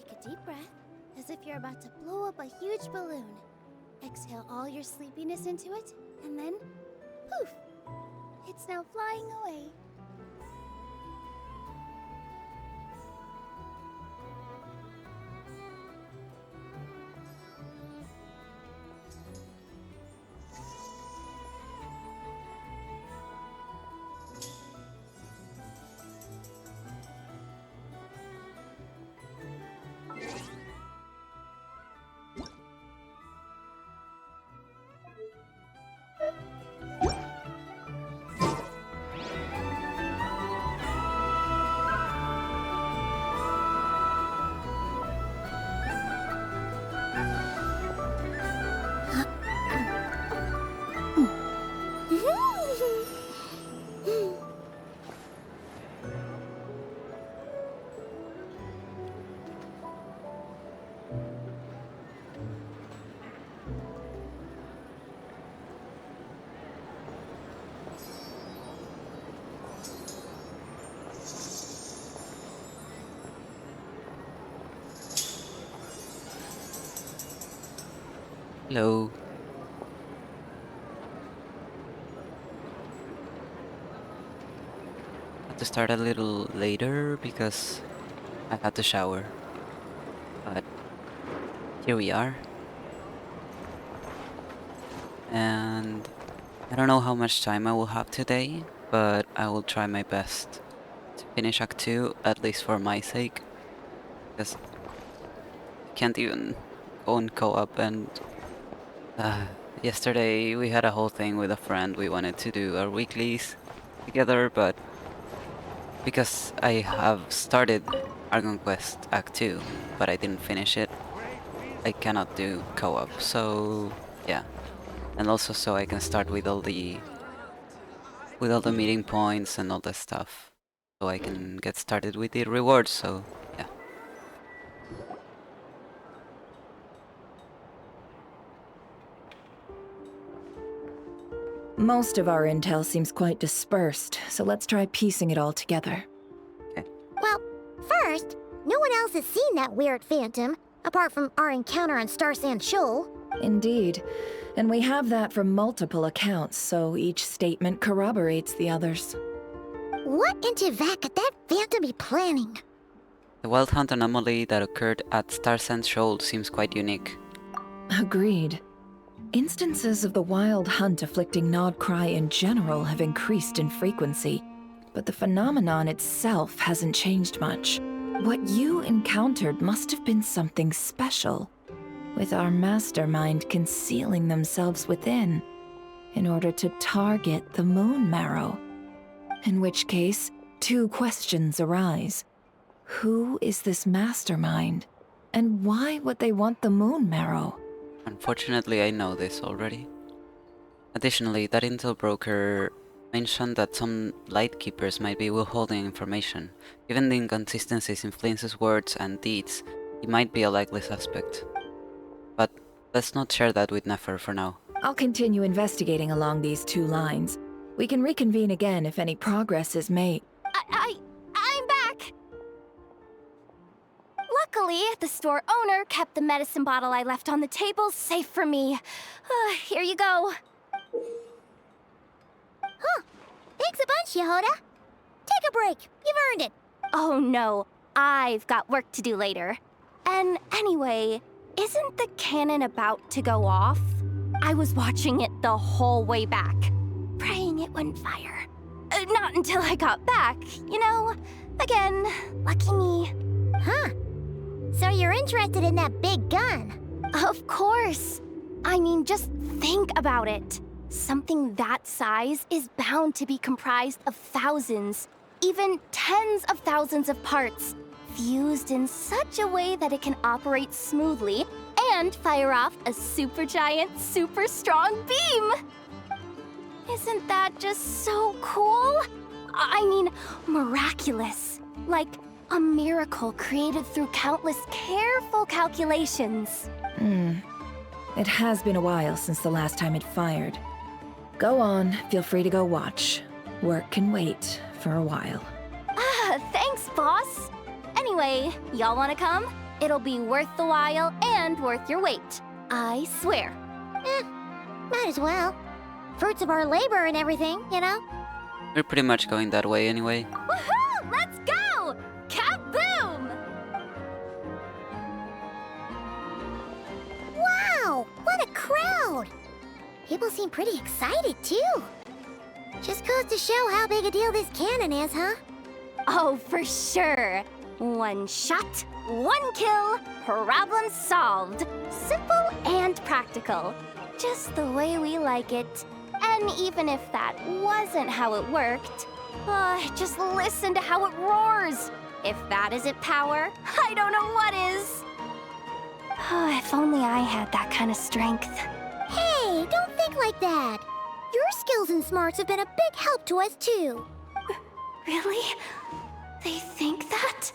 Take a deep breath, as if you're about to blow up a huge balloon. Exhale all your sleepiness into it, and then, poof! It's now flying away. Hello. Had to start a little later because I had to shower. But here we are. And I don't know how much time I will have today, but I will try my best to finish Act 2, at least for my sake. Because I can't even go and co-op, and yesterday we had a whole thing with a friend. We wanted to do our weeklies together, but because I have started Archon Quest Act 2, but I didn't finish it, I cannot do co-op, so yeah. And also so I can start with all the meeting points and all that stuff, so I can get started with the rewards, so yeah. Most of our intel seems quite dispersed, so let's try piecing it all together. Well, first, no one else has seen that weird phantom, apart from our encounter on Star Sand Shoal. Indeed. And we have that from multiple accounts, so each statement corroborates the others. What in Tivak could that phantom be planning? The wild hunt anomaly that occurred at Star Sand Shoal seems quite unique. Agreed. Instances of the wild hunt afflicting nod-krai in general have increased in frequency, but the phenomenon itself hasn't changed much. What you encountered must have been something special, with our mastermind concealing themselves within, in order to target the moon marrow. In which case, two questions arise. Who is this mastermind? And why would they want the moon marrow? Unfortunately, I know this already. Additionally, that intel broker mentioned that some Lightkeepers might be withholding information. Given the inconsistencies in Flince's words and deeds, he might be a likely suspect. But let's not share that with Nefer for now. I'll continue investigating along these two lines. We can reconvene again if any progress is made. I'm back! Luckily, the store owner kept the medicine bottle I left on the table safe for me. Here you go. Huh. Thanks a bunch, Yehoda. Take a break. You've earned it. Oh no, I've got work to do later. And anyway, isn't the cannon about to go off? I was watching it the whole way back, praying it wouldn't fire. Not until I got back, you know? Again, lucky me. Huh. So you're interested in that big gun? Of course. I mean, just think about it. Something that size is bound to be comprised of thousands, even tens of thousands of parts, fused in such a way that it can operate smoothly and fire off a supergiant, super strong beam! Isn't that just so cool? I mean, miraculous. Like a miracle created through countless careful calculations. It has been a while since the last time it fired. Go on, feel free to go watch. Work can wait for a while. Thanks, boss. Anyway, y'all wanna come? It'll be worth the while and worth your wait. I swear. Might as well. Fruits of our labor and everything, you know? We're pretty much going that way anyway. Woohoo! Let's go! Kaboom! Wow! What a crowd! People seem pretty excited, too. Just goes to show how big a deal this cannon is, huh? Oh, for sure. One shot, one kill, problem solved. Simple and practical. Just the way we like it. And even if that wasn't how it worked, just listen to how it roars. If that isn't power, I don't know what is. If only I had that kind of strength. Hey, don't think like that. Your skills and smarts have been a big help to us, too. Really? They think that?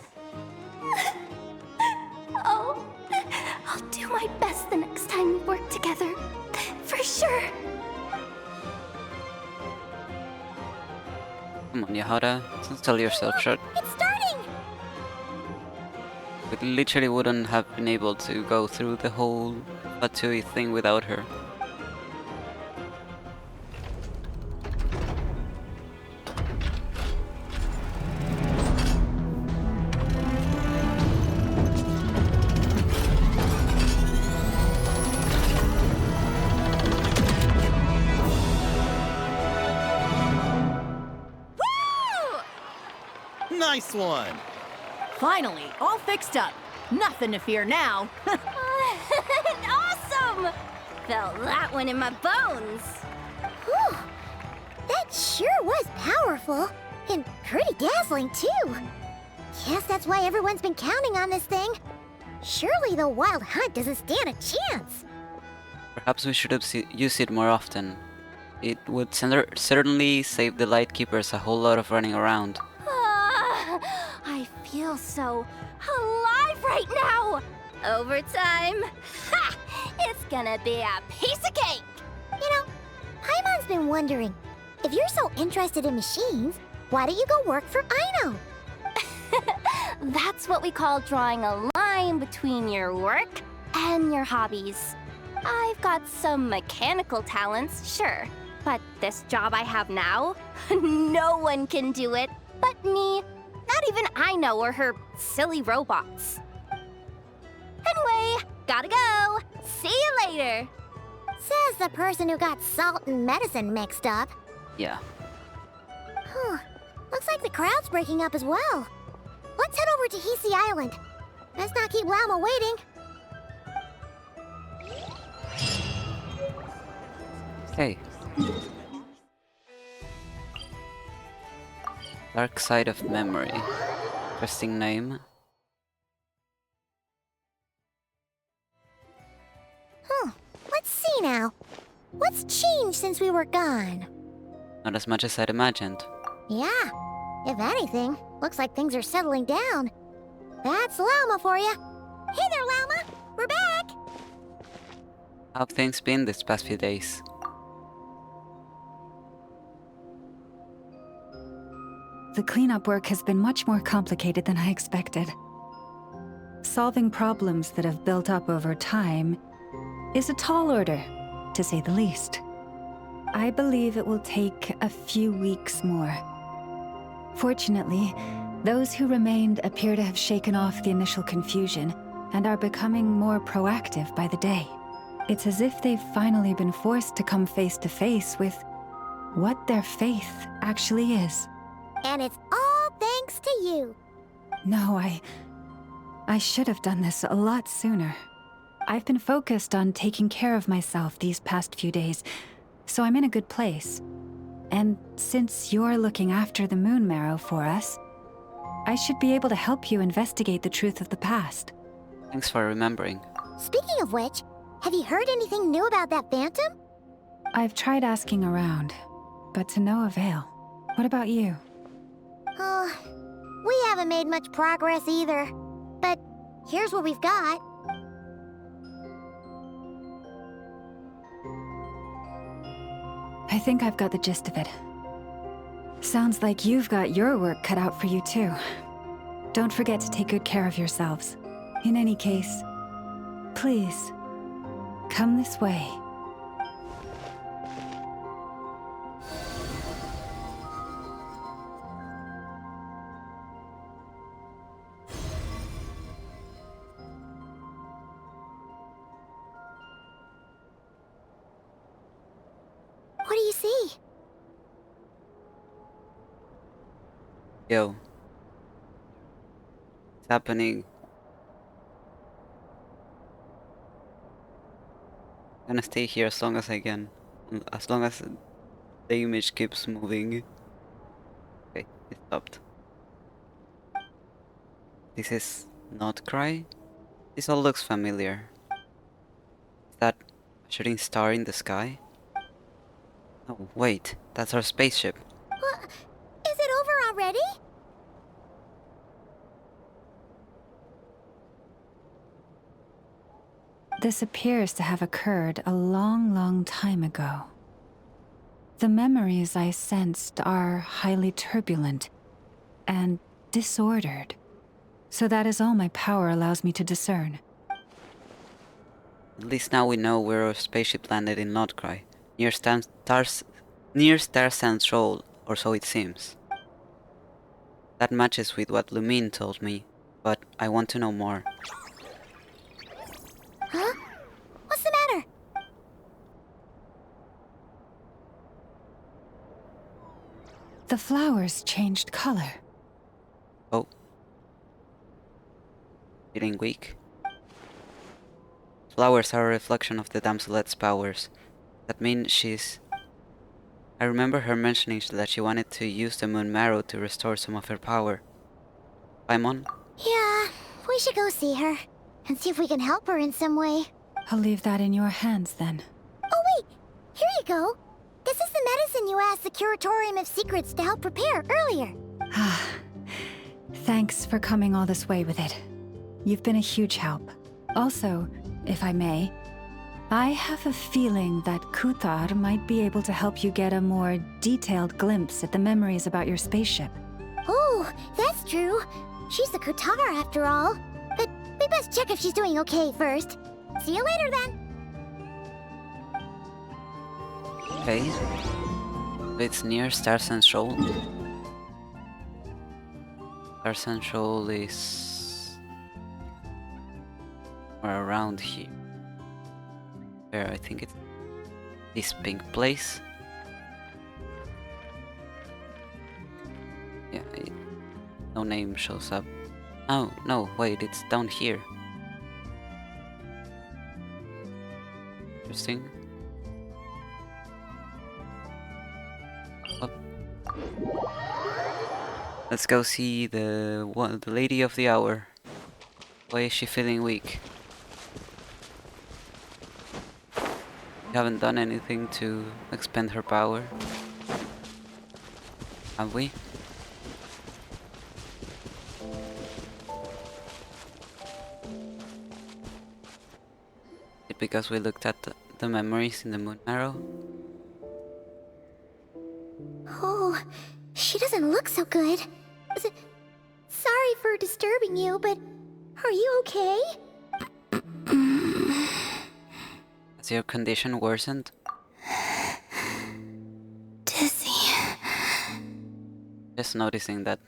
Oh, I'll do my best the next time we work together. For sure. Come on, Yahara, don't sell yourself short. It's starting! We literally wouldn't have been able to go through the whole Fatui thing without her. Nice one! Finally, all fixed up. Nothing to fear now. Awesome! Felt that one in my bones. Whew! That sure was powerful. And pretty dazzling, too. Guess that's why everyone's been counting on this thing. Surely the Wild Hunt doesn't stand a chance. Perhaps we should have used it more often. It would certainly save the Lightkeepers a whole lot of running around. I feel so alive right now! Overtime? Ha! It's gonna be a piece of cake! You know, Paimon's been wondering, if you're so interested in machines, why don't you go work for Aino? That's what we call drawing a line between your work and your hobbies. I've got some mechanical talents, sure, but this job I have now, no one can do it but me. Not even Aino or her silly robots. Anyway, gotta go. See you later. Says the person who got salt and medicine mixed up. Yeah. Huh. Looks like the crowd's breaking up as well. Let's head over to Hisi Island. Let's not keep Lama waiting. Hey. Dark Side of Memory. Interesting name. Let's see now. What's changed since we were gone? Not as much as I'd imagined. Yeah. If anything, looks like things are settling down. That's Lama for you. Hey there, Lama. We're back. How have things been this past few days? The cleanup work has been much more complicated than I expected. Solving problems that have built up over time is a tall order, to say the least. I believe it will take a few weeks more. Fortunately, those who remained appear to have shaken off the initial confusion and are becoming more proactive by the day. It's as if they've finally been forced to come face to face with what their faith actually is. And it's all thanks to you. No, I should have done this a lot sooner. I've been focused on taking care of myself these past few days, so I'm in a good place. And since you're looking after the Moon Marrow for us, I should be able to help you investigate the truth of the past. Thanks for remembering. Speaking of which, have you heard anything new about that phantom? I've tried asking around, but to no avail. What about you? Oh, we haven't made much progress either. But here's what we've got. I think I've got the gist of it. Sounds like you've got your work cut out for you too. Don't forget to take good care of yourselves. In any case, please, come this way. What do you see? Yo. It's happening. I'm gonna stay here as long as I can. As long as the image keeps moving. Okay, it stopped. This is nod-krai? This all looks familiar. Is that a shooting star in the sky? Oh, wait, that's our spaceship. What? Is it over already? This appears to have occurred a long, long time ago. The memories I sensed are highly turbulent and disordered. So that is all my power allows me to discern. At least now we know where our spaceship landed in nod-krai, near Star Central, or so it seems. That matches with what Lumine told me, but I want to know more. Huh? What's the matter? The flowers changed color. Oh. Feeling weak? Flowers are a reflection of the damselet's powers. That means she's... I remember her mentioning that she wanted to use the moon marrow to restore some of her power. Paimon? Yeah, we should go see her. And see if we can help her in some way. I'll leave that in your hands then. Oh wait! Here you go! This is the medicine you asked the Curatorium of Secrets to help prepare earlier. Ah, thanks for coming all this way with it. You've been a huge help. Also, if I may, I have a feeling that Kuthar might be able to help you get a more detailed glimpse at the memories about your spaceship. Oh, that's true. She's the Kutara after all. But we best check if she's doing okay first. See you later then. Okay. It's near Star Central. Star Central is... or around here. Where I think it's this pink place. Yeah, no name shows up. Oh, no, wait, it's down here. Interesting. Up. Let's go see the lady of the hour. Why is she feeling weak? We haven't done anything to expend her power, have we? Is it because we looked at the memories in the moon marrow? Oh, she doesn't look so good. Sorry for disturbing you, but are you okay? Has your condition worsened? Dizzy. Just noticing that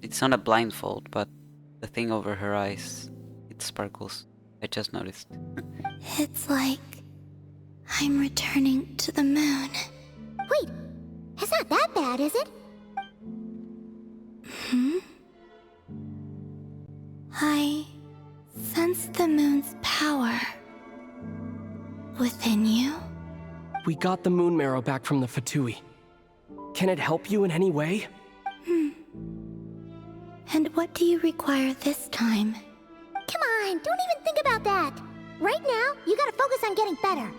it's not a blindfold, but the thing over her eyes, it sparkles. I just noticed. It's like I'm returning to the moon. Wait, it's not that bad, is it? I sense the moon's power within you. We got the moon marrow back from the Fatui. Can it help you in any way? And what do you require this time? Come on, don't even think about that. Right now, you gotta focus on getting better.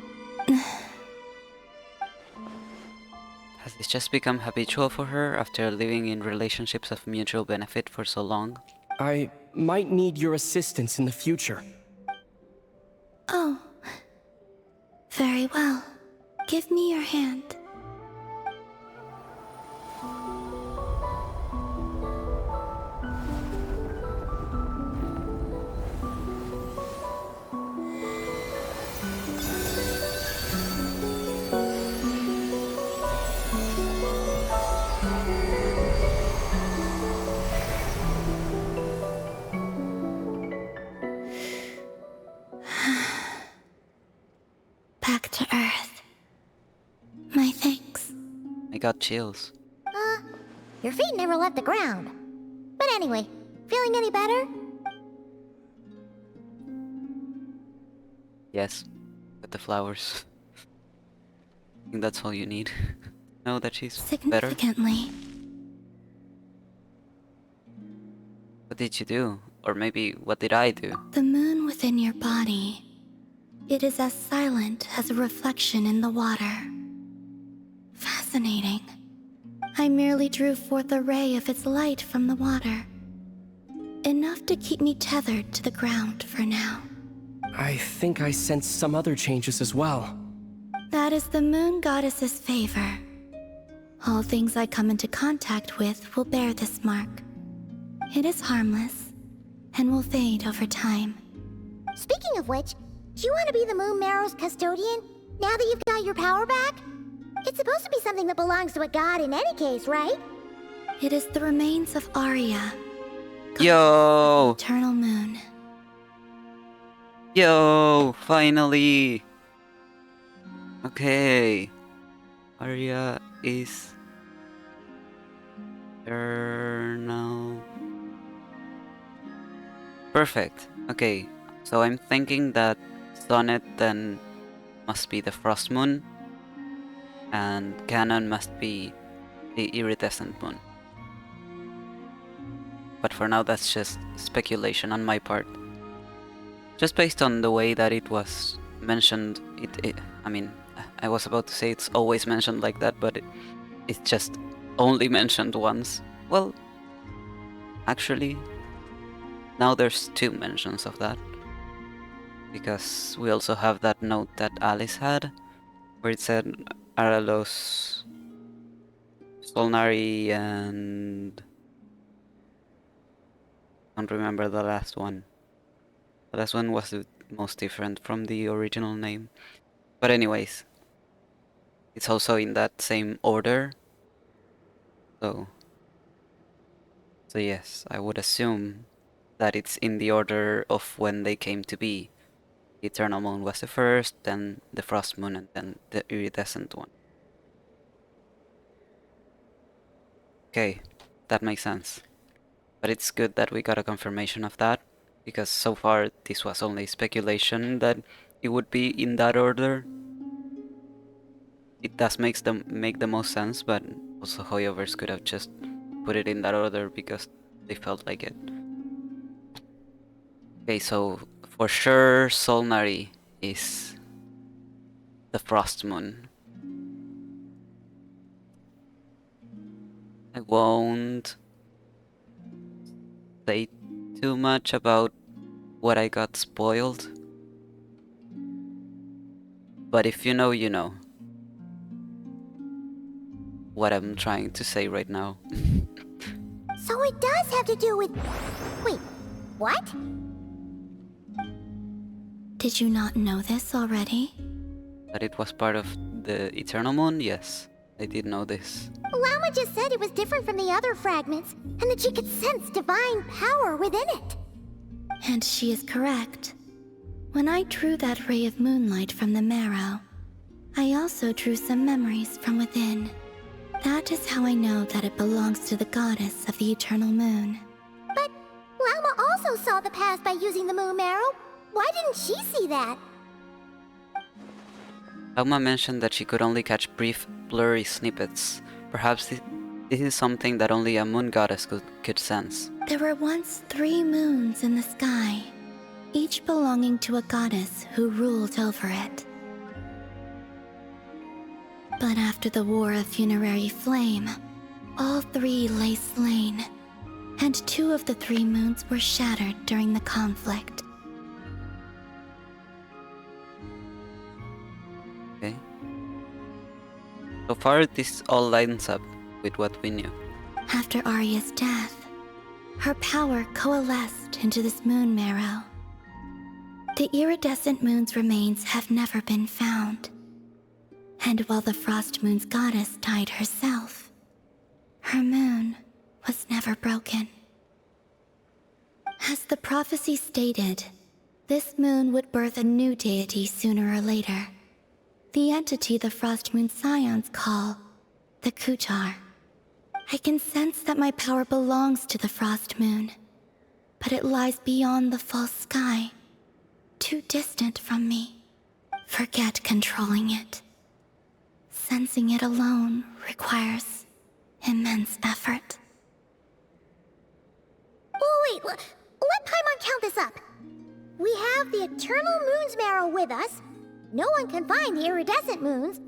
Has this just become habitual for her after living in relationships of mutual benefit for so long? I might need your assistance in the future. Oh. Very well. Give me your hand. got chills. Your feet never left the ground. But anyway, feeling any better? Yes, with the flowers. I think that's all you need. Know that she's better. Significantly. What did you do? Or maybe, what did I do? The moon within your body. It is as silent as a reflection in the water. Fascinating. I merely drew forth a ray of its light from the water. Enough to keep me tethered to the ground for now. I think I sense some other changes as well. That is the moon goddess's favor. All things I come into contact with will bear this mark. It is harmless, and will fade over time. Speaking of which, do you want to be the Moon Marrow's custodian, now that you've got your power back? It's supposed to be something that belongs to a god in any case, right? It is the remains of Arya, Yo! eternal moon. Yo! Finally! Okay. Arya is eternal. Perfect. Okay, so I'm thinking that Sonnet then must be the Frost Moon, and Ganon must be the Iridescent Moon. But for now, that's just speculation on my part. Just based on the way that it was mentioned, I mean, I was about to say it's always mentioned like that, but it's just only mentioned once. Well, actually, now there's 2 mentions of that. Because we also have that note that Alice had, where it said Aralos, Solnari, and I don't remember the last one. The last one was the most different from the original name. But anyways, it's also in that same order. So yes, I would assume that it's in the order of when they came to be. The Eternal Moon was the first, then the Frost Moon, and then the Iridescent one. Okay, that makes sense. But it's good that we got a confirmation of that, because so far this was only speculation that it would be in that order. It does make the most sense, but also Hoyoverse could have just put it in that order because they felt like it. Okay, so for sure Solnari is the Frost Moon. I won't say too much about what I got spoiled. But if you know, you know what I'm trying to say right now. So it does have to do with... Wait, what? Did you not know this already? That it was part of the Eternal Moon? Yes, I did know this. Llama just said it was different from the other fragments, and that she could sense divine power within it. And she is correct. When I drew that ray of moonlight from the marrow, I also drew some memories from within. That is how I know that it belongs to the goddess of the eternal moon. But Llama also saw the past by using the Moon Marrow. Why didn't she see that? Alma mentioned that she could only catch brief, blurry snippets. Perhaps this is something that only a moon goddess could sense. There were once 3 moons in the sky, each belonging to a goddess who ruled over it. But after the War of Funerary Flame, all 3 lay slain, and 2 of the 3 moons were shattered during the conflict. Okay. So far, this all lines up with what we knew. After Arya's death, her power coalesced into this moon marrow. The iridescent moon's remains have never been found. And while the Frost Moon's goddess died herself, her moon was never broken. As the prophecy stated, this moon would birth a new deity sooner or later. The entity the Frost Moon Scions call the Kujar. I can sense that my power belongs to the Frost Moon, but it lies beyond the false sky, too distant from me. Forget controlling it. Sensing it alone requires immense effort. Oh, wait, let Paimon count this up. We have the Eternal Moon's Marrow with us. No one can find the iridescent moons.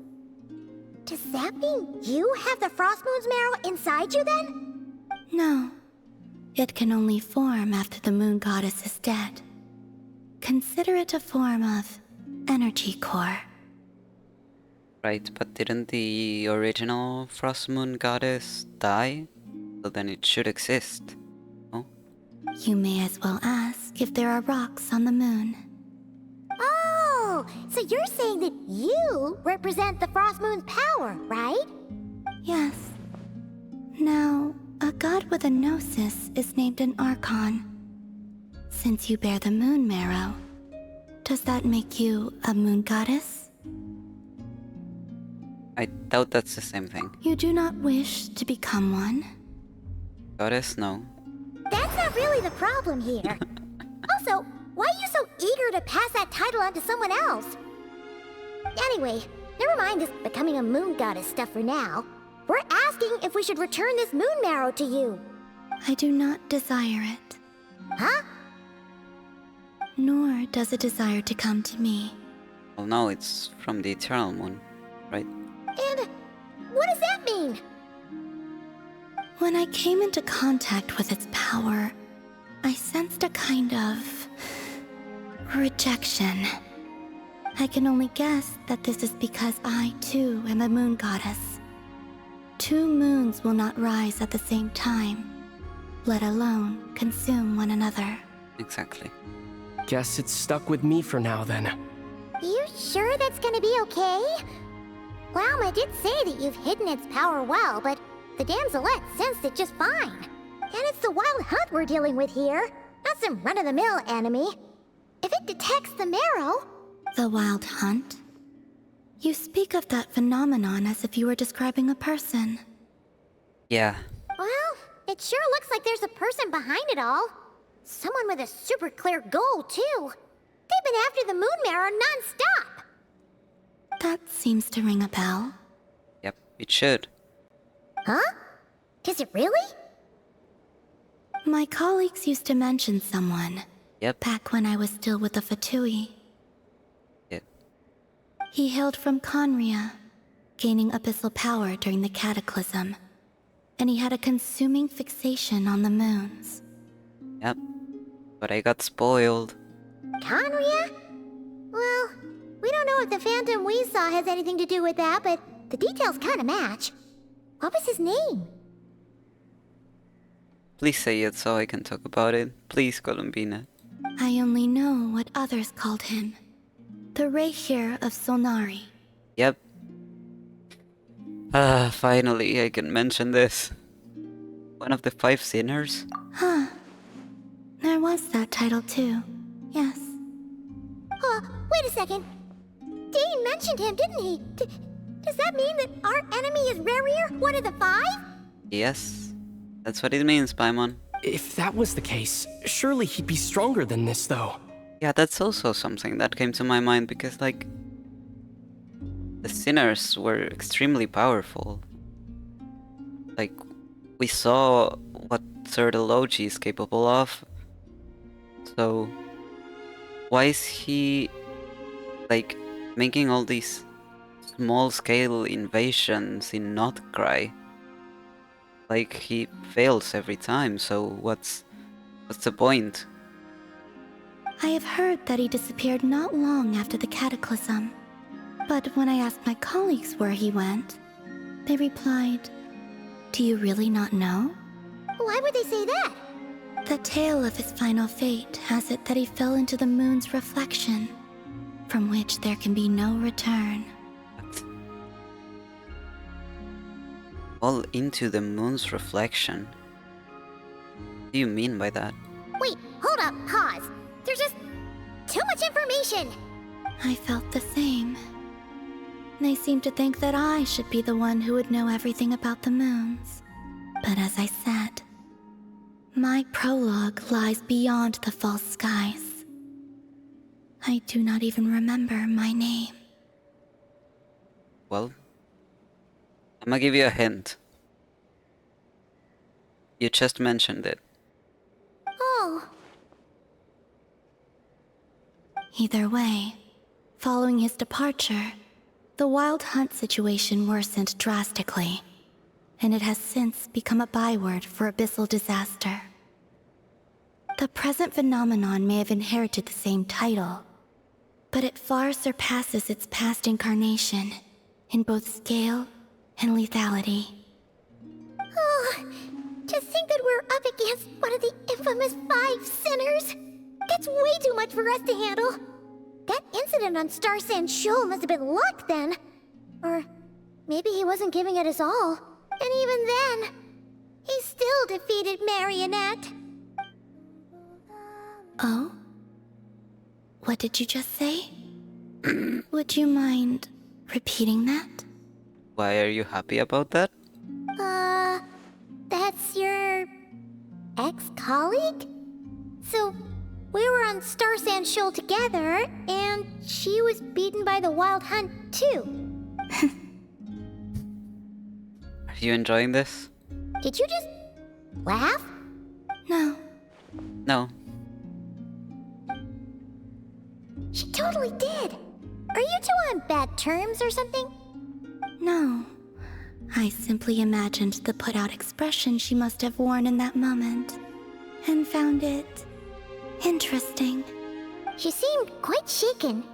Does that mean you have the Frost Moon's Marrow inside you then? No. It can only form after the Moon Goddess is dead. Consider it a form of energy core. Right, but didn't the original Frost Moon Goddess die? So then it should exist. No? You may as well ask if there are rocks on the moon. Oh, so you're saying that you represent the Frost Moon's power, right? Yes. Now, a god with a gnosis is named an Archon. Since you bear the moon marrow, does that make you a moon goddess? I doubt that's the same thing. You do not wish to become one? Goddess, no. That's not really the problem here. Also, why are you so eager to pass that title on to someone else? Anyway, never mind this becoming a moon goddess stuff for now. We're asking if we should return this moon marrow to you. I do not desire it. Huh? Nor does it desire to come to me. Well, no, it's from the Eternal Moon, right? And what does that mean? When I came into contact with its power, I sensed a kind of rejection. I can only guess that this is because I, too, am a moon goddess. 2 moons will not rise at the same time, let alone consume one another. Exactly. Guess it's stuck with me for now then. You sure that's gonna be okay? Lauma did say that you've hidden its power well, but the damselette sensed it just fine. And it's the wild hunt we're dealing with here, not some run-of-the-mill enemy. If it detects the marrow... The wild hunt? You speak of that phenomenon as if you were describing a person. Yeah. Well, it sure looks like there's a person behind it all. Someone with a super clear goal, too. They've been after the moon marrow non-stop. That seems to ring a bell. Yep, it should. Huh? Is it really? My colleagues used to mention someone. Yep. Back when I was still with the Fatui. Yep. He hailed from Conria, gaining abyssal power during the Cataclysm. And he had a consuming fixation on the moons. Yep. But I got spoiled. Conria? Well, we don't know if the phantom we saw has anything to do with that, but the details kind of match. What was his name? Please say it so I can talk about it. Please, Columbina. I only know what others called him. The Reihir of Solnari. Yep. Ah, finally I can mention this. One of the 5 sinners? Huh. There was that title too. Yes. Wait a second. Dane mentioned him, didn't he? Does that mean that our enemy is Rerir, one of the 5? Yes. That's what it means, Paimon. If that was the case, surely he'd be stronger than this, though. Yeah, that's also something that came to my mind because, like, the sinners were extremely powerful. Like, we saw what Sir Logi is capable of. So, why is he, like, making all these small-scale invasions in nod-krai? Like, he fails every time, so what's the point? I have heard that he disappeared not long after the Cataclysm. But when I asked my colleagues where he went, they replied, "Do you really not know?" Why would they say that? The tale of his final fate has it that he fell into the moon's reflection, from which there can be no return. What? Fall into the moon's reflection? What do you mean by that? Wait, hold up, pause. There's just too much information. I felt the same. They seem to think that I should be the one who would know everything about the moons. But as I said, my prologue lies beyond the false skies. I do not even remember my name. Well, I'm gonna give you a hint. You just mentioned it. Oh, Either way, following his departure, the Wild Hunt situation worsened drastically, and it has since become a byword for abyssal disaster. The present phenomenon may have inherited the same title, but it far surpasses its past incarnation in both scale and lethality. oh, to think that we're up against one of the infamous 5 sinners. That's way too much for us to handle. That incident on Star Sand Shoal must have been luck then. Or maybe he wasn't giving it his all. And even then, he still defeated Marionette. Oh? What did you just say? Would you mind repeating that? Why are you happy about that? That's your ex-colleague? So, we were on Star Sand Shoal together, and she was beaten by the Wild Hunt too. Are you enjoying this? Did you just laugh? No. No. She totally did. Are you two on bad terms or something? No. I simply imagined the put-out expression she must have worn in that moment, and found it interesting. She seemed quite shaken.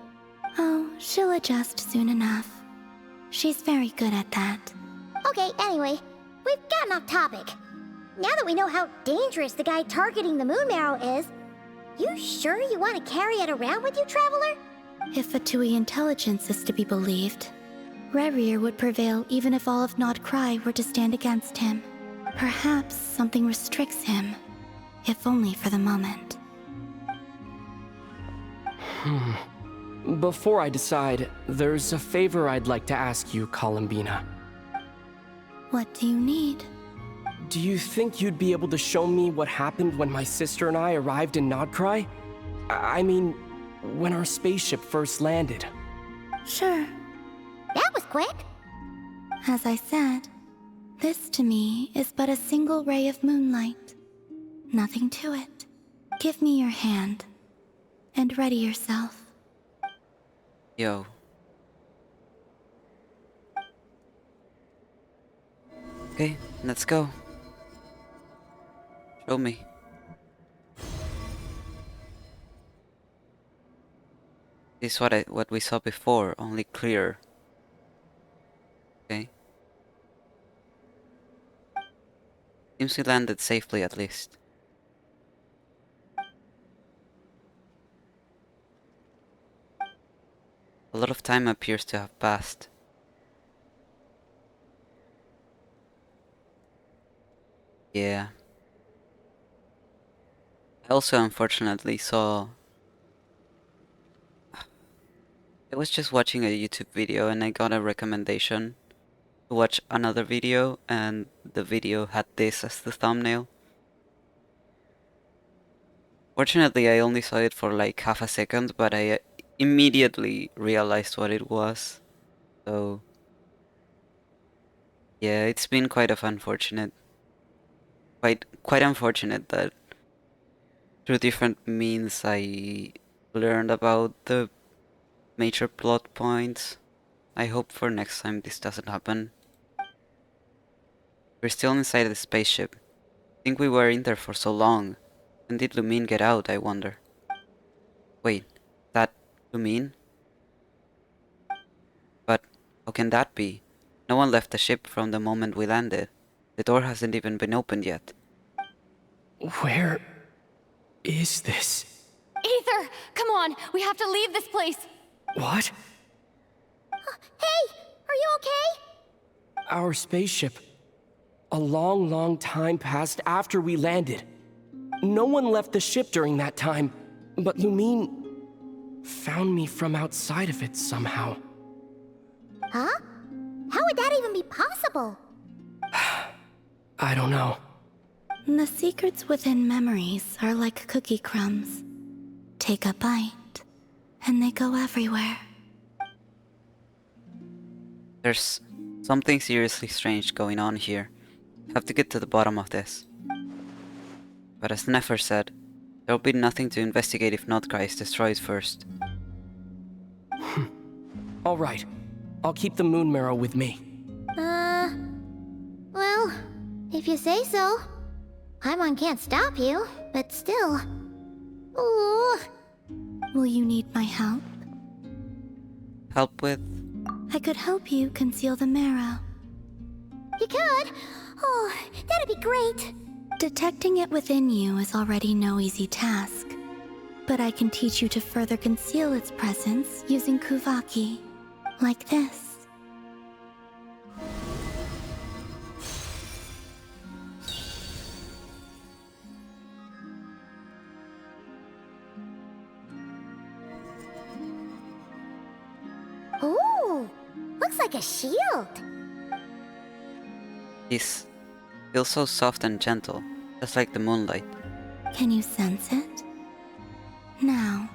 Oh, she'll adjust soon enough. She's very good at that. Okay, anyway, we've gotten off topic. Now that we know how dangerous the guy targeting the moon marrow is, you sure you want to carry it around with you, Traveler? If Fatui intelligence is to be believed, Rerir would prevail even if all of nod-krai were to stand against him. Perhaps something restricts him, if only for the moment. Before I decide, there's a favor I'd like to ask you, Columbina. What do you need? Do you think you'd be able to show me what happened when my sister and I arrived in nod-krai? I mean, when our spaceship first landed. Sure. That was quick. As I said, this to me is but a single ray of moonlight. Nothing to it. Give me your hand, and ready yourself. Yo. Okay, let's go. Show me. This is what we saw before, only clearer. Okay. Seems we landed safely at least. A lot of time appears to have passed. Yeah. I also unfortunately saw... I was just watching a YouTube video and I got a recommendation to watch another video, and the video had this as the thumbnail. Fortunately, I only saw it for like half a second, but I immediately realized what it was. So yeah, it's been quite unfortunate. Quite unfortunate that through different means I learned about the major plot points. I hope for next time this doesn't happen. We're still inside the spaceship. I think we were in there for so long. When did Lumine get out, I wonder? Wait, that Lumine? But how can that be? No one left the ship from the moment we landed. The door hasn't even been opened yet. Where is this? Aether! Come on! We have to leave this place! What? Hey, are you okay? Our spaceship. A long time passed after we landed. No one left the ship during that time, but Lumine found me from outside of it somehow. Huh? How would that even be possible? I don't know. The secrets within memories are like cookie crumbs. Take a bite, and they go everywhere. There's something seriously strange going on here. Have to get to the bottom of this. But as Nefer said, there will be nothing to investigate if nod-krai is destroyed first. Alright, I'll keep the moon marrow with me. Well, if you say so. Paimon can't stop you, but still. Ooh. Will you need my help? Help with? I could help you conceal the marrow. You could? Oh, that'd be great. Detecting it within you is already no easy task. But I can teach you to further conceal its presence using Kuvaki. Like this. Ooh, looks like a shield. This feels so soft and gentle, just like the moonlight. Can you sense it? Now,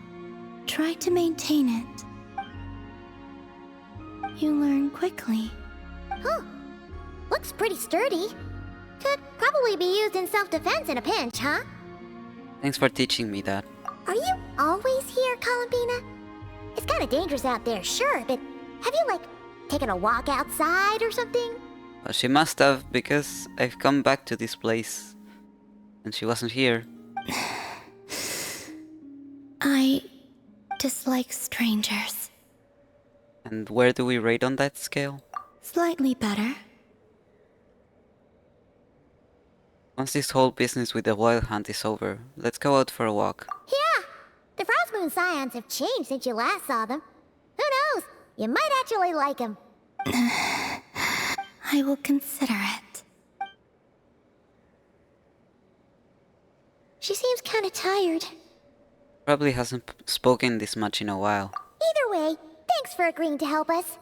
try to maintain it. You learn quickly. Huh. Looks pretty sturdy. Could probably be used in self-defense in a pinch, huh? Thanks for teaching me that. Are you always here, Columbina? It's kinda dangerous out there, sure, but have you, like, taken a walk outside or something? Well, she must have, because I've come back to this place and she wasn't here. I dislike strangers. And where do we rate on that scale? Slightly better. Once this whole business with the wild hunt is over, let's go out for a walk. Yeah! The Frost Moon Scions have changed since you last saw them. Who knows? You might actually like them. I will consider it. She seems kinda tired. Probably hasn't spoken this much in a while. Either way, thanks for agreeing to help us.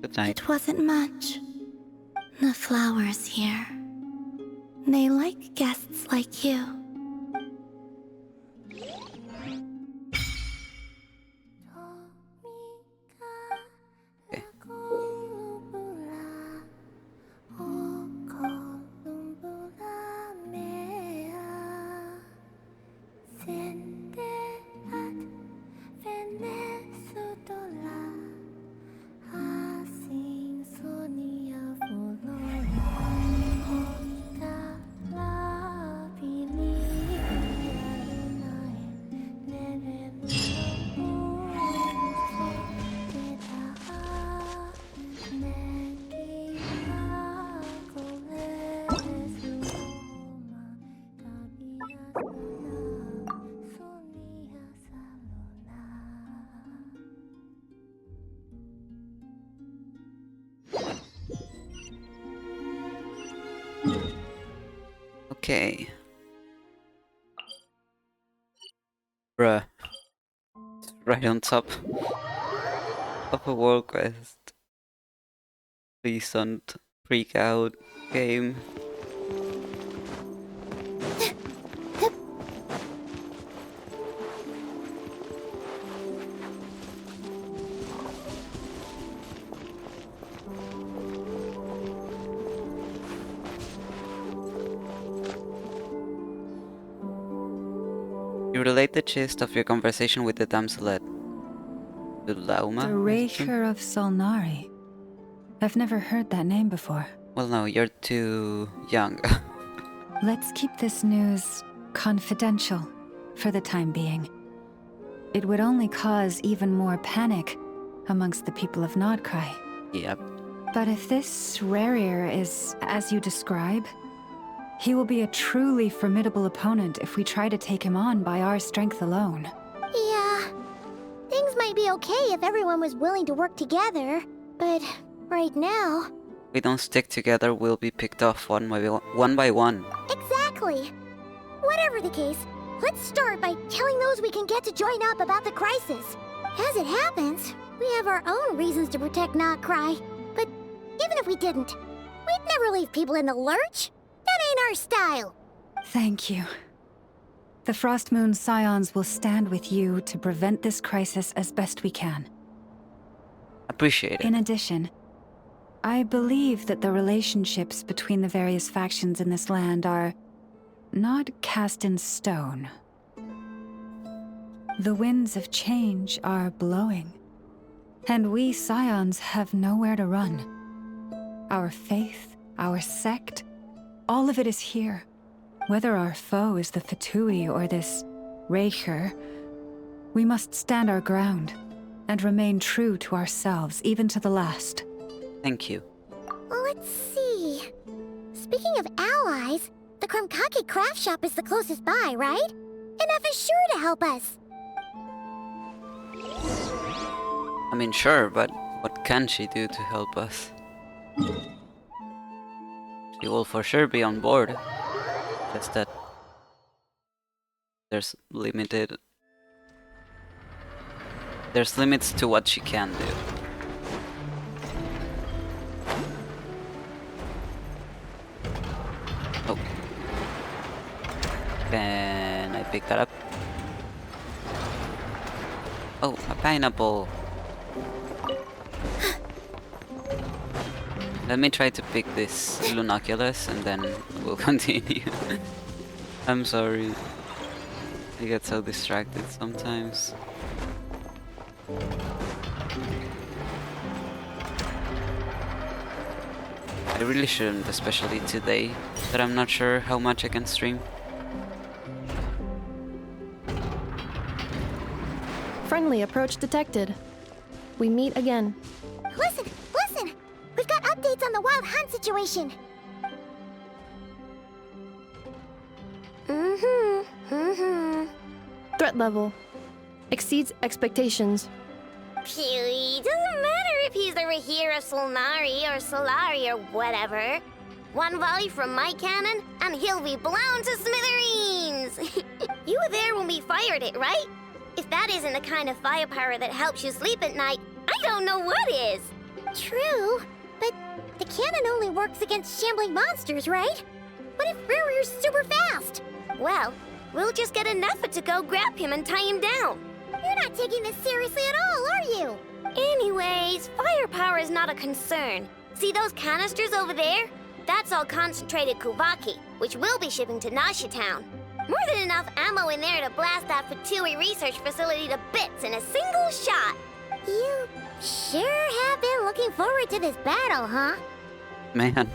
Good night. It wasn't much. The flowers here. They like guests like you. Okay. Okay. Bruh. Right on top of a world quest. Please don't freak out, game. You relate the gist of your conversation with the damselet to Lauma? The Raker of Solnari. I've never heard that name before. Well, no, you're too young. Let's keep this news confidential for the time being. It would only cause even more panic amongst the people of nod-krai. Yep. But if this Rarir is as you describe, he will be a truly formidable opponent if we try to take him on by our strength alone. Yeah. Things might be okay if everyone was willing to work together, but right now... If we don't stick together, we'll be picked off one by one. Exactly. Whatever the case, let's start by telling those we can get to join up about the crisis. As it happens, we have our own reasons to protect nod-krai. But even if we didn't, we'd never leave people in the lurch. That ain't our style. Thank you. The Frost Moon Scions will stand with you to prevent this crisis as best we can. Appreciate it. In addition, I believe that the relationships between the various factions in this land are not cast in stone. The winds of change are blowing, and we Scions have nowhere to run. Our faith, our sect, all of it is here. Whether our foe is the Fatui or this Raker, we must stand our ground and remain true to ourselves, even to the last. Thank you. Let's see. Speaking of allies, the Krumkake craft shop is the closest by, right? Enough is sure to help us. I mean, sure, but what can she do to help us? She will for sure be on board. Just that there's limits to what she can do. Oh. Can I pick that up? Oh, a pineapple. Let me try to pick this Lunoculus and then we'll continue. I'm sorry. I get so distracted sometimes. I really shouldn't, especially today, that I'm not sure how much I can stream. Friendly approach detected. We meet again. Listen! We've got updates on the Wild Hunt situation. Threat level exceeds expectations. Phew, doesn't matter if he's the Rahira Solnari or Solari or whatever. One volley from my cannon, and he'll be blown to smithereens! You were there when we fired it, right? If that isn't the kind of firepower that helps you sleep at night, I don't know what is! True, but the cannon only works against shambling monsters, right? What if Rarir's super fast? Well, we'll just get enough to go grab him and tie him down. You're not taking this seriously at all, are you? Anyways, firepower is not a concern. See those canisters over there? That's all concentrated Kuvaki, which we'll be shipping to Nasha Town. More than enough ammo in there to blast that Fatui research facility to bits in a single shot. You sure have been looking forward to this battle, huh? Man,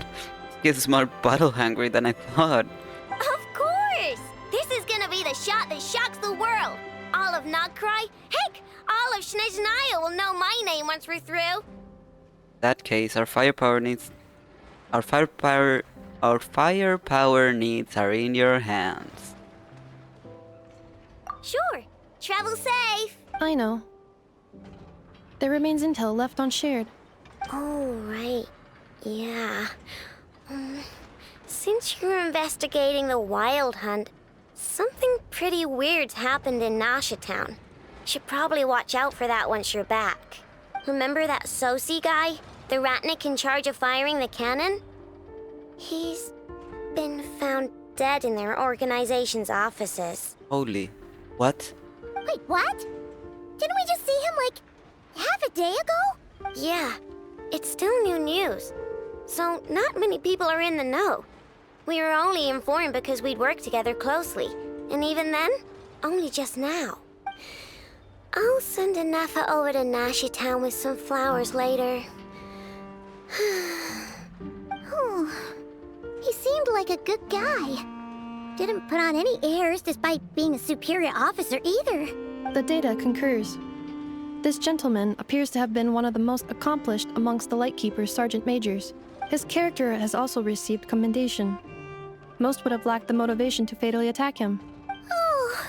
he's more battle hungry than I thought. Of course! This is gonna be the shot that shocks the world. All of nod-krai, heck, all of Snezhnaya will know my name once we're through. In that case, our firepower needs are in your hands. Sure. Travel safe. I know. There remains intel left unshared. Oh, right. Yeah. Since you're investigating the Wild Hunt, something pretty weird's happened in Nasha Town. Should probably watch out for that once you're back. Remember that Sosi guy? The Ratnik in charge of firing the cannon? He's been found dead in their organization's offices. Holy. What? Wait, what? Didn't we just see him, like, half a day ago? Yeah. It's still new news. So, not many people are in the know. We were only informed because we'd worked together closely. And even then, only just now. I'll send Anafa over to Nasha Town with some flowers later. He seemed like a good guy. Didn't put on any airs despite being a superior officer either. The data concurs. This gentleman appears to have been one of the most accomplished amongst the Lightkeeper's sergeant majors. His character has also received commendation. Most would have lacked the motivation to fatally attack him. Oh,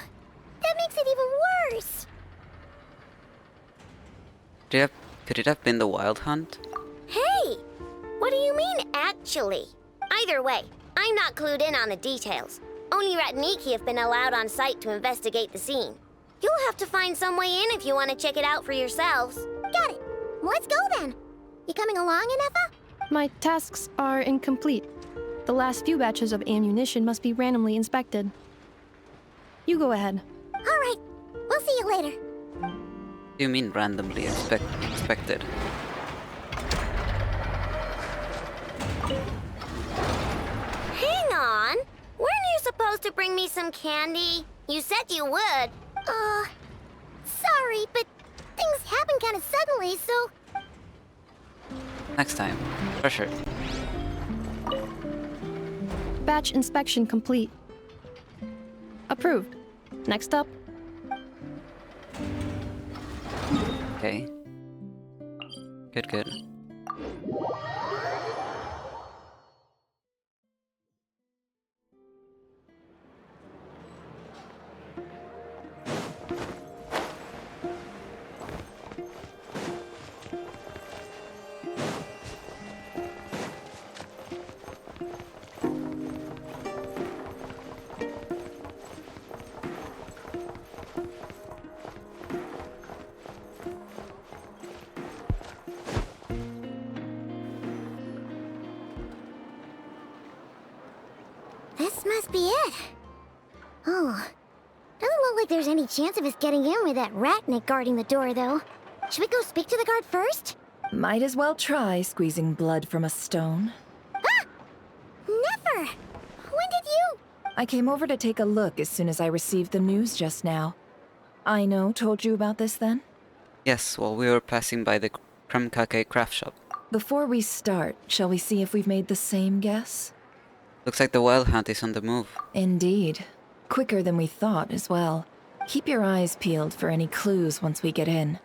that makes it even worse. Could it have been the Wild Hunt? Hey! What do you mean, actually? Either way, I'm not clued in on the details. Only Ratniki have been allowed on site to investigate the scene. You'll have to find some way in if you want to check it out for yourselves. Got it. Let's go then. You coming along, Inefa? My tasks are incomplete. The last few batches of ammunition must be randomly inspected. You go ahead. All right. We'll see you later. What do you mean randomly expected? Hang on. Weren't you supposed to bring me some candy? You said you would. Sorry, but things happen kind of suddenly, so... Next time. For sure. Batch inspection complete. Approved. Next up. Okay. Good. This must be it. Oh. Doesn't look like there's any chance of us getting in with that ratnik guarding the door, though. Should we go speak to the guard first? Might as well try squeezing blood from a stone. Ah! Never! When did you... I came over to take a look as soon as I received the news just now. Aino told you about this then? Yes, while we were passing by the Krumkake craft shop. Before we start, shall we see if we've made the same guess? Looks like the wild hunt is on the move. Indeed. Quicker than we thought as well. Keep your eyes peeled for any clues once we get in.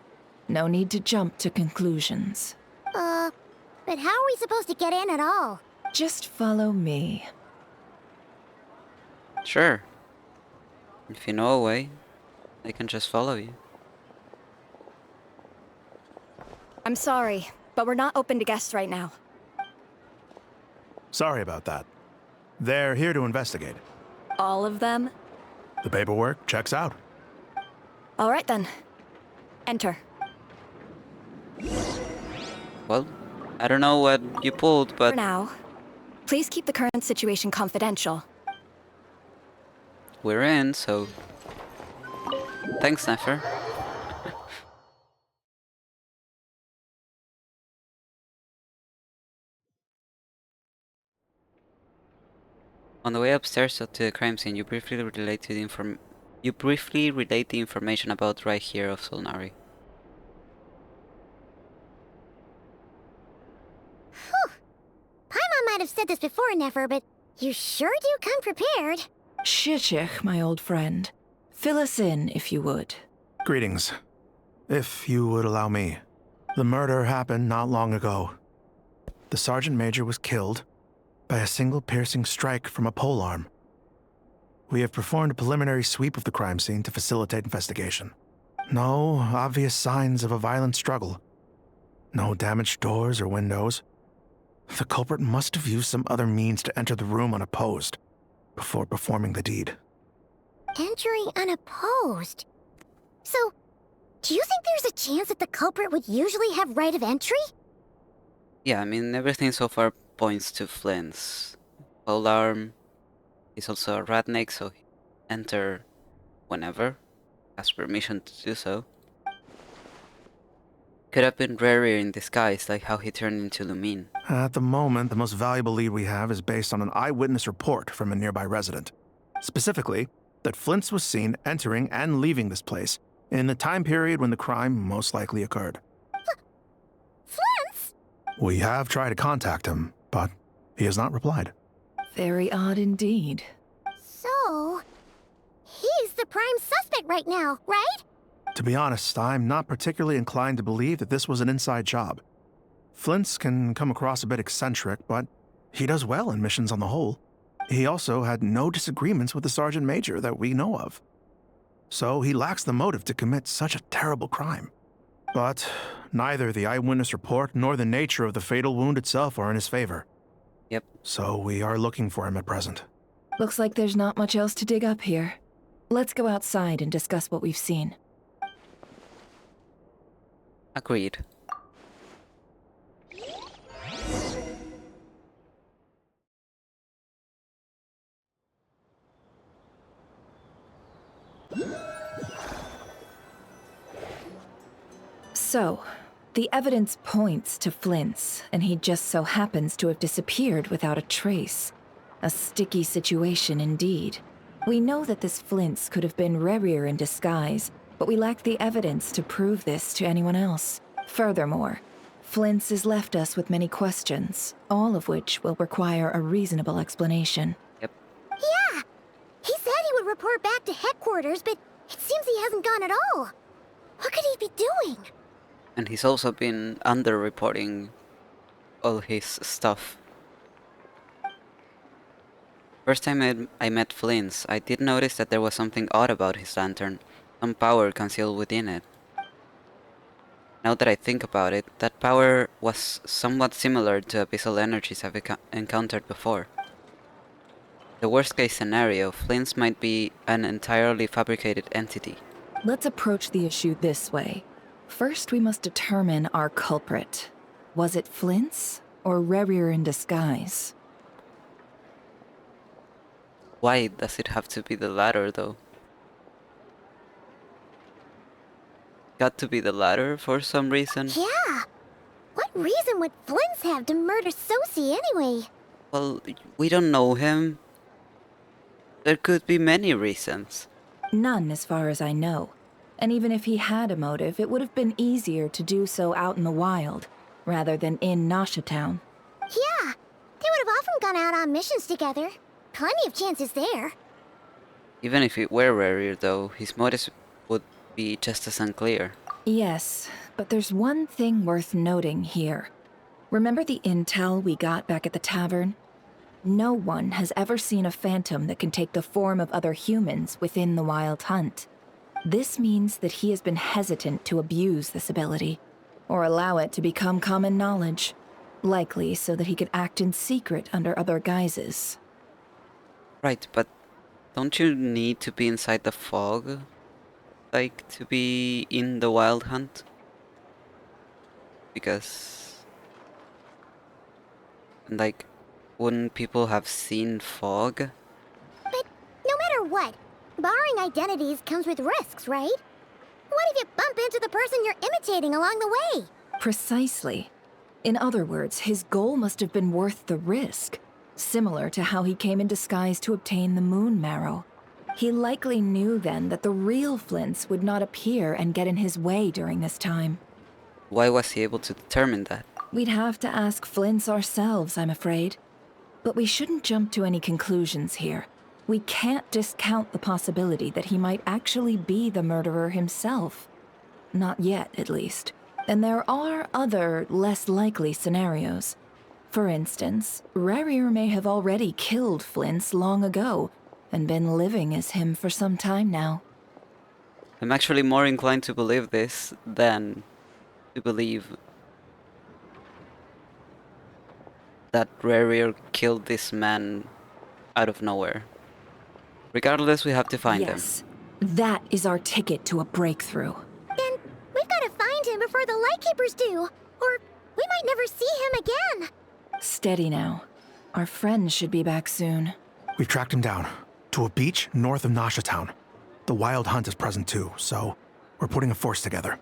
No need to jump to conclusions. But how are we supposed to get in at all? Just follow me. Sure. If you know a way, I can just follow you. I'm sorry, but we're not open to guests right now. Sorry about that. They're here to investigate. All of them? The paperwork checks out. All right then. Enter. Well, I don't know what you pulled, but... For now, please keep the current situation confidential. We're in, so... Thanks, Nefer. On the way upstairs to the crime scene, you briefly relate the information about right here of Solnari. Whew. Paimon might have said this before, Nefer, but you sure do come prepared. Shishich, my old friend. Fill us in, if you would. Greetings. If you would allow me. The murder happened not long ago. The Sergeant Major was killed by a single piercing strike from a polearm. We have performed a preliminary sweep of the crime scene to facilitate investigation. No obvious signs of a violent struggle. No damaged doors or windows. The culprit must have used some other means to enter the room unopposed before performing the deed. Entering unopposed? So, do you think there's a chance that the culprit would usually have right of entry? Yeah, I mean, everything so far points to Flint's polearm. He's also a ratnik, so he enter whenever. Has permission to do so. Could have been rarer in disguise, like how he turned into Lumine. At the moment, the most valuable lead we have is based on an eyewitness report from a nearby resident. Specifically, that Flint's was seen entering and leaving this place in the time period when the crime most likely occurred. Flint's? We have tried to contact him, but he has not replied. Very odd indeed. So, he's the prime suspect right now, right? To be honest, I'm not particularly inclined to believe that this was an inside job. Flint's can come across a bit eccentric, but he does well in missions on the whole. He also had no disagreements with the Sergeant Major that we know of. So he lacks the motive to commit such a terrible crime. But neither the eyewitness report nor the nature of the fatal wound itself are in his favor. Yep. So we are looking for him at present. Looks like there's not much else to dig up here. Let's go outside and discuss what we've seen. Agreed. So, the evidence points to Flint's, and he just so happens to have disappeared without a trace. A sticky situation indeed. We know that this Flint's could have been Rerir in disguise, but we lack the evidence to prove this to anyone else. Furthermore, Flint's has left us with many questions, all of which will require a reasonable explanation. Yep. Yeah! He said he would report back to headquarters, but it seems he hasn't gone at all. What could he be doing? And he's also been under-reporting all his stuff. First time I met Flint's, I did notice that there was something odd about his lantern, some power concealed within it. Now that I think about it, that power was somewhat similar to abyssal energies I've encountered before. The worst case scenario, Flint's might be an entirely fabricated entity. Let's approach the issue this way. First, we must determine our culprit. Was it Flint's or Rerir in disguise? Why does it have to be the latter, though? Got to be the latter for some reason? Yeah! What reason would Flint's have to murder Sosie anyway? Well, we don't know him. There could be many reasons. None, as far as I know. And even if he had a motive, it would have been easier to do so out in the wild, rather than in Nasha Town. Yeah! They would have often gone out on missions together. Plenty of chances there. Even if it were Rerir, though, his motives would be just as unclear. Yes, but there's one thing worth noting here. Remember the intel we got back at the tavern? No one has ever seen a phantom that can take the form of other humans within the Wild Hunt. This means that he has been hesitant to abuse this ability, or allow it to become common knowledge, likely so that he could act in secret under other guises. Right, but don't you need to be inside the fog? Like, to be in the Wild Hunt? Because... like, wouldn't people have seen fog? But no matter what, borrowing identities comes with risks, right? What if you bump into the person you're imitating along the way? Precisely. In other words, his goal must have been worth the risk, similar to how he came in disguise to obtain the moon marrow. He likely knew then that the real Flint's would not appear and get in his way during this time. Why was he able to determine that? We'd have to ask Flint's ourselves, I'm afraid. But we shouldn't jump to any conclusions here. We can't discount the possibility that he might actually be the murderer himself. Not yet, at least. And there are other, less likely scenarios. For instance, Rerir may have already killed Flint's long ago, and been living as him for some time now. I'm actually more inclined to believe this than to believe that Rerir killed this man out of nowhere. Regardless, we have to find him. Yes, that is our ticket to a breakthrough. Then we've got to find him before the Lightkeepers do, or we might never see him again. Steady now. Our friend should be back soon. We've tracked him down to a beach north of Nasha Town. The Wild Hunt is present too, so we're putting a force together.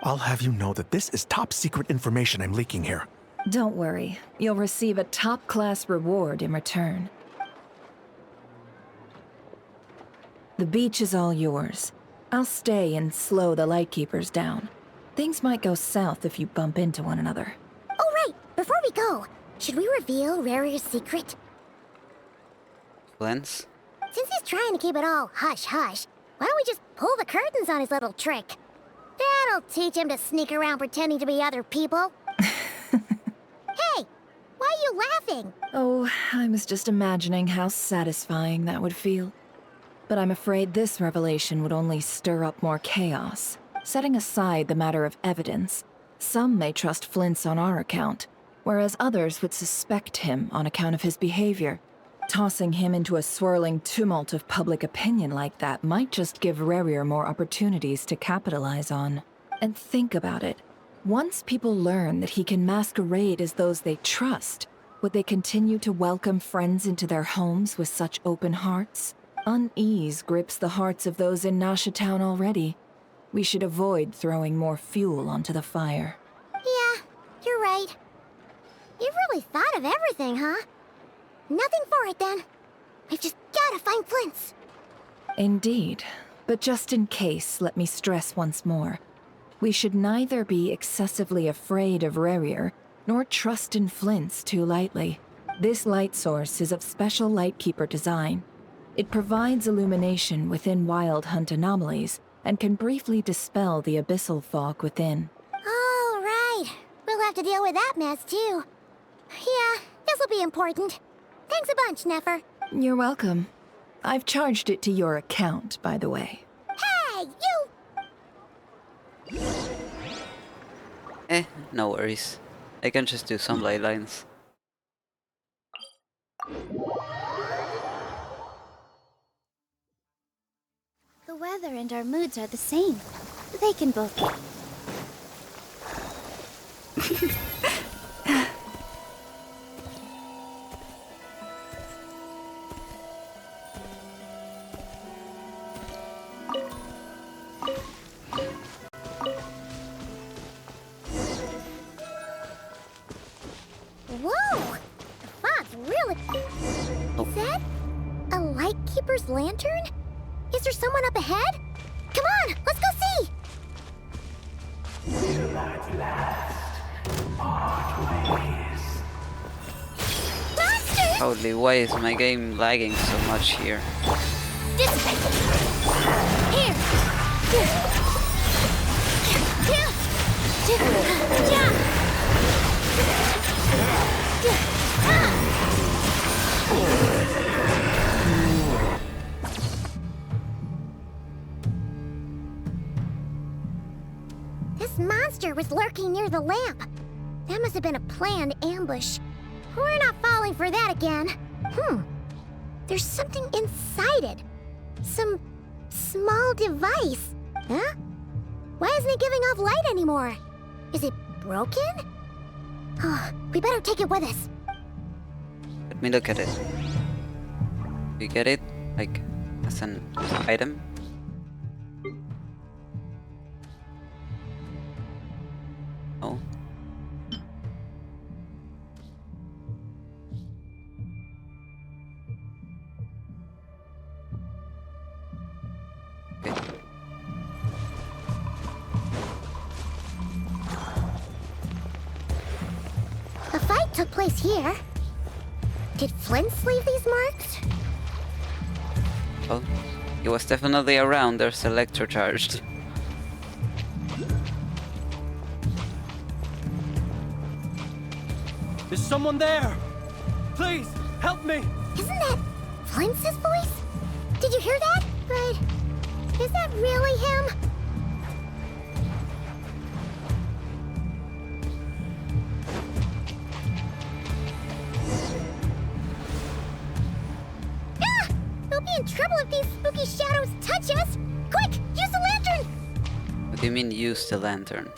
I'll have you know that this is top secret information I'm leaking here. Don't worry, you'll receive a top-class reward in return. The beach is all yours. I'll stay and slow the Lightkeepers down. Things might go south if you bump into one another. Oh right, before we go, should we reveal Rerir's secret? Flint's? Since he's trying to keep it all hush-hush, why don't we just pull the curtains on his little trick? That'll teach him to sneak around pretending to be other people. Hey, why are you laughing? Oh, I was just imagining how satisfying that would feel. But I'm afraid this revelation would only stir up more chaos. Setting aside the matter of evidence, some may trust Flint's on our account, whereas others would suspect him on account of his behavior. Tossing him into a swirling tumult of public opinion like that might just give Rarier more opportunities to capitalize on. And think about it. Once people learn that he can masquerade as those they trust, would they continue to welcome friends into their homes with such open hearts? Unease grips the hearts of those in Nasha Town already. We should avoid throwing more fuel onto the fire. Yeah, you're right. You've really thought of everything, huh? Nothing for it, then. We've just gotta find Flint's. Indeed. But just in case, let me stress once more. We should neither be excessively afraid of Rarier, nor trust in Flint's too lightly. This light source is of special Lightkeeper design. It provides illumination within Wild Hunt anomalies, and can briefly dispel the abyssal fog within. Oh, right. We'll have to deal with that mess, too. Yeah, this'll be important. Thanks a bunch, Nefer. You're welcome. I've charged it to your account, by the way. Hey, you! No worries. I can just do some ley lines. The weather and our moods are the same. They can both be. Whoa! The fog's really... Is that a Lightkeeper's lantern? Is there someone up ahead? Come on, let's go see! Will at last part ways. Monsters! Holy, why is my game lagging so much here? Dissipate! Here! This monster was lurking near the lamp. That must have been a planned ambush. We're not falling for that again. There's something inside it. Some small device. Huh? Why isn't it giving off light anymore? Is it broken? Oh, we better take it with us. Let me look at it. You get it? Like, as an item? Oh. Okay. A fight took place here. Did Flint's leave these marks? Well, he was definitely around. There's electrocharged. Is someone there? Please, help me! Isn't that Flint's voice? Did you hear that? But is that really him? Ah! We'll be in trouble if these spooky shadows touch us! Quick, use the lantern! What do you mean use the lantern?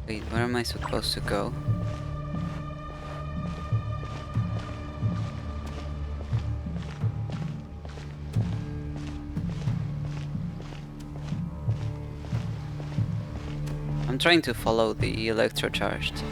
Wait, where am I supposed to go? I'm trying to follow the electrocharged.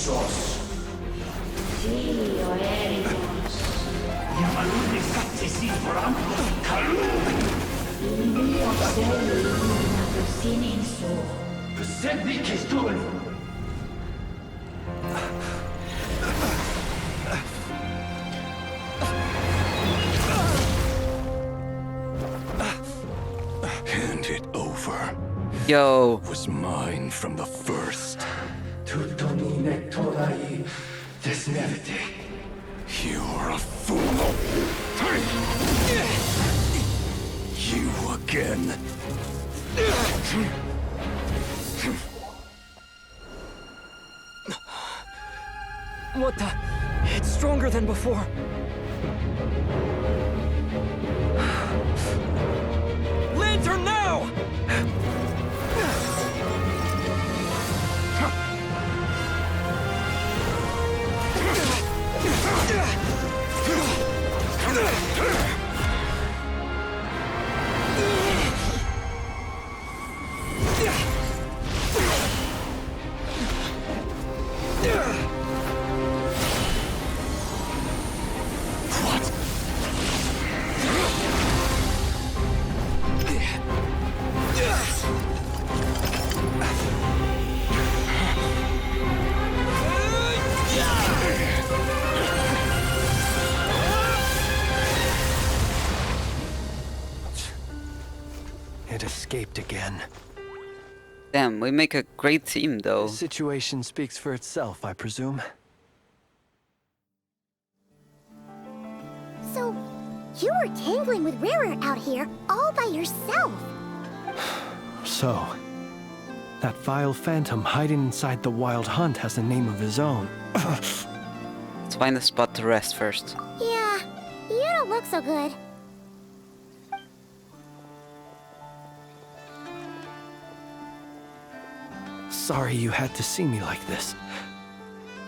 Sos. Silio Erios. Yamaluni Sattisi Brampo Kalu. Ilio Selu Siniso. Persebi Kistun. Hand it over. Yo. It was mine from the first. Tutonine Torai Desnevite. You're a fool. You again. What the? It's stronger than before. Lantern now! It escaped again. Damn, we make a great team though. The situation speaks for itself, I presume. So, you were tangling with Rarer out here all by yourself. So, that vile phantom hiding inside the Wild Hunt has a name of his own. Let's find a spot to rest first. Yeah, you don't look so good. Sorry you had to see me like this.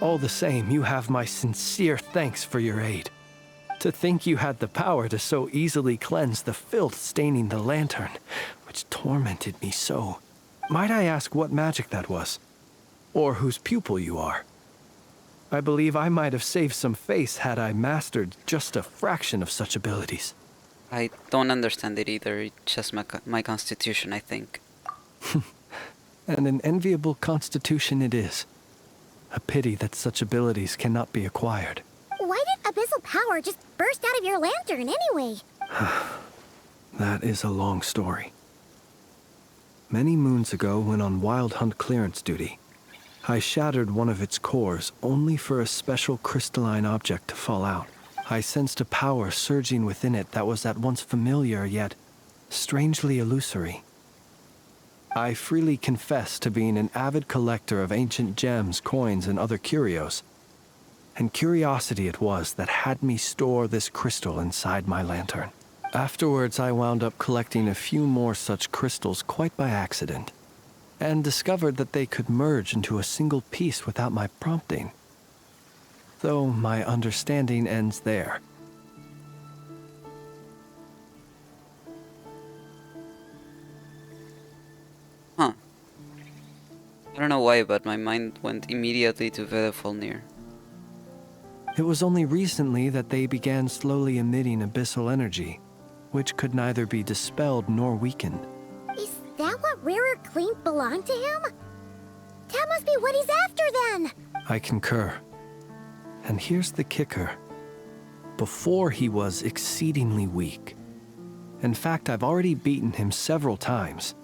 All the same, you have my sincere thanks for your aid. To think you had the power to so easily cleanse the filth staining the lantern, which tormented me so. Might I ask what magic that was? Or whose pupil you are? I believe I might have saved some face had I mastered just a fraction of such abilities. I don't understand it either, it's just my constitution, I think. And an enviable constitution it is. A pity that such abilities cannot be acquired. Why did abyssal power just burst out of your lantern anyway? That is a long story. Many moons ago, when on Wild Hunt clearance duty, I shattered one of its cores only for a special crystalline object to fall out. I sensed a power surging within it that was at once familiar yet strangely illusory. I freely confess to being an avid collector of ancient gems, coins, and other curios. And curiosity it was that had me store this crystal inside my lantern. Afterwards, I wound up collecting a few more such crystals quite by accident, and discovered that they could merge into a single piece without my prompting. Though my understanding ends there. Huh. I don't know why, but my mind went immediately to Vedefalnir. It was only recently that they began slowly emitting abyssal energy, which could neither be dispelled nor weakened. Is that what Rarer claimed belonged to him? That must be what he's after then! I concur. And here's the kicker. Before he was exceedingly weak. In fact, I've already beaten him several times.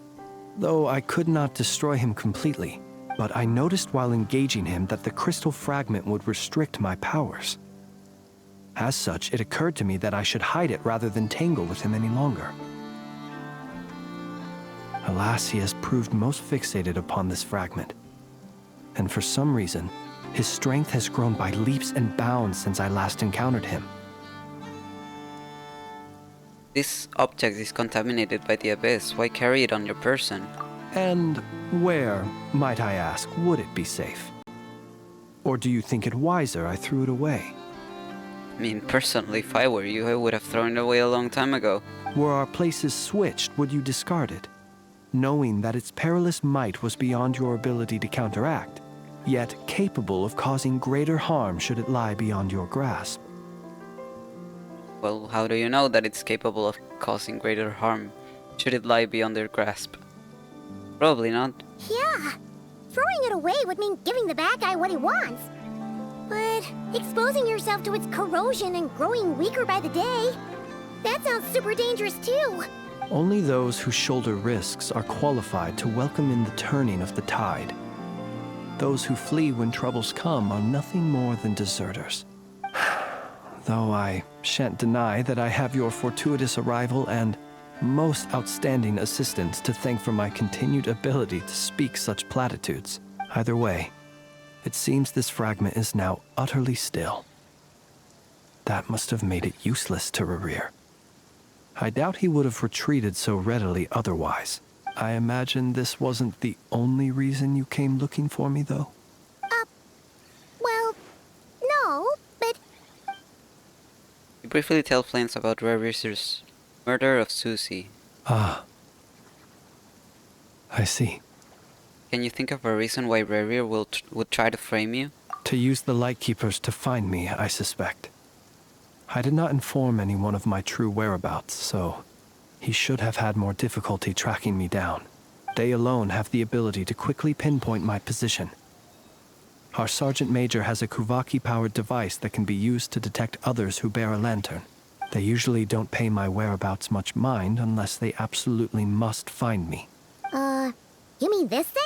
Though I could not destroy him completely, but I noticed while engaging him that the crystal fragment would restrict my powers. As such, it occurred to me that I should hide it rather than tangle with him any longer. Alas, he has proved most fixated upon this fragment. And for some reason, his strength has grown by leaps and bounds since I last encountered him. This object is contaminated by the abyss. Why carry it on your person? And where, might I ask, would it be safe? Or do you think it wiser I threw it away? I mean, personally, if I were you, I would have thrown it away a long time ago. Were our places switched, would you discard it? Knowing that its perilous might was beyond your ability to counteract, yet capable of causing greater harm should it lie beyond your grasp. Well, how do you know that it's capable of causing greater harm? Should it lie beyond their grasp? Probably not. Yeah. Throwing it away would mean giving the bad guy what he wants. But exposing yourself to its corrosion and growing weaker by the day, that sounds super dangerous too. Only those who shoulder risks are qualified to welcome in the turning of the tide. Those who flee when troubles come are nothing more than deserters. Though I shan't deny that I have your fortuitous arrival and most outstanding assistance to thank for my continued ability to speak such platitudes. Either way, it seems this fragment is now utterly still. That must have made it useless to Rerir. I doubt he would have retreated so readily otherwise. I imagine this wasn't the only reason you came looking for me, though? Well, no, but... You briefly tell Flames about Rerir's murder of Susie. Ah. I see. Can you think of a reason why Rerir would try to frame you? To use the Lightkeepers to find me, I suspect. I did not inform anyone of my true whereabouts, so he should have had more difficulty tracking me down. They alone have the ability to quickly pinpoint my position. Our Sergeant Major has a Kuvaki-powered device that can be used to detect others who bear a lantern. They usually don't pay my whereabouts much mind unless they absolutely must find me. You mean this thing?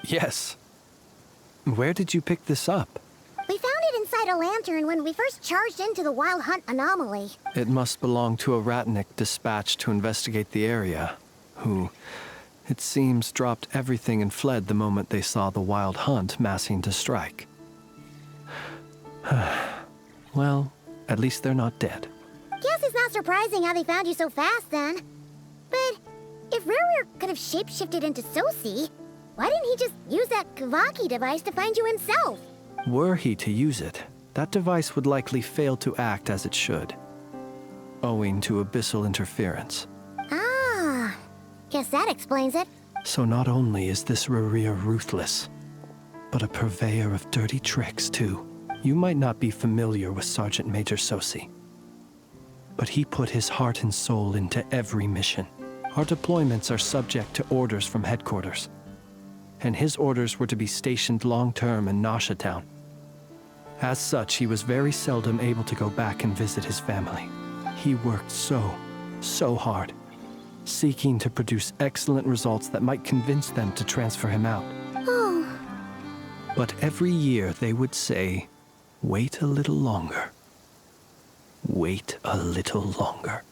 Yes. Where did you pick this up? We found it inside a lantern when we first charged into the Wild Hunt anomaly. It must belong to a Ratnik dispatched to investigate the area, who, it seems, dropped everything and fled the moment they saw the Wild Hunt massing to strike. Well, at least they're not dead. Guess it's not surprising how they found you so fast, then. But if Rerir could have shapeshifted into Sosi, why didn't he just use that Kuvaki device to find you himself? Were he to use it, that device would likely fail to act as it should, owing to abyssal interference. Ah, guess that explains it. So not only is this Rerir ruthless, but a purveyor of dirty tricks, too. You might not be familiar with Sergeant Major Sosi, but he put his heart and soul into every mission. Our deployments are subject to orders from headquarters, and his orders were to be stationed long-term in Nasha Town. As such, he was very seldom able to go back and visit his family. He worked so hard, seeking to produce excellent results that might convince them to transfer him out. Oh. But every year they would say, "Wait a little longer. Wait a little longer."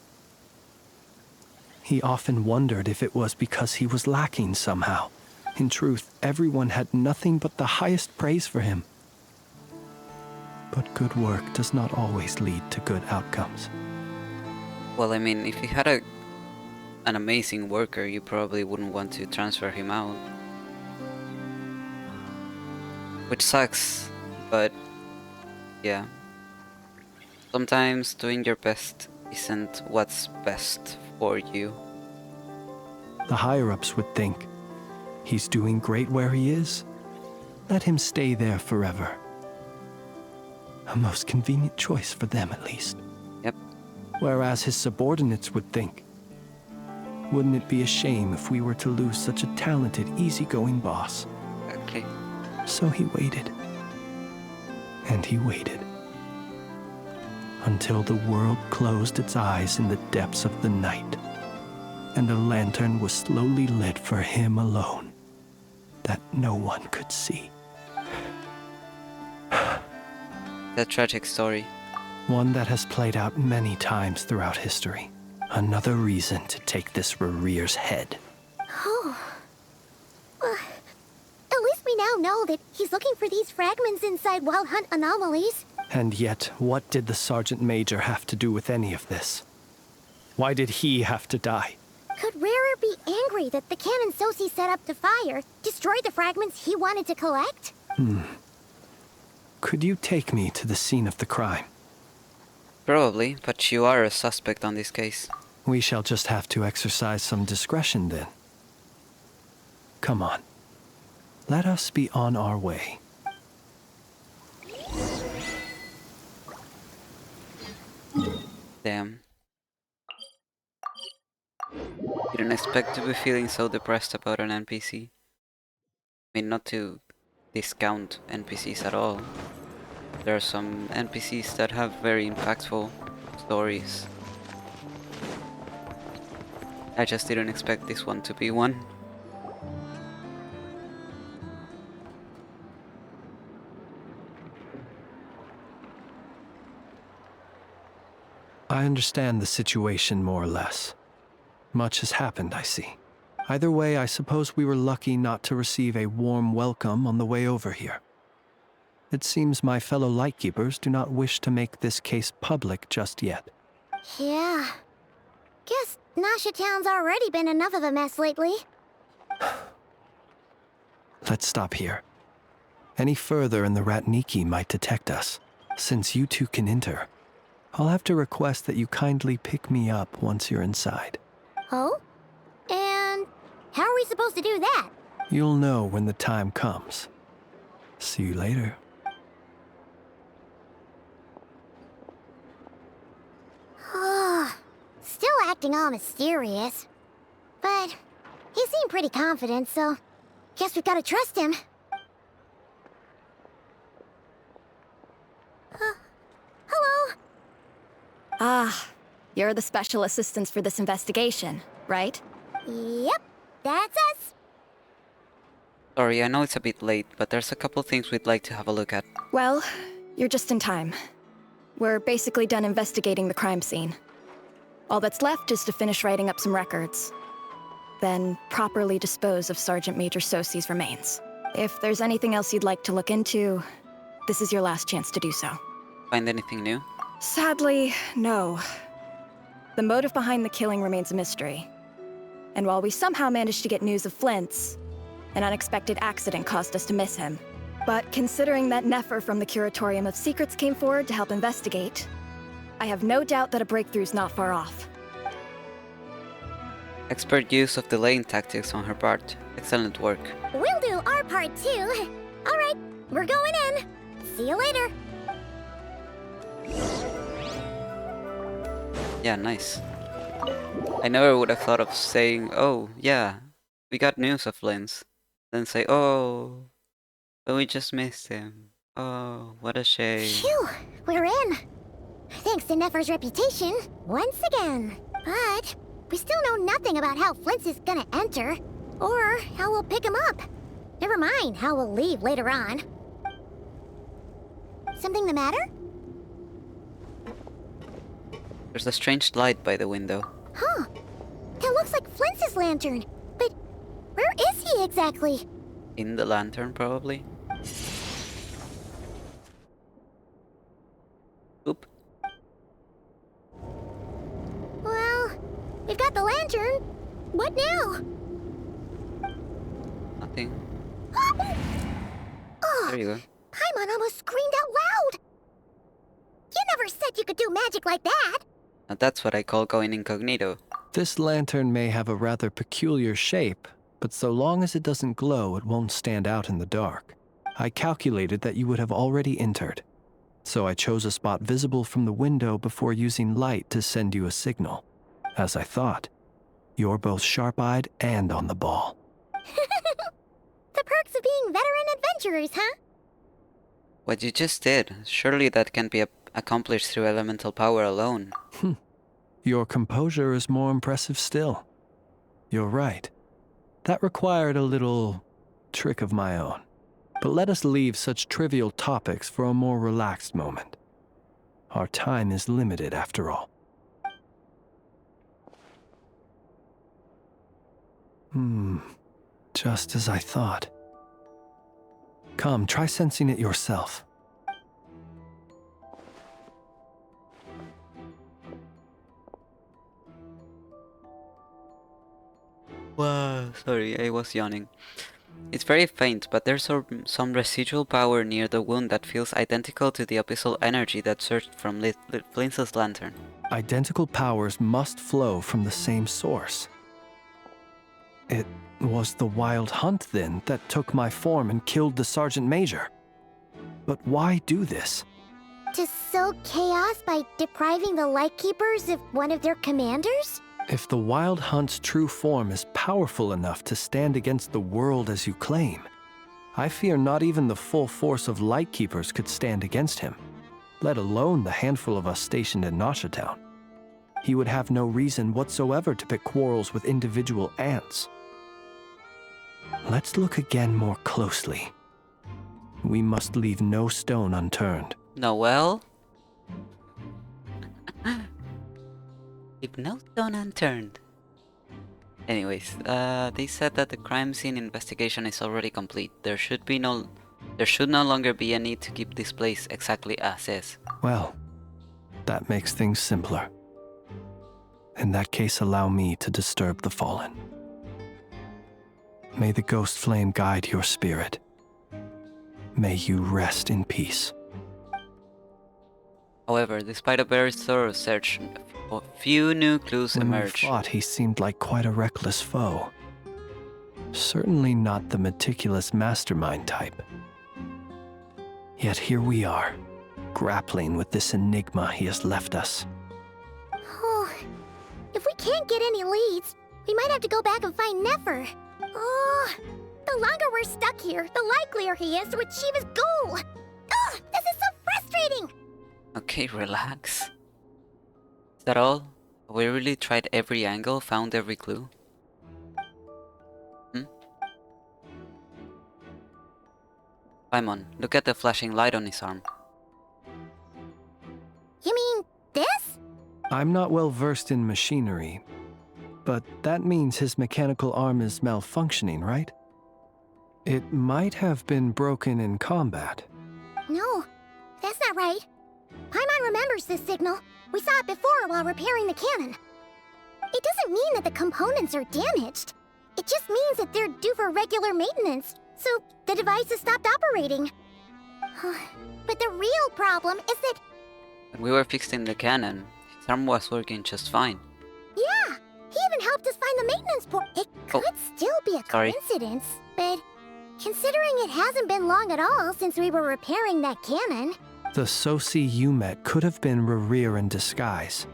He often wondered if it was because he was lacking somehow. In truth, everyone had nothing but the highest praise for him. But good work does not always lead to good outcomes. Well, I mean, if you had an amazing worker, you probably wouldn't want to transfer him out. Which sucks, but yeah. Sometimes doing your best isn't what's best for you. The higher-ups would think, he's doing great where he is. Let him stay there forever. A most convenient choice for them, at least. Yep. Whereas his subordinates would think, wouldn't it be a shame if we were to lose such a talented, easygoing boss? Exactly. So he waited. And he waited. Until the world closed its eyes in the depths of the night, and a lantern was slowly lit for him alone, that no one could see. That tragic story. One that has played out many times throughout history. Another reason to take this Rerir's head. Oh. Well, at least we now know that he's looking for these fragments inside Wild Hunt anomalies. And yet, what did the Sergeant Major have to do with any of this? Why did he have to die? Could Rerir be angry that the cannon Sosi set up to fire destroyed the fragments he wanted to collect? Could you take me to the scene of the crime? Probably, but you are a suspect on this case. We shall just have to exercise some discretion then. Come on. Let us be on our way. Damn. Didn't expect to be feeling so depressed about an NPC. I mean, not to discount NPCs at all. There are some NPCs that have very impactful stories. I just didn't expect this one to be one. I understand the situation more or less. Much has happened, I see. Either way, I suppose we were lucky not to receive a warm welcome on the way over here. It seems my fellow Lightkeepers do not wish to make this case public just yet. Yeah. Guess Nasha Town's already been enough of a mess lately. Let's stop here. Any further and the Ratniki might detect us. Since you two can enter, I'll have to request that you kindly pick me up once you're inside. Oh? And how are we supposed to do that? You'll know when the time comes. See you later. Still acting all mysterious. But he seemed pretty confident, so guess we've got to trust him. Hello? Ah, you're the special assistants for this investigation, right? Yep, that's us. Sorry, I know it's a bit late, but there's a couple things we'd like to have a look at. Well, you're just in time. We're basically done investigating the crime scene. All that's left is to finish writing up some records. Then properly dispose of Sergeant Major Sosi's remains. If there's anything else you'd like to look into, this is your last chance to do so. Find anything new? Sadly, no. The motive behind the killing remains a mystery. And while we somehow managed to get news of Flint's, an unexpected accident caused us to miss him. But considering that Nefer from the Curatorium of Secrets came forward to help investigate, I have no doubt that a breakthrough's not far off. Expert use of delaying tactics on her part. Excellent work. We'll do our part too. All right, we're going in. See you later. Yeah, nice. I never would have thought of saying, oh, yeah, we got news of Linz. Then say, oh, but we just missed him. Oh, what a shame. Phew, we're in. Thanks to Nefer's reputation, once again. But we still know nothing about how Flint's is gonna enter, or how we'll pick him up. Never mind how we'll leave later on. Something the matter? There's a strange light by the window. Huh. That looks like Flint's lantern. But where is he exactly? In the lantern, probably. Oop. Well, we've got the lantern. What now? Nothing. Oh, There you go. Paimon almost screamed out loud. You never said you could do magic like that. Now that's what I call going incognito. This lantern may have a rather peculiar shape, but so long as it doesn't glow, it won't stand out in the dark. I calculated that you would have already entered, so I chose a spot visible from the window before using light to send you a signal. As I thought, you're both sharp-eyed and on the ball. The perks of being veteran adventurers, huh? What you just did, surely that can be accomplished through elemental power alone. Your composure is more impressive still. You're right. That required a little trick of my own. But let us leave such trivial topics for a more relaxed moment. Our time is limited after all. Just as I thought. Come, try sensing it yourself. Wow, sorry, I was yawning. It's very faint, but there's some residual power near the wound that feels identical to the abyssal energy that surged from Flint's lantern. Identical powers must flow from the same source. It was the Wild Hunt, then, that took my form and killed the Sergeant Major. But why do this? To sow chaos by depriving the Lightkeepers of one of their commanders? If the Wild Hunt's true form is powerful enough to stand against the world as you claim, I fear not even the full force of Lightkeepers could stand against him, let alone the handful of us stationed in Nasha Town. He would have no reason whatsoever to pick quarrels with individual ants. Let's look again more closely. We must leave no stone unturned. Noel? Leave no stone unturned. Anyways, they said that the crime scene investigation is already complete. There should no longer be a need to keep this place exactly as is. Well, that makes things simpler. In that case, allow me to disturb the fallen. May the ghost flame guide your spirit. May you rest in peace. However, despite a very thorough search, a few new clues emerged. When we fought, he seemed like quite a reckless foe. Certainly not the meticulous mastermind type. Yet here we are, grappling with this enigma he has left us. Oh, if we can't get any leads, we might have to go back and find Nefer. Oh, the longer we're stuck here, the likelier he is to achieve his goal. Oh, this is so frustrating! Okay, relax. Is that all? Have we really tried every angle, found every clue? Paimon, look at the flashing light on his arm. You mean this? I'm not well versed in machinery, but that means his mechanical arm is malfunctioning, right? It might have been broken in combat. No, that's not right. Paimon remembers this signal. We saw it before while repairing the cannon. It doesn't mean that the components are damaged. It just means that they're due for regular maintenance, so the device has stopped operating. But the real problem is that... When we were fixing the cannon, his arm was working just fine. Yeah, he even helped us find the maintenance port. It could still be a coincidence, but considering it hasn't been long at all since we were repairing that cannon... The Sosi you met could have been Rerir in disguise.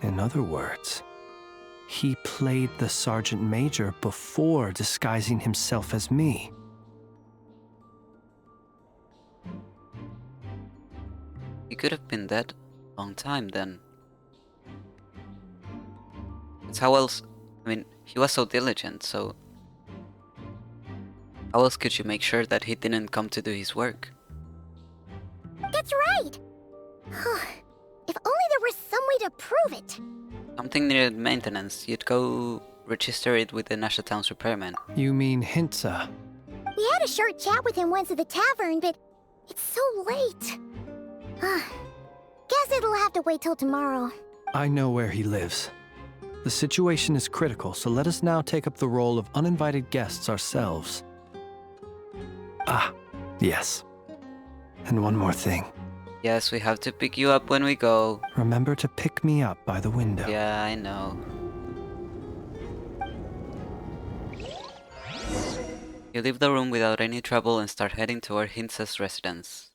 In other words, he played the Sergeant Major before disguising himself as me. He could have been dead a long time then. It's how else... I mean, he was so diligent, so... How else could you make sure that he didn't come to do his work? That's right! If only there were some way to prove it! Something needed maintenance, you'd go register it with the Nasha Town's repairman. You mean Hintsa? We had a short chat with him once at the tavern, but it's so late. Guess it'll have to wait till tomorrow. I know where he lives. The situation is critical, so let us now take up the role of uninvited guests ourselves. Ah, yes. And one more thing. Yes, we have to pick you up when we go. Remember to pick me up by the window. Yeah, I know. You leave the room without any trouble and start heading toward Hintsa's residence.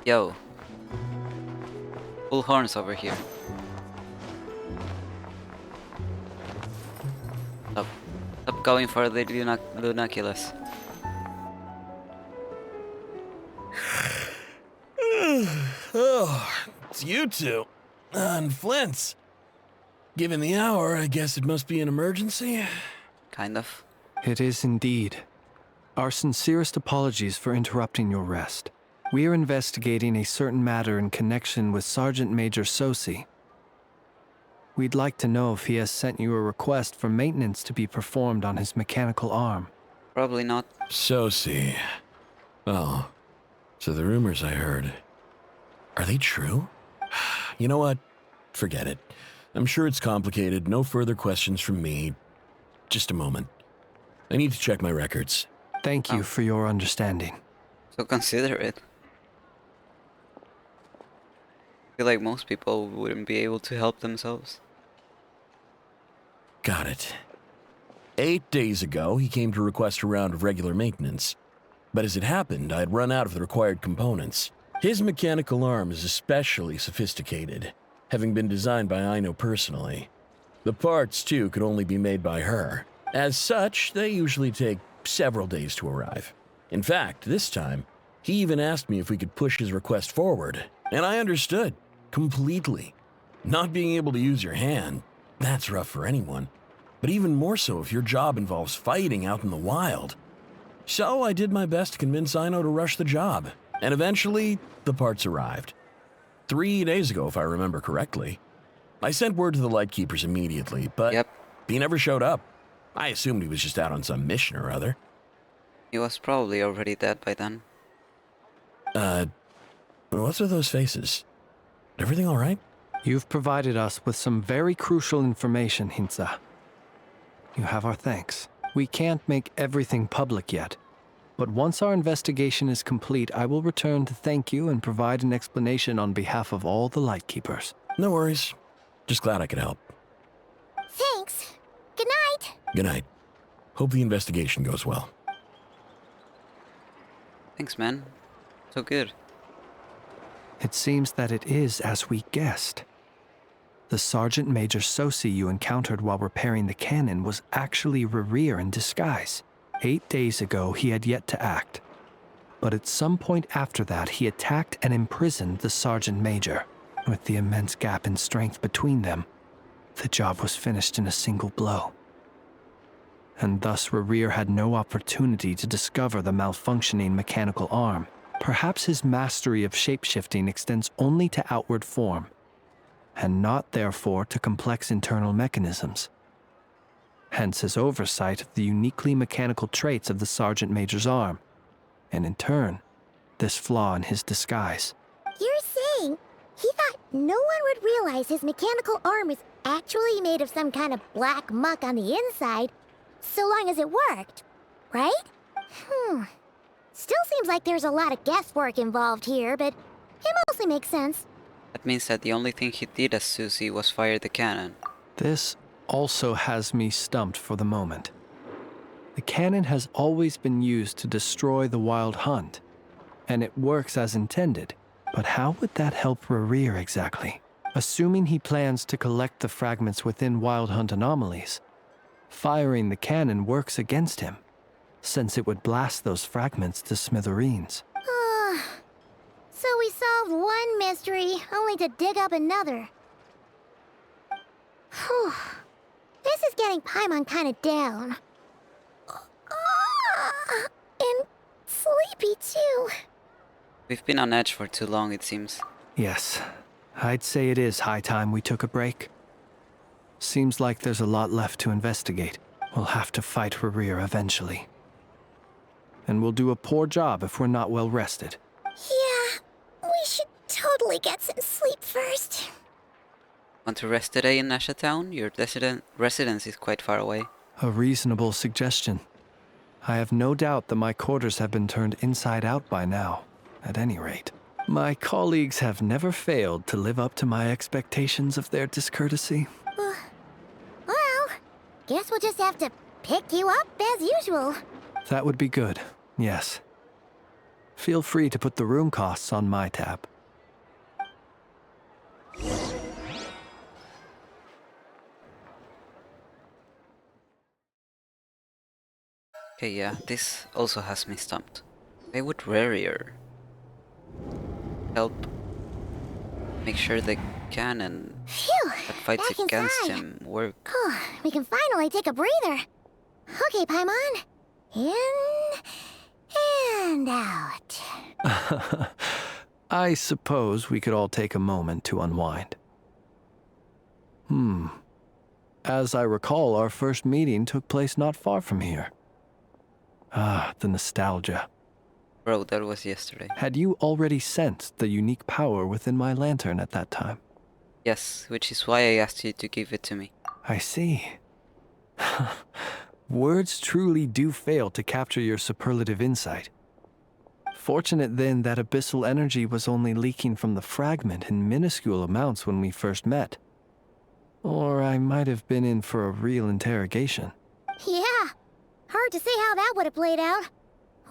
Yo. Full horns over here. Stop going for the lunaculus. Oh, it's you two. And Flint's. Given the hour, I guess it must be an emergency? Kind of. It is indeed. Our sincerest apologies for interrupting your rest. We are investigating a certain matter in connection with Sergeant Major Sosi. We'd like to know if he has sent you a request for maintenance to be performed on his mechanical arm. Probably not. Sosi. Oh, so the rumors I heard, are they true? You know what? Forget it. I'm sure it's complicated. No further questions from me. Just a moment. I need to check my records. Thank you for your understanding. So consider it. feel like most people wouldn't be able to help themselves. Got it. 8 days ago, he came to request a round of regular maintenance. But as it happened, I had run out of the required components. His mechanical arm is especially sophisticated, having been designed by Aino personally. The parts, too, could only be made by her. As such, they usually take several days to arrive. In fact, this time, he even asked me if we could push his request forward, and I understood, completely. Not being able to use your hand, that's rough for anyone, but even more so if your job involves fighting out in the wild. So I did my best to convince Aino to rush the job, and eventually, the parts arrived. 3 days ago, if I remember correctly. I sent word to the Lightkeepers immediately, but he never showed up. I assumed he was just out on some mission or other. He was probably already dead by then. What's with those faces? Everything all right? You've provided us with some very crucial information, Hintsa. You have our thanks. We can't make everything public yet, but once our investigation is complete, I will return to thank you and provide an explanation on behalf of all the Lightkeepers. No worries. Just glad I could help. Thanks. Good night. Good night. Hope the investigation goes well. Thanks, man. So good. It seems that it is as we guessed. The Sergeant Major Sosi you encountered while repairing the cannon was actually Rerir in disguise. 8 days ago, he had yet to act. But at some point after that, he attacked and imprisoned the Sergeant Major. With the immense gap in strength between them, the job was finished in a single blow. And thus Rerir had no opportunity to discover the malfunctioning mechanical arm. Perhaps his mastery of shapeshifting extends only to outward form, and not therefore to complex internal mechanisms. Hence his oversight of the uniquely mechanical traits of the Sergeant Major's arm, and in turn, this flaw in his disguise. You're saying he thought no one would realize his mechanical arm is actually made of some kind of black muck on the inside, so long as it worked, right? Still seems like there's a lot of guesswork involved here, but it mostly makes sense. That means that the only thing he did as Susie was fire the cannon. This also has me stumped for the moment. The cannon has always been used to destroy the Wild Hunt, and it works as intended. But how would that help Rerir exactly? Assuming he plans to collect the fragments within Wild Hunt anomalies, firing the cannon works against him, since it would blast those fragments to smithereens. So we solved one mystery, only to dig up another. Whew. This is getting Paimon kind of down. And sleepy too. We've been on edge for too long, it seems. Yes, I'd say it is high time we took a break. Seems like there's a lot left to investigate. We'll have to fight Rerir eventually. And we'll do a poor job if we're not well rested. Yeah, we should totally get some sleep first. Want to rest today in Nasha Town? Your residence is quite far away. A reasonable suggestion. I have no doubt that my quarters have been turned inside out by now, at any rate. My colleagues have never failed to live up to my expectations of their discourtesy. Well, guess we'll just have to pick you up as usual. That would be good, yes. Feel free to put the room costs on my tab. Okay, yeah, this also has me stumped. Why would Rerir help make sure the cannon that fights back against inside. him work? We can finally take a breather. Okay, Paimon. In and out. I suppose we could all take a moment to unwind. As I recall, our first meeting took place not far from here. Ah, the nostalgia. Bro, that was yesterday. Had you already sensed the unique power within my lantern at that time? Yes, which is why I asked you to give it to me. I see. Words truly do fail to capture your superlative insight. Fortunate then that abyssal energy was only leaking from the fragment in minuscule amounts when we first met. Or I might have been in for a real interrogation. Yeah, hard to say how that would have played out.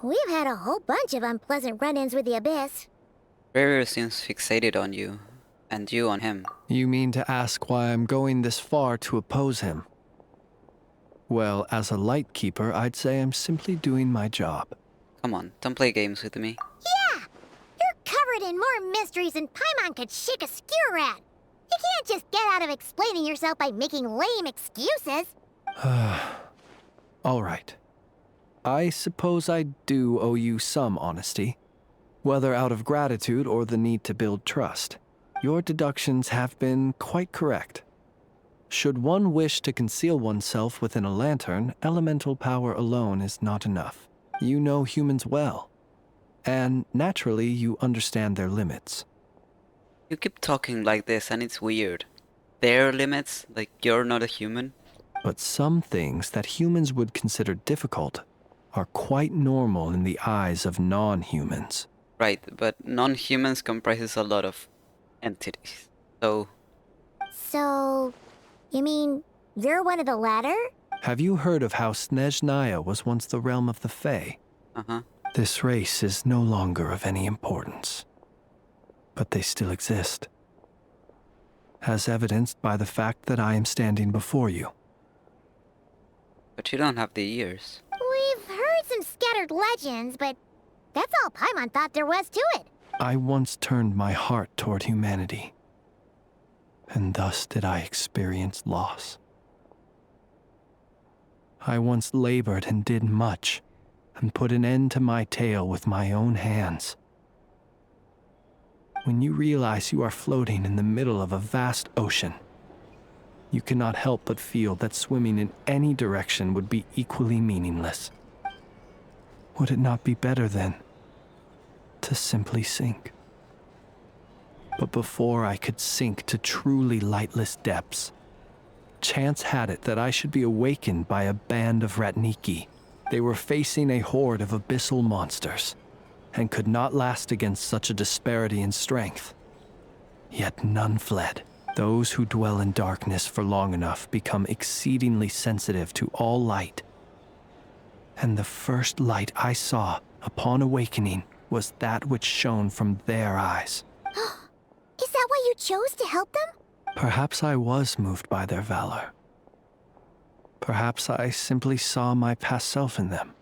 We've had a whole bunch of unpleasant run-ins with the Abyss. Barrier seems fixated on you, and you on him. You mean to ask why I'm going this far to oppose him? Well, as a light keeper, I'd say I'm simply doing my job. Come on, don't play games with me. Yeah! You're covered in more mysteries than Paimon could shake a skewer at. You can't just get out of explaining yourself by making lame excuses. All right. I suppose I do owe you some honesty, whether out of gratitude or the need to build trust. Your deductions have been quite correct. Should one wish to conceal oneself within a lantern, elemental power alone is not enough. You know humans well, and naturally you understand their limits. You keep talking like this and it's weird. Their limits? Like you're not a human? But some things that humans would consider difficult are quite normal in the eyes of non-humans. Right, but non-humans comprises a lot of entities. So, you mean you're one of the latter? Have you heard of how Snezhnaya was once the realm of the Fae? uh-huh. This race is no longer of any importance, but they still exist, as evidenced by the fact that I am standing before you. But you don't have the ears. We've heard some scattered legends, but that's all Paimon thought there was to it. I once turned my heart toward humanity, and thus did I experience loss. I once labored and did much, and put an end to my tale with my own hands. When you realize you are floating in the middle of a vast ocean, you cannot help but feel that swimming in any direction would be equally meaningless. Would it not be better, then, to simply sink? But before I could sink to truly lightless depths, chance had it that I should be awakened by a band of Ratniki. They were facing a horde of abyssal monsters, and could not last against such a disparity in strength. Yet none fled. Those who dwell in darkness for long enough become exceedingly sensitive to all light. And the first light I saw upon awakening was that which shone from their eyes. Is that why you chose to help them? Perhaps I was moved by their valor. Perhaps I simply saw my past self in them,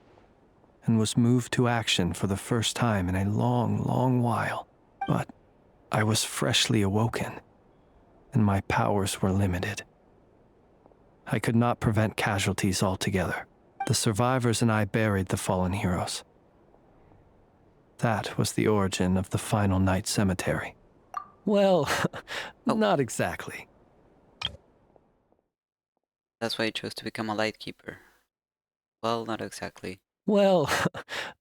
and was moved to action for the first time in a long, long while. But I was freshly awoken, and my powers were limited. I could not prevent casualties altogether. The survivors and I buried the fallen heroes. That was the origin of the final night cemetery. Well, not exactly. That's why you chose to become a light keeper. Well, not exactly. Well,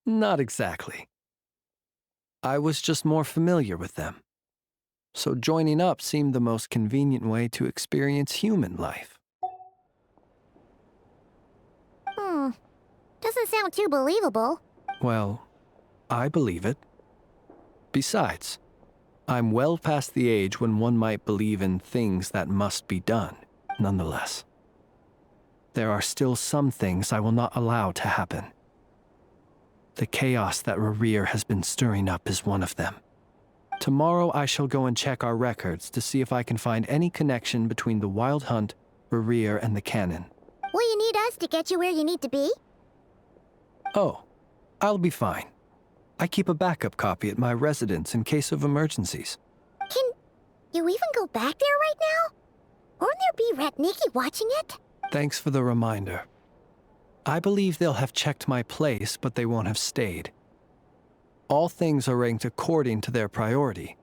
not exactly. I was just more familiar with them. So joining up seemed the most convenient way to experience human life. Doesn't sound too believable. Well, I believe it. Besides, I'm well past the age when one might believe in things that must be done, nonetheless. There are still some things I will not allow to happen. The chaos that Rerir has been stirring up is one of them. Tomorrow I shall go and check our records to see if I can find any connection between the Wild Hunt, Rerir, and the Canon. Will you need us to get you where you need to be? Oh, I'll be fine. I keep a backup copy at my residence in case of emergencies. Can you even go back there right now? Won't there be Ratniki watching it? Thanks for the reminder. I believe they'll have checked my place, but they won't have stayed. All things are ranked according to their priority,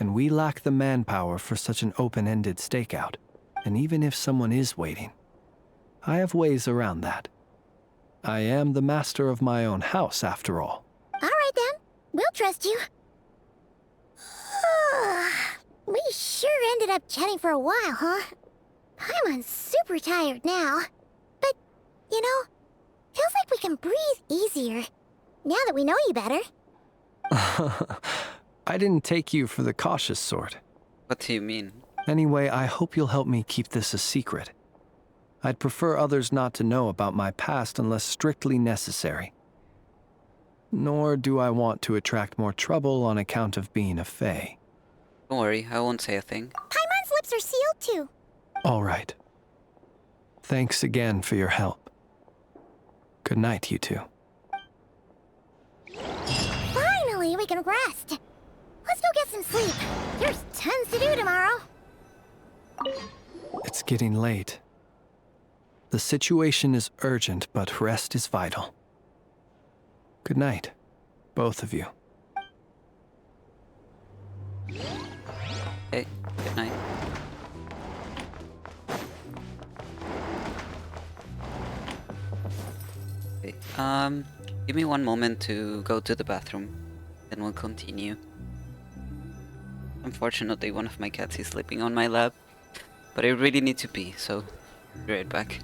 and we lack the manpower for such an open-ended stakeout. And even if someone is waiting, I have ways around that. I am the master of my own house, after all. All right, then. We'll trust you. We sure ended up chatting for a while, huh? Paimon's super tired now. But, you know, feels like we can breathe easier, now that we know you better. I didn't take you for the cautious sort. What do you mean? Anyway, I hope you'll help me keep this a secret. I'd prefer others not to know about my past unless strictly necessary. Nor do I want to attract more trouble on account of being a fae. Don't worry, I won't say a thing. Paimon's lips are sealed too. All right. Thanks again for your help. Good night, you two. Finally, we can rest. Let's go get some sleep. There's tons to do tomorrow. It's getting late. The situation is urgent, but rest is vital. Good night, both of you. Okay, good night. Okay, give me one moment to go to the bathroom, then we'll continue. Unfortunately, one of my cats is sleeping on my lap, but I really need to pee, so I'll be right back.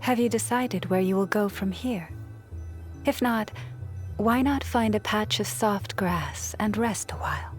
Have you decided where you will go from here? If not, why not find a patch of soft grass and rest a while?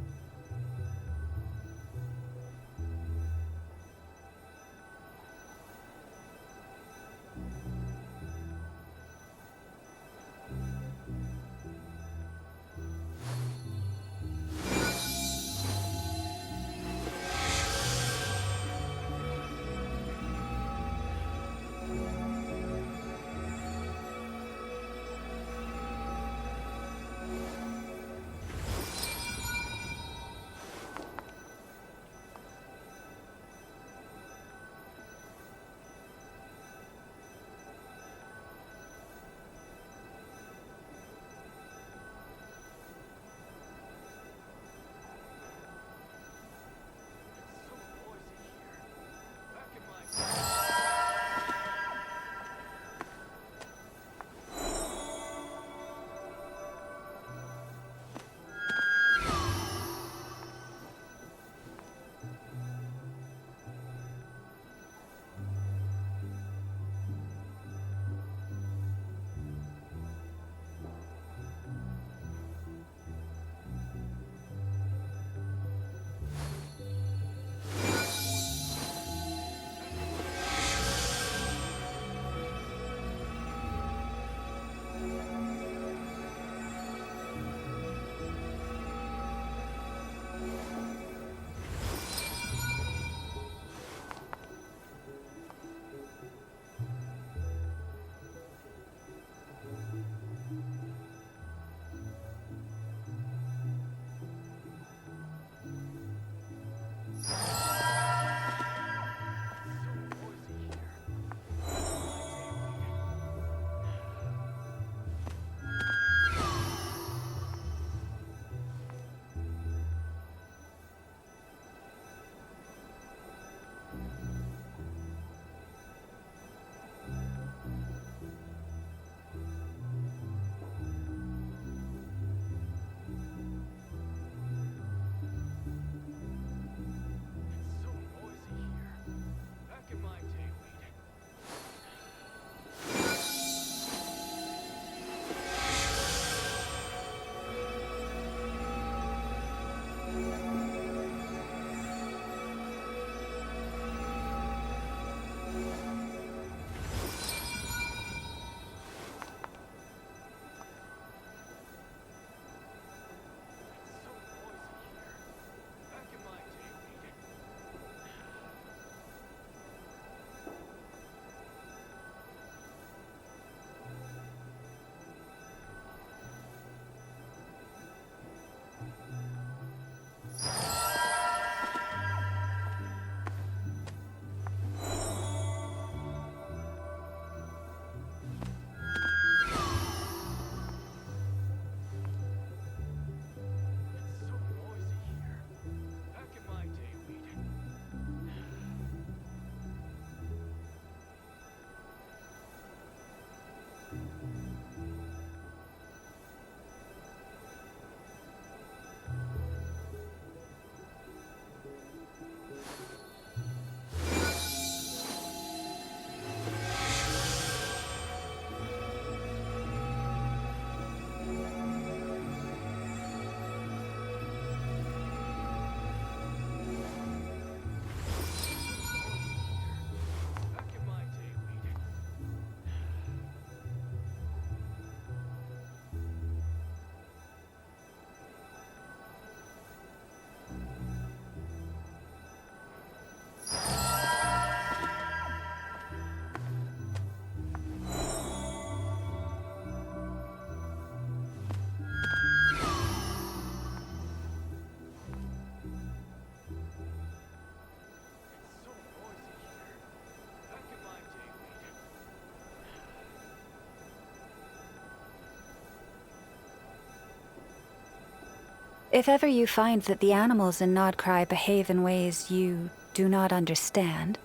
If ever you find that the animals in nod-krai behave in ways you do not understand,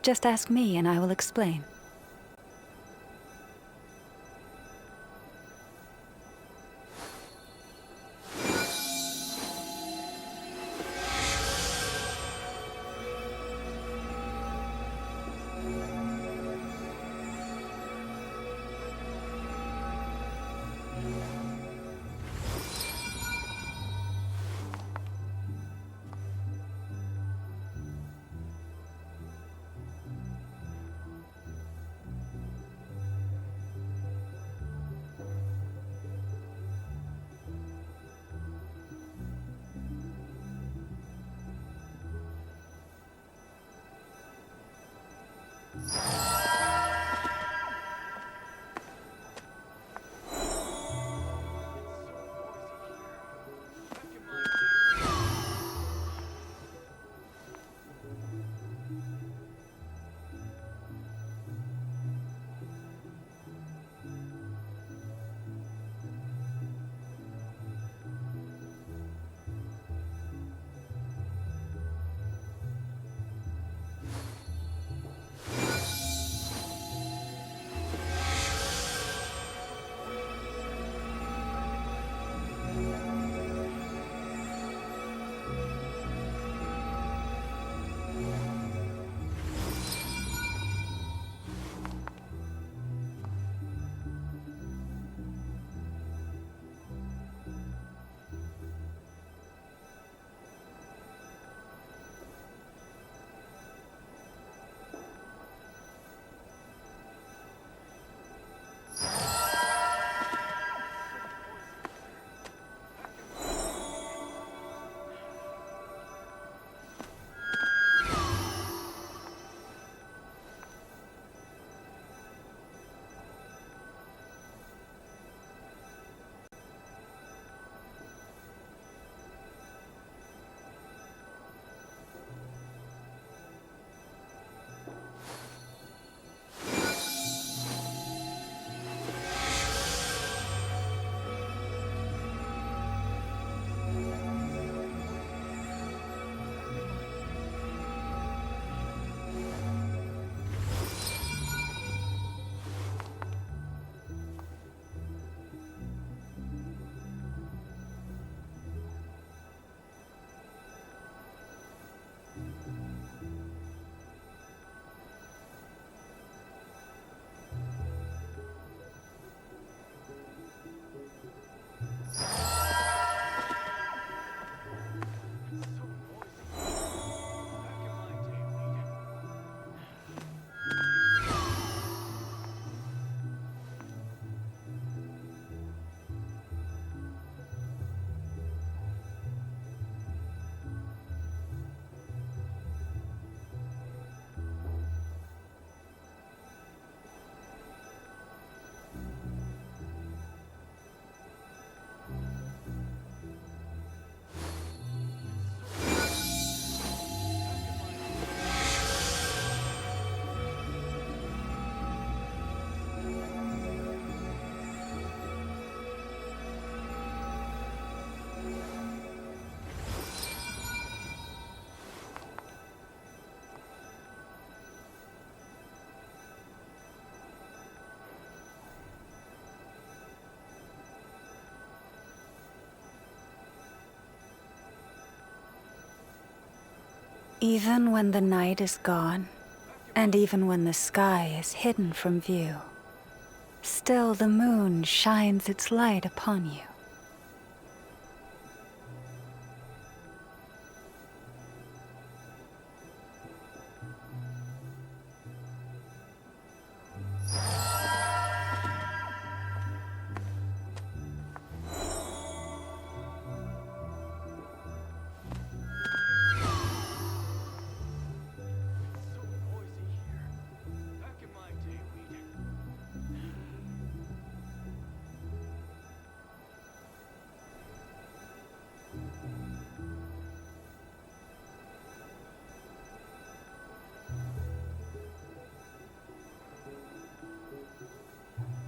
just ask me and I will explain. Even when the night is gone, and even when the sky is hidden from view, still the moon shines its light upon you.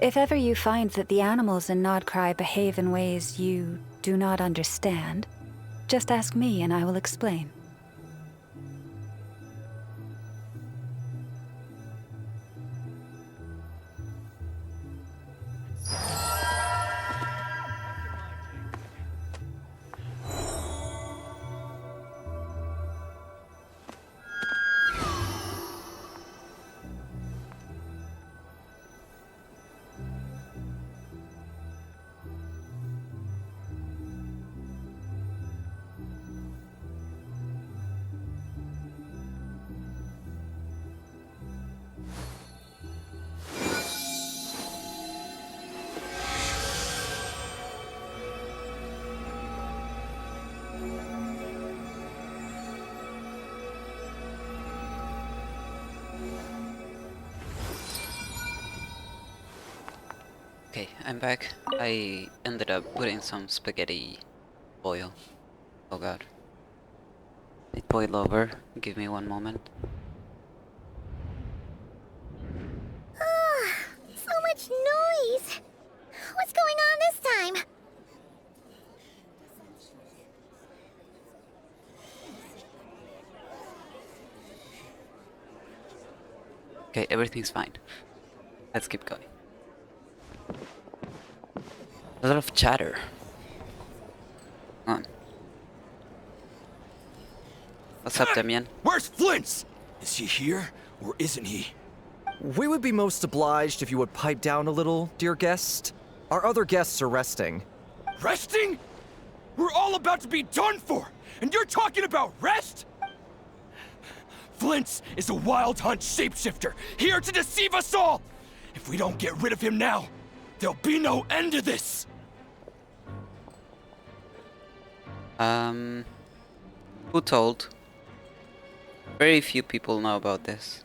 If ever you find that the animals in nod-krai behave in ways you do not understand, Just ask me and I will explain. Okay, I'm back. I ended up putting some spaghetti boil. Oh god. It boiled over. Give me one moment. So much noise! What's going on this time? Okay, everything's fine. Let's keep going. A lot of chatter. Come on. What's up, Damien? Where's Flint's? Is he here, or isn't he? We would be most obliged if you would pipe down a little, dear guest. Our other guests are resting. Resting? We're all about to be done for, and you're talking about rest? Flint's is a wild hunt shapeshifter, here to deceive us all! If we don't get rid of him now, there'll be no end to this! Who told? Very few people know about this.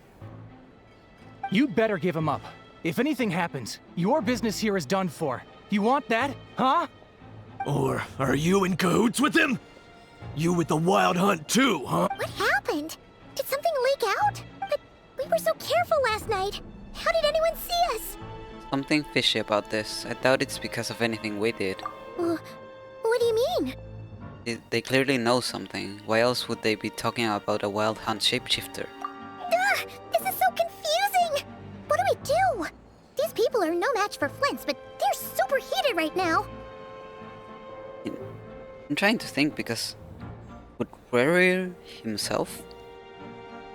You'd better give him up. If anything happens, your business here is done for. You want that, huh? Or are you in cahoots with him? You with the wild hunt too, huh? What happened? Did something leak out? But we were so careful last night. How did anyone see us? Something fishy about this. I doubt it's because of anything we did. What do you mean? They clearly know something. Why else would they be talking about a wild hunt shapeshifter? This is so confusing! What do we do? These people are no match for Flint's, but they're super heated right now. I'm trying to think because would Warrior himself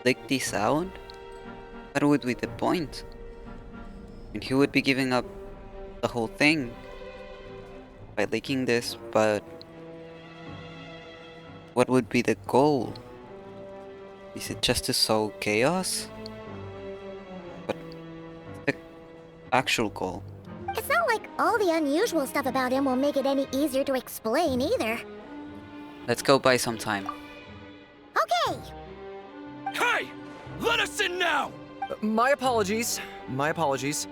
leak this out? What would be the point? And he would be giving up the whole thing by leaking this, but what would be the goal? Is it just to sow chaos? But the actual goal? It's not like all the unusual stuff about him will make it any easier to explain either. Let's go buy some time. Okay! Hey! Let us in now! My apologies. My apologies.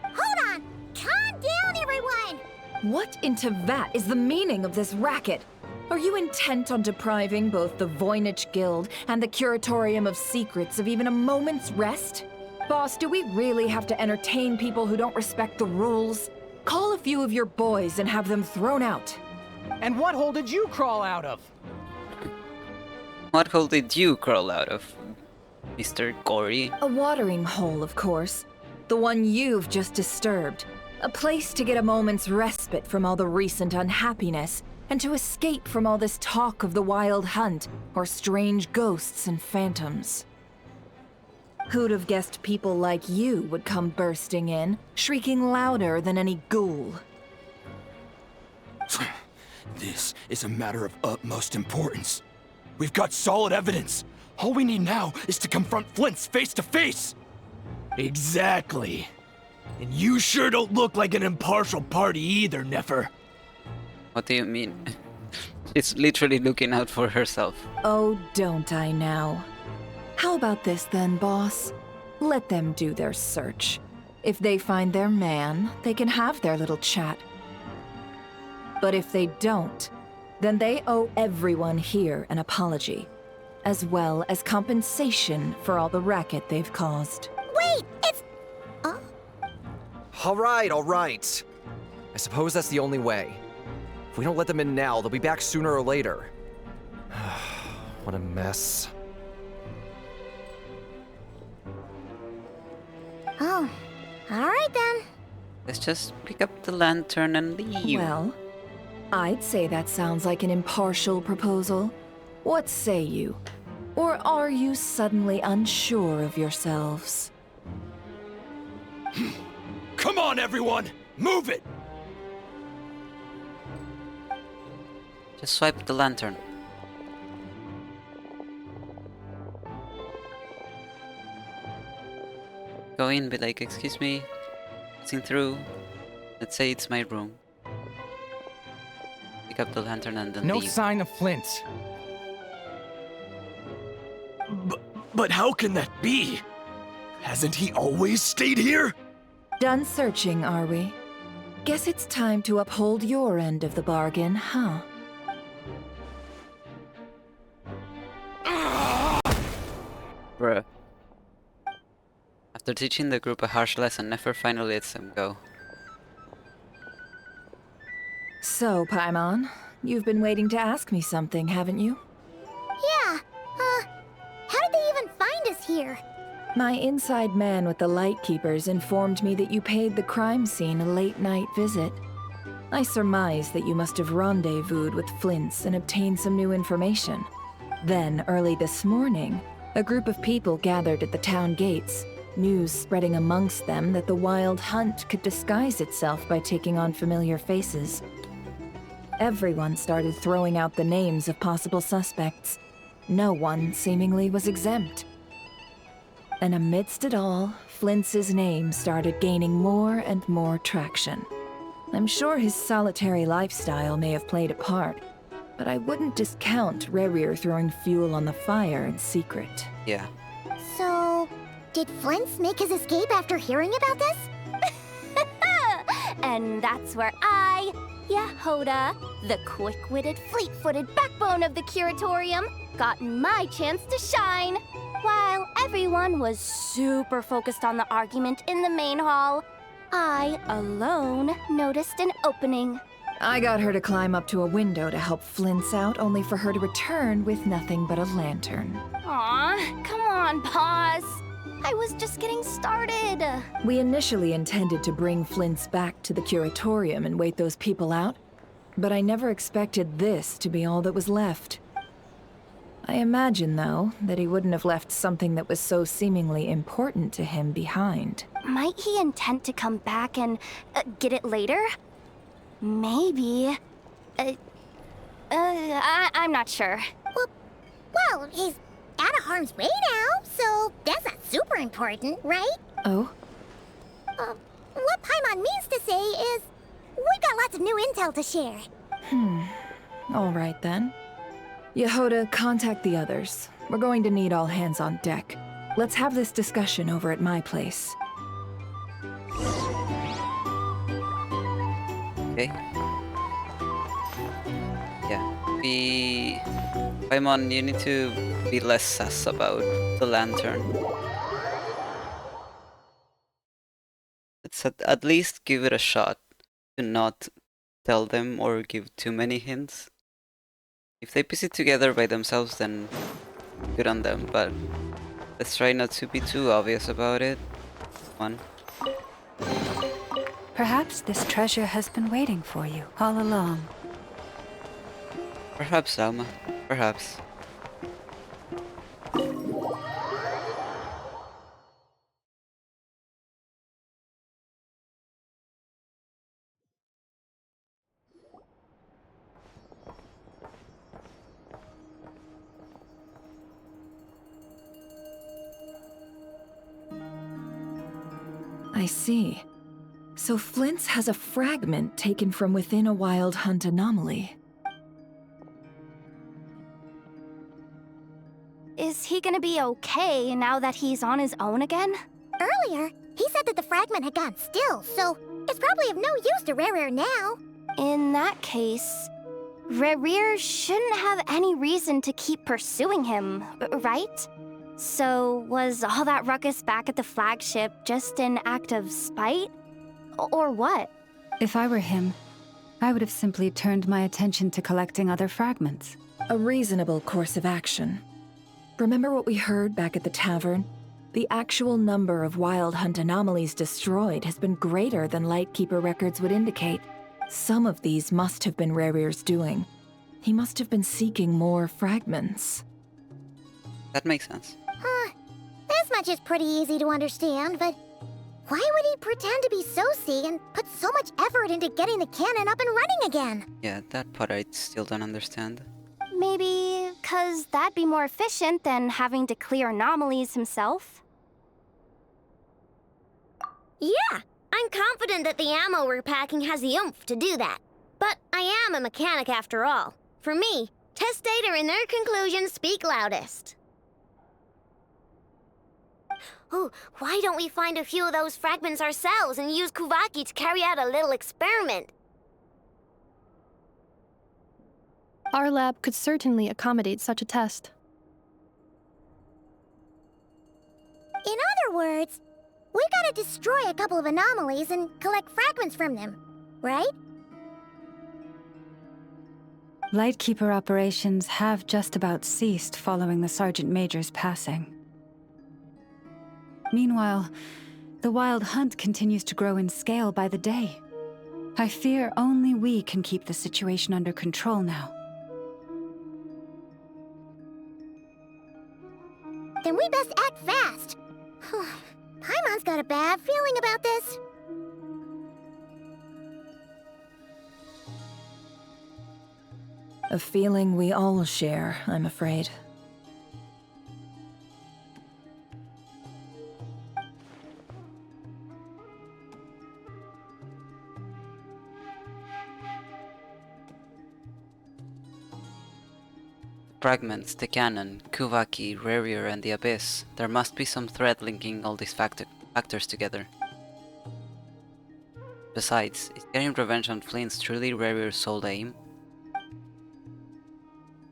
Hold on! Calm down, everyone! What in Tevat is the meaning of this racket? Are you intent on depriving both the Voynich Guild and the Curatorium of Secrets of even a moment's rest? Boss, do we really have to entertain people who don't respect the rules? Call a few of your boys and have them thrown out. And what hole did you crawl out of? What hole did you crawl out of, Mr. Gory? A watering hole, of course. The one you've just disturbed. A place to get a moment's respite from all the recent unhappiness, and to escape from all this talk of the wild hunt, or strange ghosts and phantoms. Who'd have guessed people like you would come bursting in, shrieking louder than any ghoul? This is a matter of utmost importance. We've got solid evidence. All we need now is to confront Flint's face to face. Exactly. And you sure don't look like an impartial party either, Nefer. What do you mean? She's literally looking out for herself. Oh, don't I now? How about this then, boss? Let them do their search. If they find their man, they can have their little chat. But if they don't, then they owe everyone here an apology, as well as compensation for all the racket they've caused. Wait, it's... All right, all right. I suppose that's the only way. If we don't let them in now, they'll be back sooner or later. What a mess. Oh, alright then. Let's just pick up the lantern and leave. Well, I'd say that sounds like an impartial proposal. What say you? Or are you suddenly unsure of yourselves? Come on, everyone! Move it! Just swipe the lantern. Go in, be like, excuse me, passing through. Let's say it's my room. Pick up the lantern and then No leave. sign of Flint. But how can that be? Hasn't he always stayed here? Done searching, are we? Guess it's time to uphold your end of the bargain, huh? Bruh. After teaching the group a harsh lesson, Nefer finally lets them go. So, Paimon, you've been waiting to ask me something, haven't you? Yeah, how did they even find us here? My inside man with the Lightkeepers informed me that you paid the crime scene a late-night visit. I surmise that you must have rendezvoused with Flint's and obtained some new information. Then, early this morning, a group of people gathered at the town gates, news spreading amongst them that the Wild Hunt could disguise itself by taking on familiar faces. Everyone started throwing out the names of possible suspects. No one, seemingly, was exempt. And amidst it all, Flint's name started gaining more and more traction. I'm sure his solitary lifestyle may have played a part, but I wouldn't discount Rerir throwing fuel on the fire in secret. Yeah. So, did Flint's make his escape after hearing about this? And that's where I, Yehoda, the quick-witted, fleet-footed backbone of the Curatorium, got my chance to shine. While everyone was super focused on the argument in the main hall, I, alone, noticed an opening. I got her to climb up to a window to help Flint's out, only for her to return with nothing but a lantern. Aw, come on, Paz. I was just getting started. We initially intended to bring Flint's back to the Curatorium and wait those people out, but I never expected this to be all that was left. I imagine, though, that he wouldn't have left something that was so seemingly important to him behind. Might he intend to come back and get it later? Maybe. I'm not sure. Well, he's out of harm's way now, so that's not super important, right? Oh? What Paimon means to say is, we've got lots of new intel to share. All right, then. Yehoda, contact the others. We're going to need all hands on deck. Let's have this discussion over at my place. Okay. Yeah. Paimon, you need to be less sus about the lantern. Let's at least give it a shot. Do not tell them or give too many hints. If they piece it together by themselves, then good on them, but let's try not to be too obvious about it. Come on. Perhaps this treasure has been waiting for you all along. Perhaps, Alma. Perhaps. I see. So Flint's has a fragment taken from within a Wild Hunt anomaly. Is he gonna be okay now that he's on his own again? Earlier, he said that the fragment had gone still, so it's probably of no use to Rerir now. In that case, Rerir shouldn't have any reason to keep pursuing him, right? So, was all that ruckus back at the flagship just an act of spite? Or what? If I were him, I would have simply turned my attention to collecting other fragments. A reasonable course of action. Remember what we heard back at the tavern? The actual number of Wild Hunt anomalies destroyed has been greater than Lightkeeper records would indicate. Some of these must have been Rarir's doing. He must have been seeking more fragments. That makes sense. This much is pretty easy to understand, but why would he pretend to be Soci and put so much effort into getting the cannon up and running again? Yeah, that part I still don't understand. Maybe 'cause that'd be more efficient than having to clear anomalies himself. Yeah, I'm confident that the ammo we're packing has the oomph to do that. But I am a mechanic after all. For me, test data and their conclusions speak loudest. Oh, why don't we find a few of those fragments ourselves and use Kuvaki to carry out a little experiment? Our lab could certainly accommodate such a test. In other words, we gotta destroy a couple of anomalies and collect fragments from them, right? Lightkeeper operations have just about ceased following the Sergeant Major's passing. Meanwhile, the Wild Hunt continues to grow in scale by the day. I fear only we can keep the situation under control now. Then we best act fast. Paimon's got a bad feeling about this. A feeling we all share, I'm afraid. Fragments, the cannon, Kuvaki, Rarir, and the Abyss. There must be some thread linking all these factors together. Besides, is getting revenge on Flint's truly Rarir's sole aim?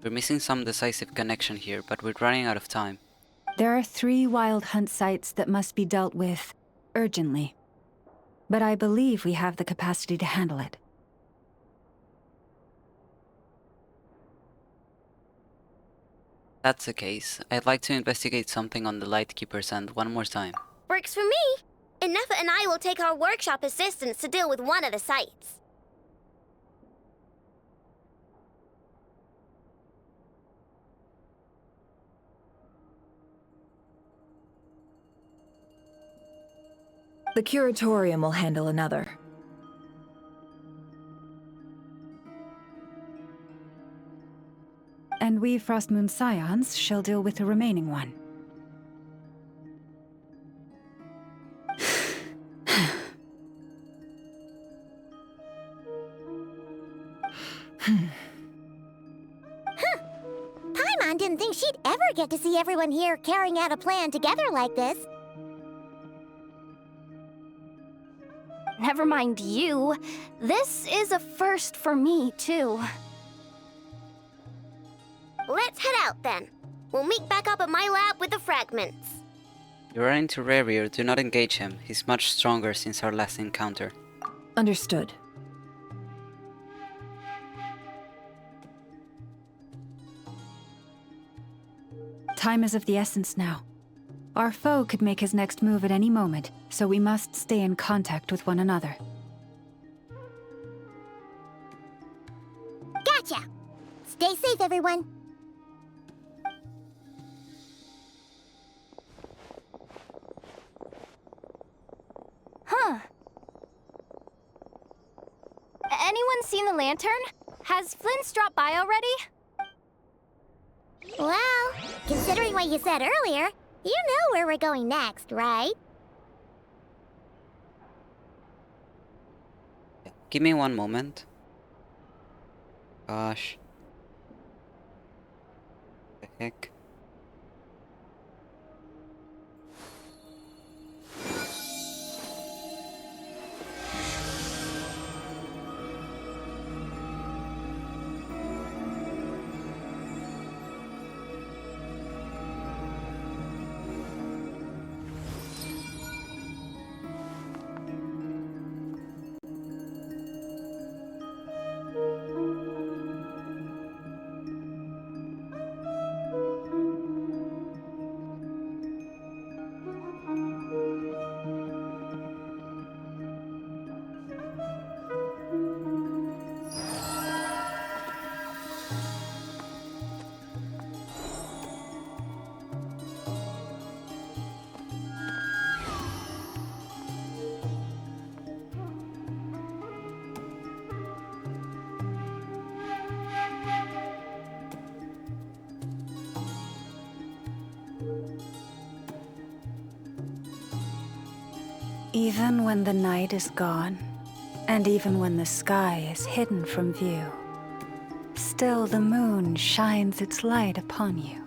We're missing some decisive connection here, but we're running out of time. There are 3 Wild Hunt sites that must be dealt with urgently. But I believe we have the capacity to handle it. That's the case. I'd like to investigate something on the Lightkeeper's end one more time. Works for me. And Nefa and I will take our workshop assistants to deal with one of the sites. The Curatorium will handle another. And we Frostmoon Scions shall deal with the remaining one. Paimon didn't think she'd ever get to see everyone here carrying out a plan together like this. Never mind you. This is a first for me, too. Let's head out then. We'll meet back up at my lab with the fragments. You run into Rarir, do not engage him. He's much stronger since our last encounter. Understood. Time is of the essence now. Our foe could make his next move at any moment, so we must stay in contact with one another. Gotcha! Stay safe, everyone. Huh. Anyone seen the lantern? Has Flint's dropped by already? Well, considering what you said earlier, you know where we're going next, right? Give me one moment. Gosh. The heck? Even when the night is gone, and even when the sky is hidden from view, still the moon shines its light upon you.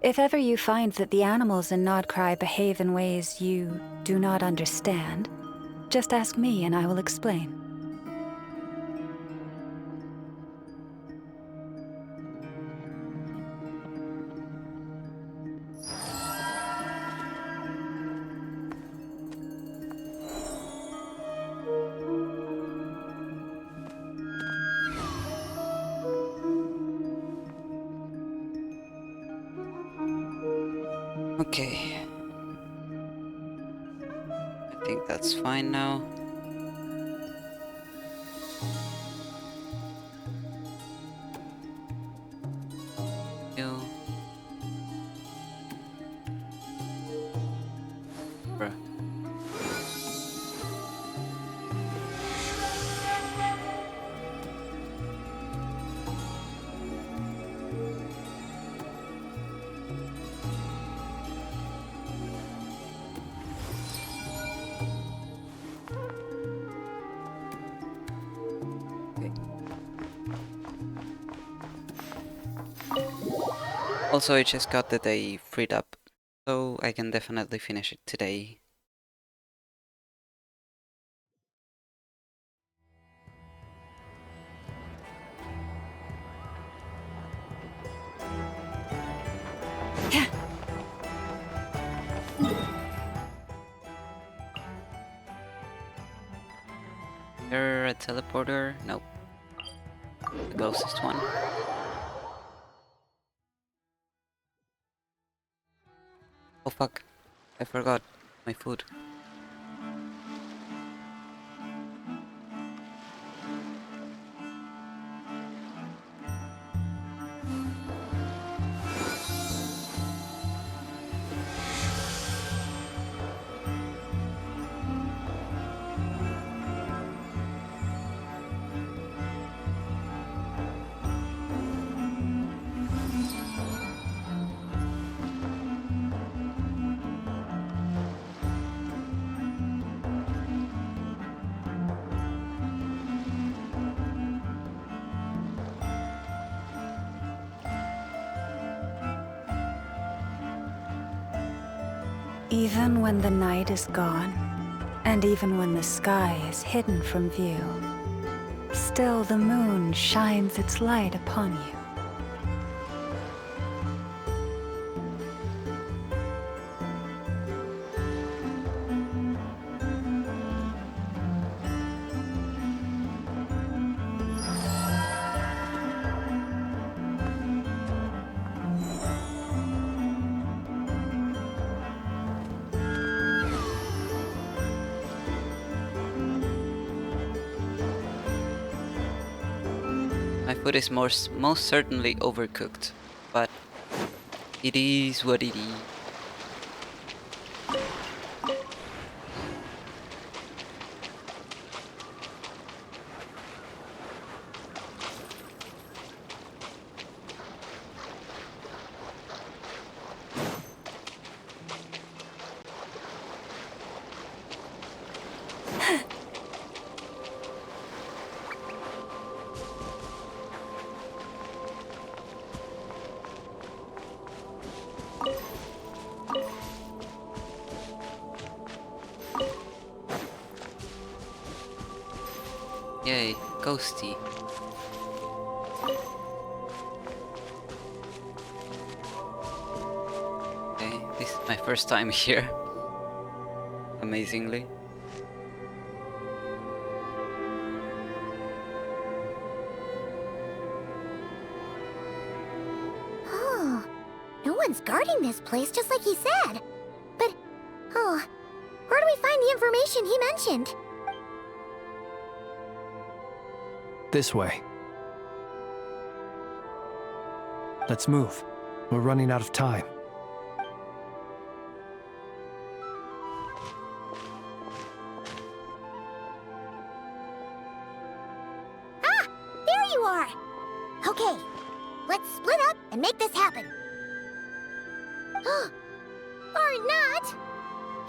If ever you find that the animals in nod-krai behave in ways you do not understand, just ask me and I will explain. Okay. I think that's fine now. You. Bruh. Also, I just got the day freed up, so I can definitely finish it today. There a teleporter? Nope. The closest one. Oh fuck, I forgot my food. Even when the night is gone, and even when the sky is hidden from view, still the moon shines its light upon you. My food is most certainly overcooked, but it is what it is. Yay, ghosty. Okay, this is my first time here. Amazingly. Oh, no one's guarding this place just like he said. But, oh, where do we find the information he mentioned? This way. Let's move. We're running out of time. Ah! There you are! Okay, let's split up and make this happen. Or not!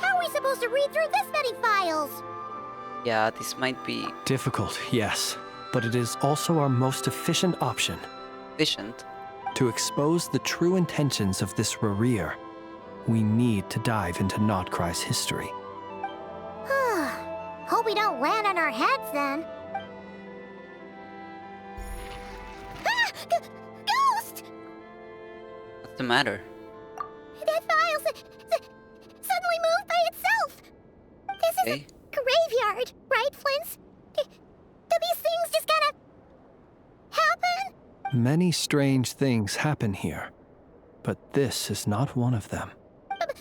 How are we supposed to read through this many files? Yeah, this might be Difficult, yes. But it is also our most efficient option. efficient. To expose the true intentions of this Rerir, we need to dive into nod-krai's history. Hope we don't land on our heads then. Ah! Ghost! What's the matter? That file suddenly moved by itself. This is Okay. a graveyard, right, Flint's? Do these things just gotta happen? Many strange things happen here, but this is not one of them. But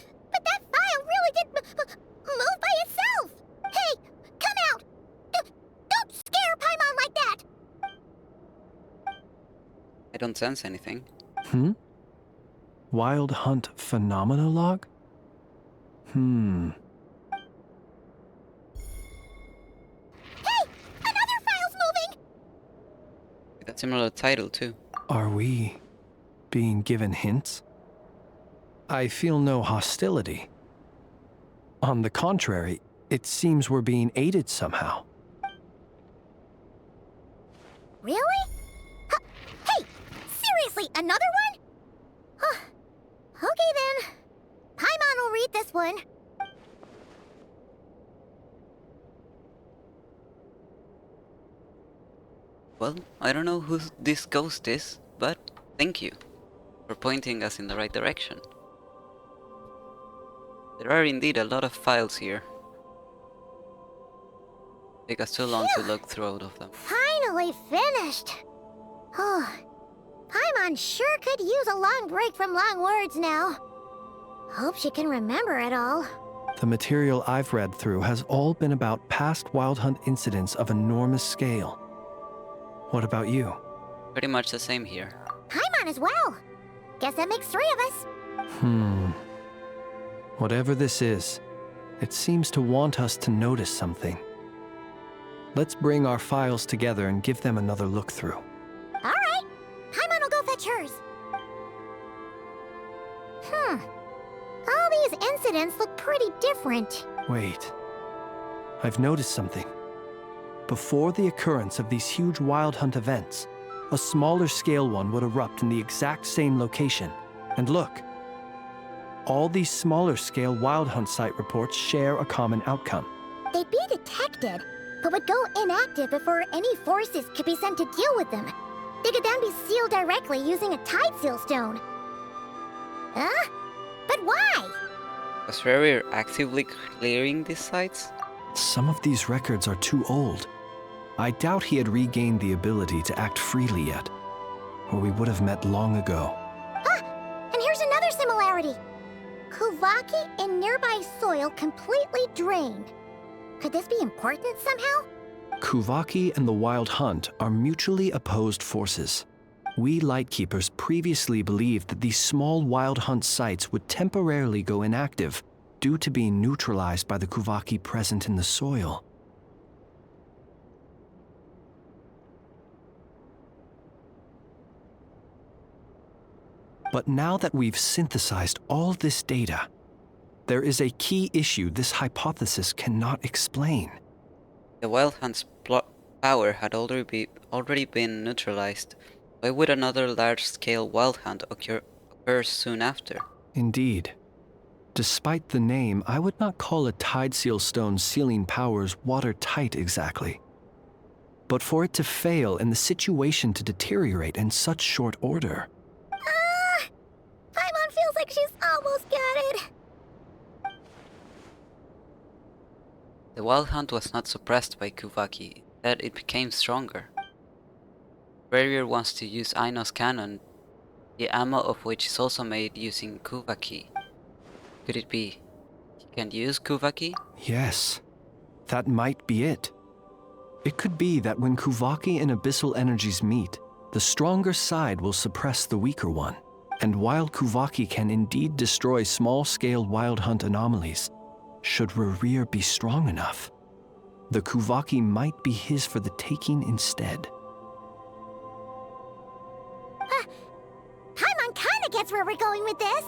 that file really did move by itself. Hey, come out! Don't scare Paimon like that. I don't sense anything. Wild Hunt Phenomenologue? With a similar title too. Are we being given hints? I feel no hostility. On the contrary, it seems we're being aided somehow. Really? Hey, seriously, another one? Okay then. Paimon will read this one. Well, I don't know who this ghost is, but thank you for pointing us in the right direction. There are indeed a lot of files here. Take us too long to look through all of them. Finally finished. Oh, Paimon sure could use a long break from long words now. Hope she can remember it all. The material I've read through has all been about past Wild Hunt incidents of enormous scale. What about you? Pretty much the same here. Paimon as well. Guess that makes 3 of us. Whatever this is, it seems to want us to notice something. Let's bring our files together and give them another look through. All right. Paimon will go fetch hers. All these incidents look pretty different. Wait. I've noticed something. Before the occurrence of these huge Wild Hunt events, a smaller scale one would erupt in the exact same location. And look, All these smaller scale Wild Hunt site reports share a common outcome. They'd be detected, but would go inactive before any forces could be sent to deal with them. They could then be sealed directly using a tide seal stone. Huh? But why? Was Rarier actively clearing these sites? Some of these records are too old. I doubt he had regained the ability to act freely yet, or we would have met long ago. Ah! And here's another similarity. Kuvaki in nearby soil completely drained. Could this be important somehow? Kuvaki and the Wild Hunt are mutually opposed forces. We Lightkeepers previously believed that these small Wild Hunt sites would temporarily go inactive due to being neutralized by the Kuvaki present in the soil. But now that we've synthesized all this data, there is a key issue this hypothesis cannot explain. The Wild Hunt's power had already been neutralized. Why would another large-scale Wild Hunt occur soon after? Indeed. Despite the name, I would not call a Tide Seal Stone's sealing powers watertight exactly. But for it to fail and the situation to deteriorate in such short order... Paimon feels like she's almost got it. The Wild Hunt was not suppressed by Kuvaki, instead it became stronger. Barrier wants to use Aino's cannon, the ammo of which is also made using Kuvaki. Could it be he can use Kuvaki? Yes, that might be it. It could be that when Kuvaki and Abyssal energies meet, the stronger side will suppress the weaker one. And while Kuvaki can indeed destroy small-scale Wild Hunt anomalies, should Rarier be strong enough, the Kuvaki might be his for the taking instead. Paimon kinda gets where we're going with this.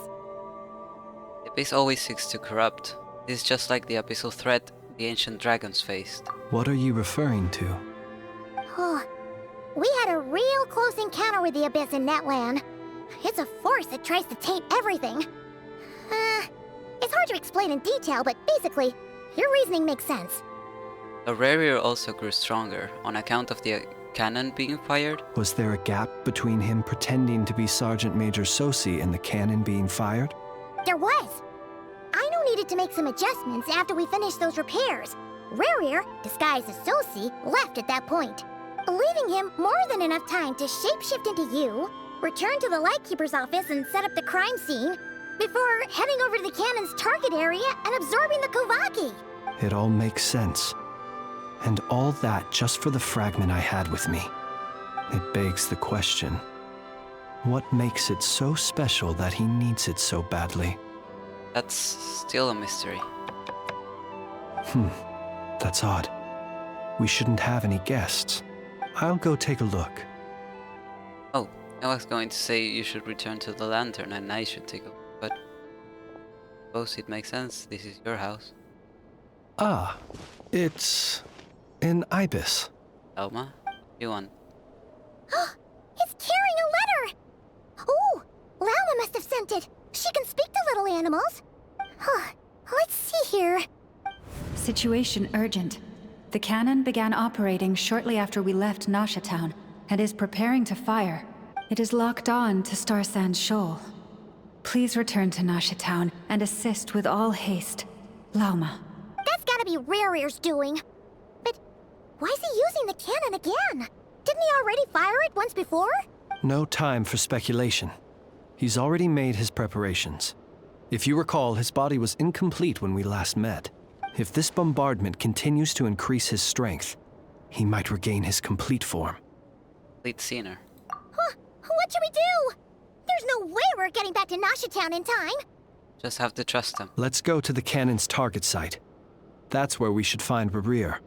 The Abyss always seeks to corrupt. This is just like the abyssal threat the ancient dragons faced. What are you referring to? We had a real close encounter with the Abyss in Netland. It's a force that tries to taint everything. It's hard to explain in detail, but basically, your reasoning makes sense. Rarier also grew stronger on account of the cannon being fired. Was there a gap between him pretending to be Sergeant Major Sosi and the cannon being fired? There was. Aino needed to make some adjustments after we finished those repairs. Rarier, disguised as Sosi, left at that point, leaving him more than enough time to shapeshift into you, return to the Lightkeeper's office and set up the crime scene, before heading over to the cannon's target area and absorbing the Kuvaki. It all makes sense. And all that just for the fragment I had with me. It begs the question, what makes it so special that he needs it so badly? That's still a mystery. That's odd. We shouldn't have any guests. I'll go take a look. Oh, I was going to say you should return to the lantern and I should take a look, but I suppose it makes sense. This is your house. Ah, it's an ibis. Alma, you want? It's carrying a letter! Oh, Lauma must have sent it. She can speak to little animals. Let's see here. Situation urgent. The cannon began operating shortly after we left Nasha Town and is preparing to fire. It is locked on to Star Sand Shoal. Please return to Nasha Town and assist with all haste. Lauma. That's gotta be Rarier's doing. But why is he using the cannon again? Didn't he already fire it once before? No time for speculation. He's already made his preparations. If you recall, his body was incomplete when we last met. If this bombardment continues to increase his strength, he might regain his complete form. Complete Sinner. What should we do? There's no way we're getting back to Nasha Town in time. Just have to trust him. Let's go to the cannon's target site. That's where we should find Rarier,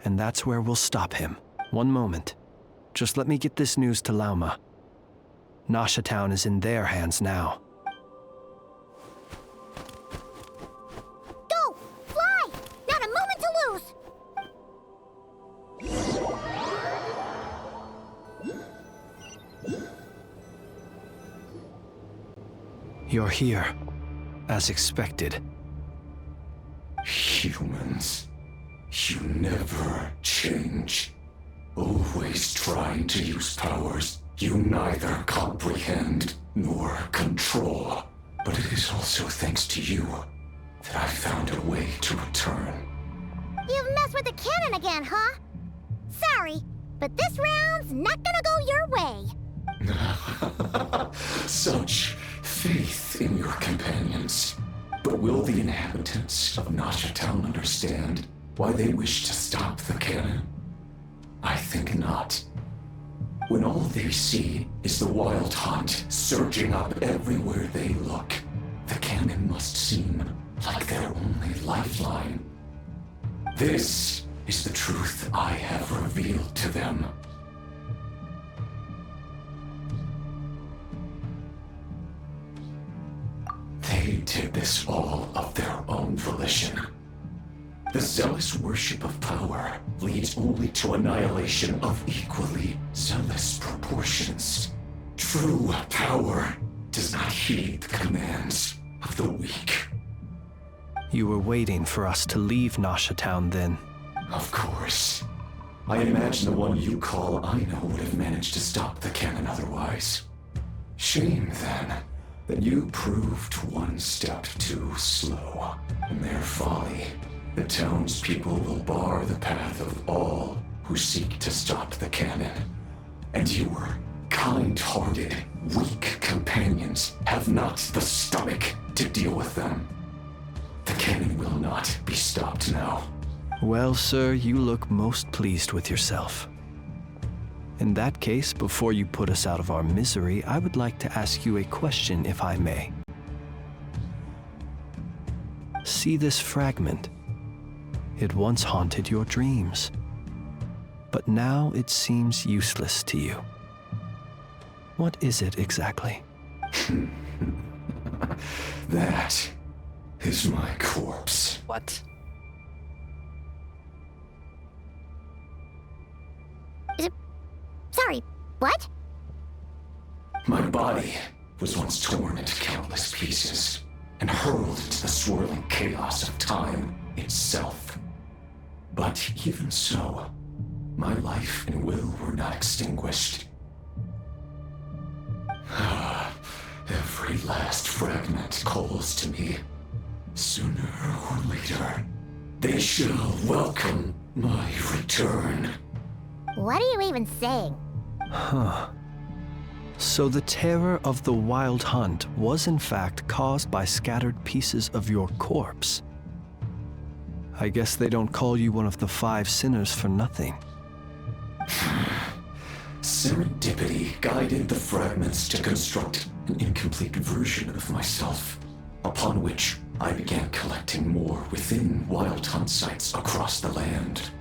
and that's where we'll stop him. One moment. Just let me get this news to Lauma. Nasha Town is in their hands now. Go! Fly! Not a moment to lose! You're here. as expected. Humans, you never change. Always trying to use powers you neither comprehend nor control. But it is also thanks to you that I found a way to return. You've messed with the cannon again, huh? Sorry, but this round's not gonna go your way. Such faith in your companions. But will the inhabitants of Nasha Town understand why they wish to stop the cannon? I think not. When all they see is the wild hunt surging up everywhere they look, the cannon must seem like their only lifeline. This is the truth I have revealed to them. They did this all of their own volition. The zealous worship of power leads only to annihilation of equally zealous proportions. True power does not heed the commands of the weak. You were waiting for us to leave Nasha Town then? Of course. I imagine the one you call Aino would have managed to stop the cannon otherwise. Shame, then, that you proved one step too slow. In their folly, the townspeople will bar the path of all who seek to stop the cannon. And your kind-hearted, weak companions have not the stomach to deal with them. The cannon will not be stopped now. Well, sir, you look most pleased with yourself. In that case, before you put us out of our misery, I would like to ask you a question, if I may. See this fragment? It once haunted your dreams, but now it seems useless to you. What is it exactly? That is my corpse. What? Sorry, what? My body was once torn into countless pieces and hurled into the swirling chaos of time itself. But even so, my life and will were not extinguished. Every last fragment calls to me. Sooner or later, they shall welcome my return. What are you even saying? Huh. So the terror of the wild hunt was in fact caused by scattered pieces of your corpse. I guess they don't call you one of the 5 sinners for nothing. Serendipity guided the fragments to construct an incomplete version of myself, upon which I began collecting more within wild hunt sites across the land.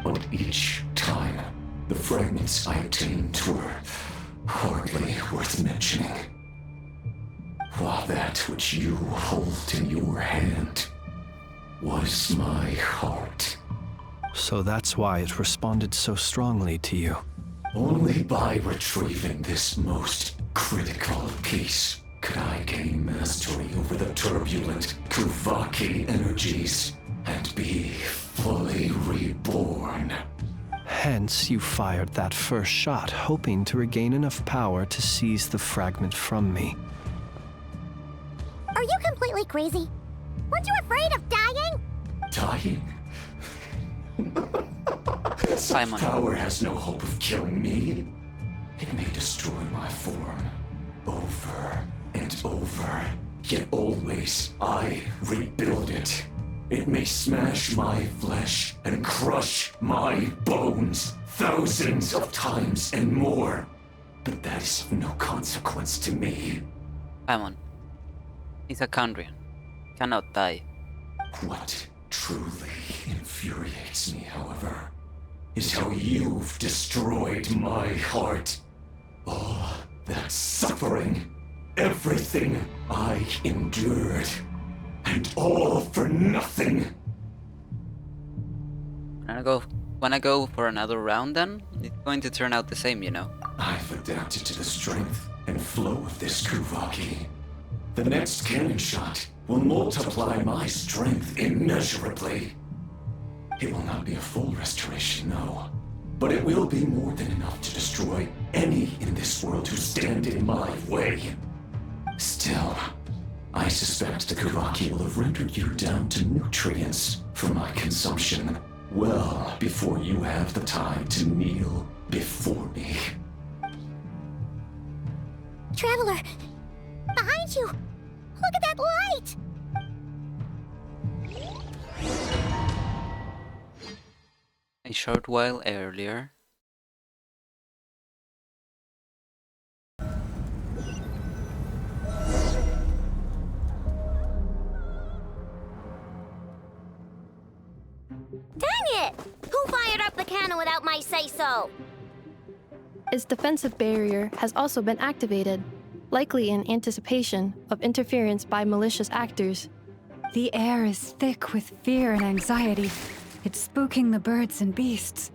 But each time, the fragments I obtained were hardly worth mentioning. While that which you hold in your hand was my heart. So that's why it responded so strongly to you. Only by retrieving this most critical piece could I gain mastery over the turbulent Kuvaki energies and be fully reborn. Hence, you fired that first shot, hoping to regain enough power to seize the fragment from me. Are you completely crazy? Weren't you afraid of dying? Dying? Simon. Power has no hope of killing me. It may destroy my form over and over, yet always I rebuild it. It may smash my flesh and crush my bones thousands of times and more, but that is of no consequence to me. Simon. He's a Kandrian. Cannot die. What truly infuriates me, however, is how you've destroyed my heart. All that suffering, everything I endured, and all for nothing. Wanna go for another round then? It's going to turn out the same, you know. I've adapted to the strength and flow of this Kuvaki. The next cannon shot will multiply my strength immeasurably. It will not be a full restoration, no. But it will be more than enough to destroy any in this world who stand in my way. Still, I suspect the Kuraki will have rendered you down to nutrients for my consumption well before you have the time to kneel before me. Traveler! Behind you! Look at that light! A short while earlier. Dang it! Who fired up the cannon without my say-so? Its defensive barrier has also been activated, likely in anticipation of interference by malicious actors. The air is thick with fear and anxiety. It's spooking the birds and beasts.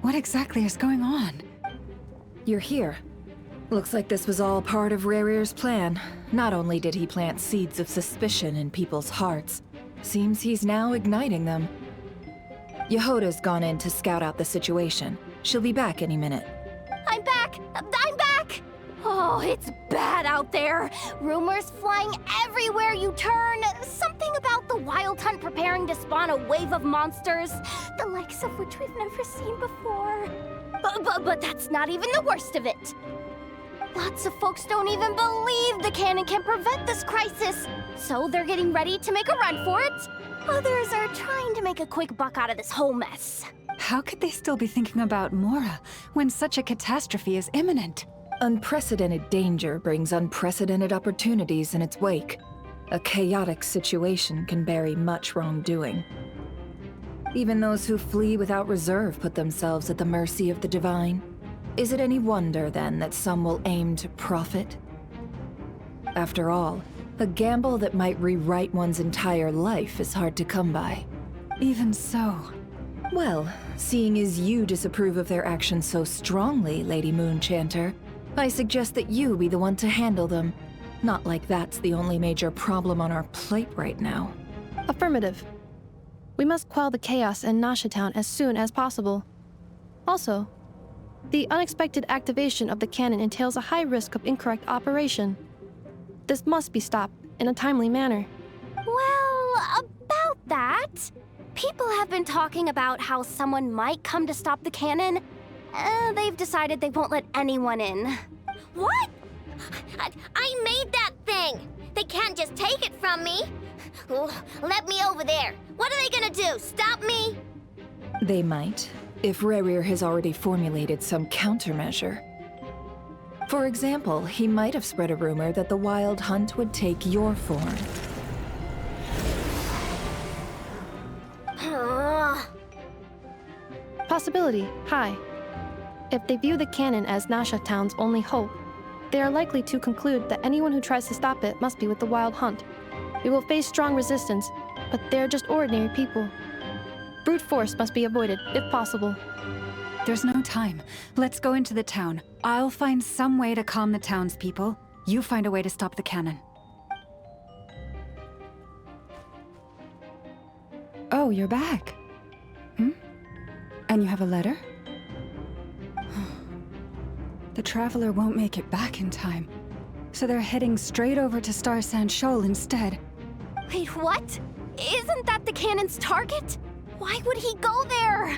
What exactly is going on? You're here. Looks like this was all part of Rarir's plan. Not only did he plant seeds of suspicion in people's hearts, seems he's now igniting them. Yehoda's gone in to scout out the situation. She'll be back any minute. I'm back! I'm back! Oh, it's bad out there. Rumors flying everywhere you turn. Something about the Wild Hunt preparing to spawn a wave of monsters, the likes of which we've never seen before. But that's not even the worst of it. Lots of folks don't even believe the cannon can prevent this crisis, so they're getting ready to make a run for it. Others are trying to make a quick buck out of this whole mess. How could they still be thinking about Mora when such a catastrophe is imminent? Unprecedented danger brings unprecedented opportunities in its wake. A chaotic situation can bury much wrongdoing. Even those who flee without reserve put themselves at the mercy of the divine. Is it any wonder, then, that some will aim to profit? After all, a gamble that might rewrite one's entire life is hard to come by. Even so. Well, seeing as you disapprove of their actions so strongly, Lady Moonchanter, I suggest that you be the one to handle them. Not like that's the only major problem on our plate right now. Affirmative. We must quell the chaos in Nasha Town as soon as possible. Also, the unexpected activation of the cannon entails a high risk of incorrect operation. This must be stopped in a timely manner. Well, about that, people have been talking about how someone might come to stop the cannon. They've decided they won't let anyone in. What? I made that thing! They can't just take it from me! Let me over there! What are they gonna do? Stop me? They might, if Rarir has already formulated some countermeasure. For example, he might have spread a rumor that the Wild Hunt would take your form. Possibility high. If they view the cannon as Nasha Town's only hope, they are likely to conclude that anyone who tries to stop it must be with the Wild Hunt. We will face strong resistance, but they're just ordinary people. Brute force must be avoided, if possible. There's no time. Let's go into the town. I'll find some way to calm the townspeople. You find a way to stop the cannon. Oh, you're back. And you have a letter? The Traveler won't make it back in time. So they're heading straight over to Star Sand Shoal instead. Wait, what? Isn't that the cannon's target? Why would he go there?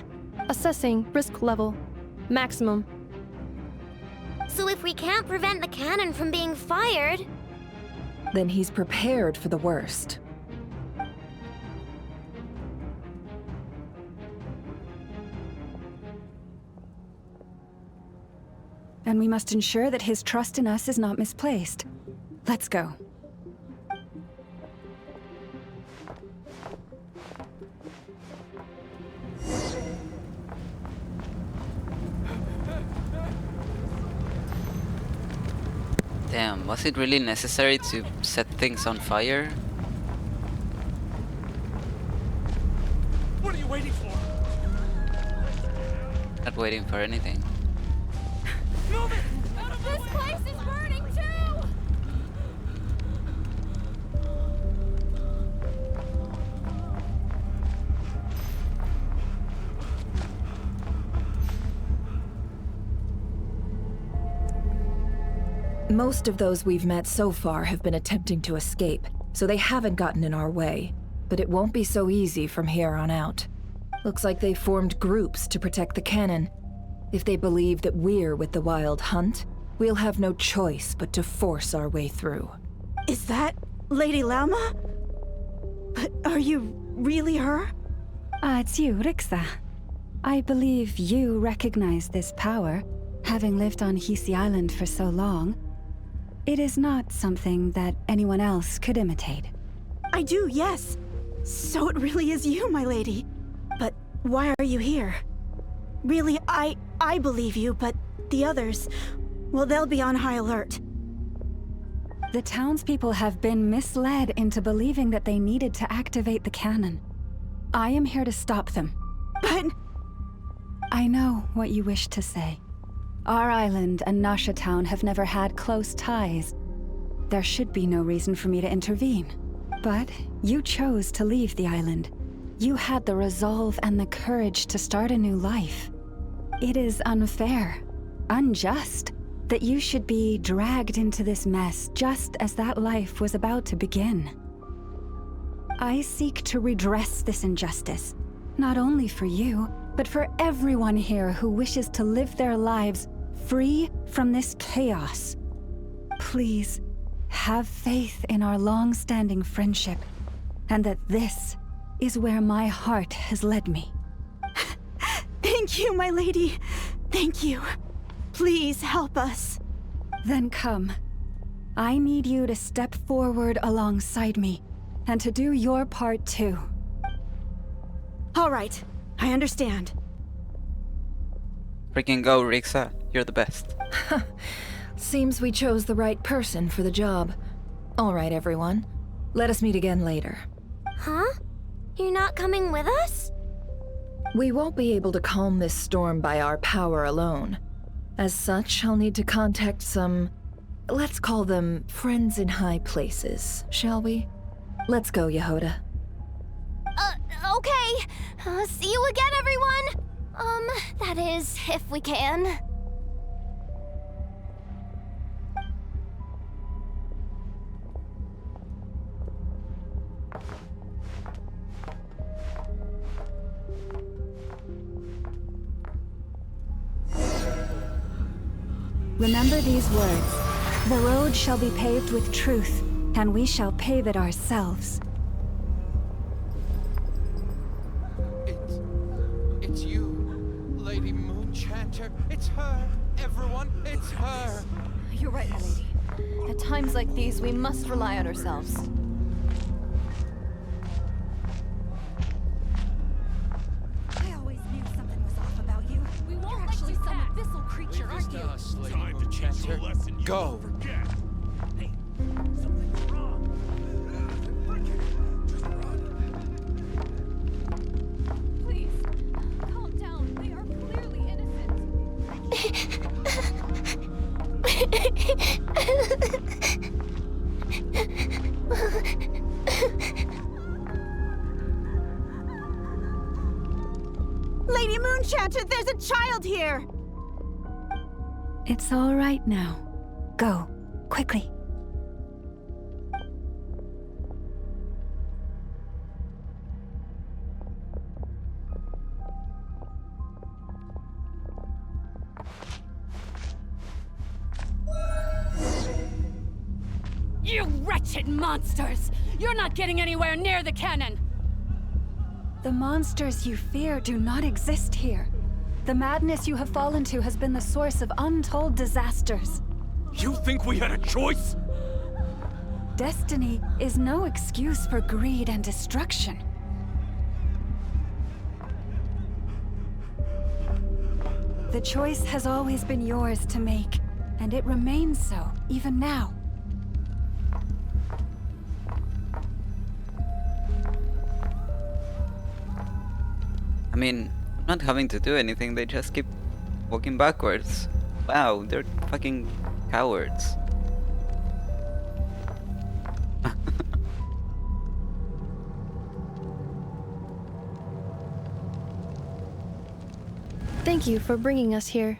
Assessing risk level. Maximum. So if we can't prevent the cannon from being fired... Then he's prepared for the worst. And we must ensure that his trust in us is not misplaced. Let's go. Damn, was it really necessary to set things on fire? What are you waiting for? Not waiting for anything. Move it! This place is burning too! Most of those we've met so far have been attempting to escape, so they haven't gotten in our way. But it won't be so easy from here on out. Looks like they formed groups to protect the cannon. If they believe that we're with the Wild Hunt, we'll have no choice but to force our way through. Is that Lady Lauma? But are you really her? It's you, Rixa. I believe you recognize this power, having lived on Hisi Island for so long. It is not something that anyone else could imitate. I do, yes. So it really is you, my lady. But why are you here? Really, I believe you, but the others, well, they'll be on high alert. The townspeople have been misled into believing that they needed to activate the cannon. I am here to stop them. But... I know what you wish to say. Our island and Nasha Town have never had close ties. There should be no reason for me to intervene. But you chose to leave the island. You had the resolve and the courage to start a new life. It is unfair, unjust, that you should be dragged into this mess just as that life was about to begin. I seek to redress this injustice, not only for you, but for everyone here who wishes to live their lives free from this chaos. Please, have faith in our long-standing friendship, and that this is where my heart has led me. Thank you, my lady. Thank you. Please help us. Then come. I need you to step forward alongside me, and to do your part too. All right, I understand. Freaking go, Rixa. You're the best. Seems we chose the right person for the job. All right, everyone. Let us meet again later. Huh? You're not coming with us? We won't be able to calm this storm by our power alone. As such, I'll need to contact some... let's call them friends in high places, shall we? Let's go, Yehoda. Okay. See you again, everyone! That is, if we can. Remember these words. The road shall be paved with truth, and we shall pave it ourselves. It's you, Lady Moonchanter. It's her. Everyone, it's her. You're right, my lady. At times like these, we must rely on ourselves. I always knew something was off about you. We won't actually some abyssal creature, aren't you? Time to teach you a lesson. Go. Hey, something's wrong. Please, calm down. They are clearly innocent. Lady Moonchanter, there's a child here! It's all right now. Go, quickly. You wretched monsters! You're not getting anywhere near the cannon! The monsters you fear do not exist here. The madness you have fallen to has been the source of untold disasters. You think we had a choice? Destiny is no excuse for greed and destruction. The choice has always been yours to make, and it remains so, even now. I mean, not having to do anything, they just keep walking backwards. Wow, they're fucking cowards. Thank you for bringing us here.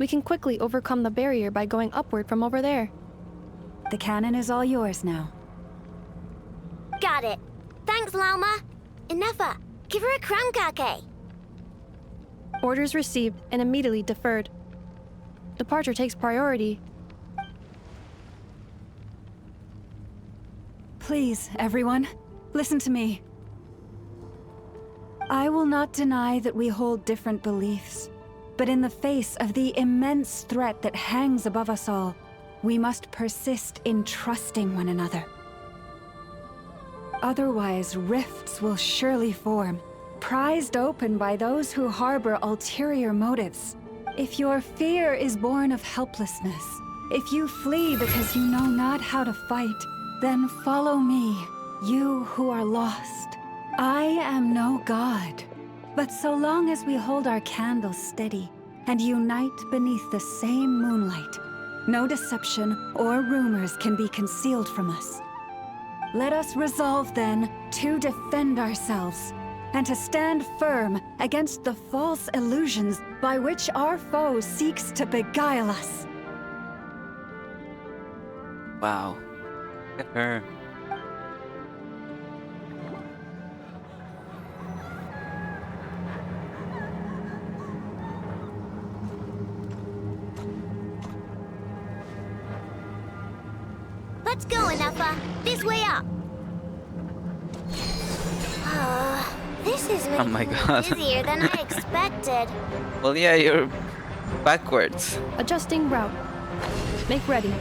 We can quickly overcome the barrier by going upward from over there. The cannon is all yours now. Got it. Thanks, Lauma. Enougha, give her a crown kake. Orders received and immediately deferred. Departure takes priority. Please, everyone, listen to me. I will not deny that we hold different beliefs, but in the face of the immense threat that hangs above us all, we must persist in trusting one another. Otherwise, rifts will surely form, prized open by those who harbor ulterior motives. If your fear is born of helplessness, if you flee because you know not how to fight, then follow me, you who are lost. I am no god, but so long as we hold our candles steady and unite beneath the same moonlight, no deception or rumors can be concealed from us. Let us resolve then to defend ourselves and to stand firm against the false illusions by which our foe seeks to beguile us. Wow. Look at her. Let's go, Enougha. This way up. This is Oh my god. busier than I expected. Well, yeah, you're backwards. Adjusting route. Make ready.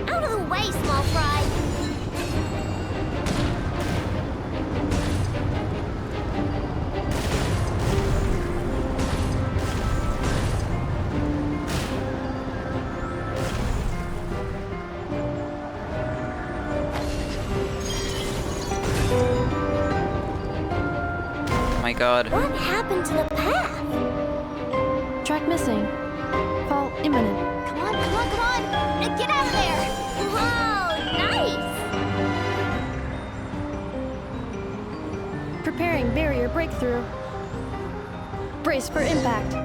Out of the way, small fry. Oh my god. What happened to the path? Track missing. Fall imminent. Come on, come on, come on! Get out of there! Whoa, nice! Preparing barrier breakthrough. Brace for impact.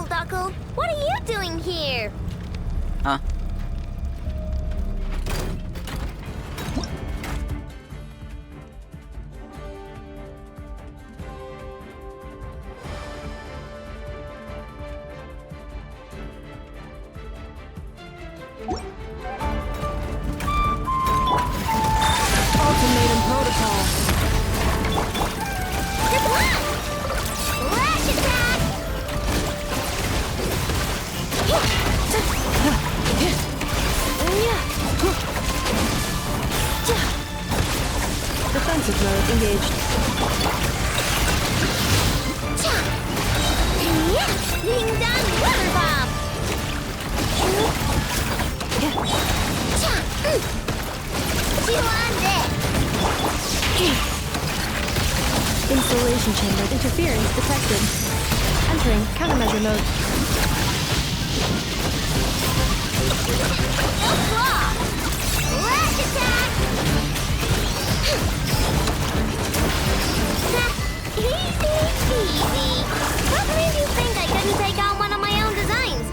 Knuckle, what are you doing here? Huh? Ultimatum protocol. Lash attack! Defensive mode engaged. Ding dong water bomb! Installation chamber interference detected. Entering countermeasure mode. Lash attack! Easy peasy. What made you think I couldn't take out one of my own designs?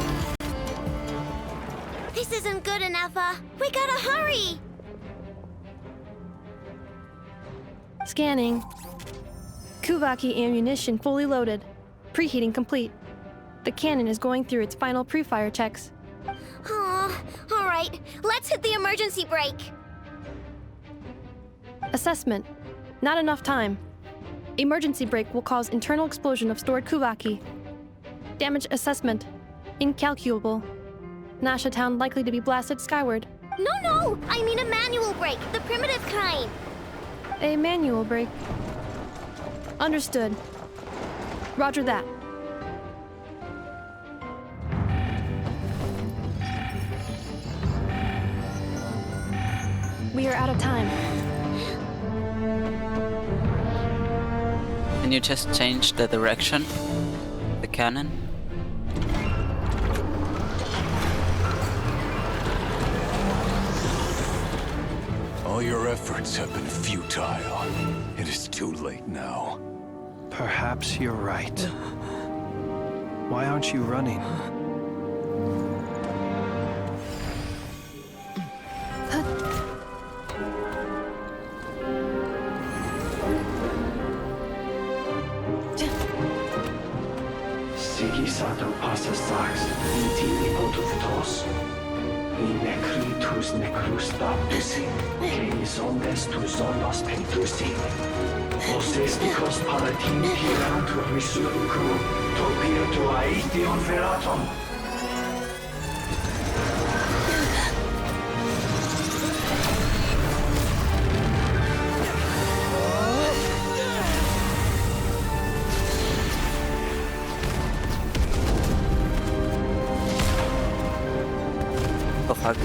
This isn't good enough, we gotta hurry! Scanning. Kuvaki ammunition fully loaded. Preheating complete. The cannon is going through its final pre-fire checks. Oh, all right. Let's hit the emergency brake. Assessment. Not enough time. Emergency brake will cause internal explosion of stored Kuvaki. Damage assessment. Incalculable. Nasha Town likely to be blasted skyward. No! I mean a manual break, the primitive kind. A manual break. Understood. Roger that. We are out of time. Can you just change the direction? The cannon? All your efforts have been futile. It is too late now. Perhaps you're right. Why aren't you running? Sigisato passa sax, intimi potuftos. In necritus necrus baptusi, cenis omnes tu zonos pentusi. Os esticos palatini piratur resurcu, topirtu aetion feraton. Oh fuck.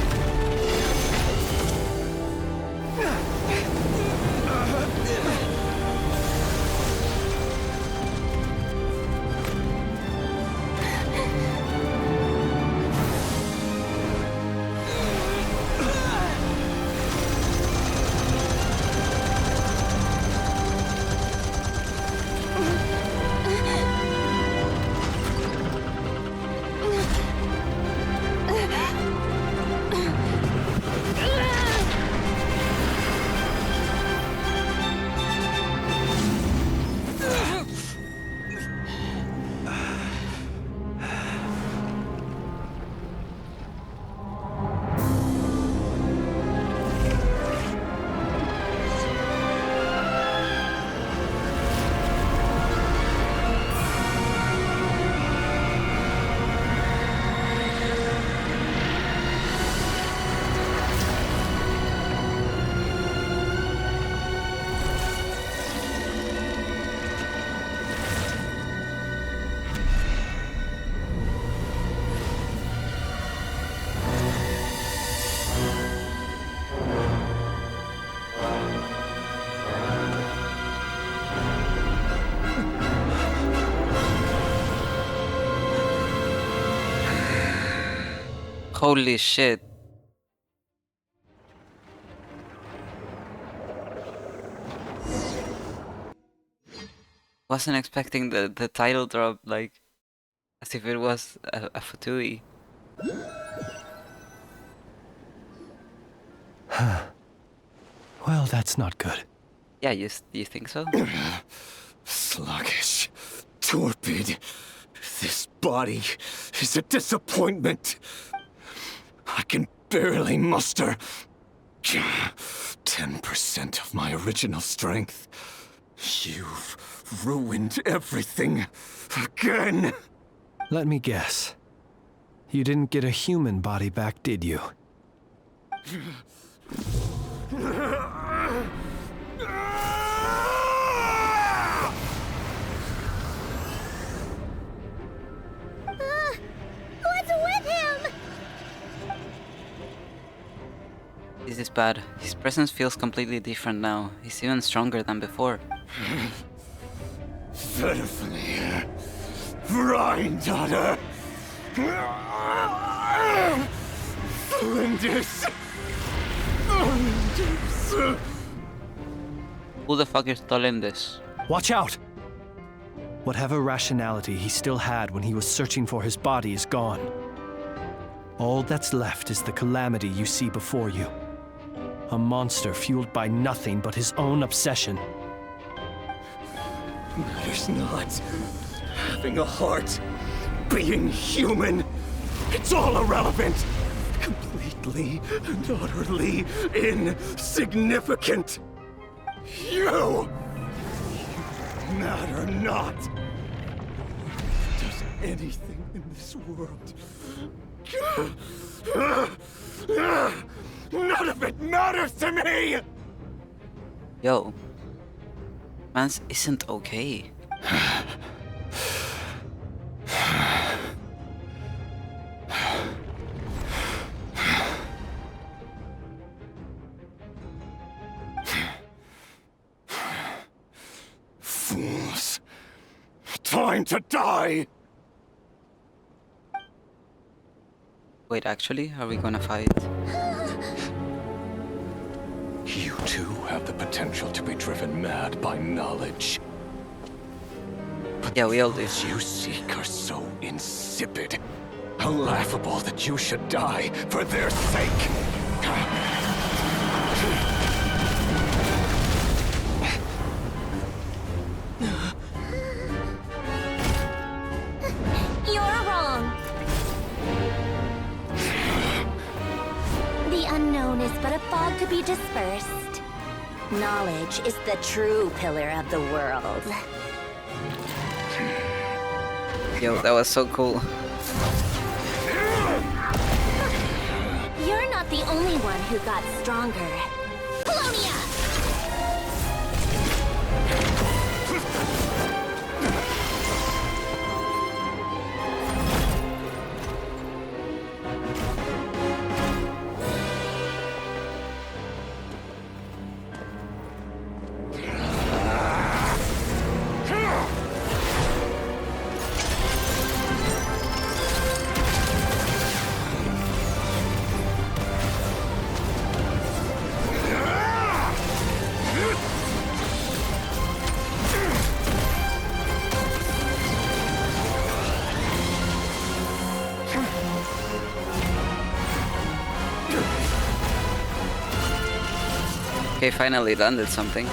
Holy shit. Wasn't expecting the title drop, like, as if it was a Fatui. Well, that's not good. Yeah, you think so? Sluggish. Torpid. This body is a disappointment. I can barely muster 10% of my original strength. You've ruined everything again. Let me guess. You didn't get a human body back, did you? What's with him? This is bad. His presence feels completely different now. He's even stronger than before. Verfnir. Rheindatter. Flinders. Who the fuck is Flinders? Watch out! Whatever rationality he still had when he was searching for his body is gone. All that's left is the calamity you see before you. A monster fueled by nothing but his own obsession. Matters not. Having a heart. Being human. It's all irrelevant. Completely and utterly insignificant. You matter not. Does anything in this world. None of it matters to me! Yo. Mans isn't okay. Fools. Time to die! Wait, actually, are we gonna fight? You too have the potential to be driven mad by knowledge. But yeah, we all do. The you seek are so insipid. How laughable that you should die for their sake. You're wrong. The unknown is but a fog to be dispersed. Knowledge is the true pillar of the world. Yo, that was so cool. You're not the only one who got stronger. Polonia! Okay, finally landed something.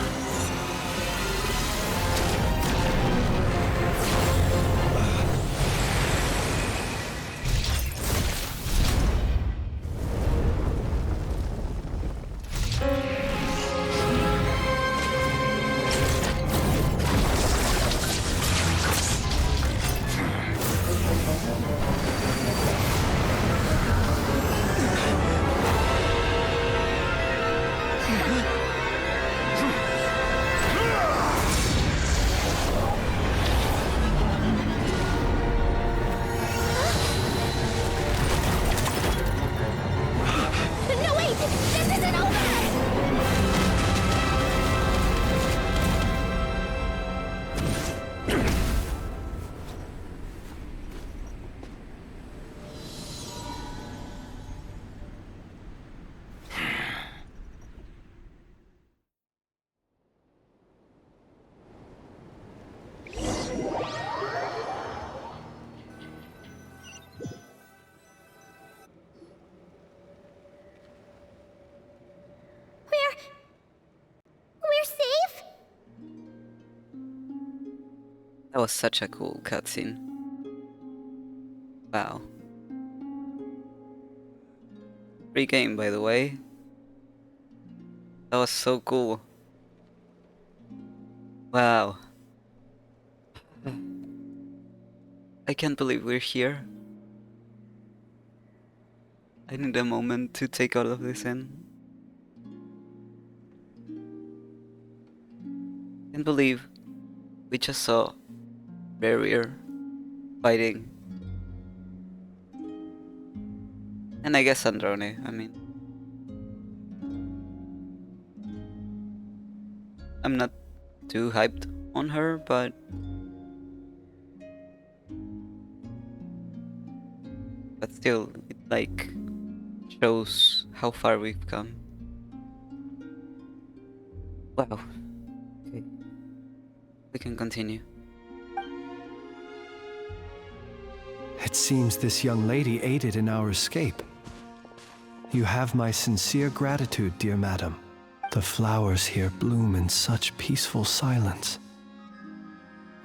That was such a cool cutscene. Wow. Free game, by the way. That was so cool. Wow. I can't believe we're here. I need a moment to take all of this in. Can't believe we just saw Barrier fighting. And I guess Androne, I mean. I'm not too hyped on her, but still, it like shows how far we've come. Wow. Okay. We can continue. It seems this young lady aided in our escape. You have my sincere gratitude, dear madam. The flowers here bloom in such peaceful silence.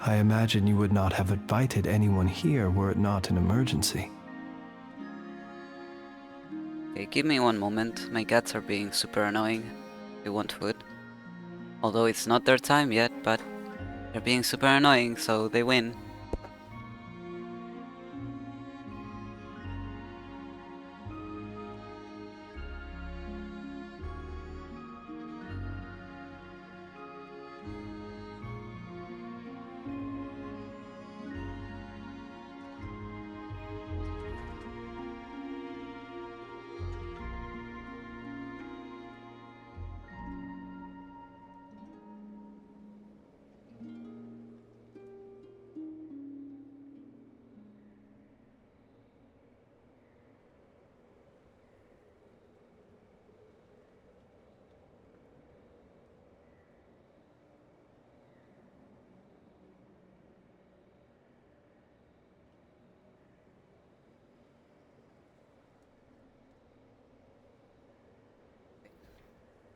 I imagine you would not have invited anyone here were it not an emergency. Okay, give me one moment. My cats are being super annoying. They want food. Although it's not their time yet, but they're being super annoying, so they win.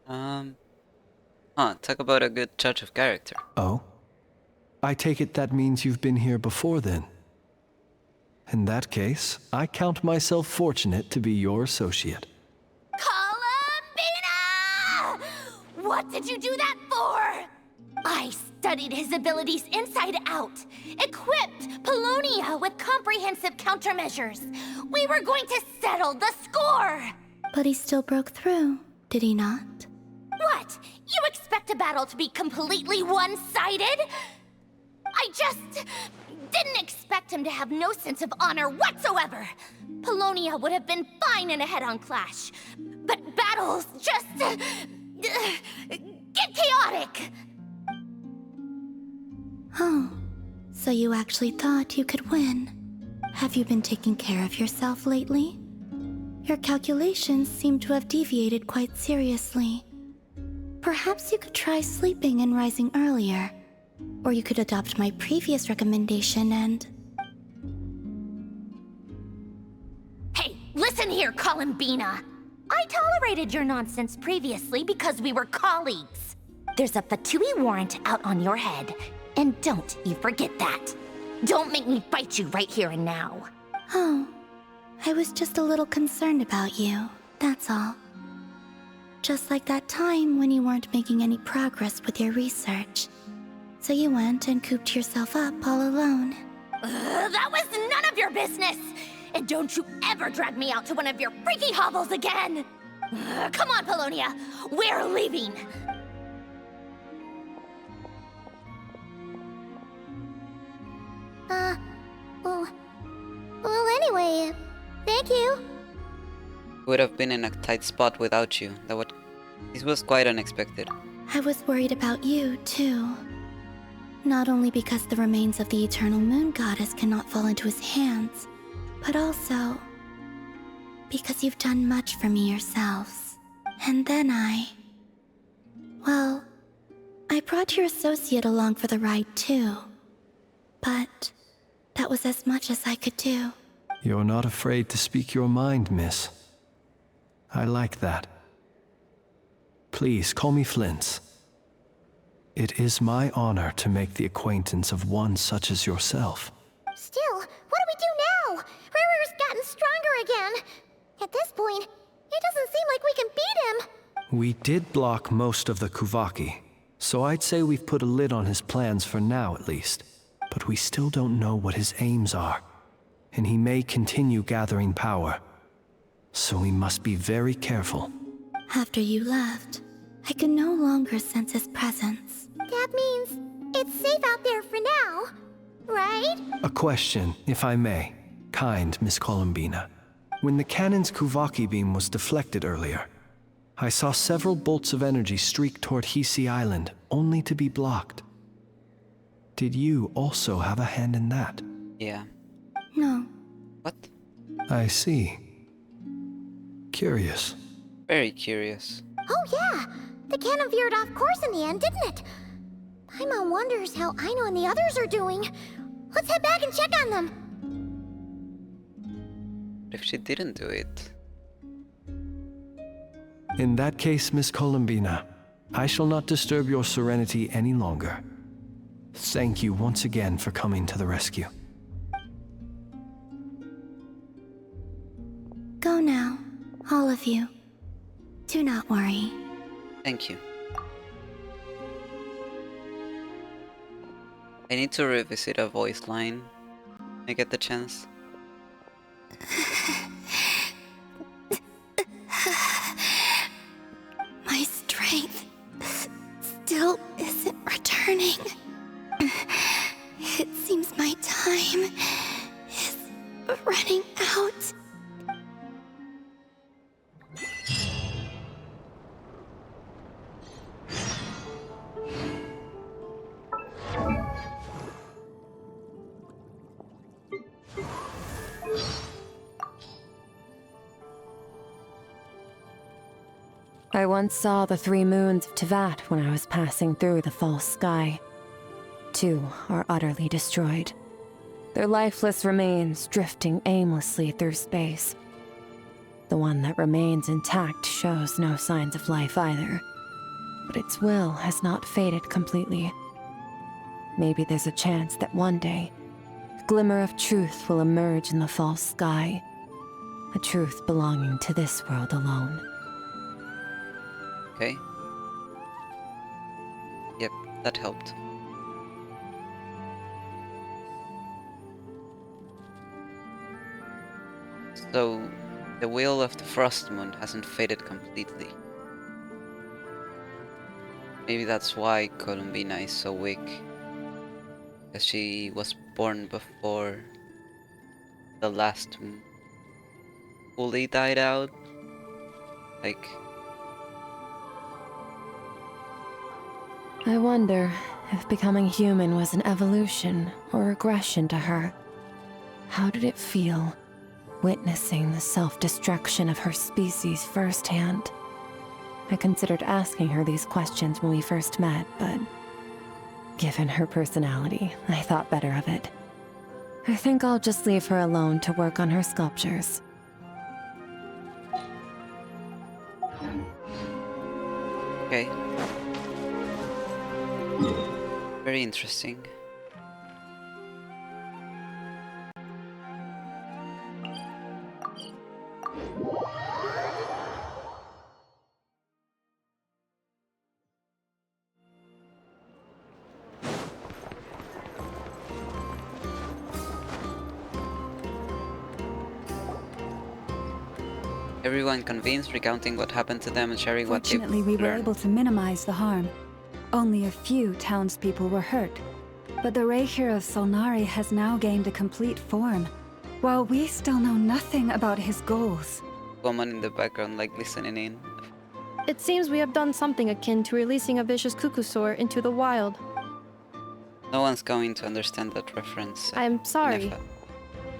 Talk about a good judge of character. Oh? I take it that means you've been here before then. In that case, I count myself fortunate to be your associate. Columbina! What did you do that for? I studied his abilities inside out, equipped Polonia with comprehensive countermeasures. We were going to settle the score! But he still broke through, did he not? What? You expect a battle to be completely one-sided? I just didn't expect him to have no sense of honor whatsoever. Polonia would have been fine in a head-on clash, but battles just get chaotic. Oh, so you actually thought you could win. Have you been taking care of yourself lately? Your calculations seem to have deviated quite seriously. Perhaps you could try sleeping and rising earlier. Or you could adopt my previous recommendation and... Hey, listen here, Columbina. I tolerated your nonsense previously because we were colleagues. There's a Fatui warrant out on your head, and don't you forget that. Don't make me fight you right here and now. Oh, I was just a little concerned about you, that's all. Just like that time when you weren't making any progress with your research. So you went and cooped yourself up all alone. That was none of your business! And don't you ever drag me out to one of your freaky hovels again! Come on, Polonia! We're leaving! Well, anyway, thank you. Would have been in a tight spot without you. This was quite unexpected. I was worried about you, too. Not only because the remains of the Eternal Moon Goddess cannot fall into his hands, but also because you've done much for me yourselves. And then well, I brought your associate along for the ride, too. But that was as much as I could do. You're not afraid to speak your mind, miss. I like that. Please call me Flint's. It is my honor to make the acquaintance of one such as yourself. Still, what do we do now? Riri's gotten stronger again. At this point, it doesn't seem like we can beat him. We did block most of the Kuvaki, so I'd say we've put a lid on his plans for now at least. But we still don't know what his aims are, and he may continue gathering power. So we must be very careful. After you left, I could no longer sense his presence. That means it's safe out there for now, right? A question, if I may. Kind Miss Columbina. When the cannon's Kuvaki beam was deflected earlier, I saw several bolts of energy streak toward Hisi Island, only to be blocked. Did you also have a hand in that? Yeah. No. What? I see. Curious. Very curious. Oh yeah! The cannon veered off course in the end, didn't it? Paimon wonders how Aino and the others are doing. Let's head back and check on them. If she didn't do it... In that case, Miss Columbina, I shall not disturb your serenity any longer. Thank you once again for coming to the rescue. Go now, all of you. Do not worry. Thank you. I need to revisit a voice line. I get the chance. My strength still isn't returning. It seems my time is running out. I once saw the 3 moons of Tevat when I was passing through the false sky. 2 are utterly destroyed, their lifeless remains drifting aimlessly through space. The one that remains intact shows no signs of life either. but its will has not faded completely. Maybe there's a chance that one day, a glimmer of truth will emerge in the false sky, a truth belonging to this world alone. Okay. Yep, that helped. So, the will of the Frost Moon hasn't faded completely. Maybe that's why Columbina is so weak. Because she was born before the last moon fully died out. Like... I wonder if becoming human was an evolution or regression to her. How did it feel, witnessing the self-destruction of her species firsthand? I considered asking her these questions when we first met, but given her personality, I thought better of it. I think I'll just leave her alone to work on her sculptures. Okay. Very interesting. Everyone convenes, recounting what happened to them and sharing what they've Fortunately, we were learned. able to minimize the harm. Only a few townspeople were hurt. But the Raher of Solnari has now gained a complete form, while we still know nothing about his goals. Woman in the background, like, listening in. It seems we have done something akin to releasing a vicious cuckoosaur into the wild. No one's going to understand that reference. I'm sorry. Nefa.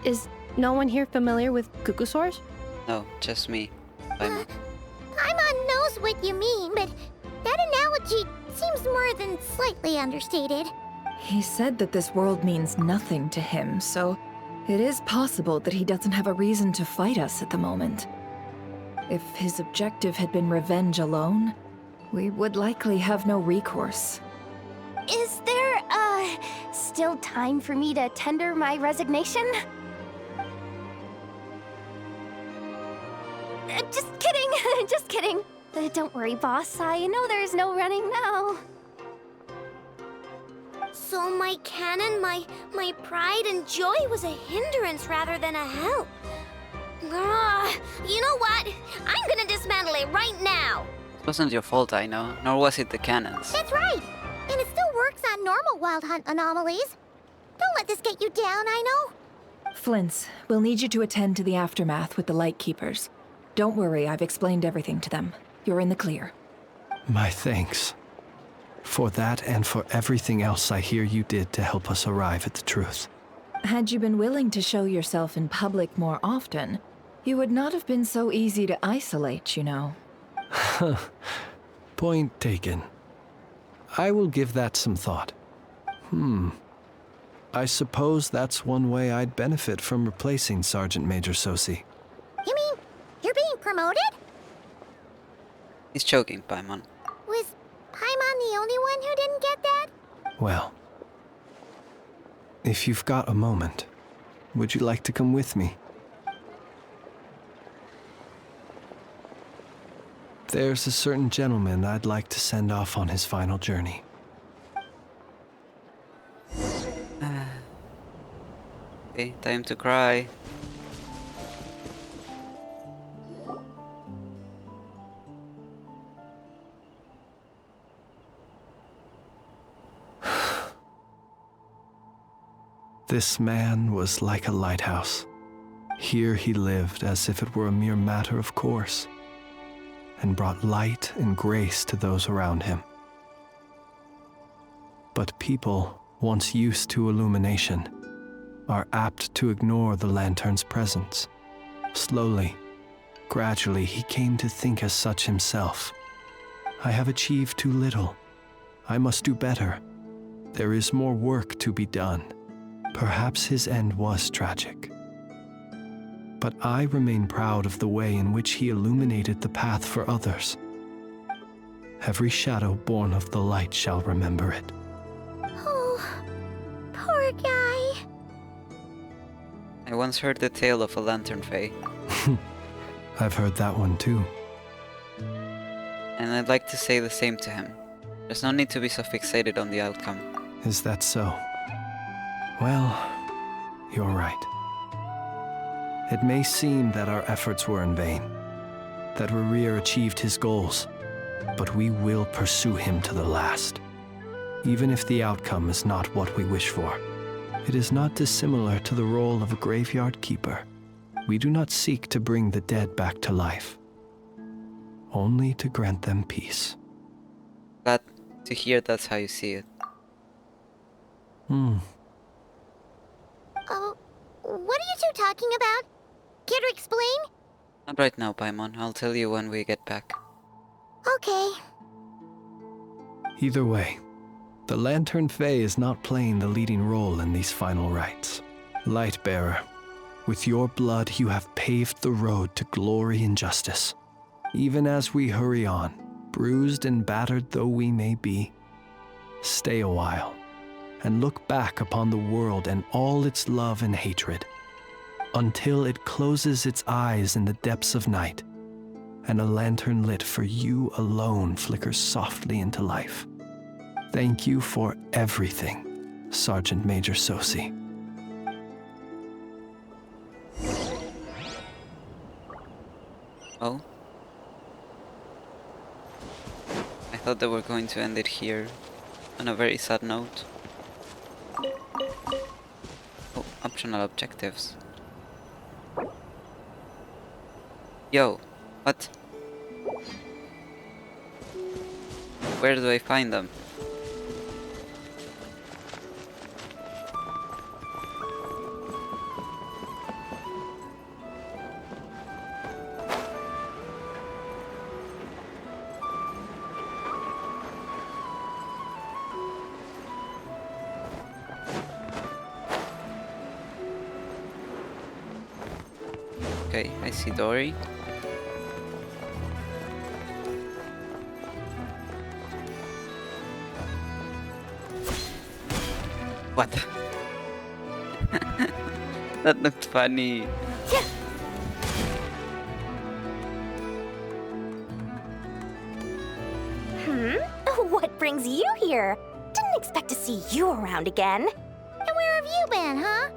Is no one here familiar with cuckoosaurs? No, just me. Paimon. Paimon knows what you mean, but that analogy seems more than slightly understated. He said that this world means nothing to him, so it is possible that he doesn't have a reason to fight us at the moment. If his objective had been revenge alone, we would likely have no recourse. Is there, still time for me to tender my resignation? Just kidding, just kidding. Don't worry, boss. I know there's no running now. So my canon, my pride and joy was a hindrance rather than a help. You know what? I'm gonna dismantle it right now. It wasn't your fault, I know, nor was it the cannons. That's right. And it still works on normal wild hunt anomalies. Don't let this get you down, I know. Flint's, we'll need you to attend to the aftermath with the Lightkeepers. Don't worry, I've explained everything to them. You're in the clear. My thanks. For that and for everything else I hear you did to help us arrive at the truth. Had you been willing to show yourself in public more often, you would not have been so easy to isolate, you know. Point taken. I will give that some thought. I suppose that's one way I'd benefit from replacing Sergeant Major Sosi. You mean you're being promoted? He's choking, Paimon. Was Paimon the only one who didn't get that? Well, if you've got a moment, would you like to come with me? There's a certain gentleman I'd like to send off on his final journey. Okay, time to cry. This man was like a lighthouse. Here he lived as if it were a mere matter of course, and brought light and grace to those around him. But people, once used to illumination, are apt to ignore the lantern's presence. Slowly, gradually, he came to think as such himself. I have achieved too little. I must do better. There is more work to be done. Perhaps his end was tragic. But I remain proud of the way in which he illuminated the path for others. Every shadow born of the light shall remember it. Oh, poor guy. I once heard the tale of a lantern fae. I've heard that one too. And I'd like to say the same to him. There's no need to be so fixated on the outcome. Is that so? Well, you're right. It may seem that our efforts were in vain, that Rerir achieved his goals, but we will pursue him to the last, even if the outcome is not what we wish for. It is not dissimilar to the role of a graveyard keeper. We do not seek to bring the dead back to life, only to grant them peace. Glad to hear that's how you see it. Oh, what are you two talking about? Care to explain? Not right now, Paimon. I'll tell you when we get back. Okay. Either way, the Lantern Fae is not playing the leading role in these final rites. Lightbearer, with your blood you have paved the road to glory and justice. Even as we hurry on, bruised and battered though we may be, stay a while and look back upon the world and all its love and hatred, until it closes its eyes in the depths of night, and a lantern lit for you alone flickers softly into life. Thank you for everything, Sergeant Major Sosi. Oh? I thought they were going to end it here, on a very sad note. Oh, optional objectives. Yo, what? Where do I find them? Okay, I see Dory. What? That looked funny. What brings you here? Didn't expect to see you around again. And where have you been, huh?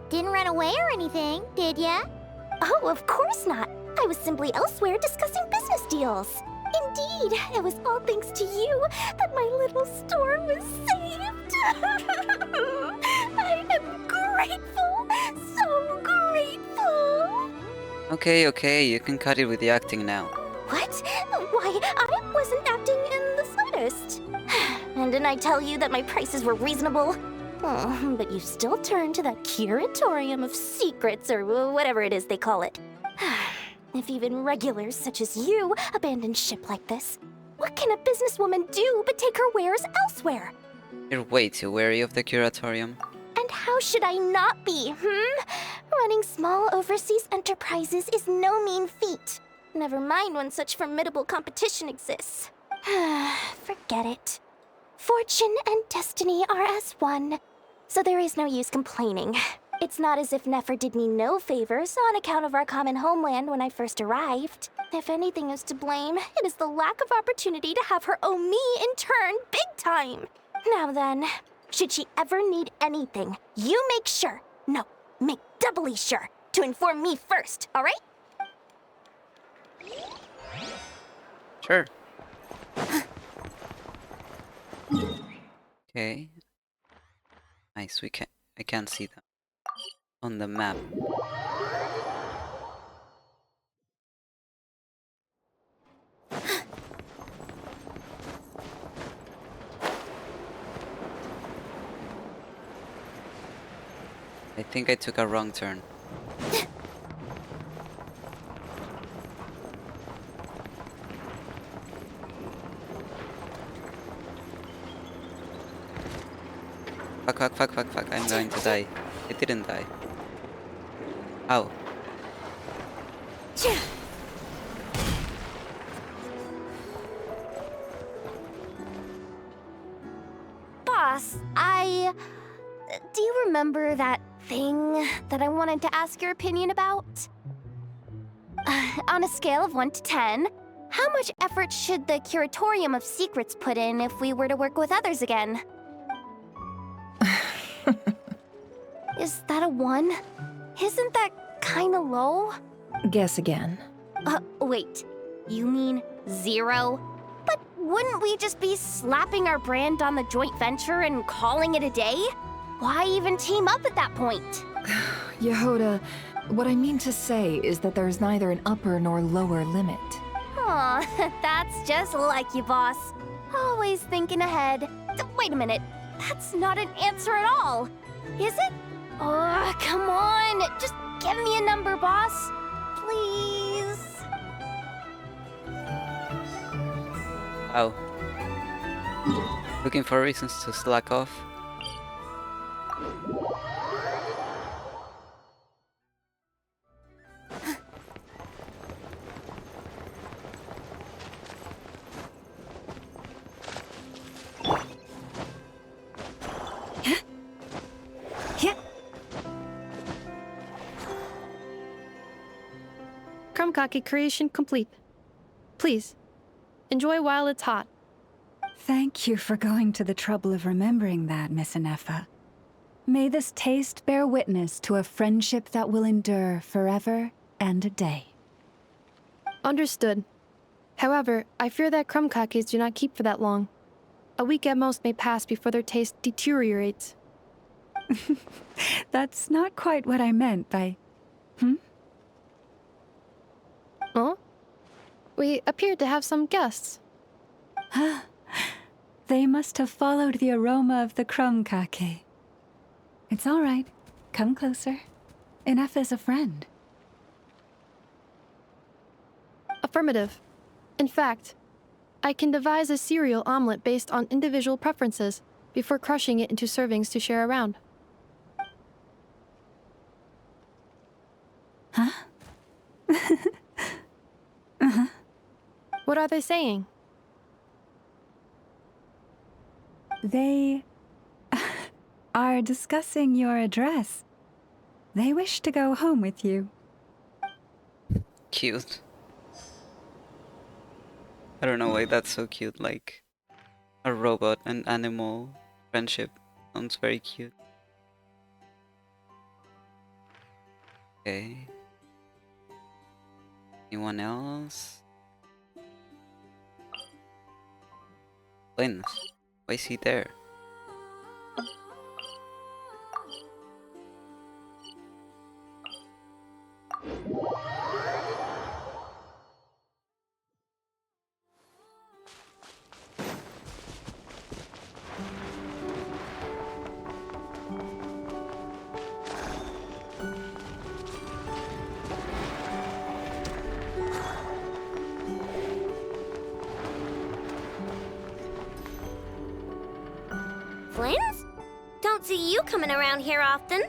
Didn't run away or anything, did ya? Oh, of course not. I was simply elsewhere discussing business deals. Indeed, it was all thanks to you that my little store was saved. I am grateful, so grateful. Okay, you can cut it with the acting now. What? Why, I wasn't acting in the slightest. And didn't I tell you that my prices were reasonable? Oh, but you still turn to that curatorium of secrets, or whatever it is they call it. If even regulars such as you abandon ship like this, what can a businesswoman do but take her wares elsewhere? You're way too wary of the curatorium. And how should I not be, Running small overseas enterprises is no mean feat. Never mind when such formidable competition exists. Forget it. Fortune and destiny are as one, so there is no use complaining. It's not as if Nefer did me no favors on account of our common homeland when I first arrived. If anything is to blame, it is the lack of opportunity to have her owe me in turn big time. Now then, should she ever need anything, you make sure, no, make doubly sure, to inform me first, alright? Sure. Okay. Nice, I can't see them on the map. I think I took a wrong turn. Fuck, I'm going to die. I didn't die. Ow. boss, do you remember that thing that I wanted to ask your opinion about? On a scale of 1 to 10, how much effort should the Curatorium of Secrets put in if we were to work with others again? Is that a 1? Isn't that kinda low? Guess again. Wait. You mean 0? But wouldn't we just be slapping our brand on the joint venture and calling it a day? Why even team up at that point? Yehoda, what I mean to say is that there's neither an upper nor lower limit. Aw, that's just like you, boss. Always thinking ahead. Wait a minute. That's not an answer at all. Is it? Oh, come on. Just give me a number, boss. Please. Wow. Looking for reasons to slack off. Krumkake creation complete. Please, enjoy while it's hot. Thank you for going to the trouble of remembering that, Miss Inefa. May this taste bear witness to a friendship that will endure forever and a day. Understood. However, I fear that krumkakes do not keep for that long. A week at most may pass before their taste deteriorates. That's not quite what I meant by... Huh? We appear to have some guests. They must have followed the aroma of the krumkake. It's all right. Come closer. Inefa is a friend. Affirmative. In fact, I can devise a cereal omelet based on individual preferences before crushing it into servings to share around. Huh? What are they saying? They are discussing your address. They wish to go home with you. Cute. I don't know why that's so cute, like a robot and animal friendship sounds very cute. Okay. Anyone else? Lynn, why is he there? Flins? Don't see you coming around here often.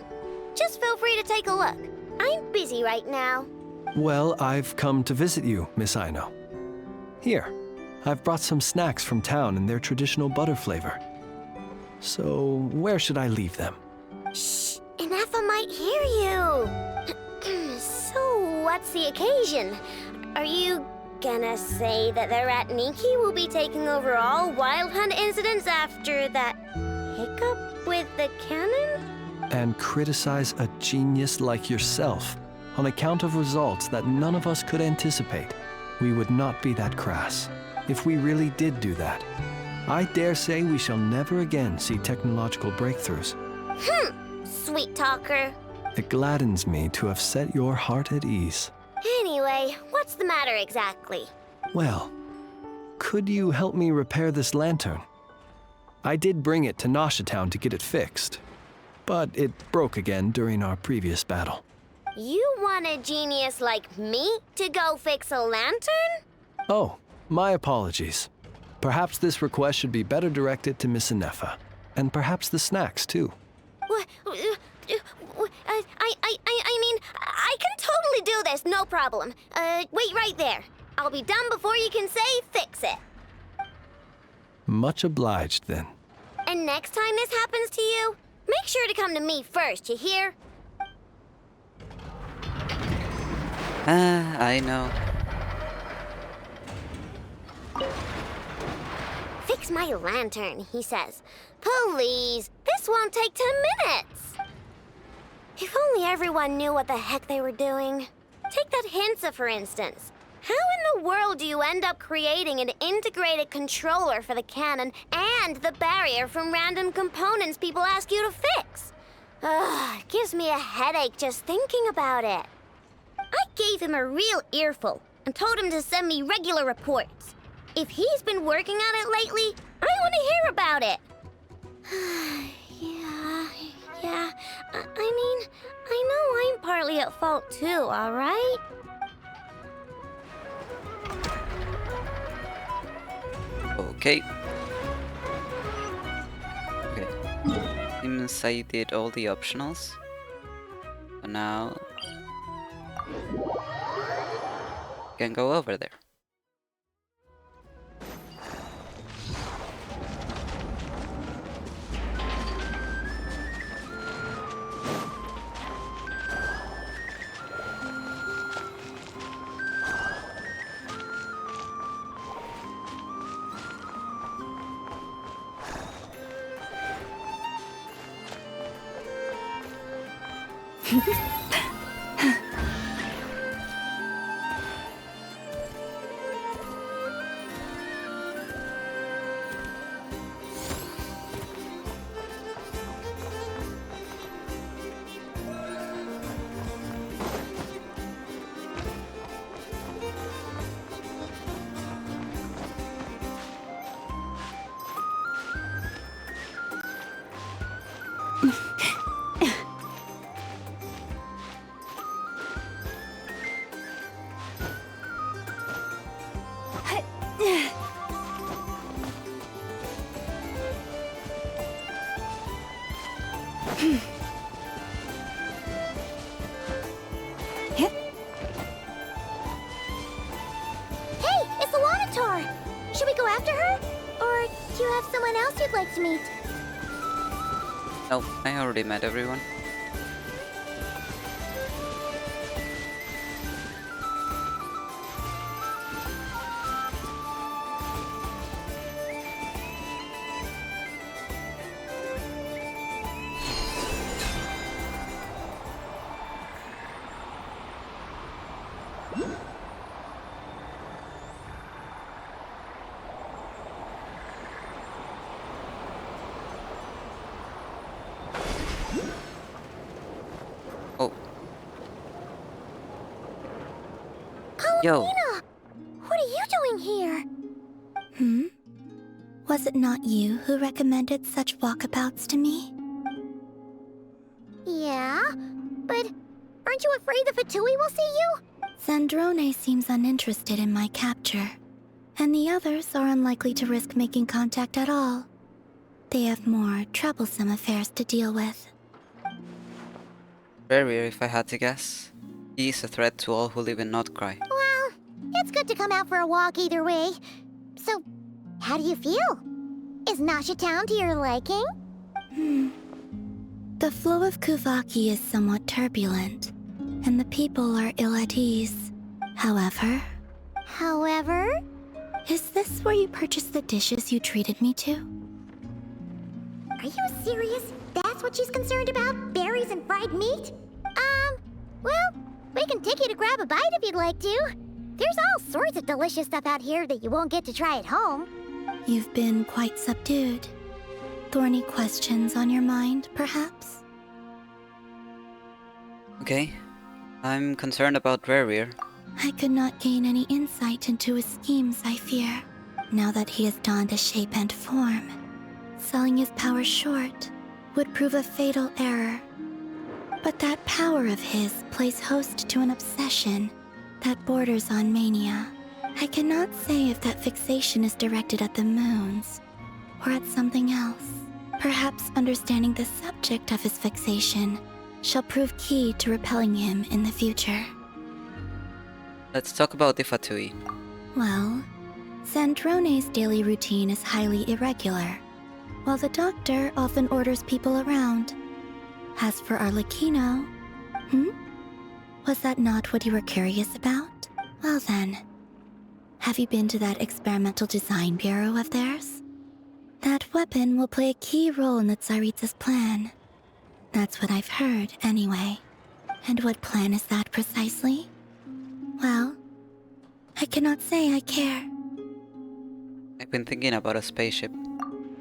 Just feel free to take a look. I'm busy right now. Well, I've come to visit you, Miss Aino. Here, I've brought some snacks from town in their traditional butter flavor. So, where should I leave them? Shh, Inefa might hear you. So, what's the occasion? Are you gonna say that the Ratniki will be taking over all Wild Hunt incidents after that hiccup with the cannon? And criticize a genius like yourself on account of results that none of us could anticipate. We would not be that crass if we really did do that. I dare say we shall never again see technological breakthroughs. Sweet talker. It gladdens me to have set your heart at ease. Anyway, what's the matter exactly? Well, could you help me repair this lantern? I did bring it to Nasha Town to get it fixed, but it broke again during our previous battle. You want a genius like me to go fix a lantern? Oh, my apologies. Perhaps this request should be better directed to Miss Inefa, and perhaps the snacks too. I mean, I can totally do this, no problem. Wait right there. I'll be done before you can say fix it. Much obliged then. And next time this happens to you, make sure to come to me first, you hear? I know. Fix my lantern, he says. Please, this won't take 10 minutes. If only everyone knew what the heck they were doing. Take that Hinsa, for instance. How in the world do you end up creating an integrated controller for the cannon and the barrier from random components people ask you to fix? Ugh, it gives me a headache just thinking about it. I gave him a real earful and told him to send me regular reports. If he's been working on it lately, I want to hear about it. Yeah. I mean, I know I'm partly at fault too, alright? Okay. Seems I did all the optionals. So now can go over there. To meet. No, I already met everyone. Yo. What are you doing here? Was it not you who recommended such walkabouts to me? Yeah, but aren't you afraid the Fatui will see you? Zandrone seems uninterested in my capture, and the others are unlikely to risk making contact at all. They have more troublesome affairs to deal with. Barrier, if I had to guess. He is a threat to all who live in nod-krai. Well, it's good to come out for a walk either way. So, how do you feel? Is Nasha Town to your liking? The flow of Kuvaki is somewhat turbulent, and the people are ill at ease. However? Is this where you purchased the dishes you treated me to? Are you serious? That's what she's concerned about? Berries and fried meat? Well, we can take you to grab a bite if you'd like to. There's all sorts of delicious stuff out here that you won't get to try at home. You've been quite subdued. Thorny questions on your mind, perhaps? Okay. I'm concerned about Barrier. I could not gain any insight into his schemes, I fear. Now that he has donned a shape and form, selling his power short would prove a fatal error. But that power of his plays host to an obsession that borders on mania. I cannot say if that fixation is directed at the moons or at something else. Perhaps understanding the subject of his fixation shall prove key to repelling him in the future. Let's talk about the Fatui. Well, Zandrone's daily routine is highly irregular. while the doctor often orders people around. As for Arlecchino, was that not what you were curious about? Well then, have you been to that experimental design bureau of theirs? That weapon will play a key role in the Tsaritsa's plan. That's what I've heard, anyway. And what plan is that precisely? Well, I cannot say I care. I've been thinking about a spaceship.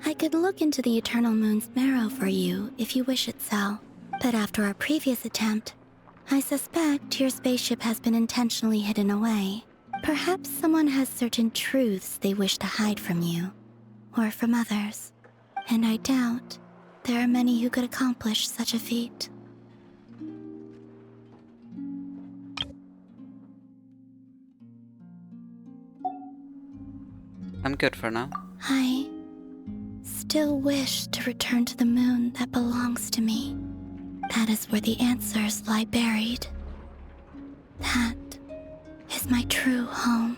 I could look into the Eternal Moon's marrow for you if you wish it so. But after our previous attempt, I suspect your spaceship has been intentionally hidden away. Perhaps someone has certain truths they wish to hide from you, or from others. And I doubt there are many who could accomplish such a feat. I'm good for now. I still wish to return to the moon that belongs to me. That is where the answers lie buried. That is my true home.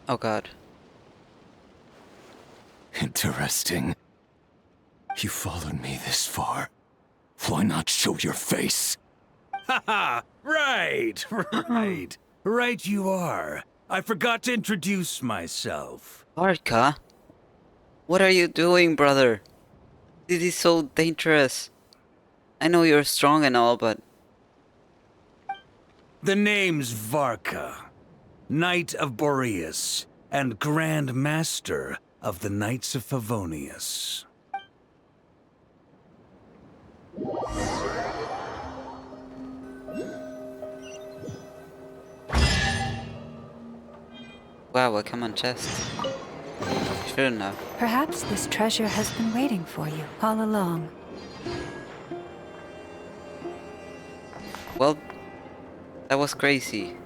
Oh god. Interesting. You followed me this far. Why not show your face? Haha! Right! Right! Right you are. I forgot to introduce myself. Arca? What are you doing, brother? This is so dangerous. I know you're strong and all, but... The name's Varka, Knight of Boreas, and Grand Master of the Knights of Favonius. Wow, a common chest. Shouldn't have. Perhaps this treasure has been waiting for you all along. Well, that was crazy.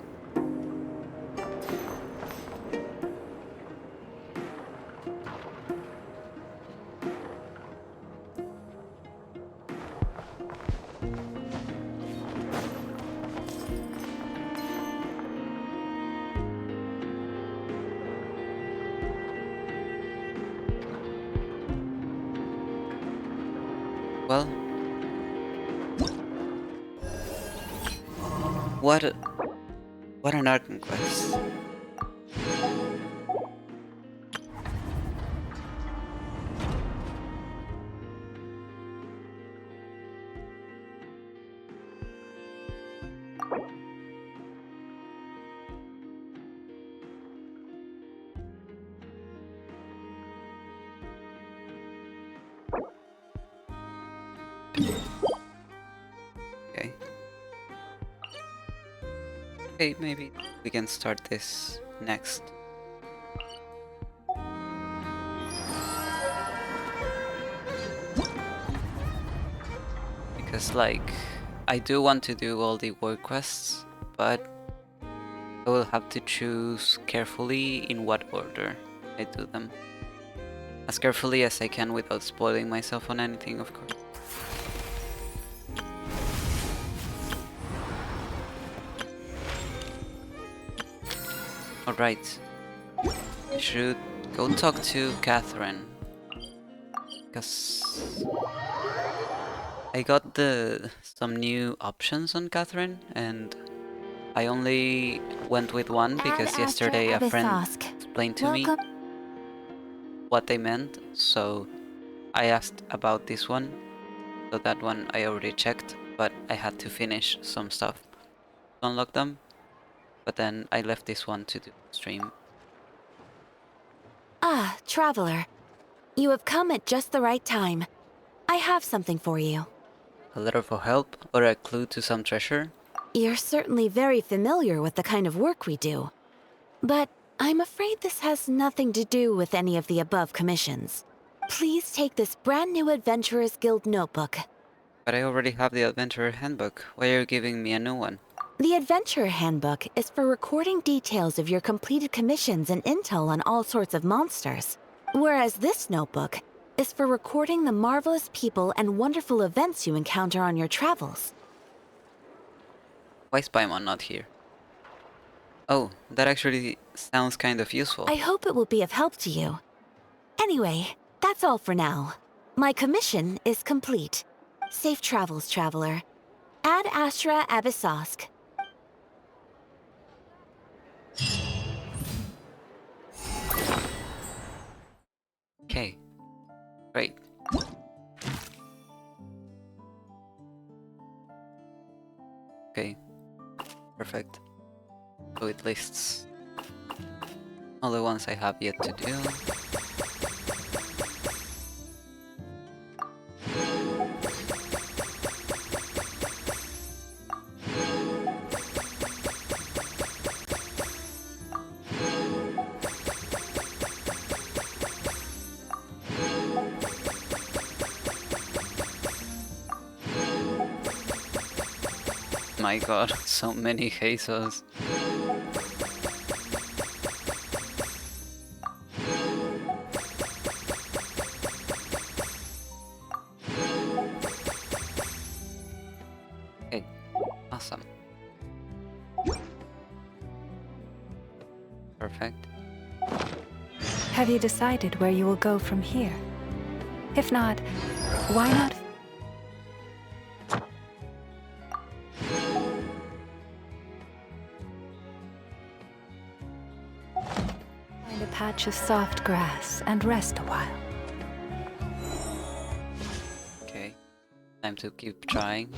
Well, what an Archon quest. Okay. Okay, maybe we can start this next. Because, like, I do want to do all the work quests, but I will have to choose carefully in what order I do them. As carefully as I can without spoiling myself on anything, of course. Alright, I should go talk to Catherine, because I got some new options on Catherine, and I only went with one because yesterday a friend explained to me what they meant, so I asked about this one. So that one I already checked, but I had to finish some stuff to unlock them. But then I left this one to do stream. Ah, Traveler. You have come at just the right time. I have something for you. A letter for help or a clue to some treasure? You're certainly very familiar with the kind of work we do. But I'm afraid this has nothing to do with any of the above commissions. Please take this brand new Adventurers Guild notebook. But I already have the Adventurer Handbook. Why are you giving me a new one? The Adventurer Handbook is for recording details of your completed commissions and intel on all sorts of monsters. Whereas this notebook is for recording the marvelous people and wonderful events you encounter on your travels. Why is Paimon not here? Oh, that actually sounds kind of useful. I hope it will be of help to you. Anyway, that's all for now. My commission is complete. Safe travels, traveler. Ad Astra Abyssosk. Okay, great. Okay, perfect. So it lists all the ones I have yet to do. My god, so many Jesus. Okay, awesome. Perfect. Have you decided where you will go from here? If not, why not? Find a patch of soft grass and rest a while. Okay, time to keep trying.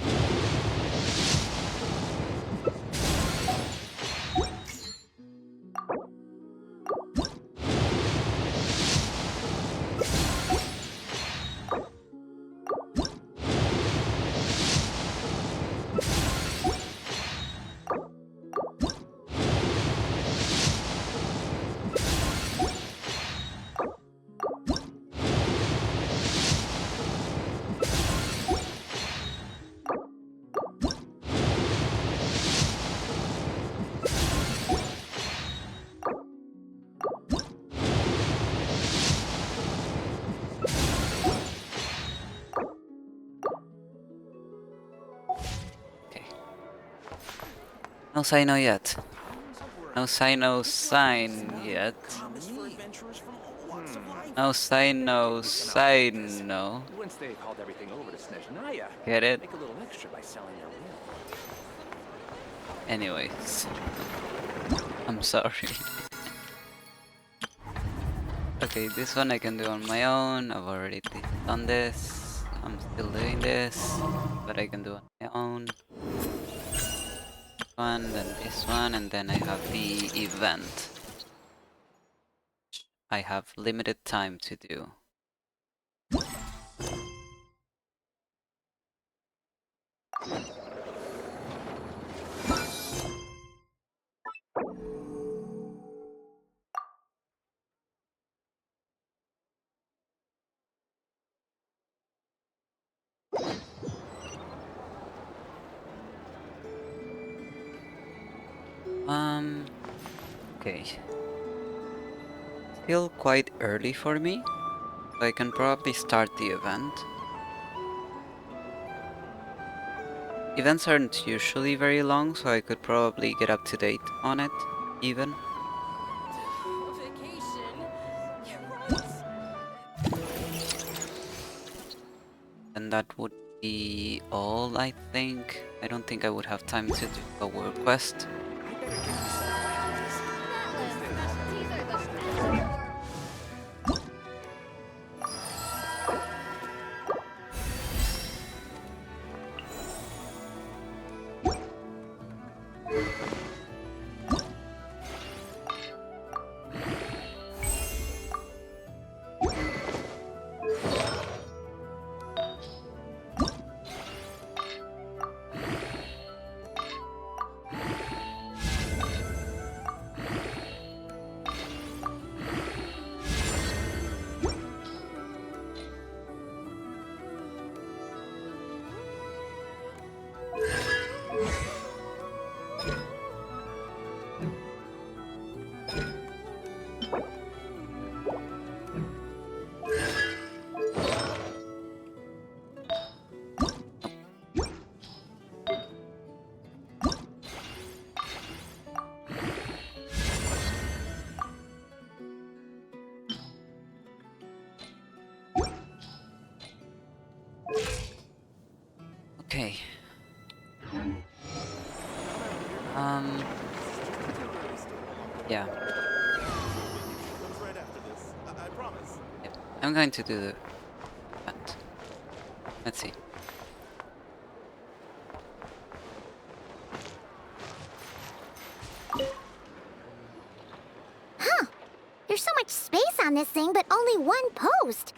No sign yet. No sign, no sign yet. No sign, no sign, no. Once they've hauled everything over to Snezhnaya, Get it? make a little extra by selling their will. Anyways. I'm sorry. Okay, this one I can do on my own. I've already done this. I'm still doing this, but I can do it on my own. One, then this one, and then I have the event. I have limited time to do. Okay. Still quite early for me, so I can probably start the event. Events aren't usually very long, so I could probably get up to date on it, even. And that would be all, I think. I don't think I would have time to do a world quest. Okay. Yeah. Yep. I'm going to do the event. Let's see. Huh. There's so much space on this thing, but only one post.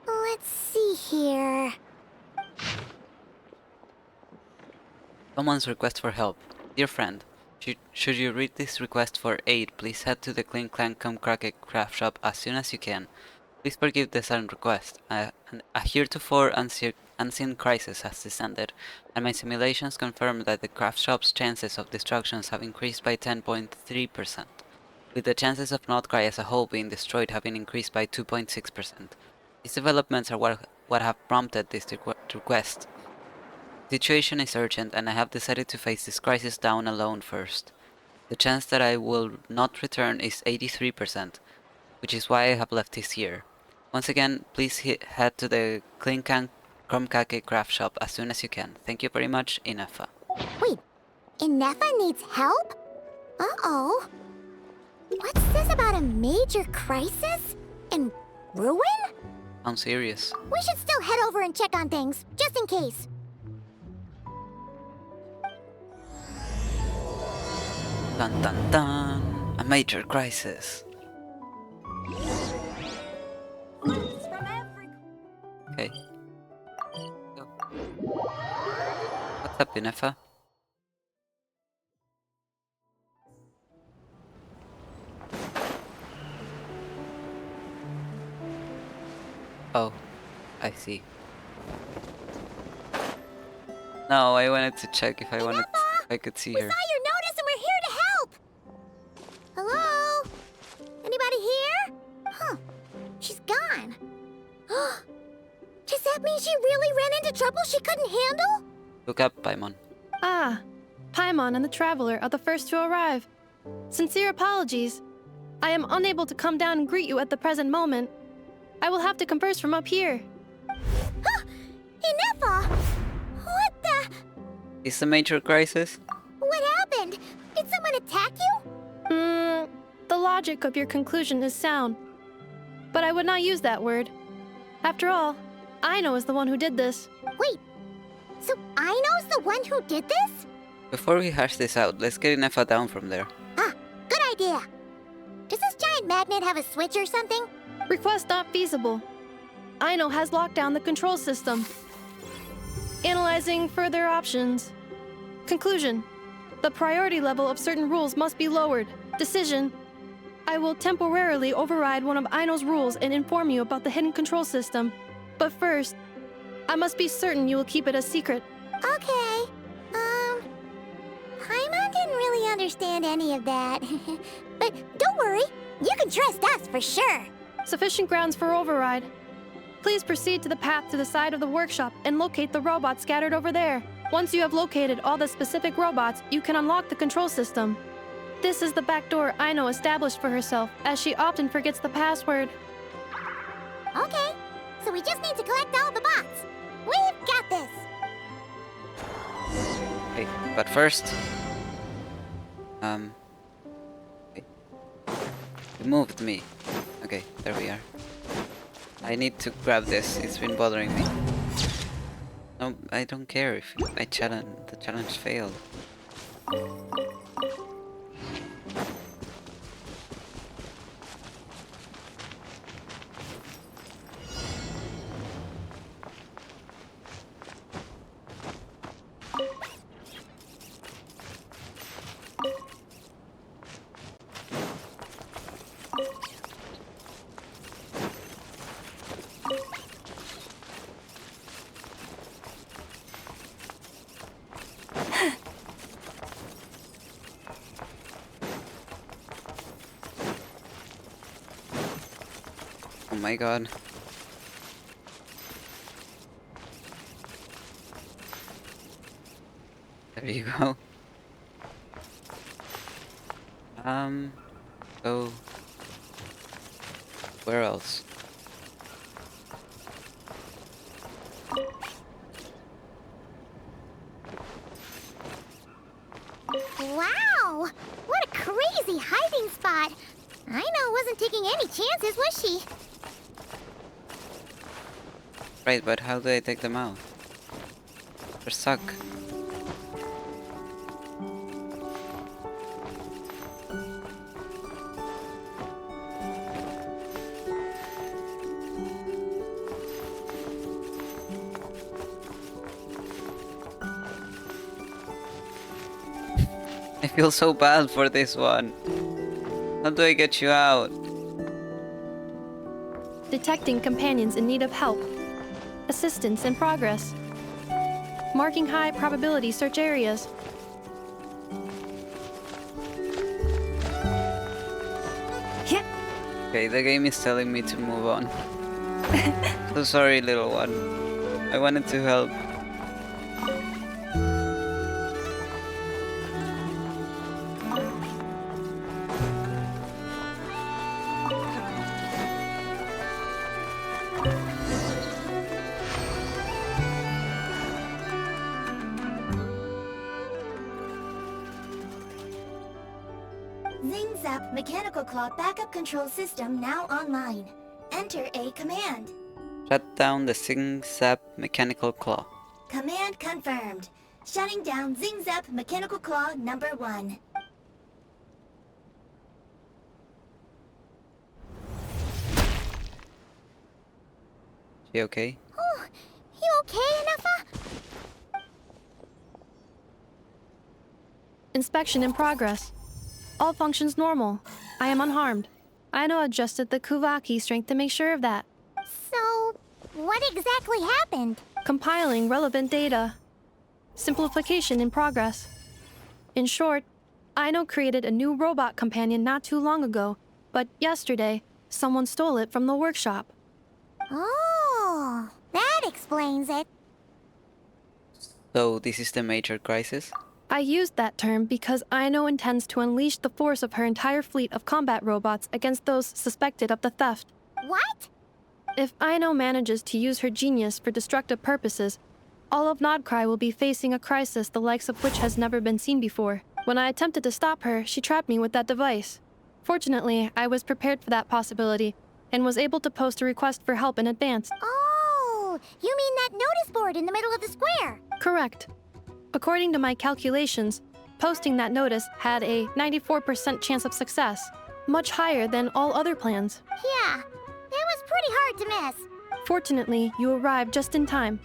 Let's see here. Someone's request for help. Dear friend, should you read this request for aid, please head to the Clink Clank Come Crack craft shop as soon as you can. Please forgive the sudden request. A heretofore unseen crisis has descended, and my simulations confirm that the craft shop's chances of destructions have increased by 10.3%, with the chances of nod-krai as a whole being destroyed having increased by 2.6%. These developments are what have prompted this request. The situation is urgent, and I have decided to face this crisis down alone first. The chance that I will not return is 83%, which is why I have left this here. Once again, please head to the Clink Craft craft shop as soon as you can. Thank you very much, Inefa. Wait, Inefa needs help? Uh-oh. What's this about a major crisis? And ruin? I'm serious. We should still head over and check on things, just in case. Dun dun dun! A major crisis. Okay. Go. What's up, Inefa? Oh, I see. No, I wanted to check if I could see her. We saw your notice and we're here to help! Hello? Anybody here? Huh. She's gone. Does that mean she really ran into trouble she couldn't handle? Look up, Paimon. Ah, Paimon and the Traveler are the first to arrive. Sincere apologies. I am unable to come down and greet you at the present moment. I will have to converse from up here. Inefa! What the? Is a major crisis? What happened? Did someone attack you? The logic of your conclusion is sound. But I would not use that word. After all, Aino is the one who did this. Wait, so Aino's the one who did this? Before we hash this out, let's get Inefa down from there. Ah, good idea. Does this giant magnet have a switch or something? Request not feasible. Aino has locked down the control system. Analyzing further options. Conclusion. The priority level of certain rules must be lowered. Decision. I will temporarily override one of Aino's rules and inform you about the hidden control system. But first, I must be certain you will keep it a secret. Okay. Paimon didn't really understand any of that. But don't worry, you can trust us for sure. Sufficient grounds for override. Please proceed to the path to the side of the workshop and locate the robots scattered over there. Once you have located all the specific robots, you can unlock the control system. This is the back door Aino established for herself, as she often forgets the password. Okay, so we just need to collect all the bots. We've got this. Okay, but first... Okay. You moved me. Okay, there we are. I need to grab this, it's been bothering me. No, I don't care if the challenge failed. Oh my god. There you go. So... where else? chances, was she? Right, but how do I take them out? They're stuck. I feel so bad for this one. How do I get you out? Detecting companions in need of help. Assistance in progress. Marking high probability search areas. Okay, the game is telling me to move on. So sorry, little one. I wanted to help. Zing Zap Mechanical Claw Backup Control System now online. Enter a command. Shut down the Zing Zap Mechanical Claw. Command confirmed. Shutting down Zing Zap Mechanical Claw number 1. She okay? Oh, you okay, Anafa? Inspection in progress. All functions normal. I am unharmed. Aino adjusted the Kuvaki strength to make sure of that. So, what exactly happened? Compiling relevant data. Simplification in progress. In short, Aino created a new robot companion not too long ago, but yesterday, someone stole it from the workshop. Oh, that explains it. So this is the major crisis? I used that term because Aino intends to unleash the force of her entire fleet of combat robots against those suspected of the theft. What? If Aino manages to use her genius for destructive purposes, all of nod-krai will be facing a crisis the likes of which has never been seen before. When I attempted to stop her, she trapped me with that device. Fortunately, I was prepared for that possibility and was able to post a request for help in advance. Oh, you mean that notice board in the middle of the square? Correct. According to my calculations, posting that notice had a 94% chance of success, much higher than all other plans. Yeah, it was pretty hard to miss. Fortunately, you arrived just in time.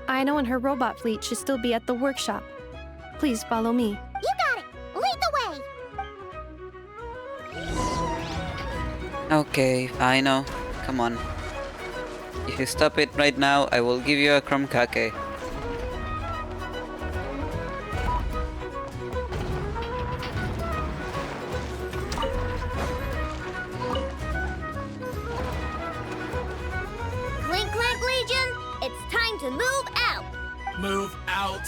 Aino and her robot fleet should still be at the workshop. Please follow me. You got it! Lead the way! Okay, I know. Come on. If you stop it right now, I will give you a kromkake. Clink Clank Legion, it's time to move out! Move out!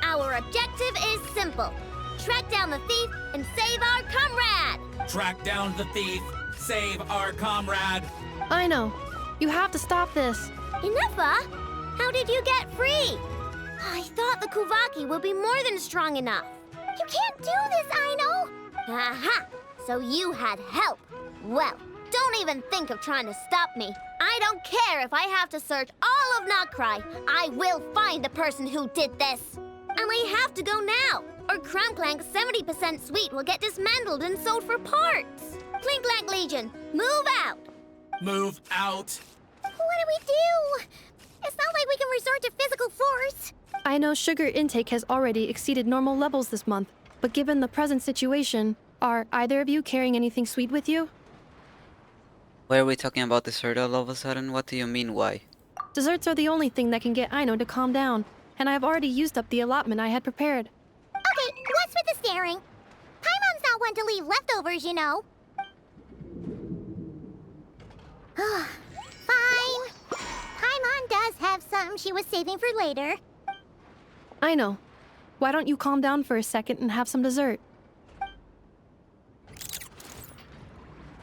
Our objective is simple. Track down the thief and save our comrade! Track down the thief, save our comrade! Aino, you have to stop this. Enough, how did you get free? I thought the Kuvaki would be more than strong enough. You can't do this, Aino! Aha! So you had help. Well, don't even think of trying to stop me. I don't care if I have to search all of nod-krai. I will find the person who did this. And I have to go now, or Cranclank's 70% suite will get dismantled and sold for parts. Clink Clank Legion, move out! Move out! What do we do? It's not like we can resort to physical force. Aino's sugar intake has already exceeded normal levels this month, but given the present situation, are either of you carrying anything sweet with you? Why are we talking about dessert all of a sudden? What do you mean, why? Desserts are the only thing that can get Aino to calm down, and I have already used up the allotment I had prepared. Okay, what's with the staring? Paimon's not one to leave leftovers, you know. Fine. Paimon does have some she was saving for later. Aino, why don't you calm down for a second and have some dessert?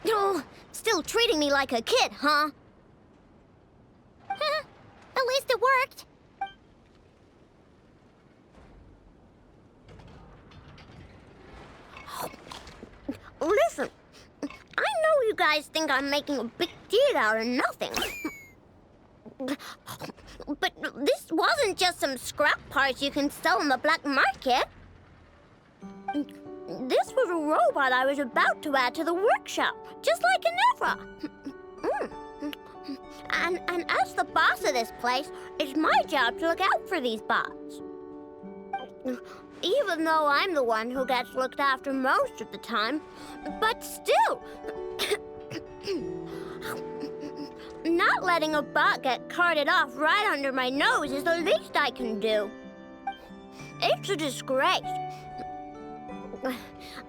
Oh, still treating me like a kid, huh? At least it worked. Listen, I know you guys think I'm making a big deal out of nothing. But this wasn't just some scrap parts you can sell on the black market. This was a robot I was about to add to the workshop, just like Ginevra. And as the boss of this place, it's my job to look out for these bots. Even though I'm the one who gets looked after most of the time. But still, not letting a bot get carted off right under my nose is the least I can do. It's a disgrace.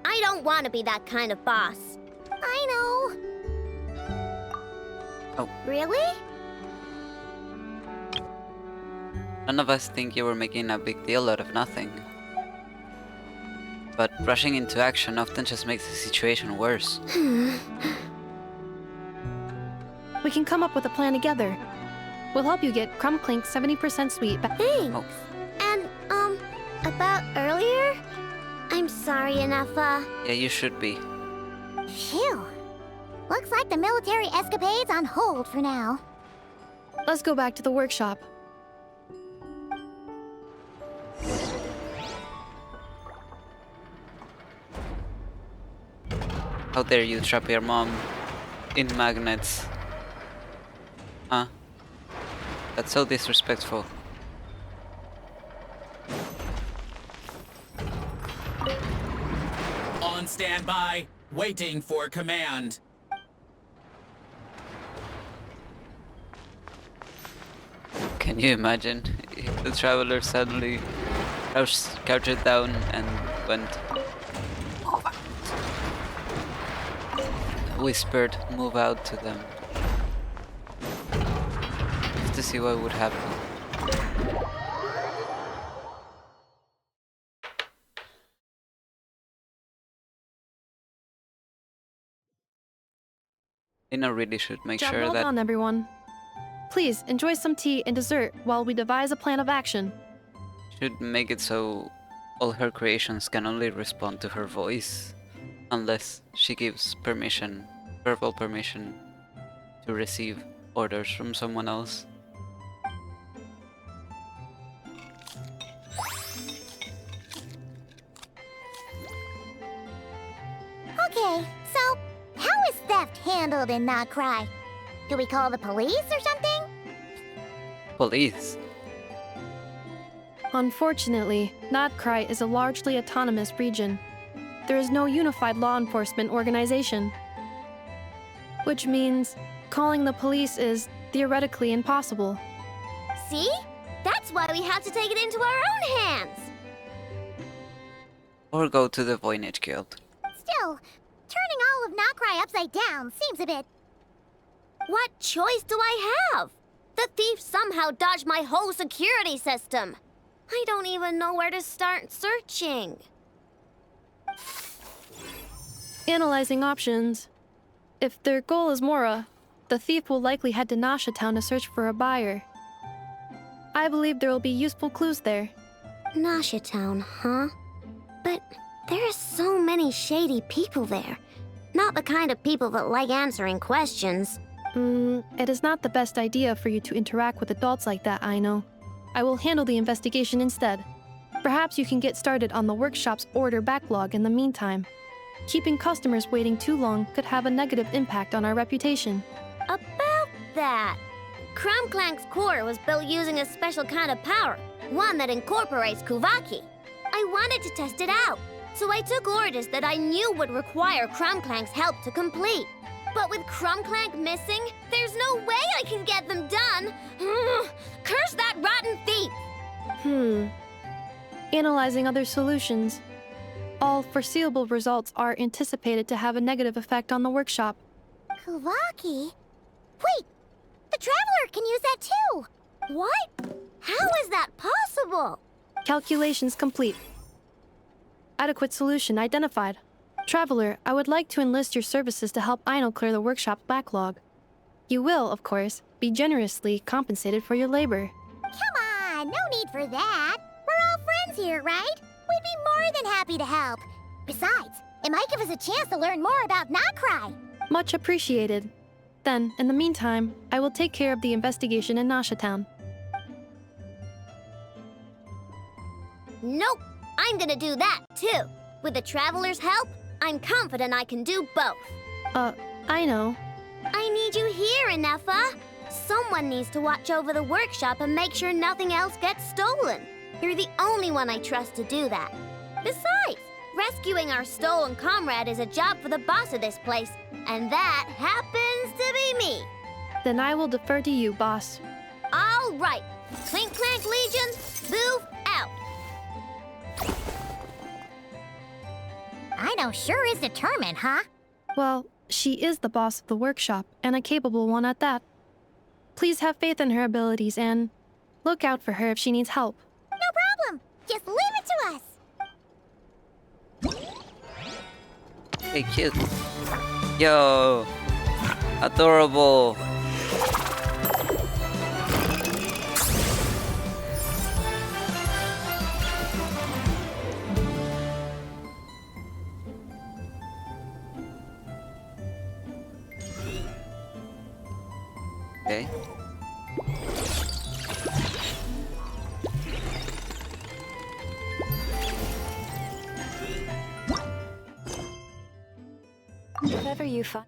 I don't want to be that kind of boss. I know. Oh. Really? None of us think you were making a big deal out of nothing. But rushing into action often just makes the situation worse. We can come up with a plan together. We'll help you get Crumb Clink's 70% sweet back. Thanks. Oh. And, about earlier? I'm sorry, Ginevra. Yeah, you should be. Phew. Looks like the military escapade's on hold for now. Let's go back to the workshop. How dare you trap your mom in magnets? Huh? That's so disrespectful. On standby, waiting for command. Can you imagine if the traveler suddenly crouched down and went whispered, move out to them. Just to see what would happen. Aino really should make Job sure well that done, everyone. Please enjoy some tea and dessert while we devise a plan of action. should make it so all her creations can only respond to her voice, unless she gives permission, verbal permission, to receive orders from someone else. Okay, so how is theft handled in nod-krai? Do we call the police or something? Police? Unfortunately, nod-krai is a largely autonomous region. There is no unified law enforcement organization. Which means calling the police is theoretically impossible. See? That's why we have to take it into our own hands! Or go to the Voynich Guild. Still, turning all of nod-krai upside down seems a bit... What choice do I have? The thief somehow dodged my whole security system. I don't even know where to start searching. Analyzing options. If their goal is Mora, the thief will likely head to Nasha Town to search for a buyer. I believe there will be useful clues there. Nasha Town, huh? But there are so many shady people there. Not the kind of people that like answering questions. It is not the best idea for you to interact with adults like that, Aino. I will handle the investigation instead. Perhaps you can get started on the workshop's order backlog in the meantime. Keeping customers waiting too long could have a negative impact on our reputation. About that, Crumb-Clank's core was built using a special kind of power, one that incorporates Kuvaki. I wanted to test it out, so I took orders that I knew would require Crumb-Clank's help to complete. But with Crumb-Clank missing, there's no way I can get them done! Curse that rotten thief! Analyzing other solutions. All foreseeable results are anticipated to have a negative effect on the workshop. Kuvaki? Wait! The Traveler can use that too! What? How is that possible? Calculations complete. Adequate solution identified. Traveler, I would like to enlist your services to help Aino clear the workshop's backlog. You will, of course, be generously compensated for your labor. Come on, no need for that. We're all friends here, right? We'd be more than happy to help. Besides, it might give us a chance to learn more about nod-krai. Much appreciated. Then, in the meantime, I will take care of the investigation in Nasha Town. Nope, I'm gonna do that too. With the Traveler's help, I'm confident I can do both. I know. I need you here, Inefa. Someone needs to watch over the workshop and make sure nothing else gets stolen. You're the only one I trust to do that. Besides, rescuing our stolen comrade is a job for the boss of this place, and that happens to be me. Then I will defer to you, boss. All right. Clink Clank Legion, move out. Aino sure is determined, huh? Well, she is the boss of the workshop, and a capable one at that. Please have faith in her abilities and look out for her if she needs help. No problem. Just leave it to us. Hey, cute. Yo! Adorable! Okay. If ever you find...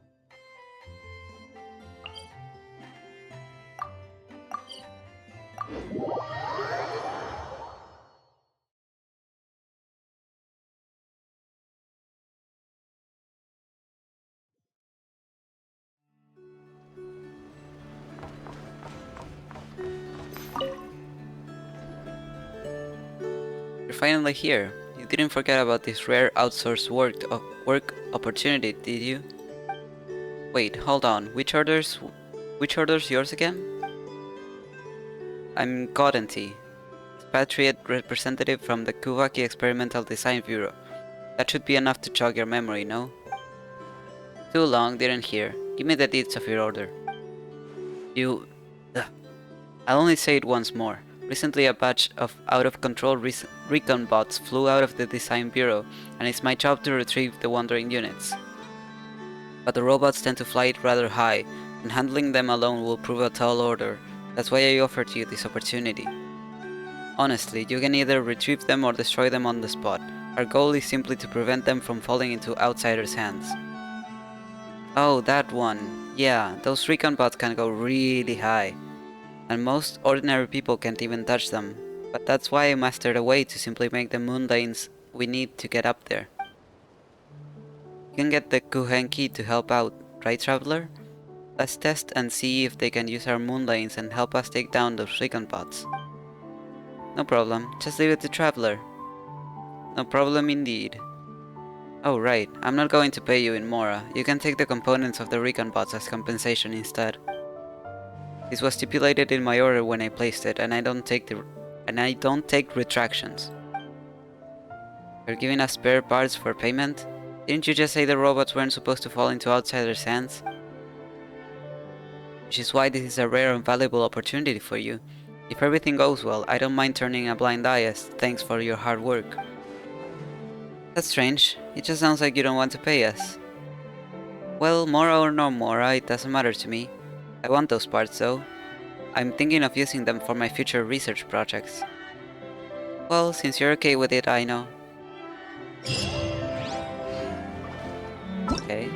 You're finally here. You didn't forget about this rare outsourced work opportunity, did you? Wait, hold on. Which order's yours again? I'm Godenti, expatriate representative from the Kuvaki Experimental Design Bureau. That should be enough to jog your memory, no? Too long, didn't hear. Give me the deeds of your order. I'll only say it once more. Recently a batch of out-of-control recon bots flew out of the Design Bureau, and it's my job to retrieve the wandering units. But the robots tend to fly rather high, and handling them alone will prove a tall order. That's why I offered you this opportunity. Honestly, you can either retrieve them or destroy them on the spot. Our goal is simply to prevent them from falling into outsiders' hands. Oh, that one. Yeah, those recon bots can go really high. And most ordinary people can't even touch them. But that's why I mastered a way to simply make the moon lanes we need to get up there. You can get the Kuhen key to help out, right, Traveler? Let's test and see if they can use our moon lanes and help us take down those recon bots. No problem, just leave it to Traveler. No problem indeed. Oh right, I'm not going to pay you in Mora. You can take the components of the recon bots as compensation instead. This was stipulated in my order when I placed it, and I don't take retractions. You're giving us spare parts for payment? Didn't you just say the robots weren't supposed to fall into outsiders' hands? Which is why this is a rare and valuable opportunity for you. If everything goes well, I don't mind turning a blind eye as thanks for your hard work. That's strange. It just sounds like you don't want to pay us. Well, Mora or no Mora, it doesn't matter to me. I want those parts though. I'm thinking of using them for my future research projects. Well, since you're okay with it, I know. Okay.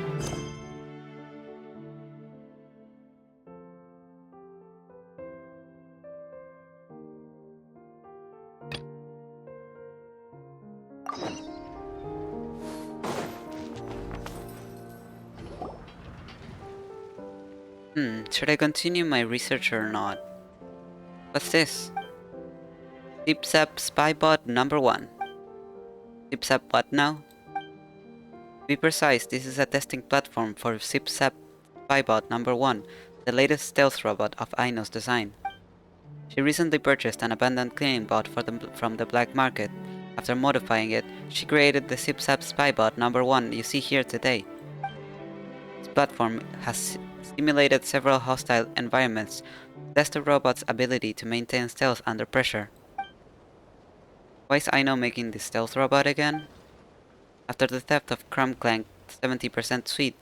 Should I continue my research or not? What's this? ZipZap Spybot number 1. ZipZap what now? To be precise, this is a testing platform for ZipZap Spybot number 1, the latest stealth robot of Aino's design. She recently purchased an abandoned cleaning bot from the black market. After modifying it, she created the ZipZap Spybot number 1 you see here today. This platform has simulated several hostile environments to test the robot's ability to maintain stealth under pressure. Why is Aino making this stealth robot again? After the theft of Crumb Clank's 70% suite,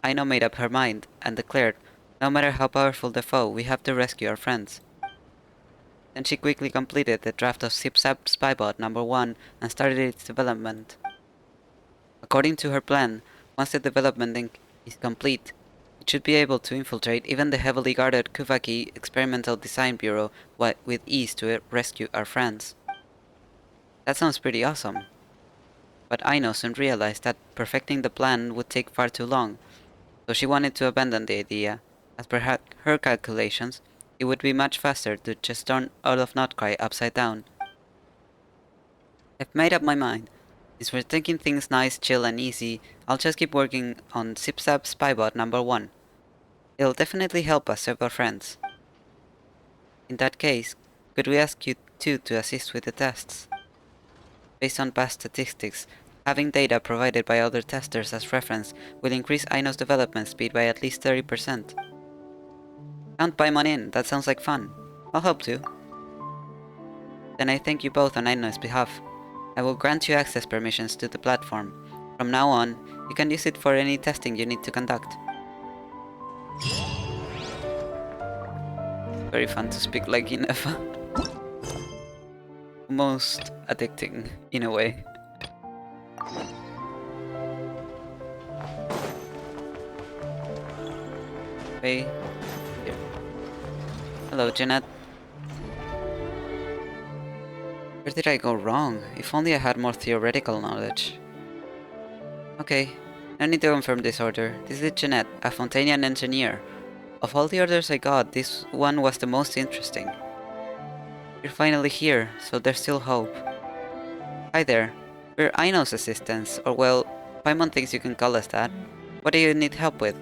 Aino made up her mind and declared, no matter how powerful the foe, we have to rescue our friends. Then she quickly completed the draft of ZipZap Spybot number 1 and started its development. According to her plan, once the development is complete, it should be able to infiltrate even the heavily guarded Kuvaki Experimental Design Bureau with ease to rescue our friends. That sounds pretty awesome. But Aino soon realized that perfecting the plan would take far too long, so she wanted to abandon the idea. As per her calculations, it would be much faster to just turn all of nod-krai upside down. I've made up my mind. Since we're taking things nice, chill and easy, I'll just keep working on ZipZap Spybot number 1. It'll definitely help us save our friends. In that case, could we ask you two to assist with the tests? Based on past statistics, having data provided by other testers as reference will increase Aino's development speed by at least 30%. Count Paimon in, that sounds like fun. I'll help too. Then I thank you both on Aino's behalf. I will grant you access permissions to the platform. From now on, you can use it for any testing you need to conduct. Very fun to speak like Inefa. Most addicting, in a way. Hey. Here. Hello, Jeanette. Where did I go wrong? If only I had more theoretical knowledge. Okay, I need to confirm this order. This is Jeanette, a Fontanian engineer. Of all the orders I got, this one was the most interesting. You're finally here, so there's still hope. Hi there. We're Aino's assistants, or well, Paimon thinks you can call us that. What do you need help with?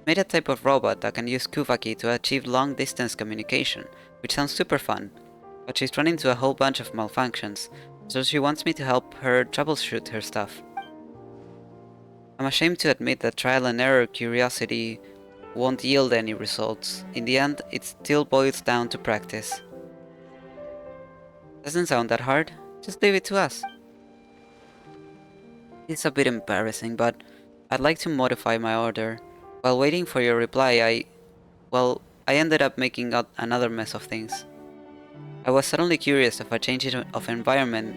Made a type of robot that can use Kuvaki to achieve long-distance communication, which sounds super fun. But she's run into a whole bunch of malfunctions, so she wants me to help her troubleshoot her stuff. I'm ashamed to admit that trial and error curiosity won't yield any results. In the end, it still boils down to practice. Doesn't sound that hard. Just leave it to us. It's a bit embarrassing, but I'd like to modify my order. While waiting for your reply, I ended up making another mess of things. I was suddenly curious if a change of environment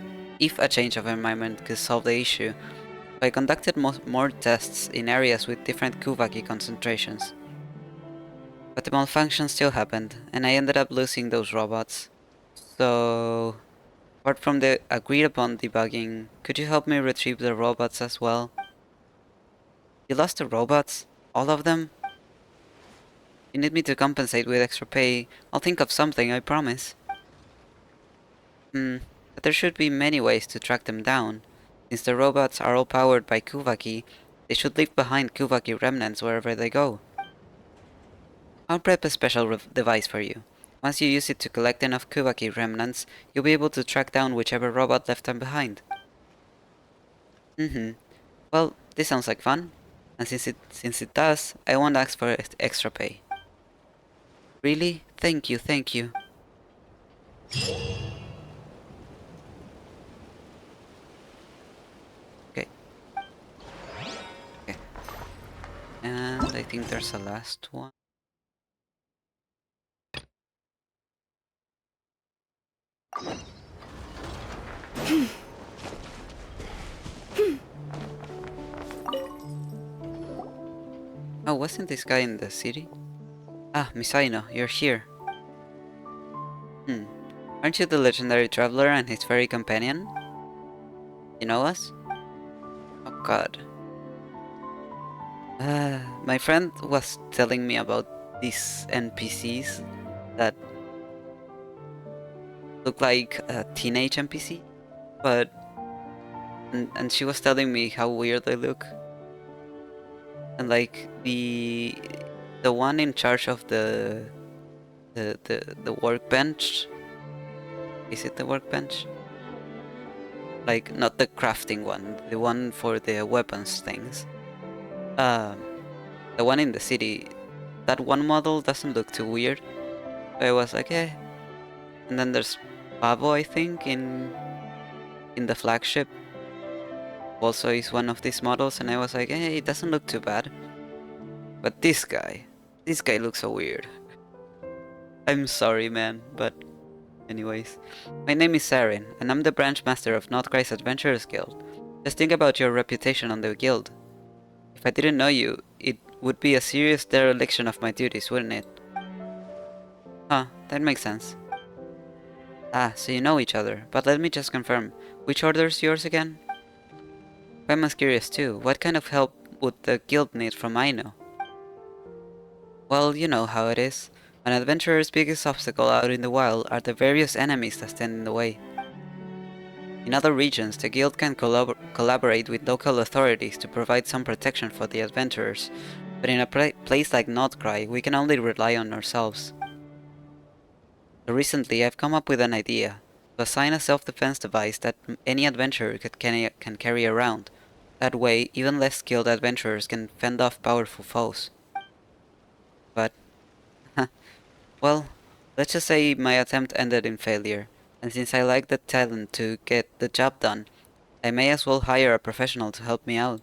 could solve the issue. So I conducted more tests in areas with different Kuvaki concentrations. But the malfunction still happened, and I ended up losing those robots. So, apart from the agreed upon debugging, could you help me retrieve the robots as well? You lost the robots? All of them? You need me to compensate with extra pay. I'll think of something, I promise. But there should be many ways to track them down. Since the robots are all powered by Kuvaki, they should leave behind Kuvaki remnants wherever they go. I'll prep a special device for you. Once you use it to collect enough Kuvaki remnants, you'll be able to track down whichever robot left them behind. Well, this sounds like fun. And since it does, I won't ask for extra pay. Really? Thank you, thank you. Okay. And I think there's a last one. Oh, wasn't this guy in the city? Ah, Miss Aino, you're here. Aren't you the legendary traveler and his fairy companion? You know us? Oh god. My friend was telling me about these NPCs that look like a teenage NPC, but and she was telling me how weird they look. And like the one in charge of the workbench. Is it the workbench? Like not the crafting one, the one for the weapons things. The one in the city, that one model doesn't look too weird. So I was like, eh. And then there's Babo, I think, in the flagship. also is one of these models, and I was like, hey, it doesn't look too bad. But this guy looks so weird. I'm sorry, man, but anyways. My name is Sarin, and I'm the branch master of nod-krai's Adventurers Guild. Just think about your reputation on the guild. If I didn't know you, it would be a serious dereliction of my duties, wouldn't it? Huh, that makes sense. Ah, so you know each other, but let me just confirm, which order is yours again? I'm as curious too, what kind of help would the guild need from Aino? Well, you know how it is. An adventurer's biggest obstacle out in the wild are the various enemies that stand in the way. In other regions, the guild can collaborate with local authorities to provide some protection for the adventurers, but in a place like nod-krai, we can only rely on ourselves. So recently, I've come up with an idea, to assign a self-defense device that any adventurer can carry around. That way, even less skilled adventurers can fend off powerful foes. But, well, let's just say my attempt ended in failure, and since I lack the talent to get the job done, I may as well hire a professional to help me out.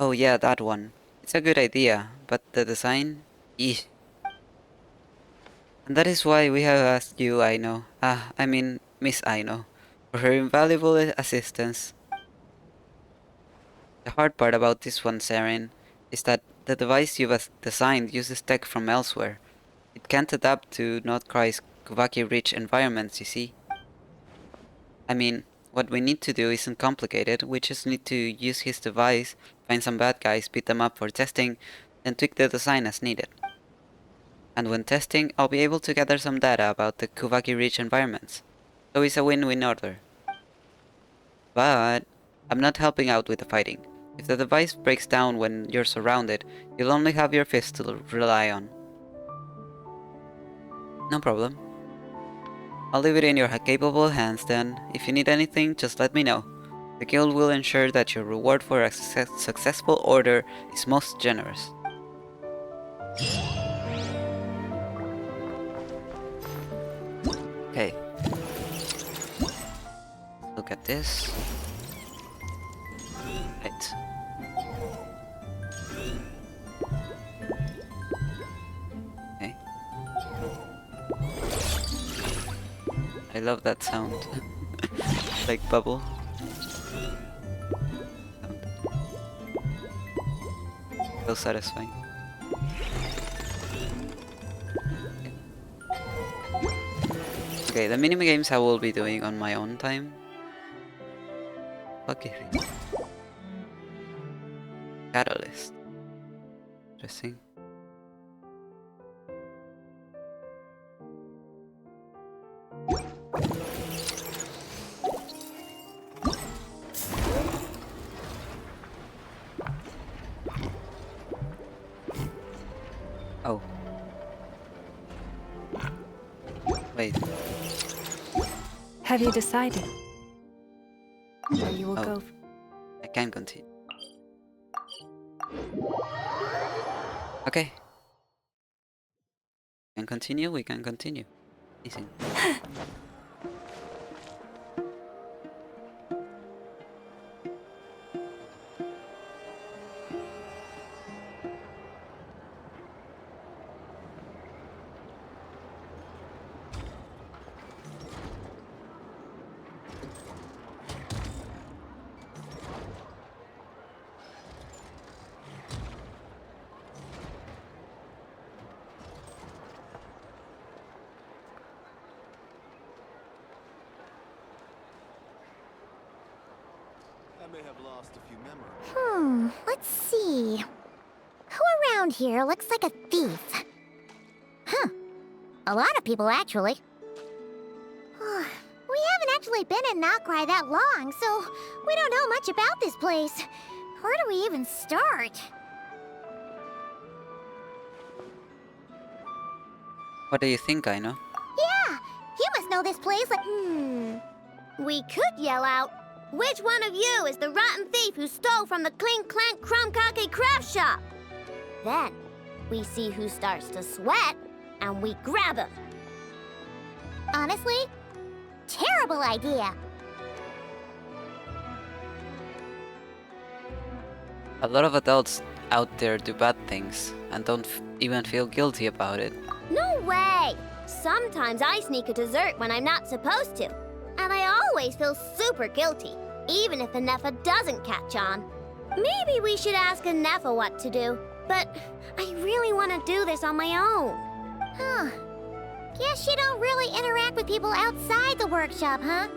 Oh yeah, that one. It's a good idea, but the design? Eesh. And that is why we have asked you, Aino. I mean, Miss Aino, for her invaluable assistance. The hard part about this one, Sarin, is that the device you've designed uses tech from elsewhere. It can't adapt to nod-krai's Kuvaki-rich environments, you see. I mean, what we need to do isn't complicated, we just need to use his device, find some bad guys, beat them up for testing, then tweak the design as needed. And when testing, I'll be able to gather some data about the Kuvaki-rich environments. So it's a win-win order. But I'm not helping out with the fighting. If the device breaks down when you're surrounded, you'll only have your fists to rely on. No problem. I'll leave it in your capable hands then. If you need anything, just let me know. The guild will ensure that your reward for a successful order is most generous. Okay. Look at this. Right. Okay. I love that sound. Like bubble. So satisfying. Okay, the mini-games I will be doing on my own time. Lucky thing. Catalyst. Interesting. Oh. Wait. Have you decided? Where you will go? I can continue. Okay. We can continue. Amazing. Let's see. Who around here looks like a thief? Huh. A lot of people, actually. We haven't actually been in nod-krai that long, so we don't know much about this place. Where do we even start? What do you think, Aino? Yeah, you must know this place like... We could yell out, "Which one of you is the rotten thief who stole from the Clink Clank Crumkake craft shop?" Then, we see who starts to sweat, and we grab him. Honestly, terrible idea. A lot of adults out there do bad things and don't even feel guilty about it. No way! Sometimes I sneak a dessert when I'm not supposed to. And I always feel super guilty, even if Anefa doesn't catch on. Maybe we should ask Anefa what to do, but I really want to do this on my own. Huh. Guess you don't really interact with people outside the workshop, huh?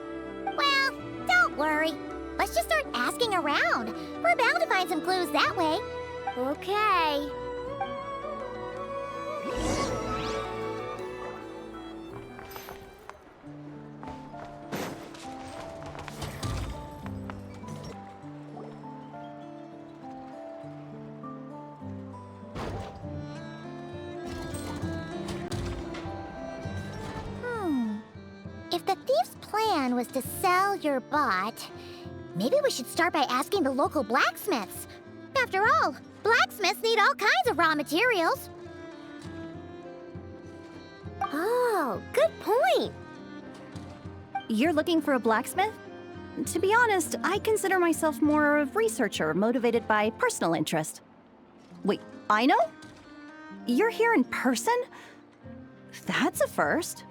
Well, don't worry. Let's just start asking around. We're bound to find some clues that way. Okay. If the thief's plan was to sell your bot, maybe we should start by asking the local blacksmiths. After all, blacksmiths need all kinds of raw materials. Oh, good point. You're looking for a blacksmith? To be honest, I consider myself more of a researcher motivated by personal interest. Wait, Aino? You're here in person? That's a first.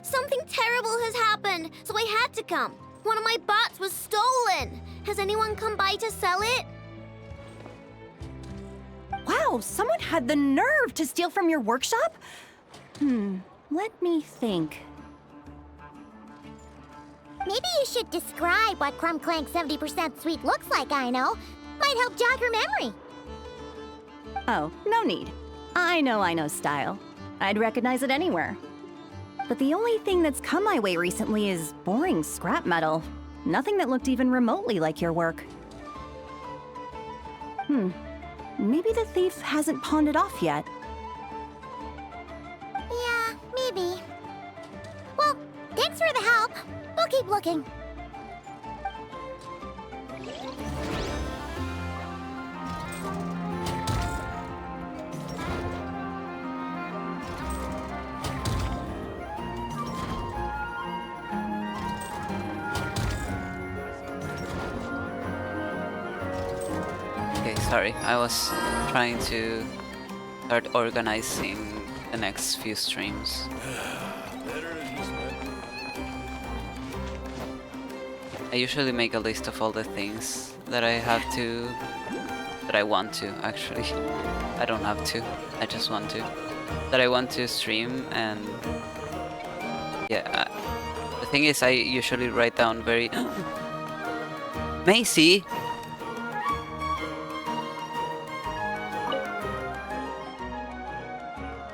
Something terrible has happened, so I had to come. One of my bots was stolen. Has anyone come by to sell it? Wow, someone had the nerve to steal from your workshop? Let me think. Maybe you should describe what Crumb Clank 70% sweet looks like, Aino. Might help jog your memory. Oh, no need. I know Aino's style. I'd recognize it anywhere. But the only thing that's come my way recently is boring scrap metal. Nothing that looked even remotely like your work. Maybe the thief hasn't pawned it off yet. Yeah, maybe. Well, thanks for the help. We'll keep looking. Okay, sorry, I was trying to start organizing the next few streams. I usually make a list of all the things that I have to... that I want to, actually. I don't have to, I just want to. That I want to stream, and... yeah, the thing is I usually write down very... Macy!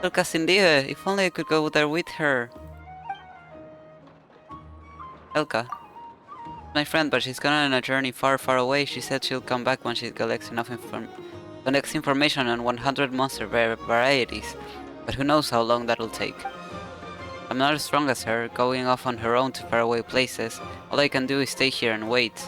Elka Cindia, if only I could go there with her. Elka. My friend, but she's gone on a journey far, far away. She said she'll come back when she collects enough information on 100 monster varieties. But who knows how long that'll take. I'm not as strong as her, going off on her own to faraway places. All I can do is stay here and wait.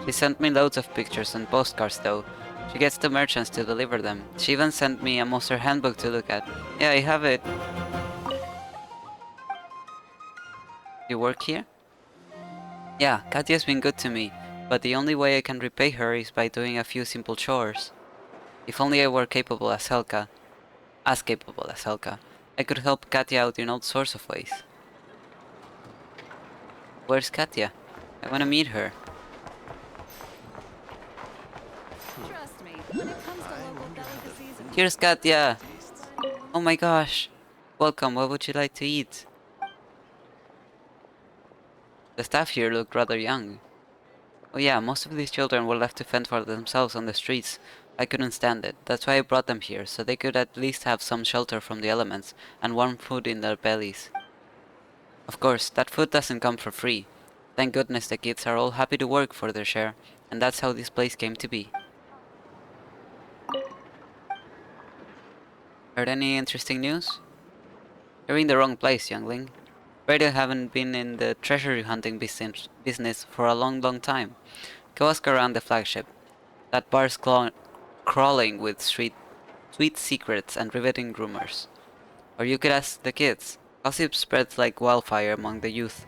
She sent me loads of pictures and postcards though. She gets the merchants to deliver them. She even sent me a monster handbook to look at. Yeah, I have it. You work here? Yeah, Katya's been good to me, but the only way I can repay her is by doing a few simple chores. If only I were capable as Helka. As capable as Helka. I could help Katya out in all sorts of ways. Where's Katya? I wanna meet her. Trust me, when it comes to local delicacies and... Here's Katya! Oh my gosh! Welcome, what would you like to eat? The staff here look rather young. Oh yeah, most of these children were left to fend for themselves on the streets. I couldn't stand it. That's why I brought them here, so they could at least have some shelter from the elements and warm food in their bellies. Of course, that food doesn't come for free. Thank goodness the kids are all happy to work for their share, and that's how this place came to be. Heard any interesting news? You're in the wrong place, youngling. Afraid I haven't been in the treasure hunting business for a long, long time. Go ask around the flagship. That bar's crawling with sweet secrets and riveting rumors. Or you could ask the kids. Gossip spreads like wildfire among the youth.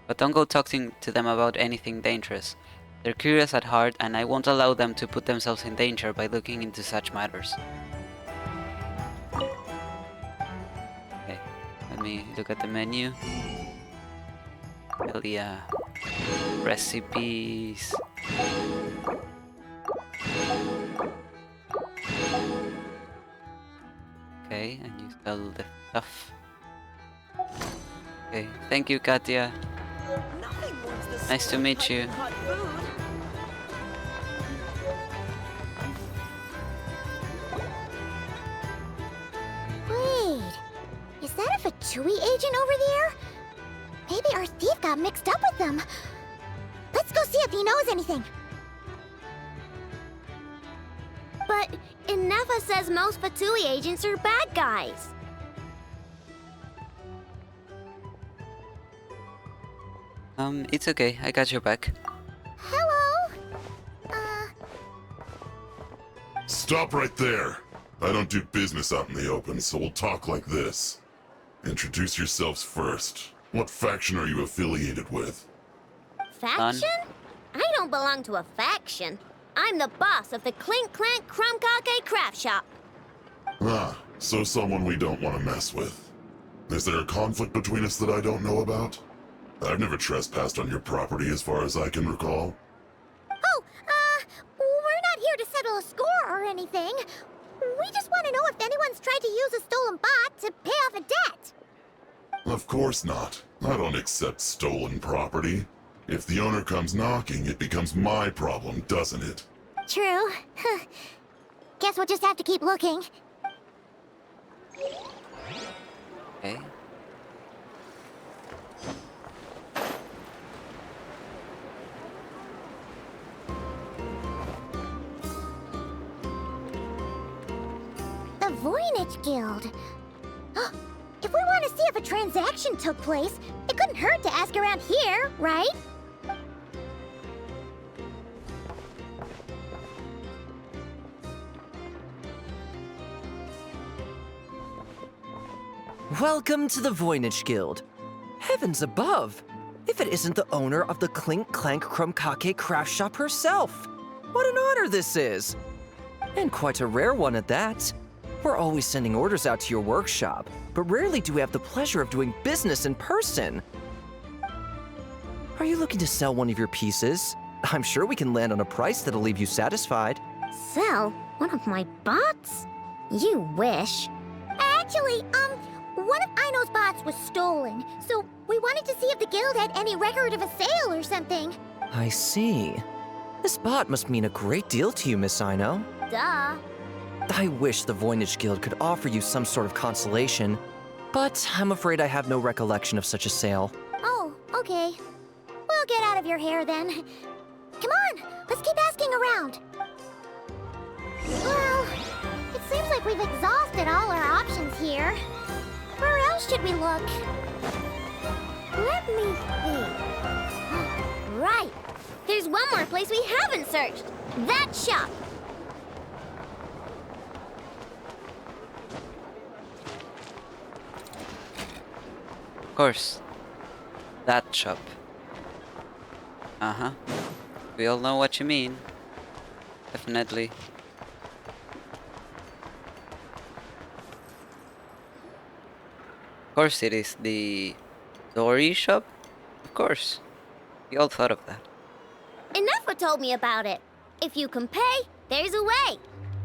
But don't go talking to them about anything dangerous. They're curious at heart, and I won't allow them to put themselves in danger by looking into such matters. Okay, let me look at the menu. Hell yeah. Recipes. Okay, and you sell the stuff. Okay, thank you, Katya. Nice to meet you. Wait, is that a Fatui agent over there? Maybe our thief got mixed up with them. Let's go see if he knows anything. But Inefa says most Fatui agents are bad guys. It's okay, I got your back. Hello? Stop right there. I don't do business out in the open, so we'll talk like this. Introduce yourselves first. What faction are you affiliated with? Faction? I don't belong to a faction. I'm the boss of the Clink Clank Crumkake Craft Shop. Ah, so someone we don't want to mess with. Is there a conflict between us that I don't know about? I've never trespassed on your property as far as I can recall. Oh, we're not here to settle a score or anything. We just want to know if anyone's tried to use a stolen bot to pay off a debt. Of course not. I don't accept stolen property. If the owner comes knocking, it becomes my problem, doesn't it? True. Guess we'll just have to keep looking. Okay. The Voynich Guild. If we want to see if a transaction took place, it couldn't hurt to ask around here, right? Welcome to the Voynich Guild. Heavens above! If it isn't the owner of the Clink Clank Crumkake Craft Shop herself! What an honor this is! And quite a rare one at that. We're always sending orders out to your workshop, but rarely do we have the pleasure of doing business in person. Are you looking to sell one of your pieces? I'm sure we can land on a price that'll leave you satisfied. Sell one of my bots? You wish. Actually, one of Aino's bots was stolen, so we wanted to see if the guild had any record of a sale or something. I see. This bot must mean a great deal to you, Miss Aino. Duh. I wish the Voynich Guild could offer you some sort of consolation, but I'm afraid I have no recollection of such a sale. Oh, okay. We'll get out of your hair then. Come on, let's keep asking around. Well, it seems like we've exhausted all our options here. Where else should we look? Let me think. Right. There's one more place we haven't searched. That shop. Of course. That shop. Uh-huh. We all know what you mean. Definitely. Of course it is the Dory shop? Of course. We all thought of that. Inefa told me about it. If you can pay, there's a way.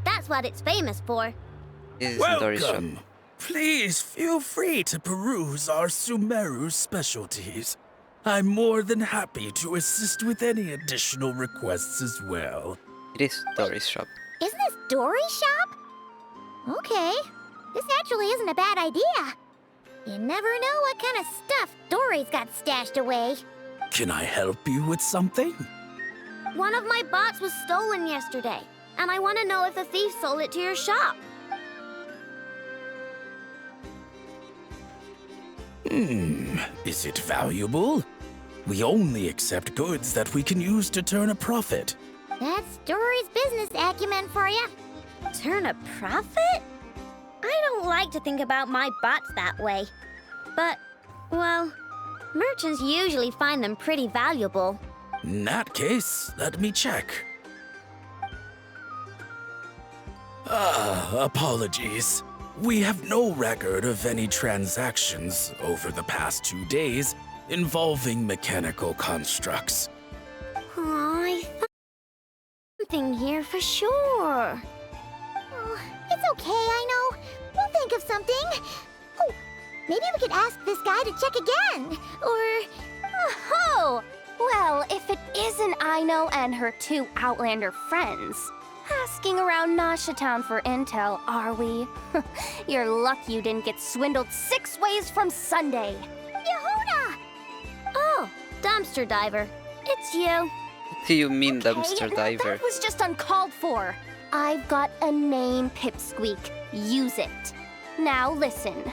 That's what it's famous for. This is the Dory shop. Welcome. Please feel free to peruse our Sumeru specialties. I'm more than happy to assist with any additional requests as well. It is Dory's shop. Isn't this Dory's shop? Okay. This actually isn't a bad idea. You never know what kind of stuff Dory's got stashed away. Can I help you with something? One of my bots was stolen yesterday, and I want to know if the thief sold it to your shop. Is it valuable? We only accept goods that we can use to turn a profit. That's Dory's business acumen for you. Turn a profit? I don't like to think about my bots that way. But, well, merchants usually find them pretty valuable. In that case, let me check. Apologies. We have no record of any transactions over the past 2 days involving mechanical constructs. Aw, I thought something here for sure. Oh, it's okay, I know. We'll think of something. Oh, maybe we could ask this guy to check again. Or... Oh, well, if it isn't Aino and her 2 Outlander friends, asking around Nasha Town for intel, are we? You're lucky you didn't get swindled 6 ways from Sunday. Yehuda! Oh, dumpster diver. It's you. What do you mean, dumpster diver? That was just uncalled for. I've got a name, Pipsqueak. Use it. Now listen.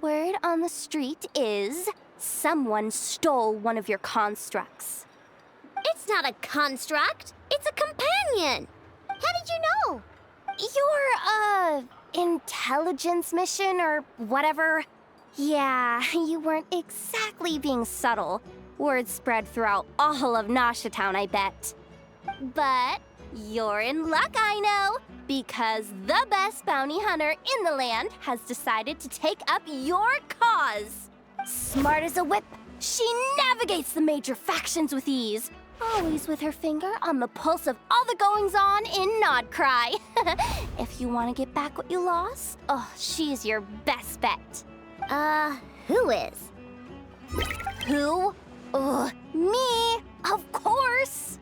Word on the street is someone stole one of your constructs. It's not a construct. It's a companion. How did you know? Your, intelligence mission or whatever? Yeah, you weren't exactly being subtle. Word spread throughout all of Nasha Town, I bet. But you're in luck, I know, because the best bounty hunter in the land has decided to take up your cause. Smart as a whip, she navigates the major factions with ease, always with her finger on the pulse of all the goings-on in nod-krai. If you want to get back what you lost, oh, she's your best bet. Who is? Who? Me, of course.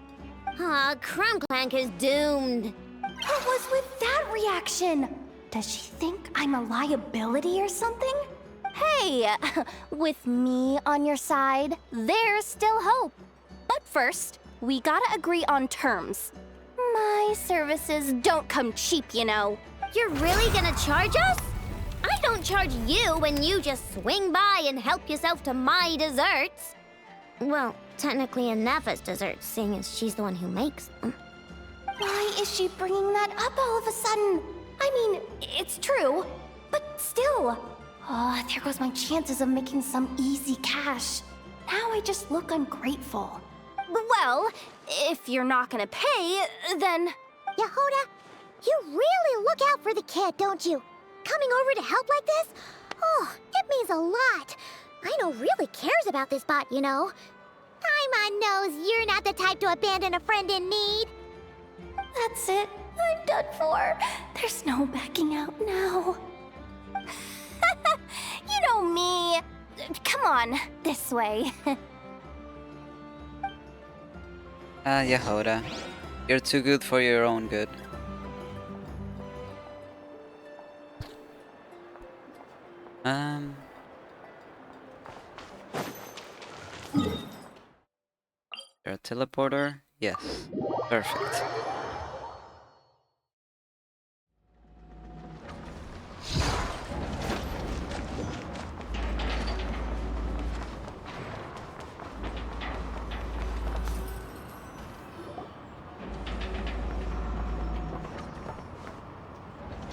Krumklank is doomed. What was with that reaction? Does she think I'm a liability or something? Hey, with me on your side, there's still hope. But first, we gotta agree on terms. My services don't come cheap, you know. You're really gonna charge us? I don't charge you when you just swing by and help yourself to my desserts. Well, technically Nefa's desserts, seeing as she's the one who makes them. Why is she bringing that up all of a sudden? I mean, it's true, but still. Oh, there goes my chances of making some easy cash. Now I just look ungrateful. Well, if you're not gonna pay, then... Yehuda, you really look out for the kid, don't you? Coming over to help like this? Oh, it means a lot. Aino really cares about this bot, you know. Paimon knows you're not the type to abandon a friend in need. That's it. I'm done for. There's no backing out now. You know me. Come on, this way. Yehuda. You're too good for your own good. You're a teleporter? Yes. Perfect.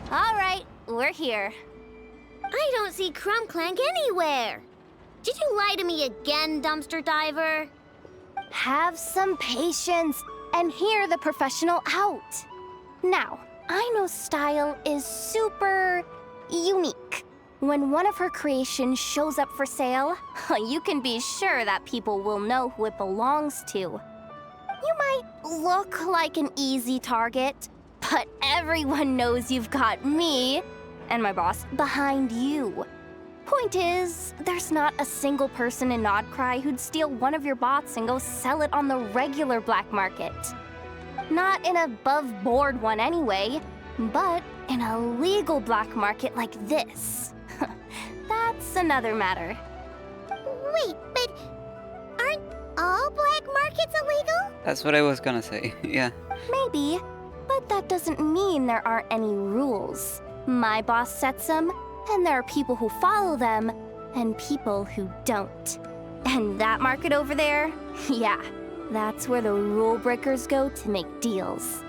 All right, we're here. I don't see Krumklank anywhere. Did you lie to me again, dumpster diver? Have some patience and hear the professional out. Now, Aino's style is super unique. When one of her creations shows up for sale, you can be sure that people will know who it belongs to. You might look like an easy target, but everyone knows you've got me and my boss behind you. Point is, there's not a single person in nod-krai who'd steal one of your bots and go sell it on the regular black market. Not an above-board one anyway, but in a legal black market like this. That's another matter. Wait, but aren't all black markets illegal? That's what I was gonna say, yeah. Maybe, but that doesn't mean there aren't any rules. My boss sets them, and there are people who follow them, and people who don't. And that market over there, yeah, that's where the rule breakers go to make deals.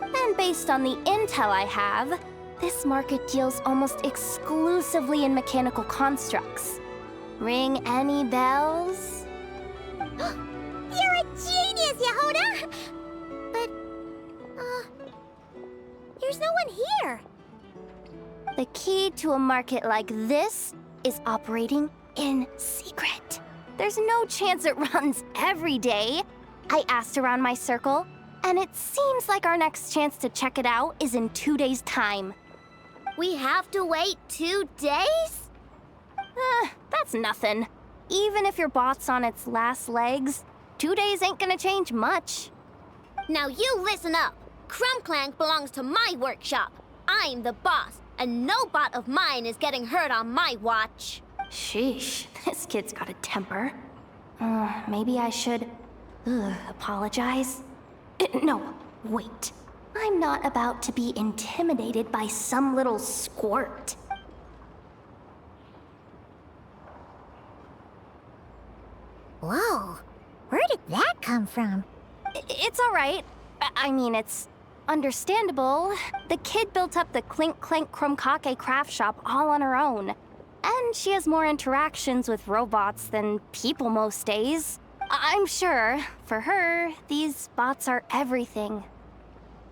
And based on the intel I have, this market deals almost exclusively in mechanical constructs. Ring any bells? You're a genius, There's no one here. The key to a market like this is operating in secret. There's no chance it runs every day. I asked around my circle, and it seems like our next chance to check it out is in 2 days' time. We have to wait 2 days? That's nothing. Even if your bot's on its last legs, 2 days ain't gonna change much. Now you listen up. Crumbclank belongs to my workshop. I'm the boss, and no bot of mine is getting hurt on my watch. Sheesh, this kid's got a temper. Maybe I should apologize? No, wait. I'm not about to be intimidated by some little squirt. Whoa, where did that come from? It's all right. I mean, it's understandable. The kid built up the Clink Clank Krumkake craft shop all on her own. And she has more interactions with robots than people most days. I'm sure, for her, these bots are everything.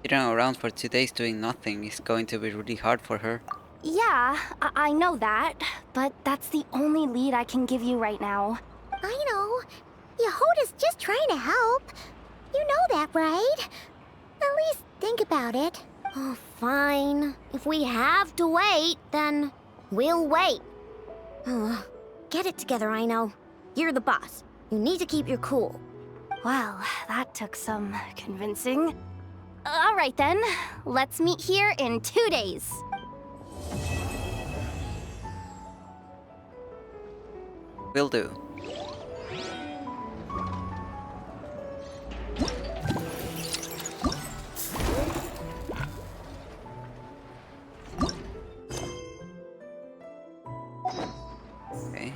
Sitting around for 2 days doing nothing is going to be really hard for her. Yeah, I know that, but that's the only lead I can give you right now. I know. Yehoda's just trying to help. You know that, right? At least think about it. Oh, fine. If we have to wait, then we'll wait. Get it together, Aino. You're the boss. You need to keep your cool. Well, that took some convincing. All right then, let's meet here in 2 days. Will do. Okay.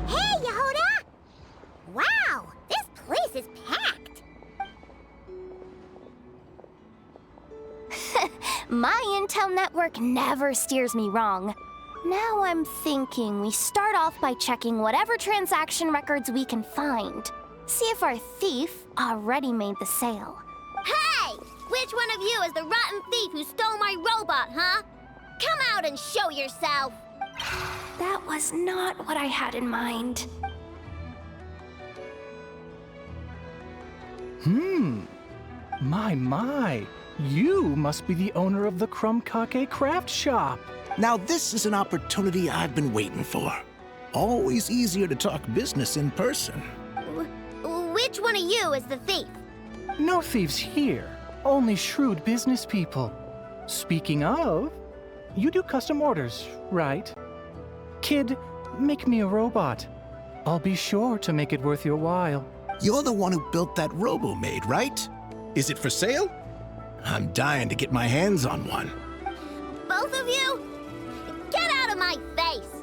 Hey, Yehoda! Wow, this place is packed. My intel network never steers me wrong. Now I'm thinking we start off by checking whatever transaction records we can find. See if our thief already made the sale. Hey! Which one of you is the rotten thief who stole my robot, huh? Come out and show yourself! That was not what I had in mind. My. You must be the owner of the Krumkake craft shop. Now this is an opportunity I've been waiting for. Always easier to talk business in person. Which one of you is the thief? No thieves here, only shrewd business people. Speaking of, you do custom orders, right? Kid, make me a robot. I'll be sure to make it worth your while. You're the one who built that robo-maid, right? Is it for sale? I'm dying to get my hands on one. Both of you? Get out of my face!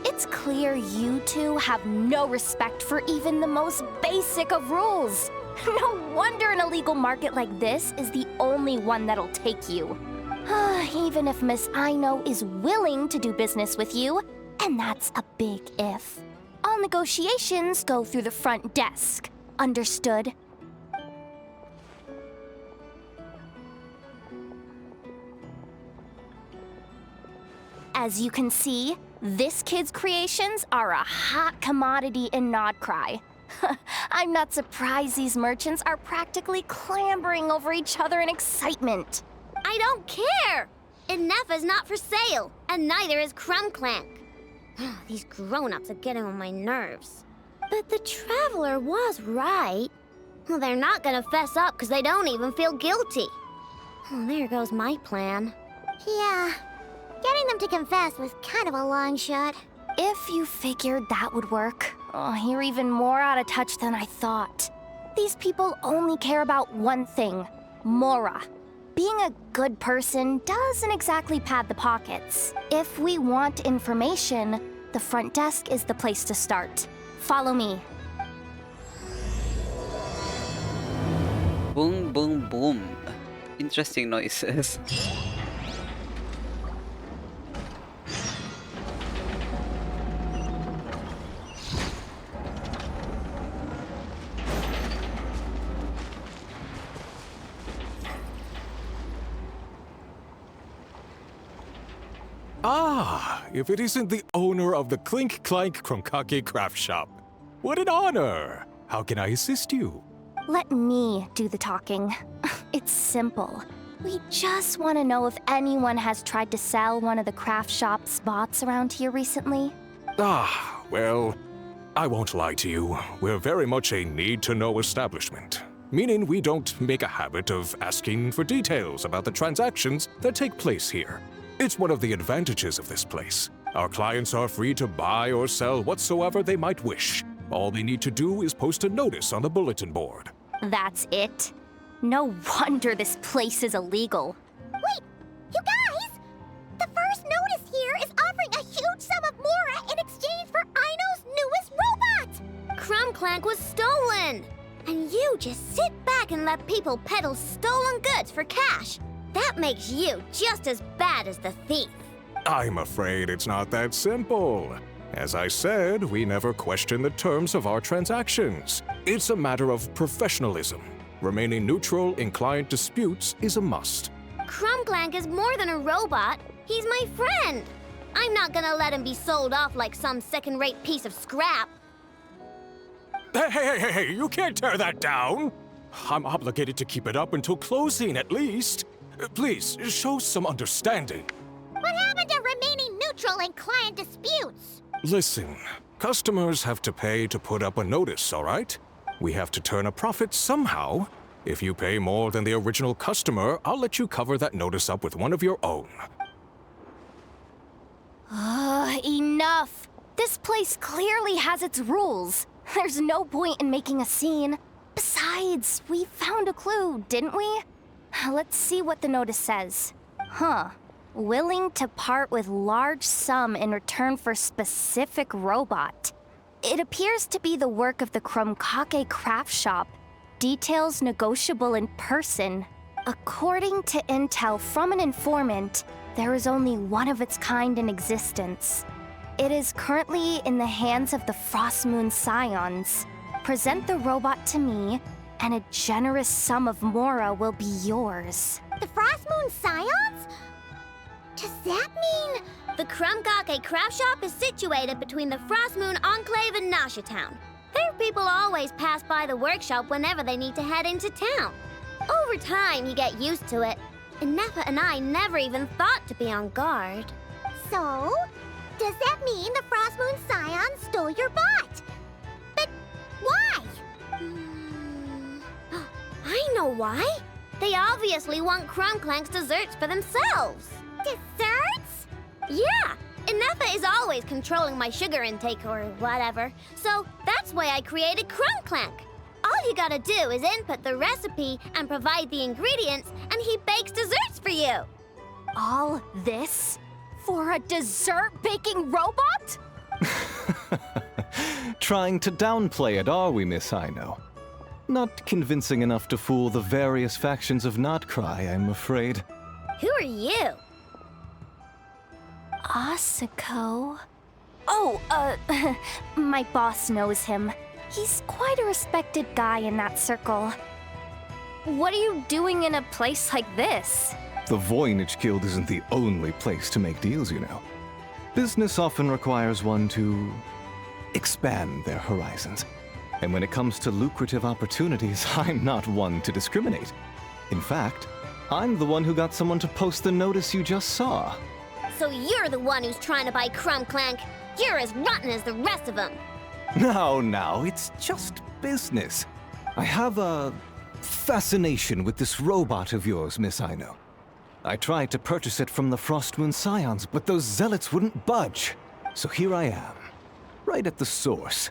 It's clear you two have no respect for even the most basic of rules. No wonder an illegal market like this is the only one that'll take you. Even if Miss Aino is willing to do business with you, and that's a big if. All negotiations go through the front desk. Understood? As you can see, this kid's creations are a hot commodity in nod-krai. I'm not surprised these merchants are practically clambering over each other in excitement. I don't care! Inefa's not for sale, and neither is Krumklank. These grown-ups are getting on my nerves. But the Traveler was right. Well, they're not gonna fess up because they don't even feel guilty. Oh, there goes my plan. Yeah, getting them to confess was kind of a long shot. If you figured that would work, you're even more out of touch than I thought. These people only care about one thing, Mora. Being a good person doesn't exactly pad the pockets. If we want information, the front desk is the place to start. Follow me. Boom, boom, boom. Interesting noises. Ah, if it isn't the owner of the Clink Clank Krumkake craft shop. What an honor! How can I assist you? Let me do the talking. It's simple. We just want to know if anyone has tried to sell one of the craft shop's bots around here recently. Ah, well, I won't lie to you. We're very much a need-to-know establishment. Meaning we don't make a habit of asking for details about the transactions that take place here. It's one of the advantages of this place. Our clients are free to buy or sell whatsoever they might wish. All they need to do is post a notice on the bulletin board. That's it? No wonder this place is illegal. Wait, you guys! The first notice here is offering a huge sum of Mora in exchange for Aino's newest robot! Krumklank was stolen! And you just sit back and let people peddle stolen goods for cash. That makes you just as bad as the thief. I'm afraid it's not that simple. As I said, we never question the terms of our transactions. It's a matter of professionalism. Remaining neutral in client disputes is a must. Krumklank is more than a robot. He's my friend. I'm not gonna let him be sold off like some second-rate piece of scrap. Hey, you can't tear that down! I'm obligated to keep it up until closing, at least. Please, show some understanding. What happened to remaining neutral in client disputes? Listen, customers have to pay to put up a notice, all right? We have to turn a profit somehow. If you pay more than the original customer, I'll let you cover that notice up with one of your own. Enough! This place clearly has its rules. There's no point in making a scene. Besides, we found a clue, didn't we? Let's see what the notice says. Huh. Willing to part with large sum in return for specific robot. It appears to be the work of the Krumkake craft shop. Details negotiable in person. According to intel from an informant, there is only one of its kind in existence. It is currently in the hands of the Frostmoon Scions. Present the robot to me, and a generous sum of Mora will be yours. The Frostmoon Scions? Does that mean... The Krumkake craft shop is situated between the Frostmoon Enclave and Nasha Town. Their people always pass by the workshop whenever they need to head into town. Over time, you get used to it. And Nefa and I never even thought to be on guard. So, does that mean the Frostmoon Scions stole your bot? But why? I know why. They obviously want Krumklank's desserts for themselves. Desserts? Yeah, and Nefa is always controlling my sugar intake or whatever. So that's why I created Krumklank. All you gotta do is input the recipe and provide the ingredients, and he bakes desserts for you. All this for a dessert-baking robot? Trying to downplay it, are we, Miss Aino? Not convincing enough to fool the various factions of nod-krai, I'm afraid. Who are you? Asuko? Oh, my boss knows him. He's quite a respected guy in that circle. What are you doing in a place like this? The Voynich Guild isn't the only place to make deals, you know. Business often requires one to expand their horizons. And when it comes to lucrative opportunities, I'm not one to discriminate. In fact, I'm the one who got someone to post the notice you just saw. So you're the one who's trying to buy Krumklank. You're as rotten as the rest of them. No, it's just business. I have a fascination with this robot of yours, Miss Aino. I tried to purchase it from the Frostmoon Scions, but those zealots wouldn't budge. So here I am, right at the source.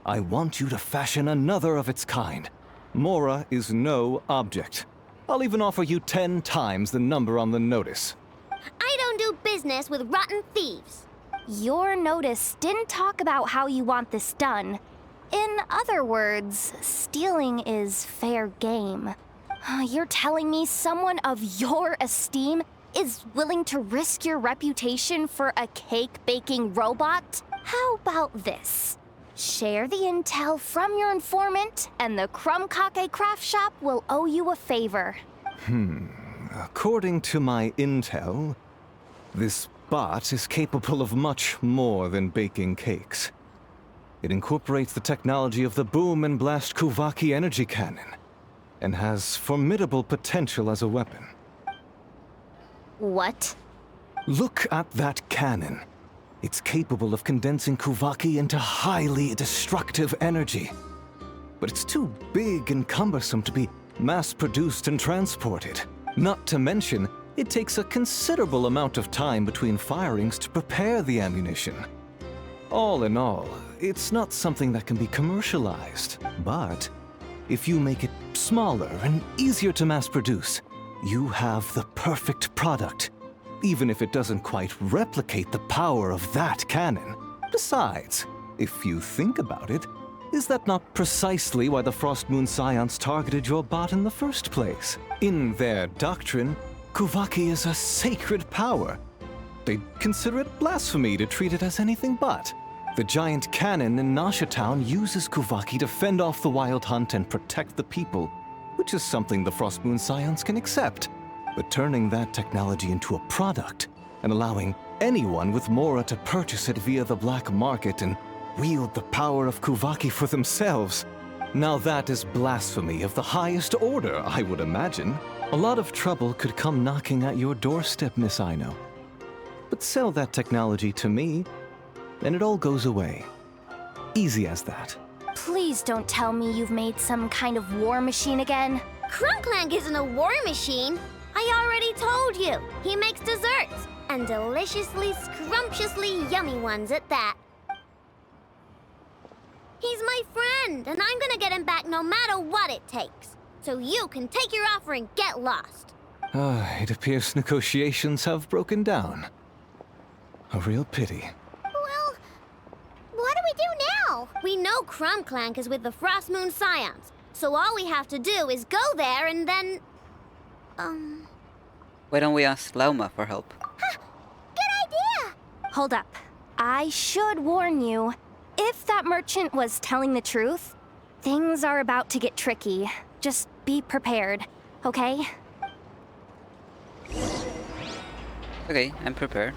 I want you to fashion another of its kind. Mora is no object. I'll even offer you 10 times the number on the notice. I don't do business with rotten thieves. Your notice didn't talk about how you want this done. In other words, stealing is fair game. You're telling me someone of your esteem is willing to risk your reputation for a cake-baking robot? How about this? Share the intel from your informant, and the Krumkake craft shop will owe you a favor. According to my intel, this bot is capable of much more than baking cakes. It incorporates the technology of the boom and blast Kuvaki energy cannon, and has formidable potential as a weapon. What? Look at that cannon. It's capable of condensing Kuvaki into highly destructive energy. But it's too big and cumbersome to be mass-produced and transported. Not to mention, it takes a considerable amount of time between firings to prepare the ammunition. All in all, it's not something that can be commercialized. But if you make it smaller and easier to mass-produce, you have the perfect product, even if it doesn't quite replicate the power of that cannon. Besides, if you think about it, is that not precisely why the Frost Moon Scions targeted your bot in the first place? In their doctrine, Kuvaki is a sacred power. They'd consider it blasphemy to treat it as anything but. The giant cannon in Nasha Town uses Kuvaki to fend off the Wild Hunt and protect the people, which is something the Frost Moon Scions can accept. But turning that technology into a product, and allowing anyone with Mora to purchase it via the black market and wield the power of Kuvaki for themselves, now that is blasphemy of the highest order, I would imagine. A lot of trouble could come knocking at your doorstep, Miss Aino. But sell that technology to me, and it all goes away. Easy as that. Please don't tell me you've made some kind of war machine again. Krumklank isn't a war machine. I already told you. He makes desserts, and deliciously, scrumptiously yummy ones at that. He's my friend, and I'm gonna get him back no matter what it takes. So you can take your offer and get lost. It appears negotiations have broken down. A real pity. Well, what do we do now? We know Krumklank is with the Frost Moon Scions, so all we have to do is go there and then... Why don't we ask Lauma for help? Good idea! Hold up. I should warn you. If that merchant was telling the truth, things are about to get tricky. Just be prepared, okay? Okay, I'm prepared.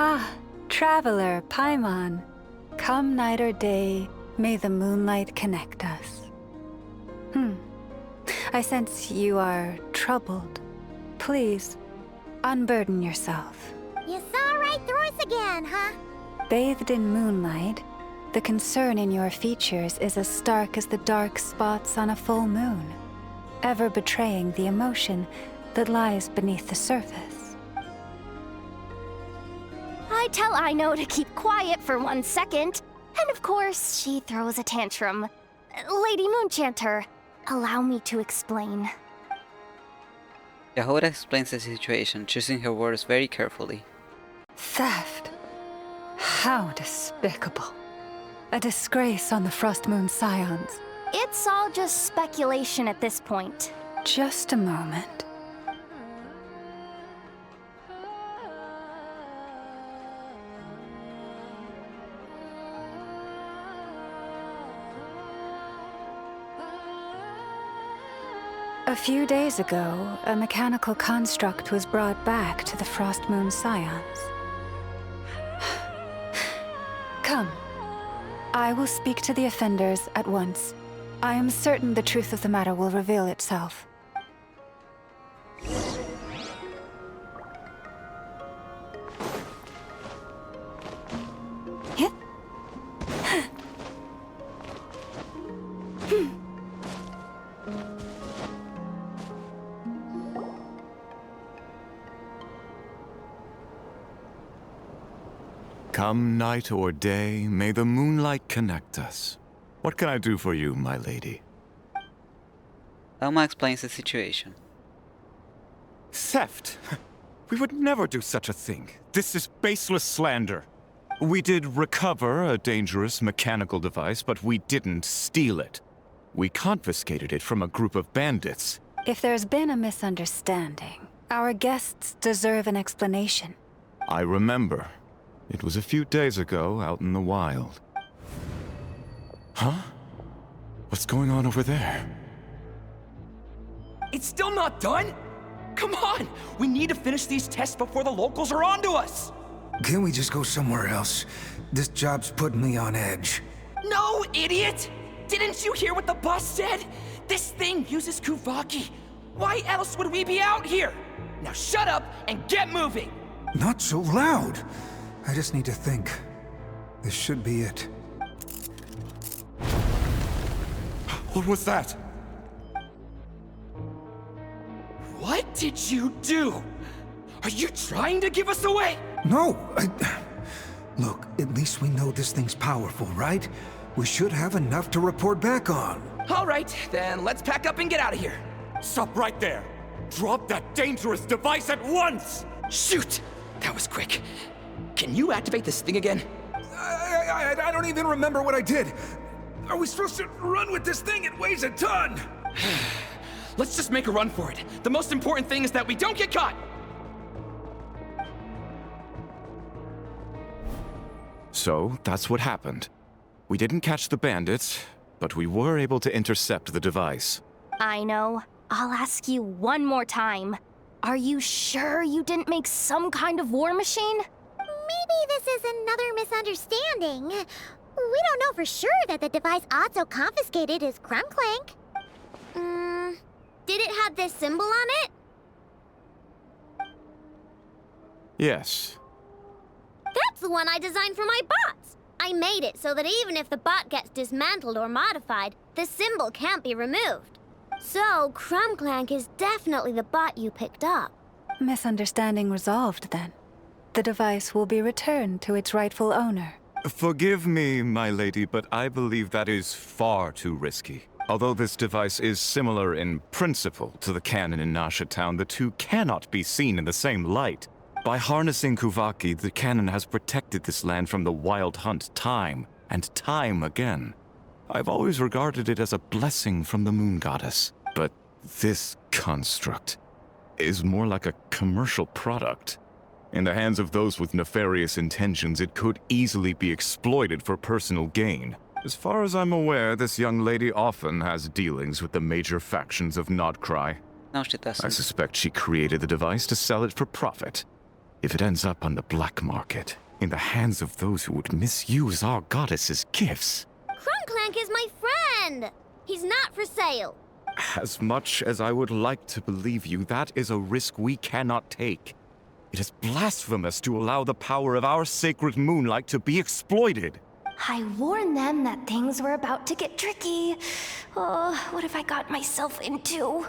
Ah, traveler, Paimon. Come night or day, may the moonlight connect us. I sense you are troubled. Please, unburden yourself. You saw right through us again, huh? Bathed in moonlight, the concern in your features is as stark as the dark spots on a full moon, ever betraying the emotion that lies beneath the surface. I tell Aino to keep quiet for 1 second, and of course, she throws a tantrum. Lady Moonchanter, allow me to explain. Yahoda explains the situation, choosing her words very carefully. Theft? How despicable. A disgrace on the Frost Moon Scions. It's all just speculation at this point. Just a moment. A few days ago, a mechanical construct was brought back to the Frost Moon Scions. Come. I will speak to the offenders at once. I am certain the truth of the matter will reveal itself. Come night or day, may the moonlight connect us. What can I do for you, my lady? Elma explains the situation. Theft! We would never do such a thing. This is baseless slander. We did recover a dangerous mechanical device, but we didn't steal it. We confiscated it from a group of bandits. If there's been a misunderstanding, our guests deserve an explanation. I remember. It was a few days ago, out in the wild. Huh? What's going on over there? It's still not done? Come on! We need to finish these tests before the locals are onto us! Can't we just go somewhere else? This job's putting me on edge. No, idiot! Didn't you hear what the boss said? This thing uses Kuvaki. Why else would we be out here? Now shut up and get moving! Not so loud! I just need to think. This should be it. What was that? What did you do? Are you trying to give us away? No, Look, at least we know this thing's powerful, right? We should have enough to report back on. All right, then let's pack up and get out of here. Stop right there! Drop that dangerous device at once! Shoot! That was quick. Can you activate this thing again? I don't even remember what I did. Are we supposed to run with this thing? It weighs a ton! Let's just make a run for it. The most important thing is that we don't get caught! So, that's what happened. We didn't catch the bandits, but we were able to intercept the device. I know. I'll ask you one more time. Are you sure you didn't make some kind of war machine? Maybe this is another misunderstanding. We don't know for sure that the device Otso confiscated is Krumklank. Did it have this symbol on it? Yes. That's the one I designed for my bots. I made it so that even if the bot gets dismantled or modified, the symbol can't be removed. So, Krumklank is definitely the bot you picked up. Misunderstanding resolved, then. The device will be returned to its rightful owner. Forgive me, my lady, but I believe that is far too risky. Although this device is similar in principle to the cannon in Nasha Town, the two cannot be seen in the same light. By harnessing Kuvaki, the cannon has protected this land from the wild hunt time and time again. I've always regarded it as a blessing from the moon goddess. But this construct is more like a commercial product. In the hands of those with nefarious intentions, it could easily be exploited for personal gain. As far as I'm aware, this young lady often has dealings with the major factions of nod-krai. No, she doesn't. I suspect she created the device to sell it for profit. If it ends up on the black market, in the hands of those who would misuse our goddess's gifts... Krumklank is my friend! He's not for sale. As much as I would like to believe you, that is a risk we cannot take. It is blasphemous to allow the power of our sacred moonlight to be exploited. I warned them that things were about to get tricky. Oh, what have I got myself into?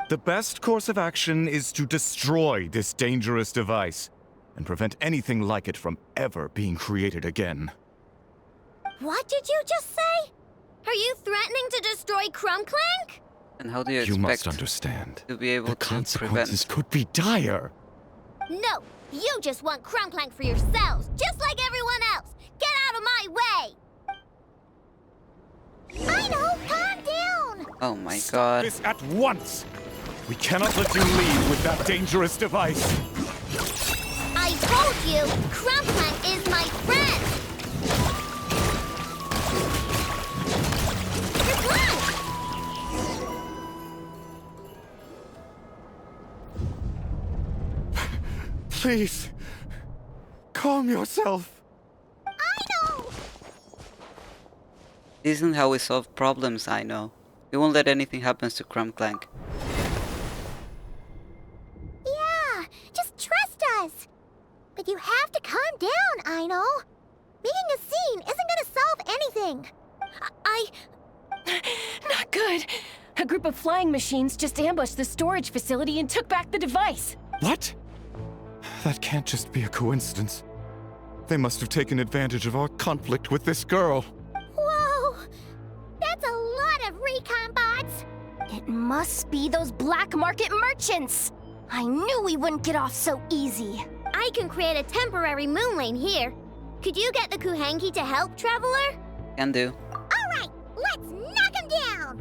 The best course of action is to destroy this dangerous device and prevent anything like it from ever being created again. What did you just say? Are you threatening to destroy Krumklank? And how do you You expect must understand. to be able The to consequences prevent... could be dire. No, you just want Krumklank for yourselves, just like everyone else. Get out of my way! Aino, calm down! Oh my god. This at once! We cannot let you leave with that dangerous device. I told you, Krumklank is my friend! Please, calm yourself. Aino! This isn't how we solve problems, I know. We won't let anything happen to Clank. Yeah, just trust us. But you have to calm down, Aino. Making a scene isn't gonna solve anything. Not good. A group of flying machines just ambushed the storage facility and took back the device. What? That can't just be a coincidence. They must have taken advantage of our conflict with this girl. Whoa! That's a lot of recon bots! It must be those black market merchants! I knew we wouldn't get off so easy. I can create a temporary moon lane here. Could you get the Kuhangi to help, Traveler? Can do. Alright, let's knock him down!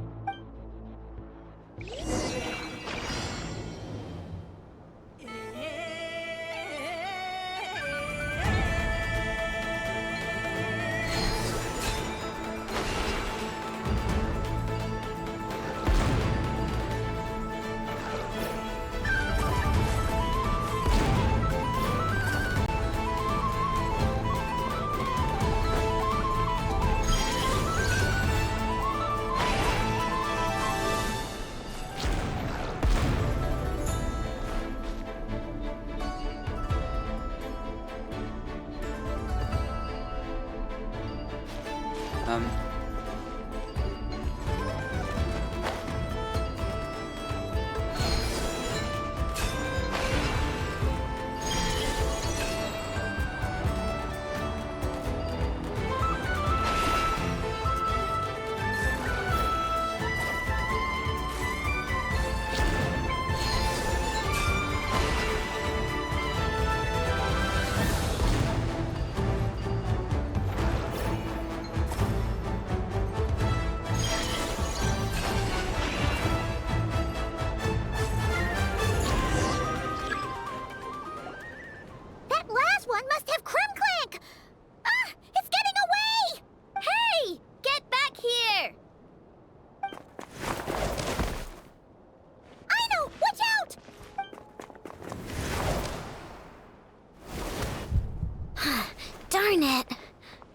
Darn it.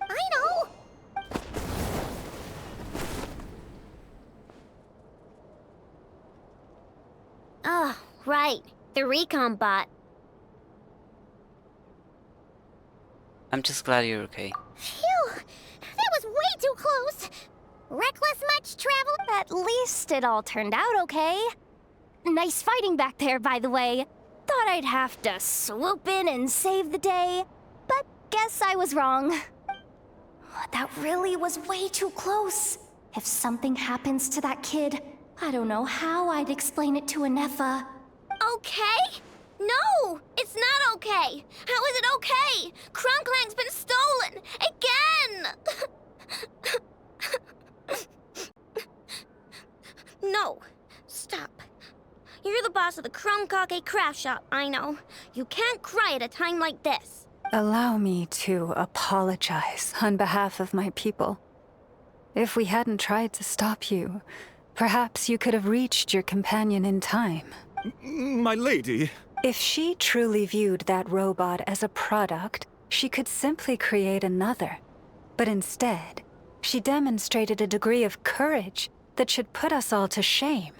Aino! Oh, right. The recon bot. I'm just glad you're okay. Phew! That was way too close! Reckless much, Traveler? At least it all turned out okay. Nice fighting back there, by the way. Thought I'd have to swoop in and save the day, but guess I was wrong. That really was way too close. If something happens to that kid, I don't know how I'd explain it to Anefa. Okay? No! It's not okay! How is it okay? Crumclank's been stolen! Again! No. Stop. You're the boss of the Crumkake craft shop, I know. You can't cry at a time like this. Allow me to apologize on behalf of my people. If we hadn't tried to stop you, perhaps you could have reached your companion in time. My lady. If she truly viewed that robot as a product, she could simply create another. But instead, she demonstrated a degree of courage that should put us all to shame.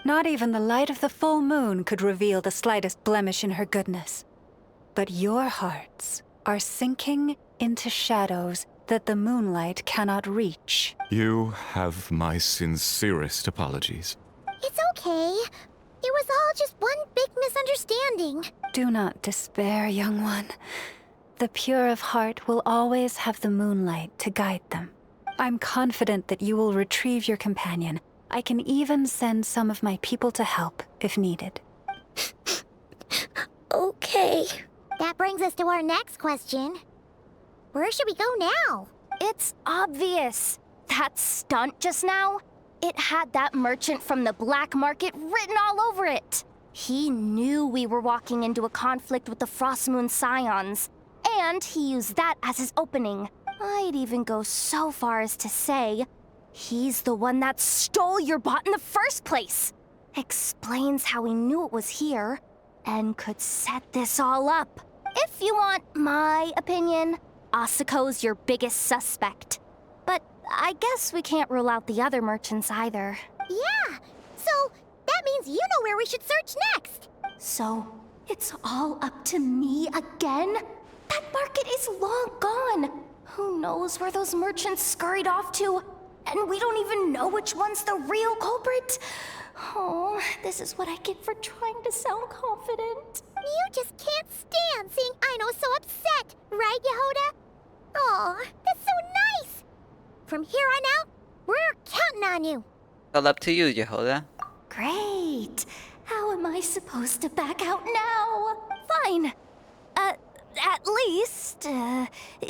Not even the light of the full moon could reveal the slightest blemish in her goodness. But your hearts are sinking into shadows that the moonlight cannot reach. You have my sincerest apologies. It's okay. It was all just one big misunderstanding. Do not despair, young one. The pure of heart will always have the moonlight to guide them. I'm confident that you will retrieve your companion. I can even send some of my people to help if needed. Okay. That brings us to our next question. Where should we go now? It's obvious. That stunt just now, it had that merchant from the black market written all over it. He knew we were walking into a conflict with the Frostmoon Scions, and he used that as his opening. I'd even go so far as to say, he's the one that stole your bot in the first place. Explains how he knew it was here, and could set this all up. If you want my opinion, Asuko's your biggest suspect. But I guess we can't rule out the other merchants either. Yeah, so that means you know where we should search next. So, it's all up to me again? That market is long gone. Who knows where those merchants scurried off to? And we don't even know which one's the real culprit. Oh, this is what I get for trying to sound confident. You just can't stand seeing Aino so upset, right, Yehoda? Aw, that's so nice! From here on out, we're counting on you. All up to you, Yehoda. Great. How am I supposed to back out now? Fine. At least,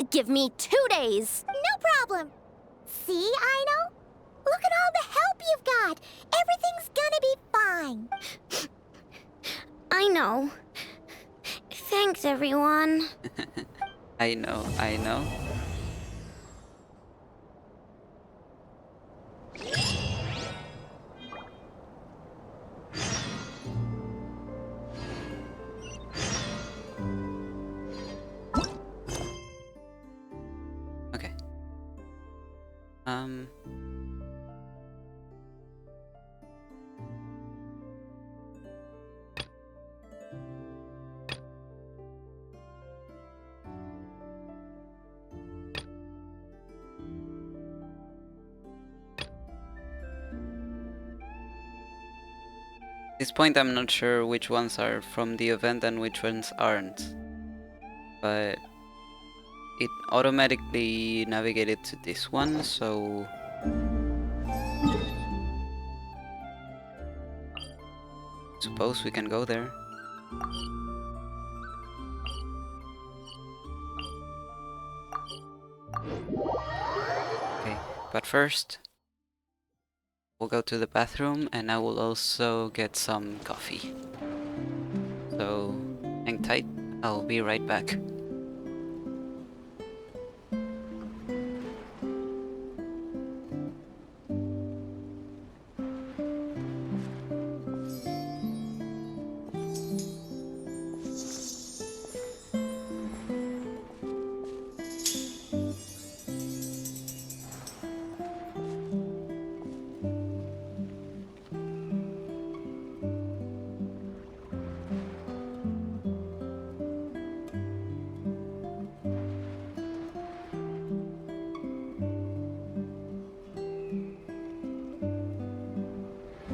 give me 2 days. No problem. See, Aino? Look at all the help you've got. Everything's gonna be fine. I know. Thanks, everyone. I know, I know. Okay. At this point, I'm not sure which ones are from the event and which ones aren't, but it automatically navigated to this one, so suppose we can go there. Okay, but first we'll go to the bathroom, and I will also get some coffee. So, hang tight, I'll be right back.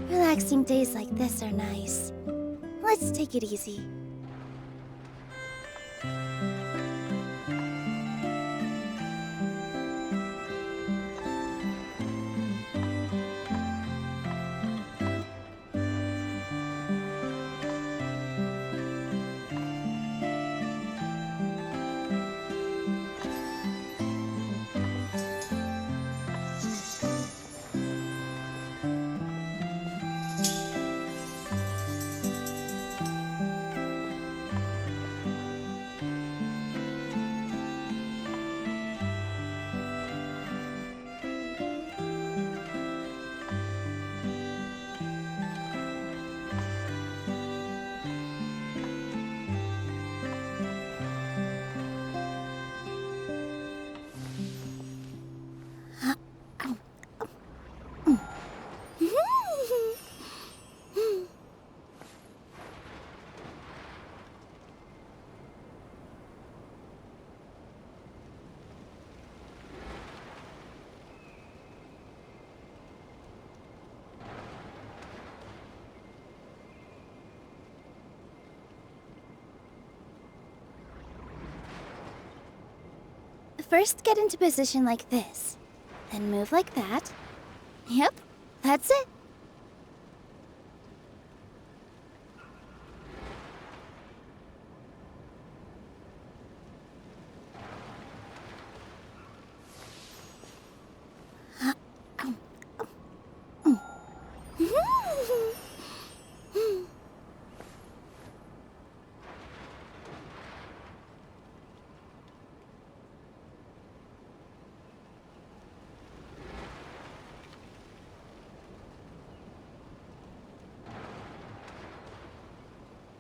Relaxing days like this are nice. Let's take it easy. First, get into position like this. Then move like that. Yep, that's it.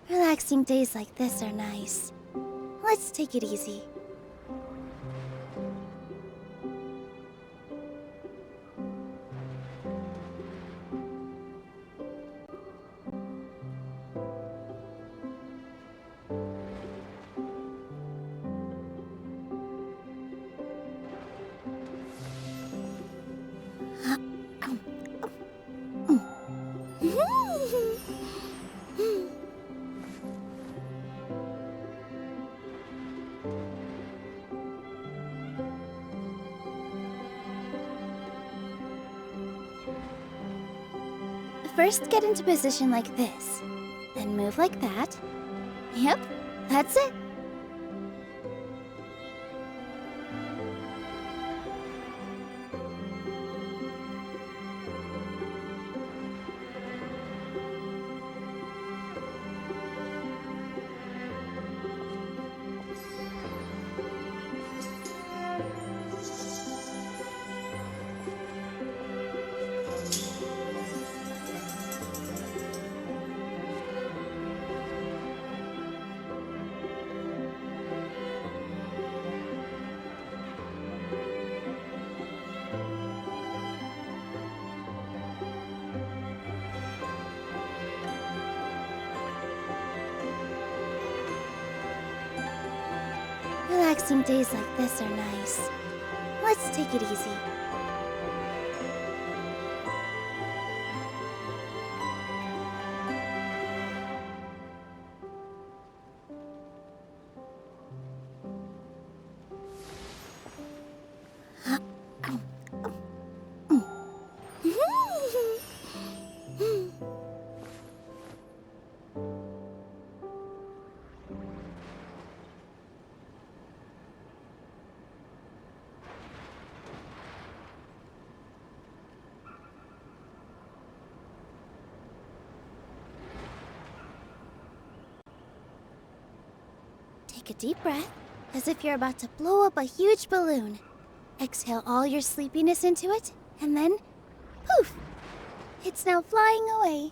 Relaxing days like this are nice. Let's take it easy. First, get into position like this. Then move like that. Yep, that's it. Relaxing days like this are nice. Let's take it easy. Take a deep breath, as if you're about to blow up a huge balloon. Exhale all your sleepiness into it, and then, poof! It's now flying away.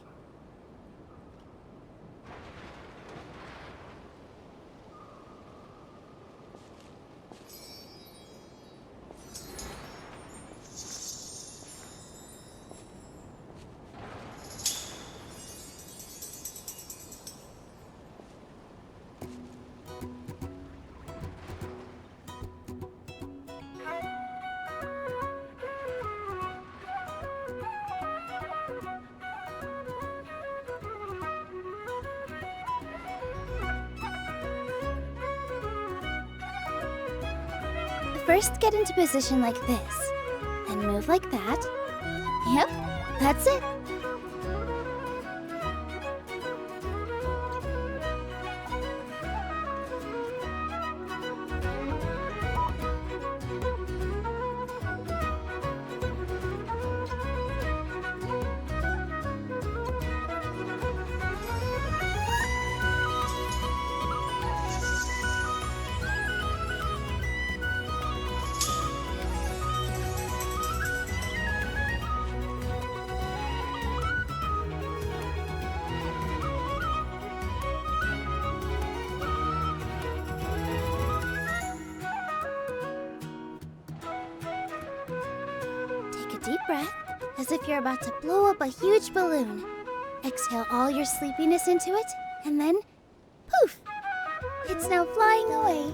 First, get into position like this. Then move like that. Yep, that's it. Deep breath, as if you're about to blow up a huge balloon. Exhale all your sleepiness into it, and then, poof! It's now flying away.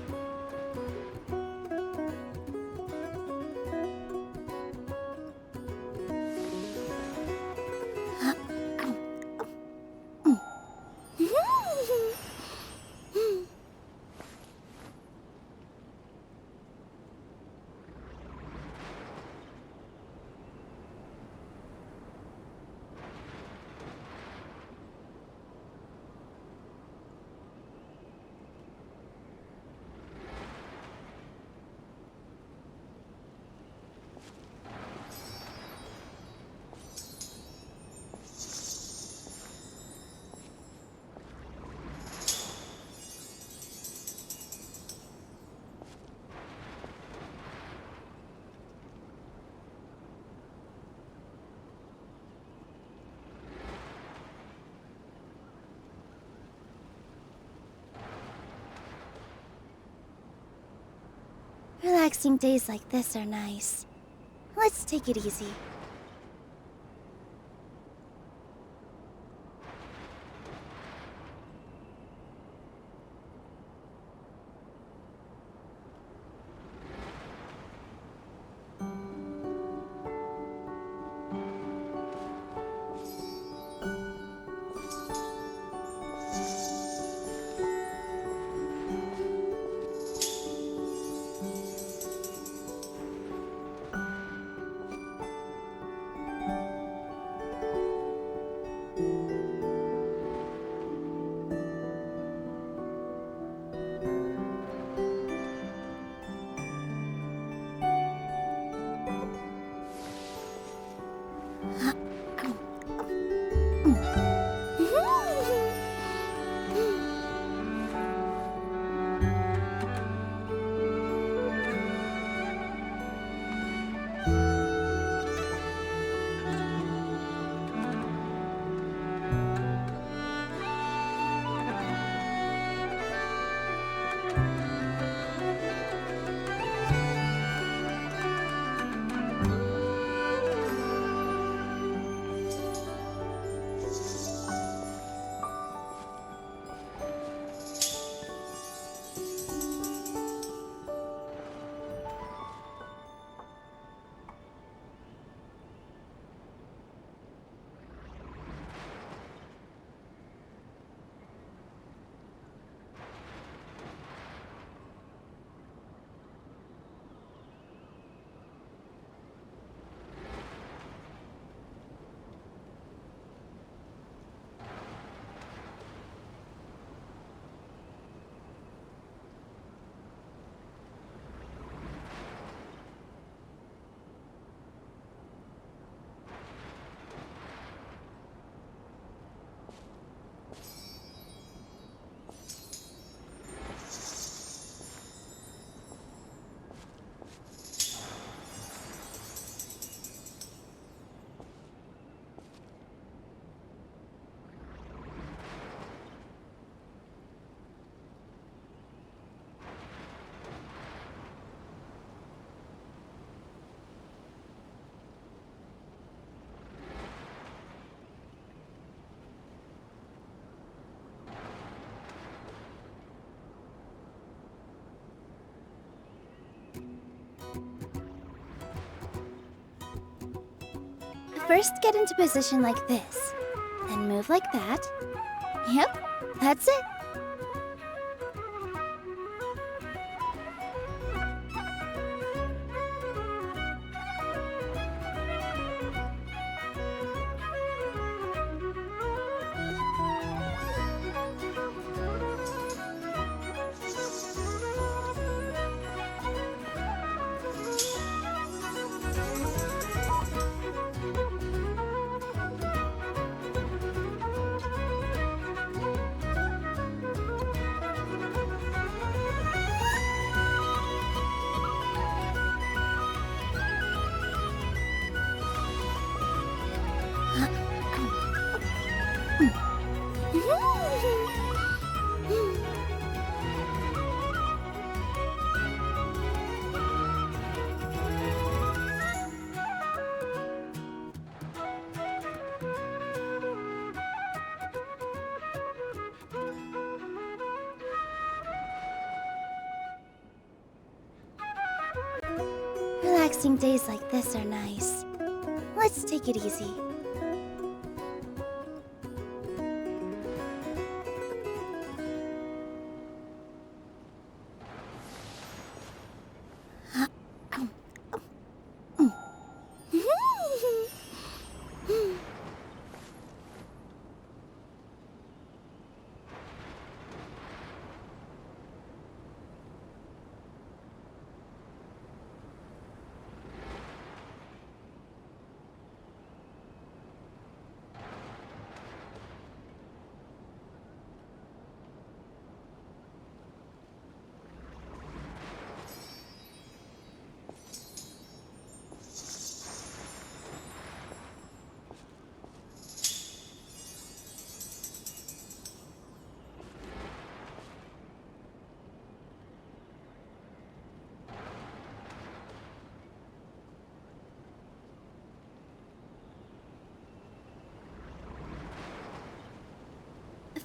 Relaxing days like this are nice. Let's take it easy. First, get into position like this. Then move like that. Yep, that's it. Relaxing days like this are nice. Let's take it easy.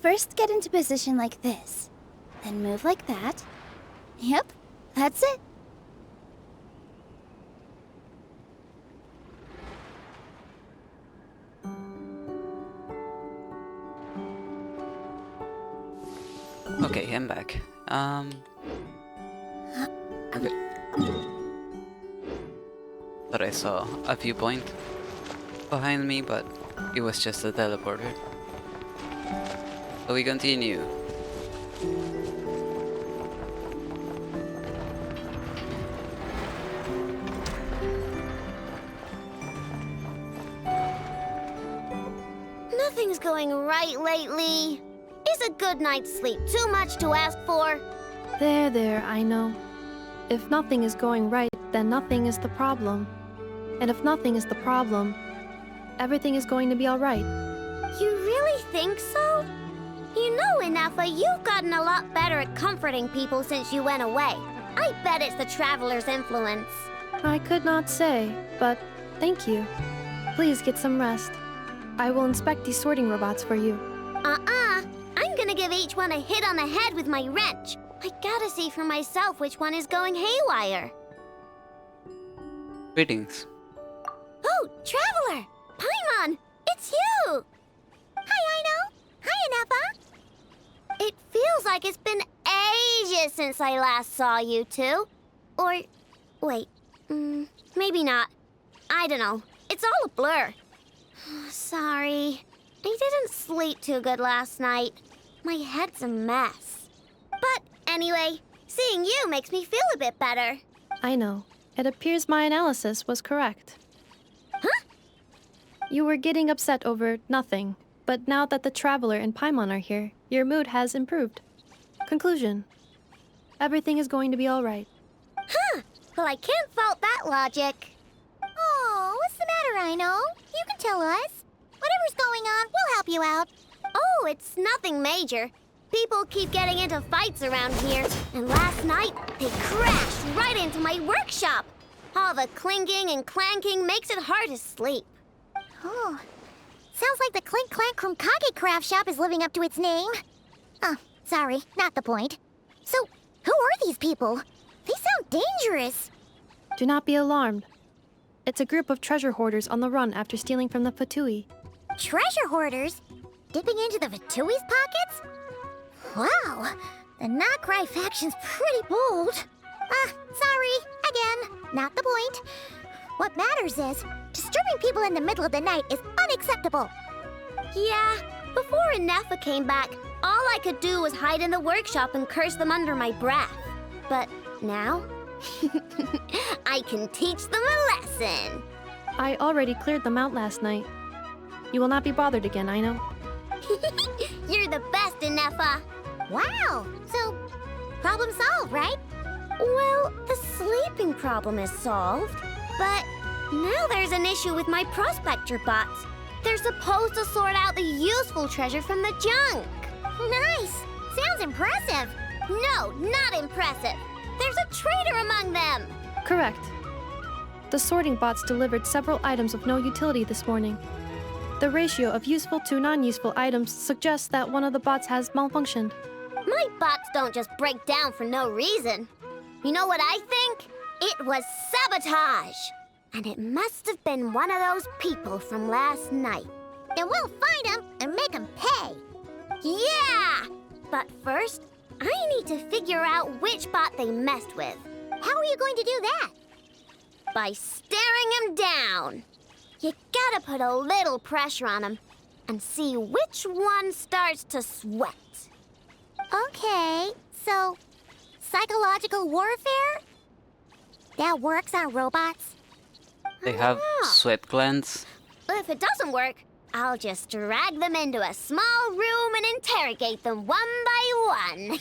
First, get into position like this. Then move like that. Yep, that's it. Okay, I'm back. Okay. Thought I saw a viewpoint behind me, but it was just a teleporter. So we continue. Nothing's going right lately. Is a good night's sleep too much to ask for? There, I know. If nothing is going right, then nothing is the problem. And if nothing is the problem, everything is going to be alright. You really think so? You know, Inafa, you've gotten a lot better at comforting people since you went away. I bet it's the Traveler's influence. I could not say, but thank you. Please get some rest. I will inspect these sorting robots for you. I'm gonna give each one a hit on the head with my wrench. I gotta see for myself which one is going haywire. Greetings. Oh, Traveler! Paimon! It's you! Hi, Aino! Hi, Inafa! It feels like it's been ages since I last saw you two. Or, wait, maybe not. I don't know. It's all a blur. Sorry. I didn't sleep too good last night. My head's a mess. But anyway, seeing you makes me feel a bit better. I know. It appears my analysis was correct. Huh? You were getting upset over nothing, but now that the Traveler and Paimon are here, your mood has improved. Conclusion. Everything is going to be alright. Huh. Well, I can't fault that logic. Oh, what's the matter, Aino? You can tell us. Whatever's going on, we'll help you out. Oh, it's nothing major. People keep getting into fights around here, and last night, they crashed right into my workshop. All the clinking and clanking makes it hard to sleep. Oh, sounds like the Clink Clank Krumkage craft shop is living up to its name. Oh, sorry, not the point. So, who are these people? They sound dangerous. Do not be alarmed. It's a group of treasure hoarders on the run after stealing from the Fatui. Treasure hoarders? Dipping into the Vatui's pockets? Wow, the nod-krai faction's pretty bold. Sorry, again, not the point. What matters is, disturbing people in the middle of the night is unacceptable. Yeah, before Nefa came back, all I could do was hide in the workshop and curse them under my breath. But now, I can teach them a lesson. I already cleared them out last night. You will not be bothered again, Aino. You're the best, Nefa. Wow, so problem solved, right? Well, the sleeping problem is solved, but now there's an issue with my prospector bots. They're supposed to sort out the useful treasure from the junk. Nice! Sounds impressive. No, not impressive. There's a traitor among them. Correct. The sorting bots delivered several items of no utility this morning. The ratio of useful to non-useful items suggests that one of the bots has malfunctioned. My bots don't just break down for no reason. You know what I think? It was sabotage. And it must have been one of those people from last night. Then we'll find them and make them pay. Yeah! But first, I need to figure out which bot they messed with. How are you going to do that? By staring him down. You gotta put a little pressure on him and see which one starts to sweat. Okay, so psychological warfare? That works on robots? They have sweat glands. If it doesn't work, I'll just drag them into a small room and interrogate them one by one.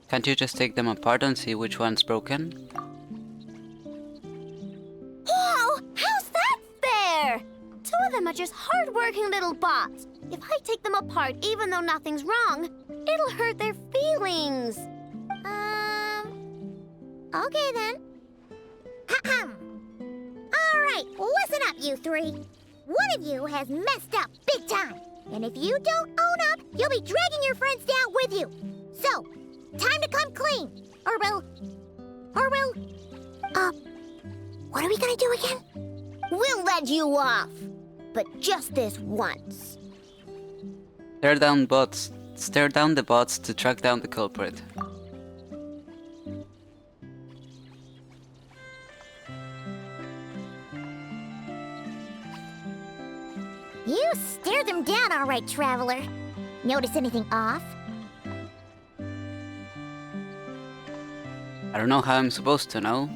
Can't you just take them apart and see which one's broken? Whoa! How's that fair? Two of them are just hard-working little bots. If I take them apart even though nothing's wrong, it'll hurt their feelings. Okay then. Alright, listen up, you three. One of you has messed up big time. And if you don't own up, you'll be dragging your friends down with you. So, time to come clean. Or we'll... what are we gonna do again? We'll let you off. But just this once. Stare down the bots to track down the culprit. You stared them down all right, Traveler. Notice anything off? I don't know how I'm supposed to know,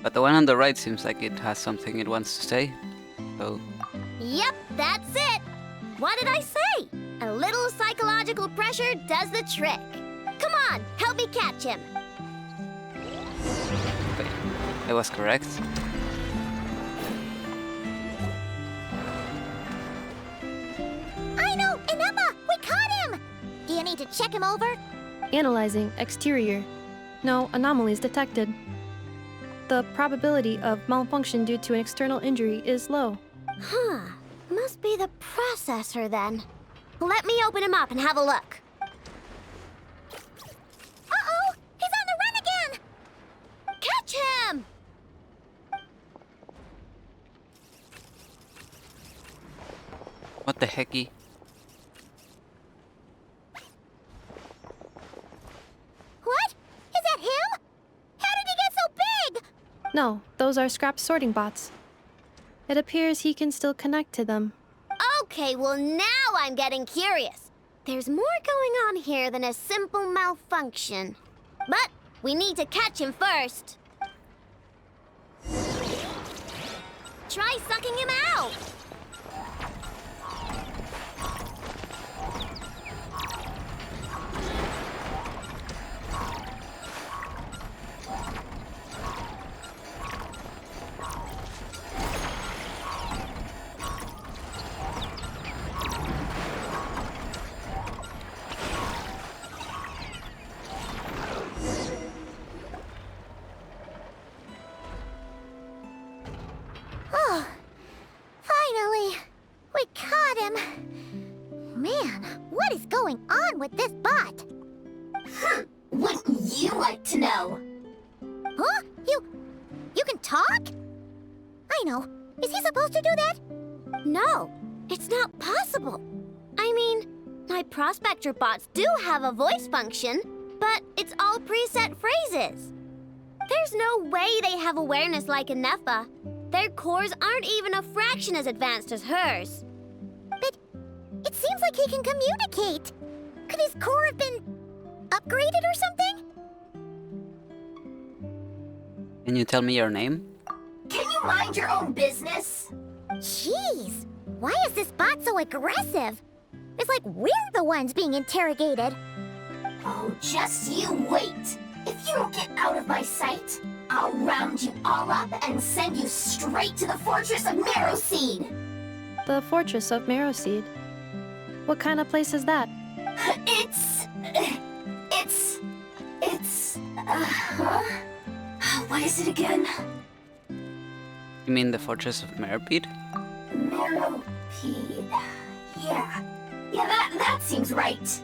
but the one on the right seems like it has something it wants to say, so... Yep, that's it! What did I say? A little psychological pressure does the trick. Come on, help me catch him. Okay, I was correct. Aino and Emma, we caught him! Do you need to check him over? Analyzing exterior. No anomalies detected. The probability of malfunction due to an external injury is low. Huh. Must be the processor then. Let me open him up and have a look. Uh-oh! He's on the run again! Catch him! What the hecky? What? Is that him? How did he get so big? No, those are scrap sorting bots. It appears he can still connect to them. Okay, well now I'm getting curious. There's more going on here than a simple malfunction. But we need to catch him first. Try sucking him out! Oh, finally! We caught him! Man, what is going on with this bot? Wouldn't you like to know? Huh? You can talk? Aino. Is he supposed to do that? No, it's not possible. I mean, my prospector bots do have a voice function, but it's all preset phrases. There's no way they have awareness like a Nepha. Their cores aren't even a fraction as advanced as hers. But it seems like he can communicate. Could his core have been upgraded or something? Can you tell me your name? Can you mind your own business? Jeez, why is this bot so aggressive? It's like we're the ones being interrogated. Oh, just you wait. If you don't get out of my sight, I'll round you all up and send you straight to the Fortress of Marrowseed. The Fortress of Marrowseed? What kind of place is that? What is it again? You mean the Fortress of Marrowseed? Marrowseed. Yeah, that seems right. So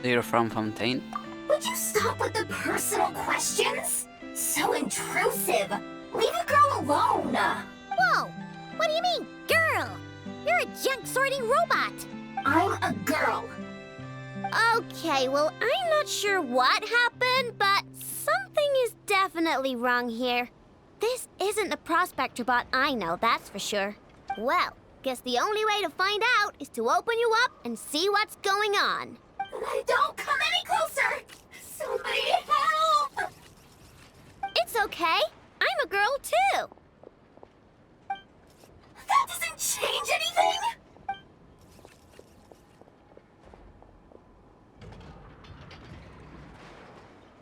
you're from Fontaine? Would you stop with the personal questions? So intrusive. Leave a girl alone. Whoa! What do you mean, girl? You're a junk sorting robot. I'm a girl. Okay, well, I'm not sure what happened, but something is definitely wrong here. This isn't the prospector bot I know, that's for sure. Well, guess the only way to find out is to open you up and see what's going on. Don't come any closer! Somebody help! It's okay. I'm a girl too. That doesn't change anything!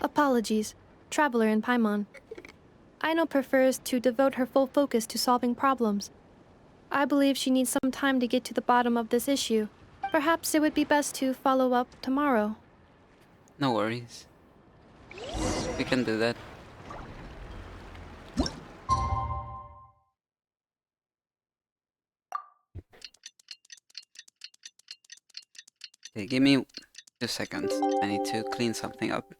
Apologies. Traveler in Paimon. Aino prefers to devote her full focus to solving problems. I believe she needs some time to get to the bottom of this issue. Perhaps it would be best to follow up tomorrow. No worries. We can do that. Okay, give me 2 seconds. I need to clean something up.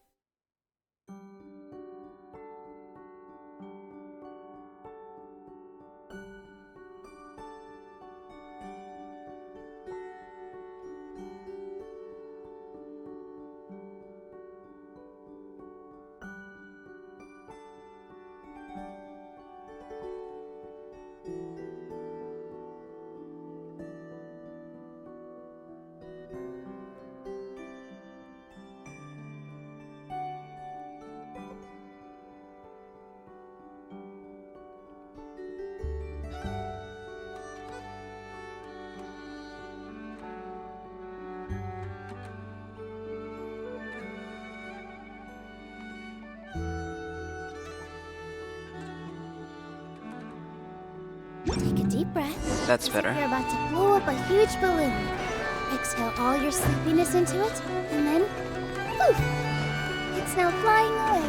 Take a deep breath. That's better. You're about to blow up a huge balloon. Exhale all your sleepiness into it, and then, poof! It's now flying away.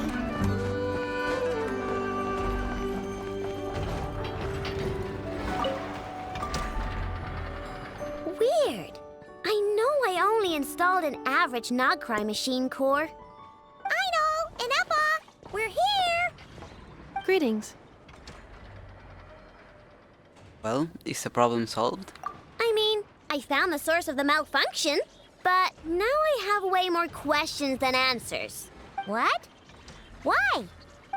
Weird. I know I only installed an average nod-krai machine core. Aino and Appa, we're here. Greetings. Well, is the problem solved? I mean, I found the source of the malfunction, but now I have way more questions than answers. What? Why?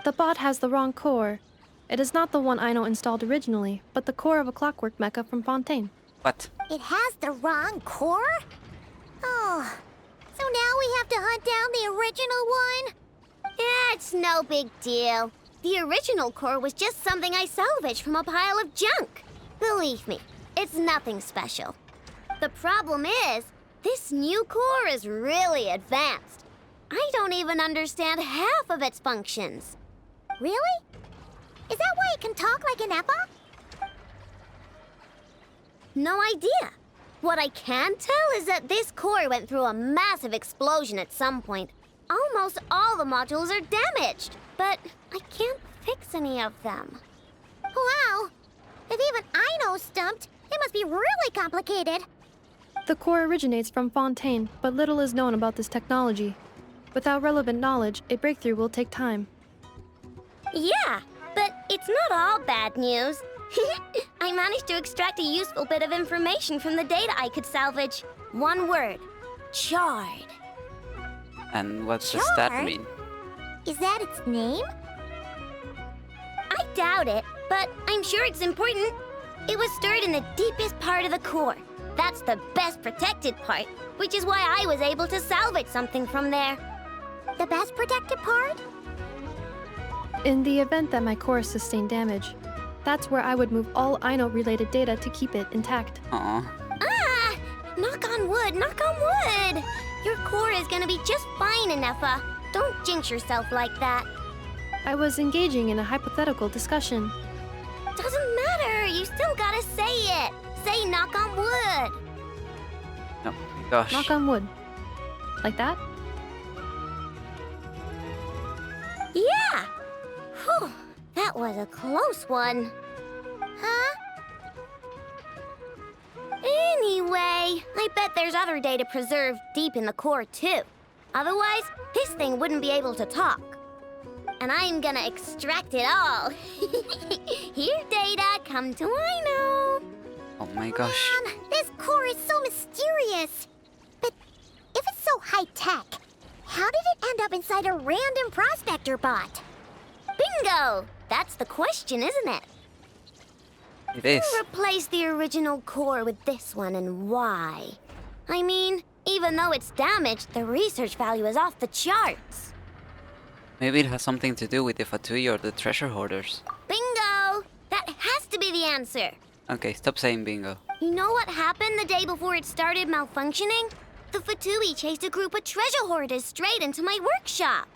The bot has the wrong core. It is not the one Aino installed originally, but the core of a clockwork mecha from Fontaine. What? It has the wrong core? Oh, so now we have to hunt down the original one? Yeah, it's no big deal. The original core was just something I salvaged from a pile of junk. Believe me, it's nothing special. The problem is, this new core is really advanced. I don't even understand half of its functions. Really? Is that why it can talk like an Appa? No idea. What I can tell is that this core went through a massive explosion at some point. Almost all the modules are damaged, but I can't fix any of them. Wow! If even Aino's stumped, it must be really complicated. The core originates from Fontaine, but little is known about this technology. Without relevant knowledge, a breakthrough will take time. Yeah, but it It's not all bad news. I managed to extract a useful bit of information from the data I could salvage. One word. Charred. And what does that Charred? mean? Is that its name? I doubt it, but I'm sure it's important. It was stored in the deepest part of the core. That's the best protected part, which is why I was able to salvage something from there. The best protected part? In the event that my core sustained damage, that's where I would move all Aino-related data to keep it intact. Aw. Ah! Knock on wood, knock on wood! Your core is gonna be just fine, Inefa. Don't jinx yourself like that. I was engaging in a hypothetical discussion. Doesn't matter, you still gotta say it. Say knock on wood. Oh my gosh. Knock on wood. Like that? Yeah! Whew, that was a close one. Huh? Anyway, I bet there's other data preserved deep in the core too. Otherwise, this thing wouldn't be able to talk. And I'm gonna extract it all. Here, data, come to Aino. Oh my gosh. This core is so mysterious. But if it's so high-tech, how did it end up inside a random prospector bot? Bingo! That's the question, isn't it? It is. Who replaced the original core with this one and why? I mean, even though it's damaged, the research value is off the charts. Maybe it has something to do with the Fatui or the treasure hoarders. Bingo! That has to be the answer. Okay, stop saying bingo. You know what happened the day before it started malfunctioning? The Fatui chased a group of treasure hoarders straight into my workshop.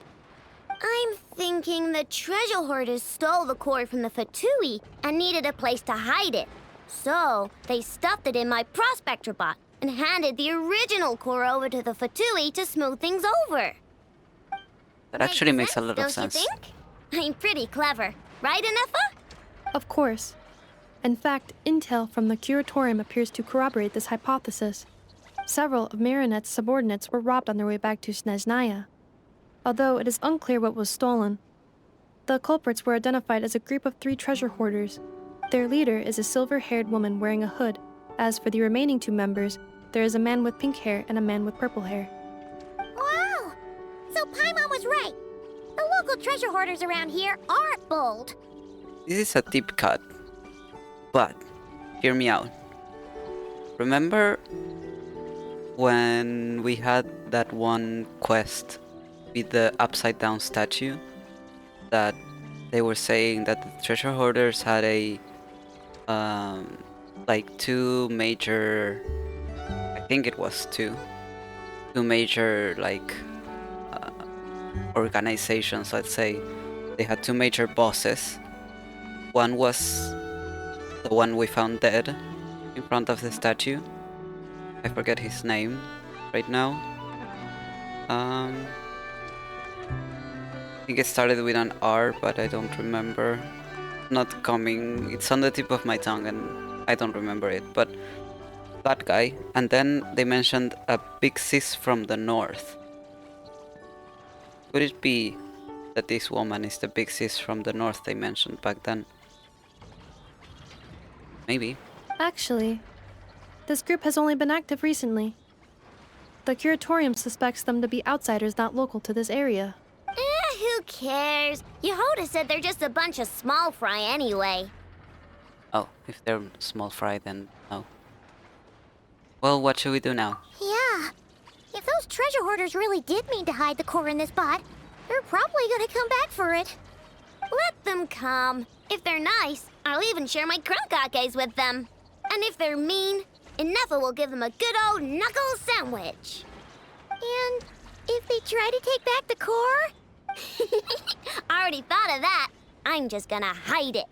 I'm thinking the treasure hoarders stole the core from the Fatui and needed a place to hide it. So, they stuffed it in my prospector bot and handed the original core over to the Fatui to smooth things over. That actually makes a lot of Don't sense. you think? I'm pretty clever, right, Inefa? Of course. In fact, intel from the Curatorium appears to corroborate this hypothesis. Several of Marinette's subordinates were robbed on their way back to Snezhnaya. Although it is unclear what was stolen. The culprits were identified as a group of 3 treasure hoarders. Their leader is a silver-haired woman wearing a hood. As for the remaining 2 members, there is a man with pink hair and a man with purple hair. Wow! So Paimon was right. The local treasure hoarders around here aren't bold. This is a deep cut. But, hear me out. Remember when we had that one quest with the upside down statue? That they were saying that the treasure hoarders had a like 2 major, I think it was 2 major like organizations, let's say. They had 2 major bosses. One was the one we found dead in front of the statue. I forget his name right now. I think it started with an R, but I don't remember. Not coming. It's on the tip of my tongue and I don't remember it. But that guy. And then they mentioned a big sis from the north. Could it be that this woman is the big sis from the north they mentioned back then? Maybe. Actually, this group has only been active recently. The Curatorium suspects them to be outsiders not local to this area. Who cares? Yehoda said they're just a bunch of small fry anyway. Oh, if they're small fry, then no. Well, what should we do now? Yeah. If those treasure hoarders really did mean to hide the core in this bot, they're probably gonna come back for it. Let them come. If they're nice, I'll even share my crunkakes with them. And if they're mean, Inefa will give them a good old knuckle sandwich. And if they try to take back the core? I already thought of that. I'm just gonna hide it.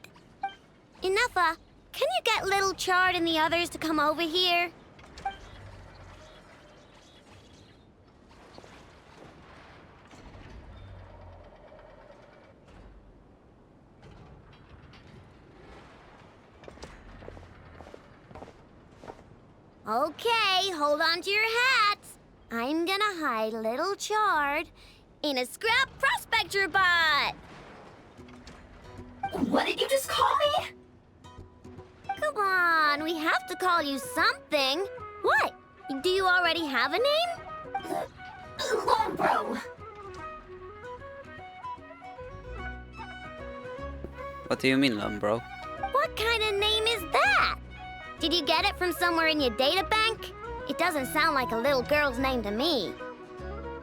Inefa, can you get Little Chard and the others to come over here? Okay, hold on to your hats. I'm gonna hide Little Chard in a scrap prospector bot. What did you just call me? Come on, we have to call you something. What? Do you already have a name? Lombro. What do you mean, Lombro? What kind of name is that? Did you get it from somewhere in your data bank? It doesn't sound like a little girl's name to me.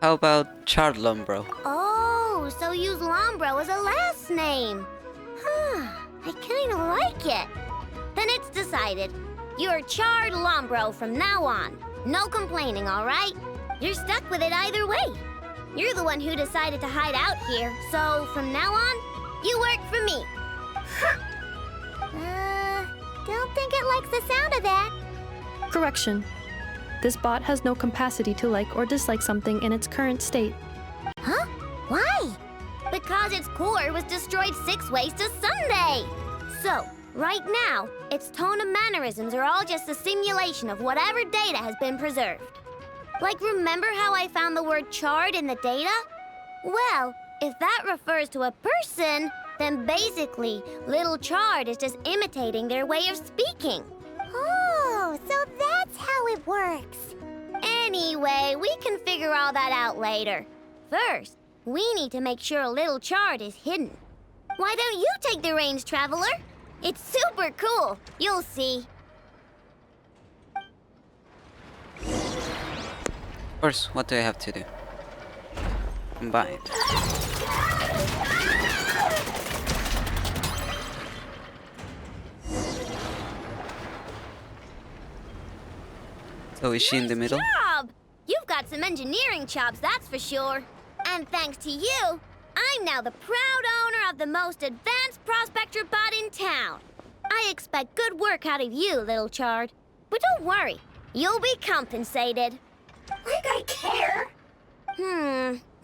How about Chard Lombro? Oh, so use Lombro as a last name. Huh, I kinda like it. Then it's decided. You're Chard Lombro from now on. No complaining, all right? You're stuck with it either way. You're the one who decided to hide out here, so from now on, you work for me. Don't think it likes the sound of that. Correction. This bot has no capacity to like or dislike something in its current state. Huh? Why? Because its core was destroyed 6 ways to Sunday. So, right now, its tone and mannerisms are all just a simulation of whatever data has been preserved. Like, remember how I found the word charred in the data? Well, if that refers to a person, then basically, little Chard is just imitating their way of speaking. Oh, so that's how it works. Anyway, we can figure all that out later. First, we need to make sure little Chard is hidden. Why don't you take the reins, Traveler? It's super cool. You'll see. Of course, what do I have to do? Combine. So is she in the middle? Job! You've got some engineering chops, that's for sure. And thanks to you, I'm now the proud owner of the most advanced prospector bot in town. I expect good work out of you, little Chard. But don't worry, you'll be compensated. Like I care.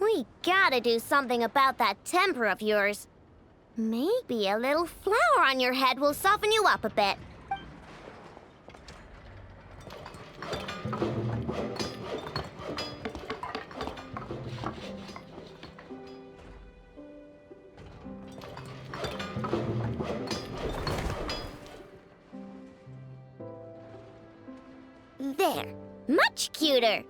We gotta do something about that temper of yours. Maybe a little flour on your head will soften you up a bit. There. Much cuter.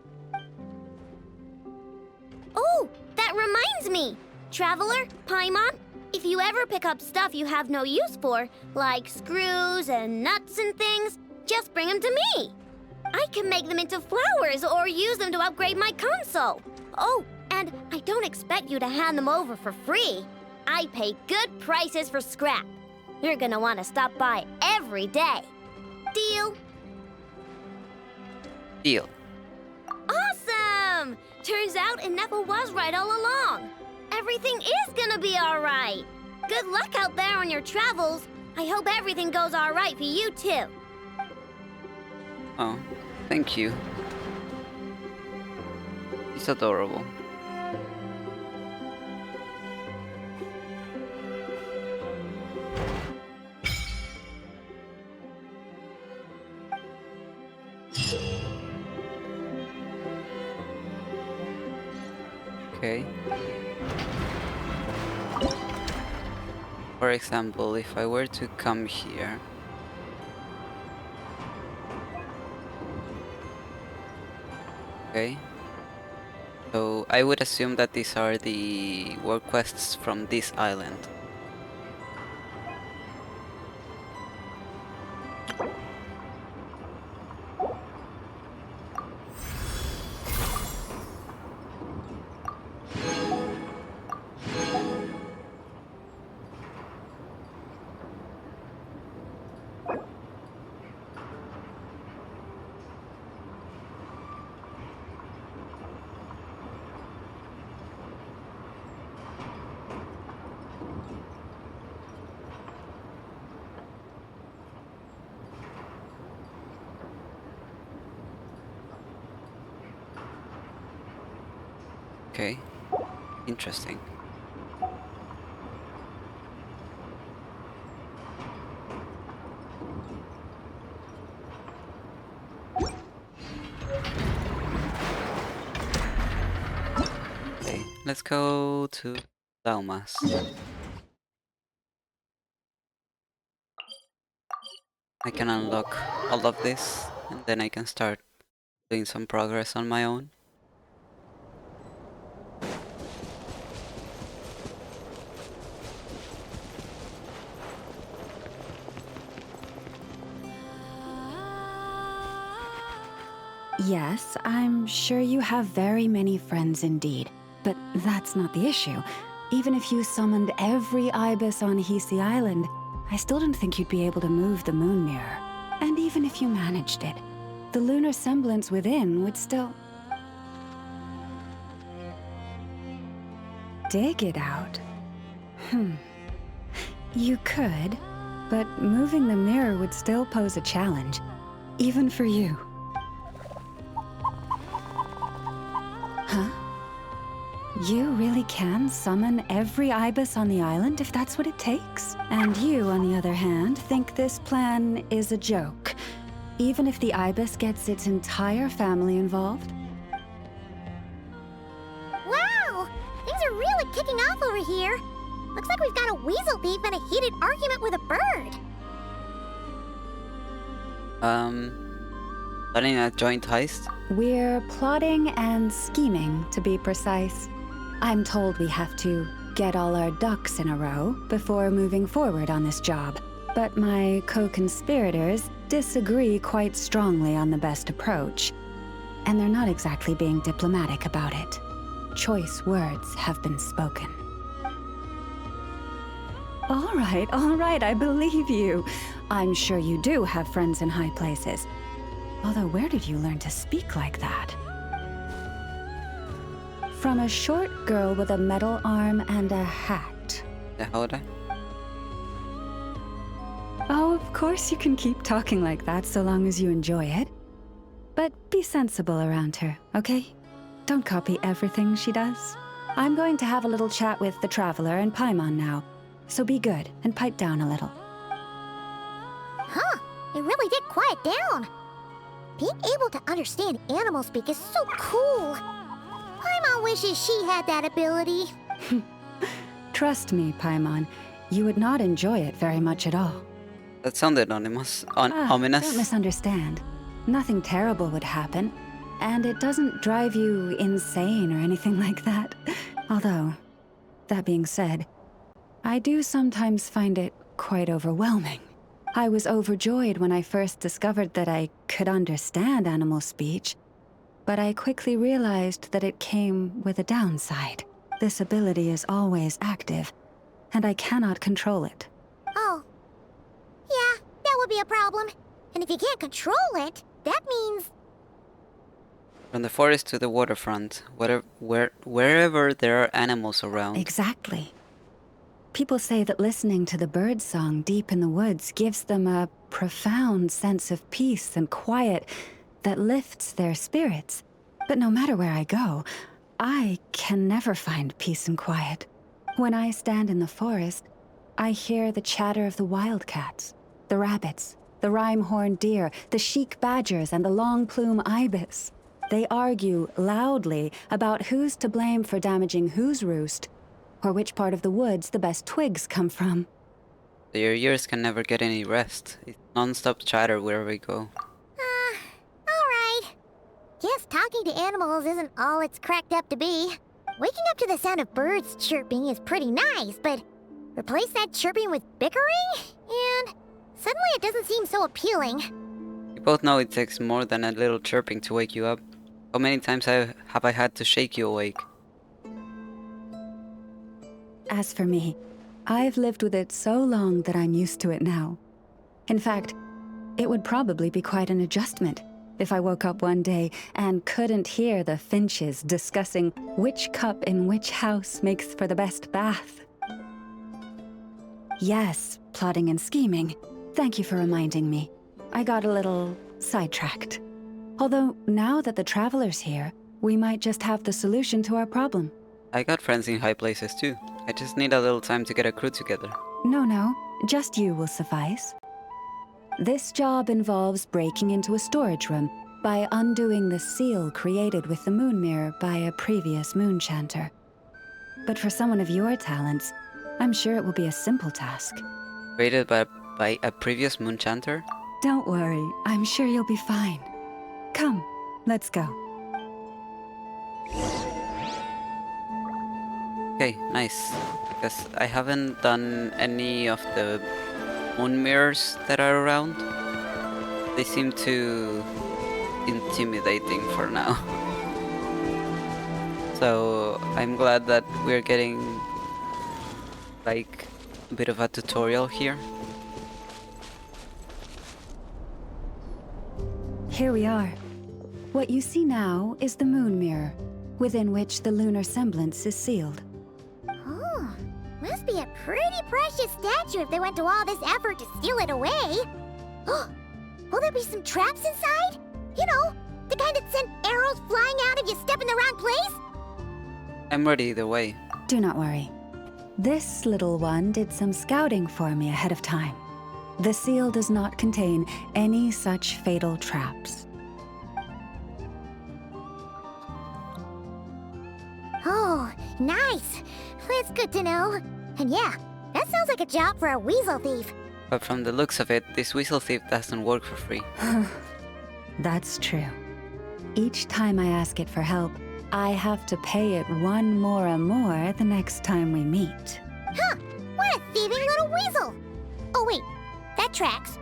Oh, that reminds me. Traveler, Paimon, if you ever pick up stuff you have no use for, like screws and nuts and things, just bring them to me. I can make them into flowers or use them to upgrade my console. Oh, and I don't expect you to hand them over for free. I pay good prices for scrap. You're gonna want to stop by every day. Deal? Deal. Awesome! Turns out Ineffa was right all along. Everything is gonna be all right. Good luck out there on your travels. I hope everything goes all right for you too. Oh, thank you. It's adorable. Okay. For example, if I were to come here, okay, so I would assume that these are the work quests from this island. Okay, interesting. Okay, let's go to Daumas. I can unlock all of this, and then I can start doing some progress on my own. Yes, I'm sure you have very many friends indeed, but that's not the issue. Even if you summoned every ibis on Hisi Island, I still don't think you'd be able to move the moon mirror. And even if you managed it, the lunar semblance within would still... dig it out? You could, but moving the mirror would still pose a challenge, even for you. Huh? You really can summon every ibis on the island if that's what it takes? And you, on the other hand, think this plan is a joke, even if the ibis gets its entire family involved? Wow! Things are really kicking off over here. Looks like we've got a weasel thief and a heated argument with a bird. Planning a joint heist? We're plotting and scheming, to be precise. I'm told we have to get all our ducks in a row before moving forward on this job. But my co-conspirators disagree quite strongly on the best approach. And they're not exactly being diplomatic about it. Choice words have been spoken. All right, I believe you. I'm sure you do have friends in high places. Although, where did you learn to speak like that? From a short girl with a metal arm and a hat. Yeah, hold on. Oh, of course you can keep talking like that so long as you enjoy it. But be sensible around her, okay? Don't copy everything she does. I'm going to have a little chat with the Traveler and Paimon now, so be good and pipe down a little. Huh, it really did quiet down. Being able to understand animal speak is so cool. Paimon wishes she had that ability. Trust me, Paimon, you would not enjoy it very much at all. That sounded ominous. Don't misunderstand. Nothing terrible would happen, and it doesn't drive you insane or anything like that. Although, that being said, I do sometimes find it quite overwhelming. I was overjoyed when I first discovered that I could understand animal speech, but I quickly realized that it came with a downside. This ability is always active, and I cannot control it. Oh. Yeah, that would be a problem. And if you can't control it, that means... From the forest to the waterfront, wherever there are animals around. Exactly. People say that listening to the bird song deep in the woods gives them a profound sense of peace and quiet that lifts their spirits. But no matter where I go, I can never find peace and quiet. When I stand in the forest, I hear the chatter of the wildcats, the rabbits, the rhyme-horned deer, the chic badgers, and the long-plume ibis. They argue loudly about who's to blame for damaging whose roost, or which part of the woods the best twigs come from. Your ears can never get any rest. It's non-stop chatter wherever we go. Alright. Guess talking to animals isn't all it's cracked up to be. Waking up to the sound of birds chirping is pretty nice, but replace that chirping with bickering? And suddenly it doesn't seem so appealing. You both know it takes more than a little chirping to wake you up. How many times have I had to shake you awake? As for me, I've lived with it so long that I'm used to it now. In fact, it would probably be quite an adjustment if I woke up one day and couldn't hear the finches discussing which cup in which house makes for the best bath. Yes, plotting and scheming. Thank you for reminding me. I got a little sidetracked. Although, now that the Traveler's here, we might just have the solution to our problem. I got friends in high places too. I just need a little time to get a crew together. No, just you will suffice. This job involves breaking into a storage room by undoing the seal created with the moon mirror by a previous moonchanter. But for someone of your talents, I'm sure it will be a simple task. Created by a previous moonchanter? Don't worry, I'm sure you'll be fine. Come, let's go. Okay, nice. Because I haven't done any of the moon mirrors that are around. They seem too intimidating for now. So I'm glad that we're getting like a bit of a tutorial here. Here we are. What you see now is the moon mirror, within which the lunar semblance is sealed. Oh, must be a pretty precious statue if they went to all this effort to steal it away. Will there be some traps inside? You know, the kind that send arrows flying out if you step in the wrong place? I'm ready either way. Do not worry. This little one did some scouting for me ahead of time. The seal does not contain any such fatal traps. Oh, nice. That's good to know. And yeah, that sounds like a job for a weasel thief. But from the looks of it, this weasel thief doesn't work for free. That's true. Each time I ask it for help, I have to pay it 1 mora more the next time we meet. Huh, what a thieving little weasel! Oh wait, that tracks.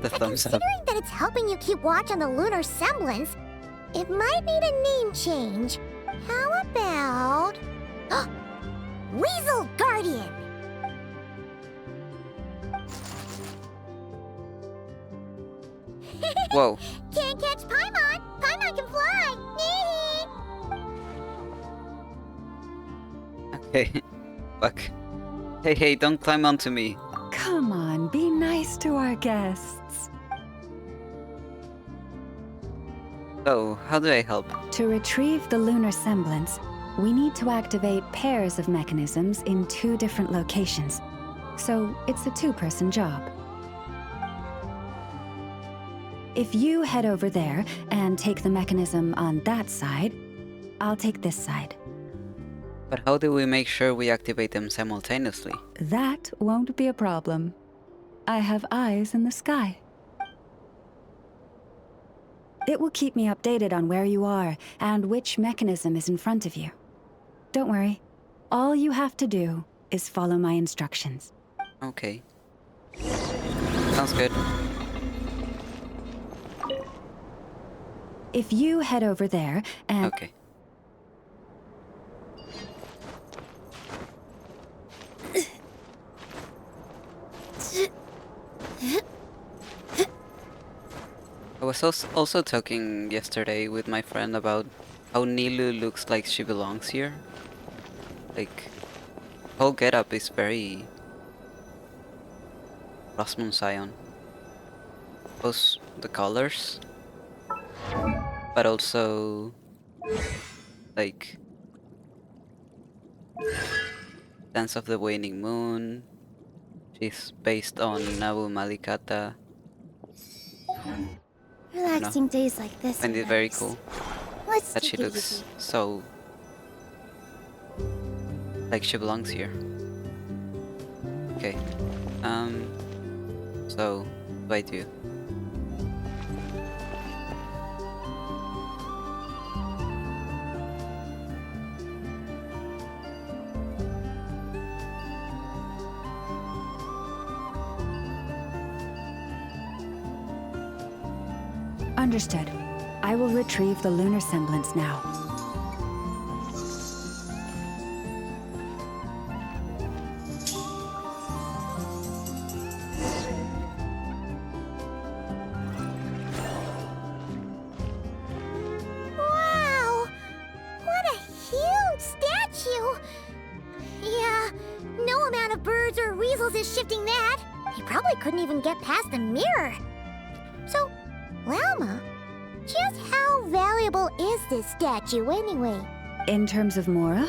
The thumbs up. Considering that it's helping you keep watch on the lunar semblance, it might need a name change. How about... Weasel Guardian! Whoa. Can't catch Paimon! Paimon can fly! Okay. Fuck. Hey, don't climb onto me. Come on, be nice to our guests. So, how do I help? To retrieve the lunar semblance, we need to activate pairs of mechanisms in 2 different locations. So, it's a 2-person job. If you head over there and take the mechanism on that side, I'll take this side. But how do we make sure we activate them simultaneously? That won't be a problem. I have eyes in the sky. It will keep me updated on where you are and which mechanism is in front of you. Don't worry. All you have to do is follow my instructions. Okay. Sounds good. If you head over there and... Okay. I was also talking yesterday with my friend about how Nilu looks like she belongs here. Like, whole getup is very Rasmun Scion. Both the colors, but also like Dance of the Waning Moon. She's based on Nabu Malikata. Relaxing days like this. I find it very cool Let's that take she it looks easy. so like she belongs here. Okay. So what do I do? Understood. I will retrieve the lunar semblance now. Wow! What a huge statue! Yeah, no amount of birds or weasels is shifting that. He probably couldn't even get past the mirror. So, Llama, just how valuable is this statue anyway? In terms of Mora?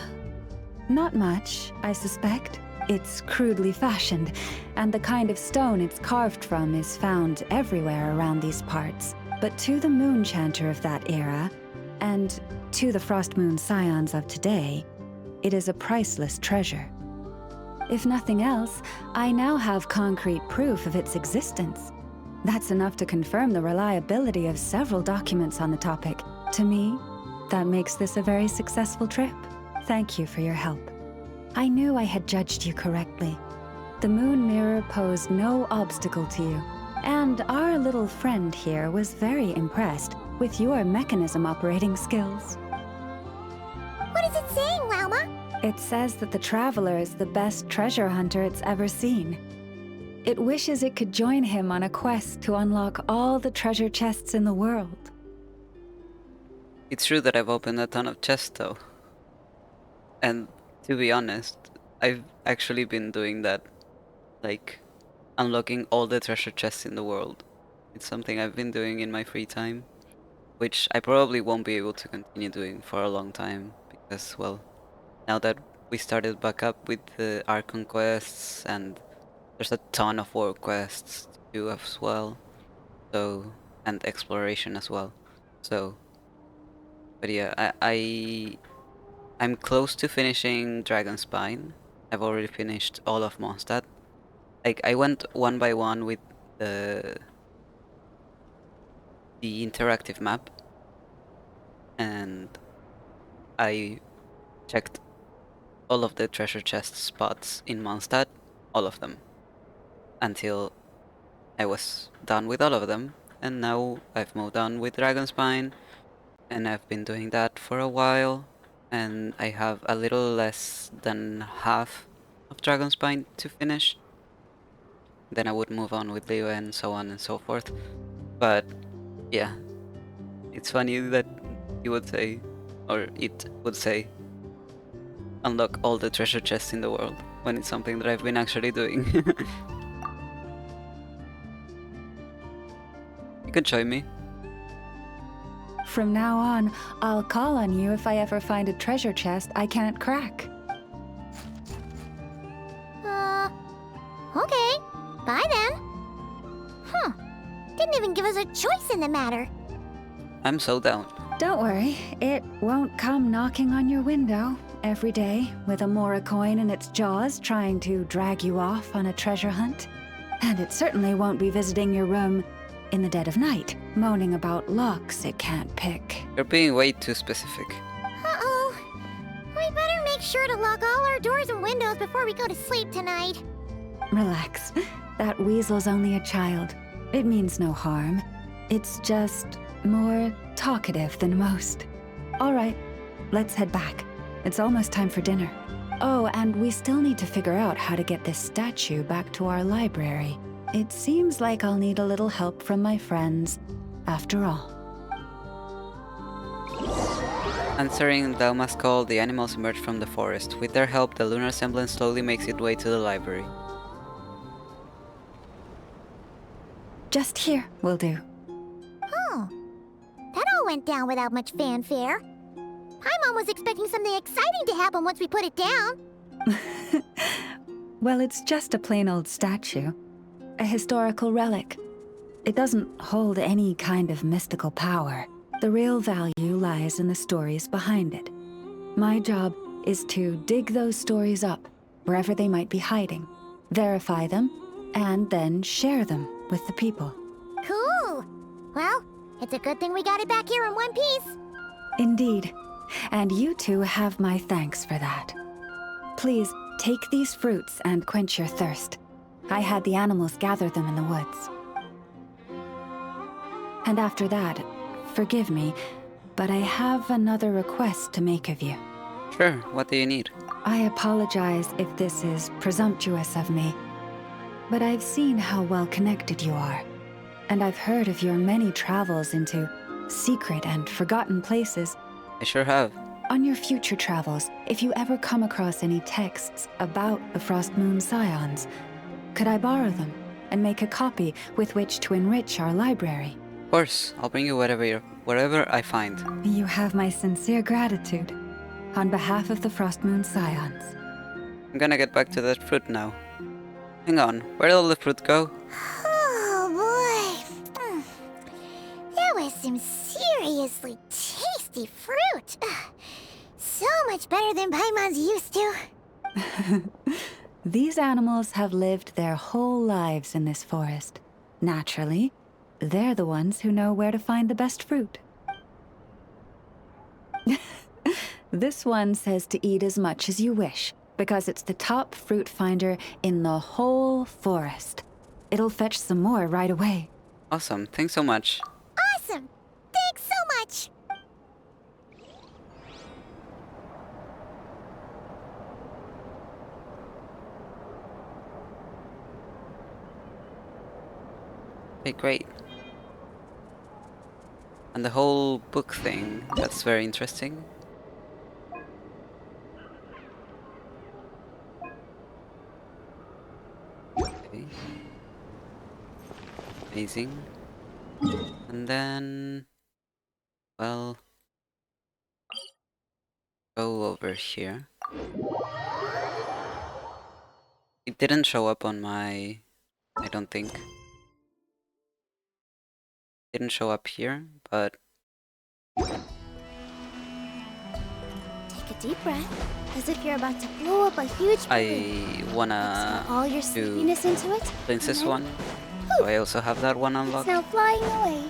Not much, I suspect. It's crudely fashioned, and the kind of stone it's carved from is found everywhere around these parts. But to the moon chanter of that era, and to the Frost Moon scions of today, it is a priceless treasure. If nothing else, I now have concrete proof of its existence. That's enough to confirm the reliability of several documents on the topic. To me, that makes this a very successful trip. Thank you for your help. I knew I had judged you correctly. The moon mirror posed no obstacle to you, and our little friend here was very impressed with your mechanism operating skills. What is it saying, Lauma? It says that the Traveler is the best treasure hunter it's ever seen. It wishes it could join him on a quest to unlock all the treasure chests in the world. It's true that I've opened a ton of chests though. And to be honest, I've actually been doing that. Like, unlocking all the treasure chests in the world. It's something I've been doing in my free time. Which I probably won't be able to continue doing for a long time. Because, well, now that we started back up with the Archon quests, and there's a ton of world quests to do as well. So, and exploration as well. So, but yeah, I'm close to finishing Dragonspine. I've already finished all of Mondstadt. Like, I went one by one with the interactive map, and I checked all of the treasure chest spots in Mondstadt, all of them, until I was done with all of them. And now I've moved on with Dragonspine, and I've been doing that for a while, and I have a little less than half of Dragonspine to finish. Then I would move on with Leo and so on and so forth. But yeah, it's funny that you would say, or it would say, unlock all the treasure chests in the world, when it's something that I've been actually doing. You can join me. From now on, I'll call on you if I ever find a treasure chest I can't crack. Okay. Bye then. Huh. Didn't even give us a choice in the matter. I'm so down. Don't worry, it won't come knocking on your window every day with a Mora coin in its jaws trying to drag you off on a treasure hunt. And it certainly won't be visiting your room in the dead of night, moaning about locks it can't pick. You're being way too specific. Uh-oh. We better make sure to lock all our doors and windows before we go to sleep tonight. Relax. That weasel's only a child. It means no harm. It's just more talkative than most. All right, let's head back. It's almost time for dinner. Oh, and we still need to figure out how to get this statue back to our library. It seems like I'll need a little help from my friends, after all. Answering Dauma's call, the animals emerge from the forest. With their help, the lunar semblance slowly makes its way to the library. Just here will do. Oh, that all went down without much fanfare. Paimon was expecting something exciting to happen once we put it down. Well, it's just a plain old statue. A historical relic. It doesn't hold any kind of mystical power. The real value lies in the stories behind it. My job is to dig those stories up, wherever they might be hiding, verify them, and then share them with the people. Cool! Well, it's a good thing we got it back here in one piece. Indeed. And you two have my thanks for that. Please, take these fruits and quench your thirst. I had the animals gather them in the woods. And after that, forgive me, but I have another request to make of you. Sure, what do you need? I apologize if this is presumptuous of me, but I've seen how well connected you are, and I've heard of your many travels into secret and forgotten places. I sure have. On your future travels, if you ever come across any texts about the Frost Moon Scions, could I borrow them and make a copy with which to enrich our library? Of course, I'll bring you wherever I find. You have my sincere gratitude. On behalf of the Frost Moon Scions. I'm gonna get back to that fruit now. Hang on, where'd all the fruit go? Oh boy. That was some seriously tasty fruit. So much better than Paimon's used to. These animals have lived their whole lives in this forest. Naturally, they're the ones who know where to find the best fruit. This one says to eat as much as you wish, because it's the top fruit finder in the whole forest. It'll fetch some more right away. Awesome, thanks so much. Awesome! Thanks so much! Okay, great. And the whole book thing, that's very interesting. Okay. Amazing. And then, well, go over here. It didn't show up on my, I don't think. Didn't show up here, but Take a deep breath, as if you're about to blow up a huge balloon. I wanna Exhale all your sleepiness into it. Princess and then one. So I also have that one it's unlocked. now flying away.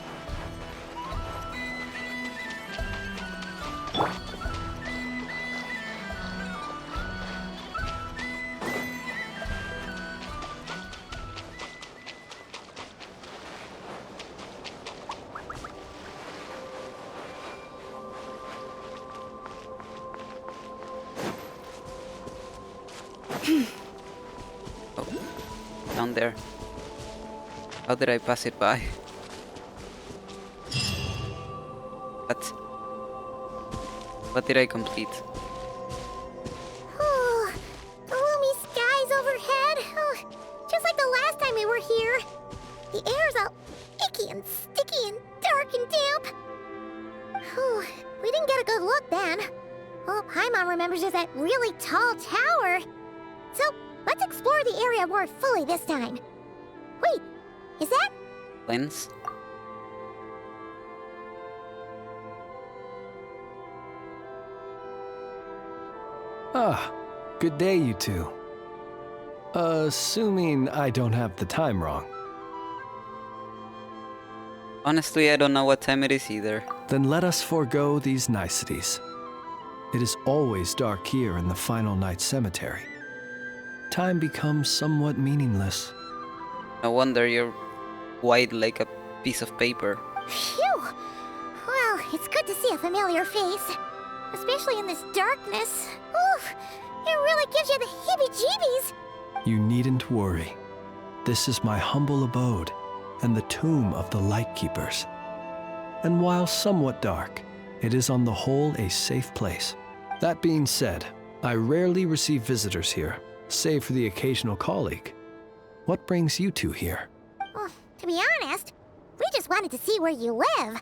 Oh, down there. How did I pass it by? What did I complete? Oh, gloomy skies overhead. Oh, just like the last time we were here. The air's all icky and sticky and dark and damp. Whew, we didn't get a good look then. All Paimon remembers is that really tall tower. So, let's explore the area more fully this time. Wait, is that? Lens? Ah, good day, you two. Assuming I don't have the time wrong. Honestly, I don't know what time it is either. Then let us forego these niceties. It is always dark here in the Final Night Cemetery. Time becomes somewhat meaningless. No wonder you're white like a piece of paper. Phew! Well, it's good to see a familiar face. Especially in this darkness. Oof! It really gives you the heebie-jeebies! You needn't worry. This is my humble abode, and the tomb of the Lightkeepers. And while somewhat dark, it is on the whole a safe place. That being said, I rarely receive visitors here, save for the occasional colleague. What brings you two here? Well, to be honest, we just wanted to see where you live.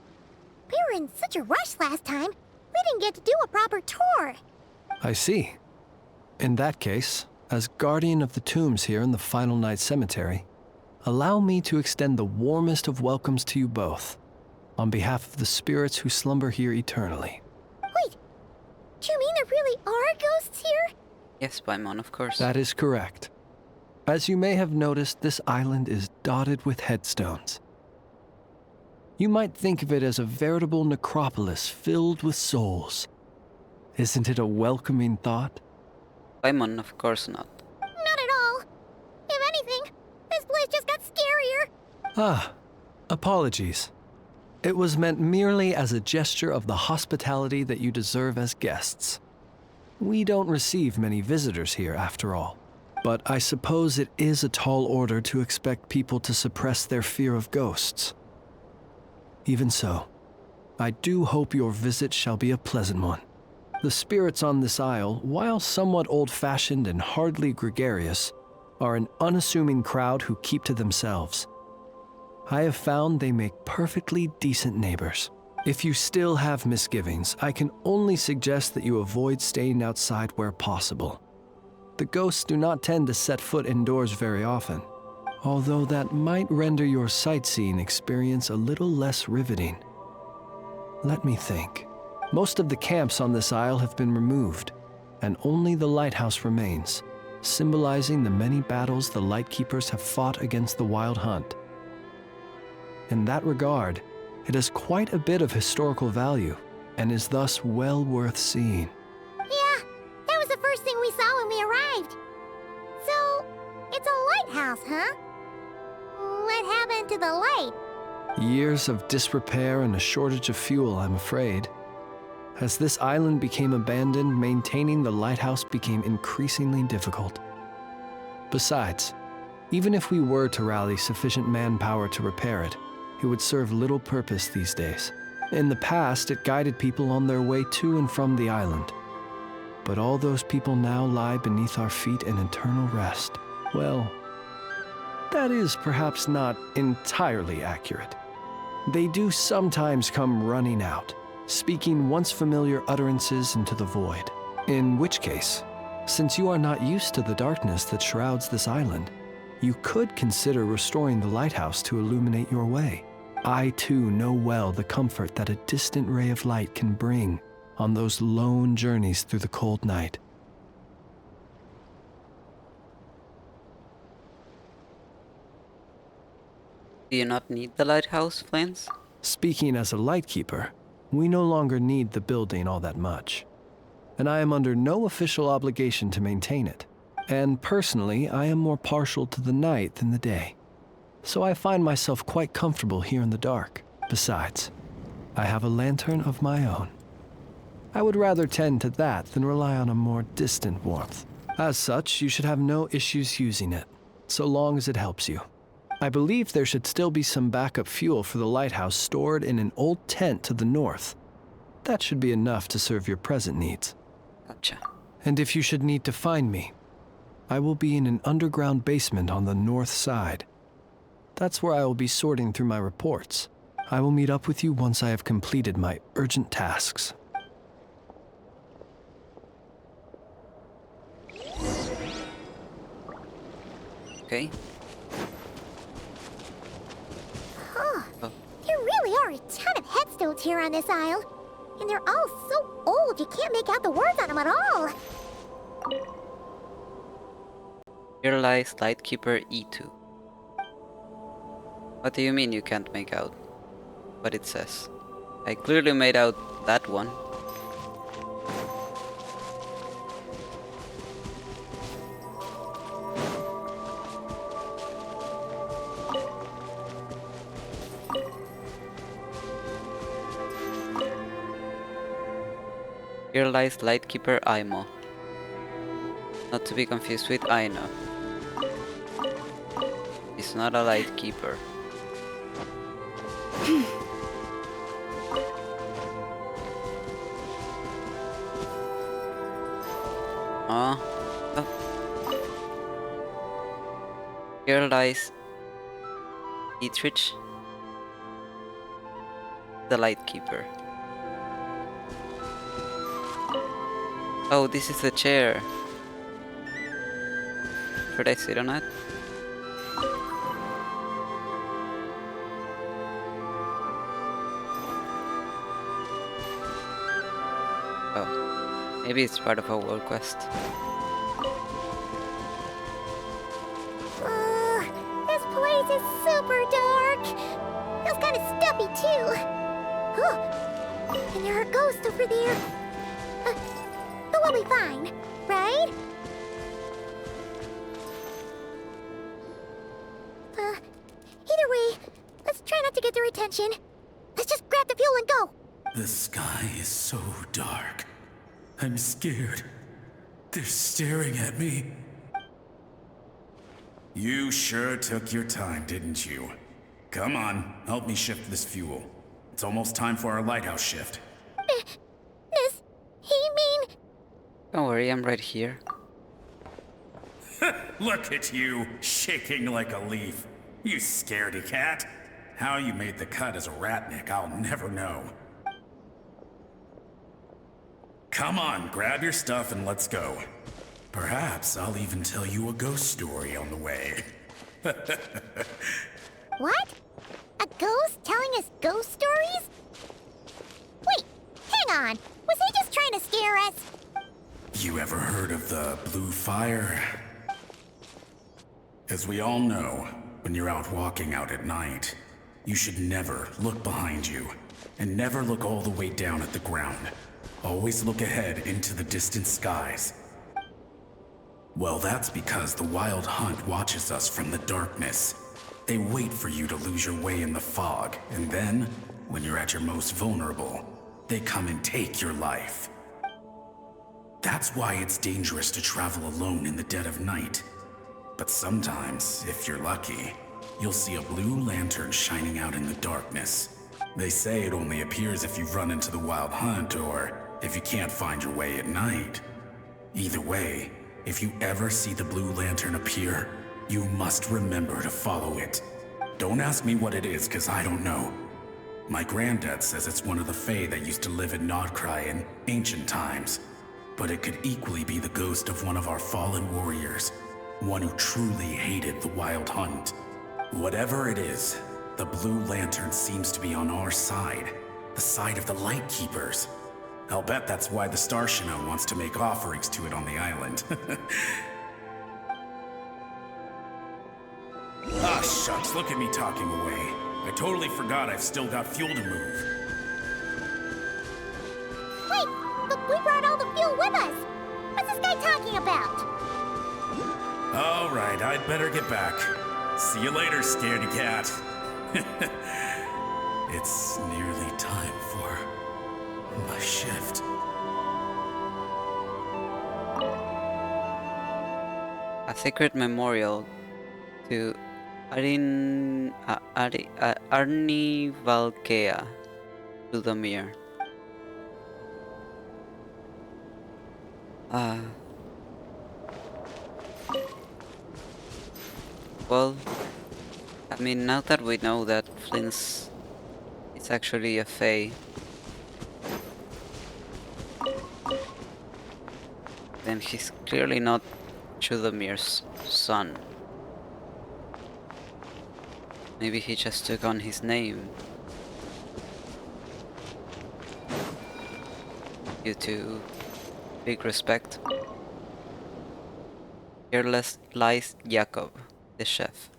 We were in such a rush last time, we didn't get to do a proper tour. I see. In that case, as guardian of the tombs here in the Final Night Cemetery, allow me to extend the warmest of welcomes to you both, on behalf of the spirits who slumber here eternally. Wait, do you mean there really are ghosts here? Yes, Paimon, of course. That is correct. As you may have noticed, this island is dotted with headstones. You might think of it as a veritable necropolis filled with souls. Isn't it a welcoming thought? Paimon, of course not. Not at all. If anything, this place just got scarier. Ah, apologies. It was meant merely as a gesture of the hospitality that you deserve as guests. We don't receive many visitors here, after all. But I suppose it is a tall order to expect people to suppress their fear of ghosts. Even so, I do hope your visit shall be a pleasant one. The spirits on this isle, while somewhat old-fashioned and hardly gregarious, are an unassuming crowd who keep to themselves. I have found they make perfectly decent neighbors. If you still have misgivings, I can only suggest that you avoid staying outside where possible. The ghosts do not tend to set foot indoors very often, although that might render your sightseeing experience a little less riveting. Let me think. Most of the camps on this isle have been removed, and only the lighthouse remains. symbolizing the many battles the Lightkeepers have fought against the Wild Hunt. In that regard, it has quite a bit of historical value and is thus well worth seeing. Yeah, that was the first thing we saw when we arrived. So, it's a lighthouse, huh? What happened to the light? Years of disrepair and a shortage of fuel, I'm afraid. As this island became abandoned, maintaining the lighthouse became increasingly difficult. Besides, even if we were to rally sufficient manpower to repair it, it would serve little purpose these days. In the past, it guided people on their way to and from the island. But all those people now lie beneath our feet in eternal rest. Well, that is perhaps not entirely accurate. They do sometimes come running out, speaking once familiar utterances into the void. In which case, since you are not used to the darkness that shrouds this island, you could consider restoring the lighthouse to illuminate your way. I too know well the comfort that a distant ray of light can bring on those lone journeys through the cold night. Do you not need the lighthouse, Flins? Speaking as a Lightkeeper, we no longer need the building all that much, and I am under no official obligation to maintain it. And personally, I am more partial to the night than the day, so I find myself quite comfortable here in the dark. Besides, I have a lantern of my own. I would rather tend to that than rely on a more distant warmth. As such, you should have no issues using it, so long as it helps you. I believe there should still be some backup fuel for the lighthouse stored in an old tent to the north. That should be enough to serve your present needs. Gotcha. And if you should need to find me, I will be in an underground basement on the north side. That's where I will be sorting through my reports. I will meet up with you once I have completed my urgent tasks. Okay. Huh. There really are a ton of headstones here on this isle. And they're all so old you can't make out the words on them at all. Here lies Lightkeeper E2. What do you mean you can't make out what it says? I clearly made out that one. Here lies Lightkeeper Aimo. Not to be confused with Aino. He's not a Lightkeeper. Oh. Here lies Dietrich, the Lightkeeper. Oh, this is the chair. Should I sit on it? Oh, maybe it's part of a world quest. This place is super dark. Feels kind of stuffy too. Oh, and there are ghosts over there. But we'll be fine, right? Either way, let's try not to get their attention. Let's just grab the fuel and go. The sky is so dark. I'm scared. They're staring at me. You sure took your time, didn't you? Come on, help me shift this fuel. It's almost time for our lighthouse shift. Does he mean... Don't worry, I'm right here. Look at you, shaking like a leaf. You scaredy cat. How you made the cut as a ratnik, I'll never know. Come on, grab your stuff and let's go. Perhaps I'll even tell you a ghost story on the way. What? A ghost telling us ghost stories? Wait, hang on. Was he just trying to scare us? You ever heard of the blue fire? As we all know, when you're out walking out at night, you should never look behind you, and never look all the way down at the ground. Always look ahead into the distant skies. Well, that's because the Wild Hunt watches us from the darkness. They wait for you to lose your way in the fog, and then, when you're at your most vulnerable, they come and take your life. That's why it's dangerous to travel alone in the dead of night. But sometimes, if you're lucky, you'll see a blue lantern shining out in the darkness. They say it only appears if you've run into the Wild Hunt or if you can't find your way at night. Either way, if you ever see the blue lantern appear, you must remember to follow it. Don't ask me what it is, cause I don't know. My granddad says it's one of the Fae that used to live in nod-krai in ancient times. But it could equally be the ghost of one of our fallen warriors. One who truly hated the Wild Hunt. Whatever it is, the blue lantern seems to be on our side. The side of the Light Keepers. I'll bet that's why the Starshina wants to make offerings to it on the island. Ah, shucks, look at me talking away. I totally forgot I've still got fuel to move. Wait, but we brought all the fuel with us. What's this guy talking about? All right, I'd better get back. See you later, scaredy cat. It's nearly time for my shift. A secret memorial to Arni Valkea to the mirror. Well, I mean, now that we know that Flint's is actually a Fae, then he's clearly not Chudamir's son. Maybe he just took on his name due to big respect. Here lies Jakob, the chef.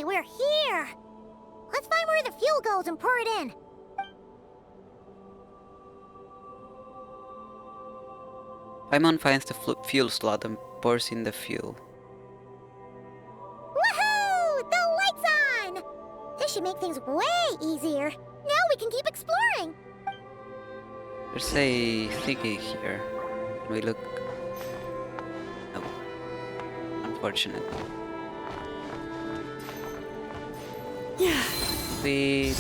We're here! Let's find where the fuel goes and pour it in. Paimon finds the fuel slot and pours in the fuel. Woohoo! The light's on! This should make things way easier. Now we can keep exploring. There's a thingy here. Can we look? No. Unfortunate. Yeah. Sweet.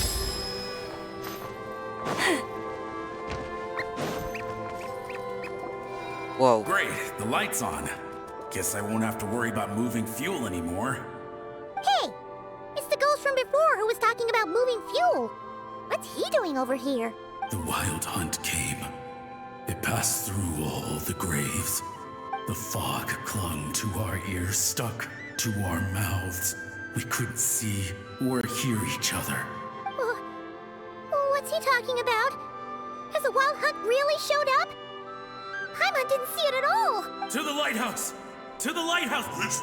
Whoa. Great, the light's on. Guess I won't have to worry about moving fuel anymore. Hey! It's the ghost from before who was talking about moving fuel. What's he doing over here? The Wild Hunt came. It passed through all the graves. The fog clung to our ears, stuck to our mouths. We couldn't see or hear each other. What's he talking about? Has the Wild Hunt really showed up? Paimon didn't see it at all! To the lighthouse! To the lighthouse!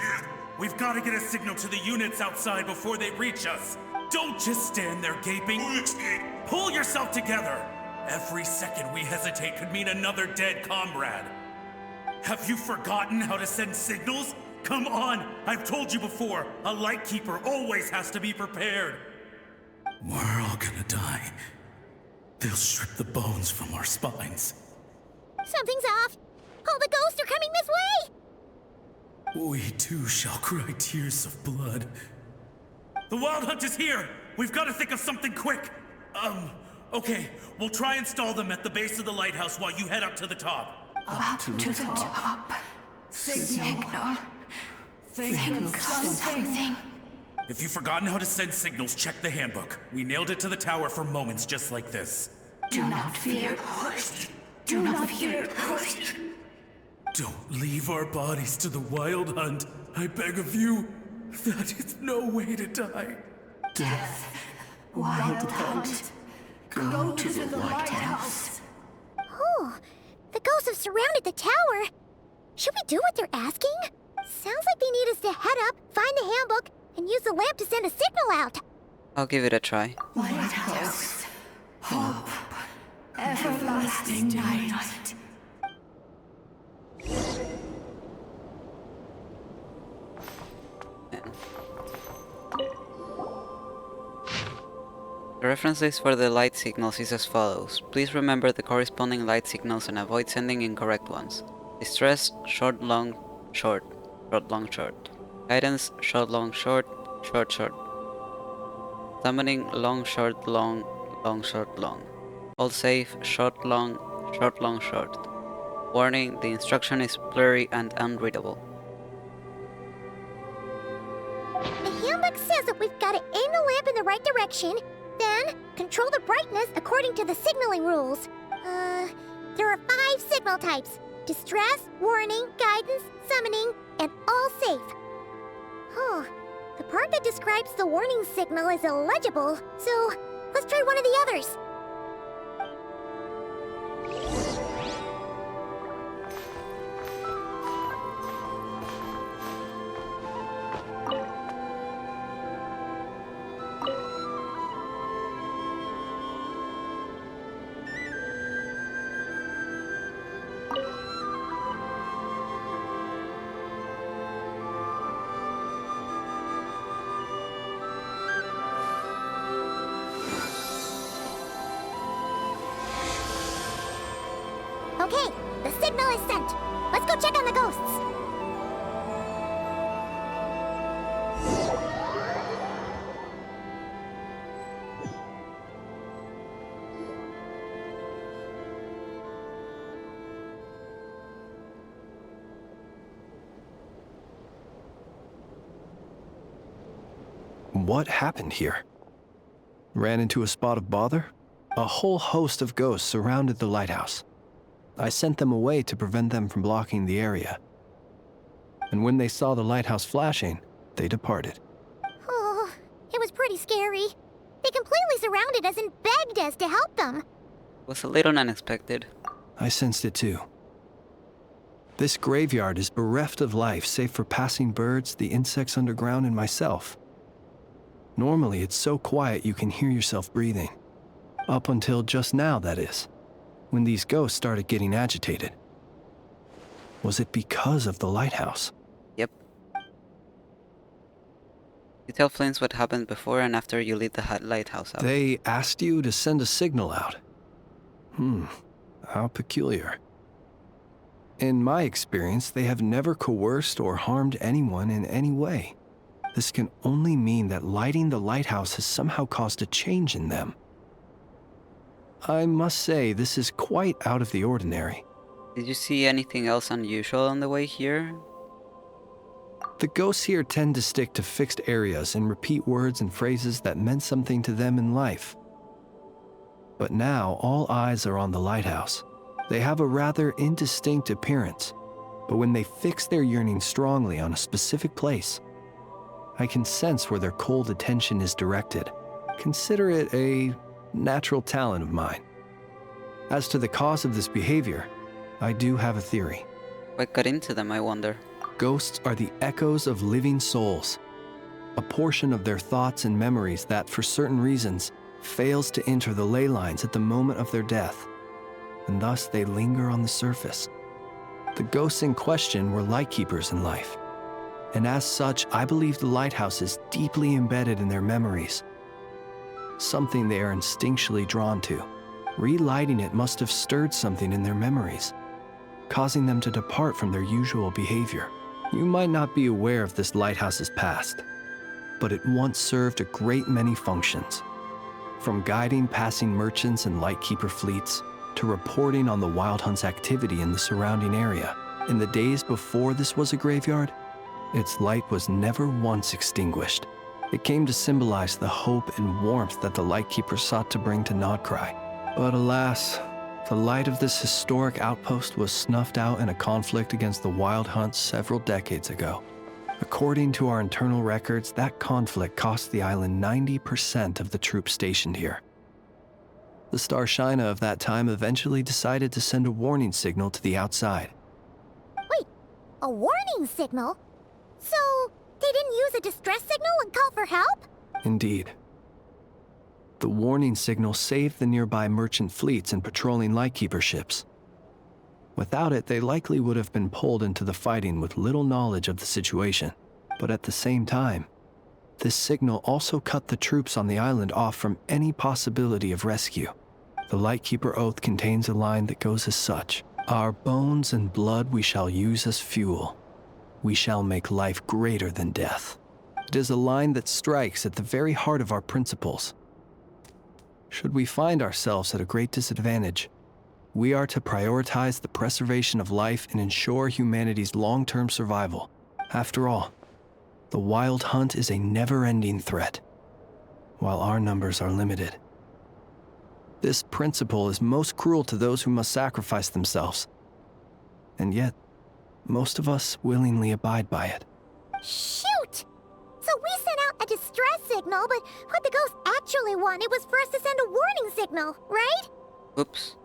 We've got to get a signal to the units outside before they reach us. Don't just stand there gaping. Pull yourself together! Every second we hesitate could mean another dead comrade. Have you forgotten how to send signals? Come on! I've told you before, a Lightkeeper always has to be prepared. We're all gonna die. They'll strip the bones from our spines. Something's off! All the ghosts are coming this way! We too shall cry tears of blood. The Wild Hunt is here! We've got to think of something quick! Okay. We'll try and stall them at the base of the lighthouse while you head up to the top. Up to the top. Signal. Think something. If you've forgotten how to send signals, check the handbook. We nailed it to the tower for moments just like this. Do not fear, host. Do not fear, host. Don't leave our bodies to the Wild Hunt. I beg of you. That is no way to die. Death. Wild Hunt. Go to the lighthouse. Oh, the ghosts have surrounded the tower. Should we do what they're asking? Sounds like they need us to head up, find the handbook, and use the lamp to send a signal out. I'll give it a try. Lighthouse. Hope. Everlasting night. The reference list for the light signals is as follows. Please remember the corresponding light signals and avoid sending incorrect ones. Distress, short, long, short, short, long, short. Guidance, short, long, short, short, short. Summoning, long, short, long, long, short, long. All safe, short, long, short. Warning, the instruction is blurry and unreadable. The handbook says that we've got to aim the lamp in the right direction, then control the brightness according to the signaling rules. There are 5 signal types. Distress, warning, guidance, summoning, and all safe. Oh, the part that describes the warning signal is illegible, so let's try one of the others. Okay, the signal is sent. Let's go check on the ghosts. What happened here? Ran into a spot of bother? A whole host of ghosts surrounded the lighthouse. I sent them away to prevent them from blocking the area. And when they saw the lighthouse flashing, they departed. Oh, it was pretty scary. They completely surrounded us and begged us to help them. It was a little unexpected. I sensed it too. This graveyard is bereft of life save for passing birds, the insects underground, and myself. Normally, it's so quiet you can hear yourself breathing. Up until just now, that is, when these ghosts started getting agitated. Was it because of the lighthouse? Yep. You tell Flint what happened before and after you leave the lighthouse out. They asked you to send a signal out. How peculiar. In my experience, they have never coerced or harmed anyone in any way. This can only mean that lighting the lighthouse has somehow caused a change in them. I must say, this is quite out of the ordinary. Did you see anything else unusual on the way here? The ghosts here tend to stick to fixed areas and repeat words and phrases that meant something to them in life. But now, all eyes are on the lighthouse. They have a rather indistinct appearance, but when they fix their yearning strongly on a specific place, I can sense where their cold attention is directed. Consider it a natural talent of mine. As to the cause of this behavior, I do have a theory. What got into them, I wonder? Ghosts are the echoes of living souls, a portion of their thoughts and memories that, for certain reasons, fails to enter the ley lines at the moment of their death, and thus they linger on the surface. The ghosts in question were lightkeepers in life, and as such, I believe the lighthouse is deeply embedded in their memories, something they are instinctually drawn to. Relighting it must have stirred something in their memories, causing them to depart from their usual behavior. You might not be aware of this lighthouse's past, but it once served a great many functions. From guiding passing merchants and lightkeeper fleets, to reporting on the Wild Hunt's activity in the surrounding area. In the days before this was a graveyard, its light was never once extinguished. It came to symbolize the hope and warmth that the lightkeeper sought to bring to nod-krai. But alas, the light of this historic outpost was snuffed out in a conflict against the Wild Hunt several decades ago. According to our internal records, that conflict cost the island 90% of the troops stationed here. The Starshina of that time eventually decided to send a warning signal to the outside. Wait, a warning signal? So, they didn't use a distress signal and call for help? Indeed. The warning signal saved the nearby merchant fleets and patrolling lightkeeper ships. Without it, they likely would have been pulled into the fighting with little knowledge of the situation. But at the same time, this signal also cut the troops on the island off from any possibility of rescue. The Lightkeeper Oath contains a line that goes as such: "Our bones and blood we shall use as fuel. We shall make life greater than death." It is a line that strikes at the very heart of our principles. Should we find ourselves at a great disadvantage, we are to prioritize the preservation of life and ensure humanity's long-term survival. After all, the Wild Hunt is a never-ending threat, while our numbers are limited. This principle is most cruel to those who must sacrifice themselves, and yet, most of us willingly abide by it. Shoot! So we sent out a distress signal, but what the ghost actually wanted was for us to send a warning signal, right? Oops.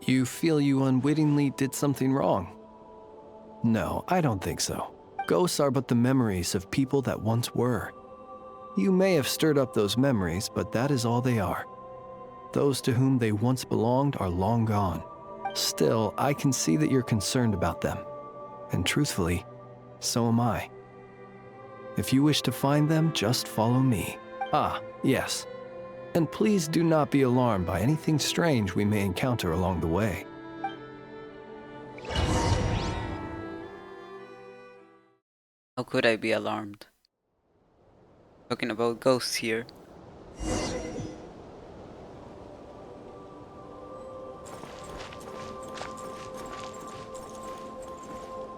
You feel you unwittingly did something wrong? No, I don't think so. Ghosts are but the memories of people that once were. You may have stirred up those memories, but that is all they are. Those to whom they once belonged are long gone. Still, I can see that you're concerned about them. And truthfully, so am I. If you wish to find them, just follow me. Ah, yes. And please do not be alarmed by anything strange we may encounter along the way. How could I be alarmed? Talking about ghosts here.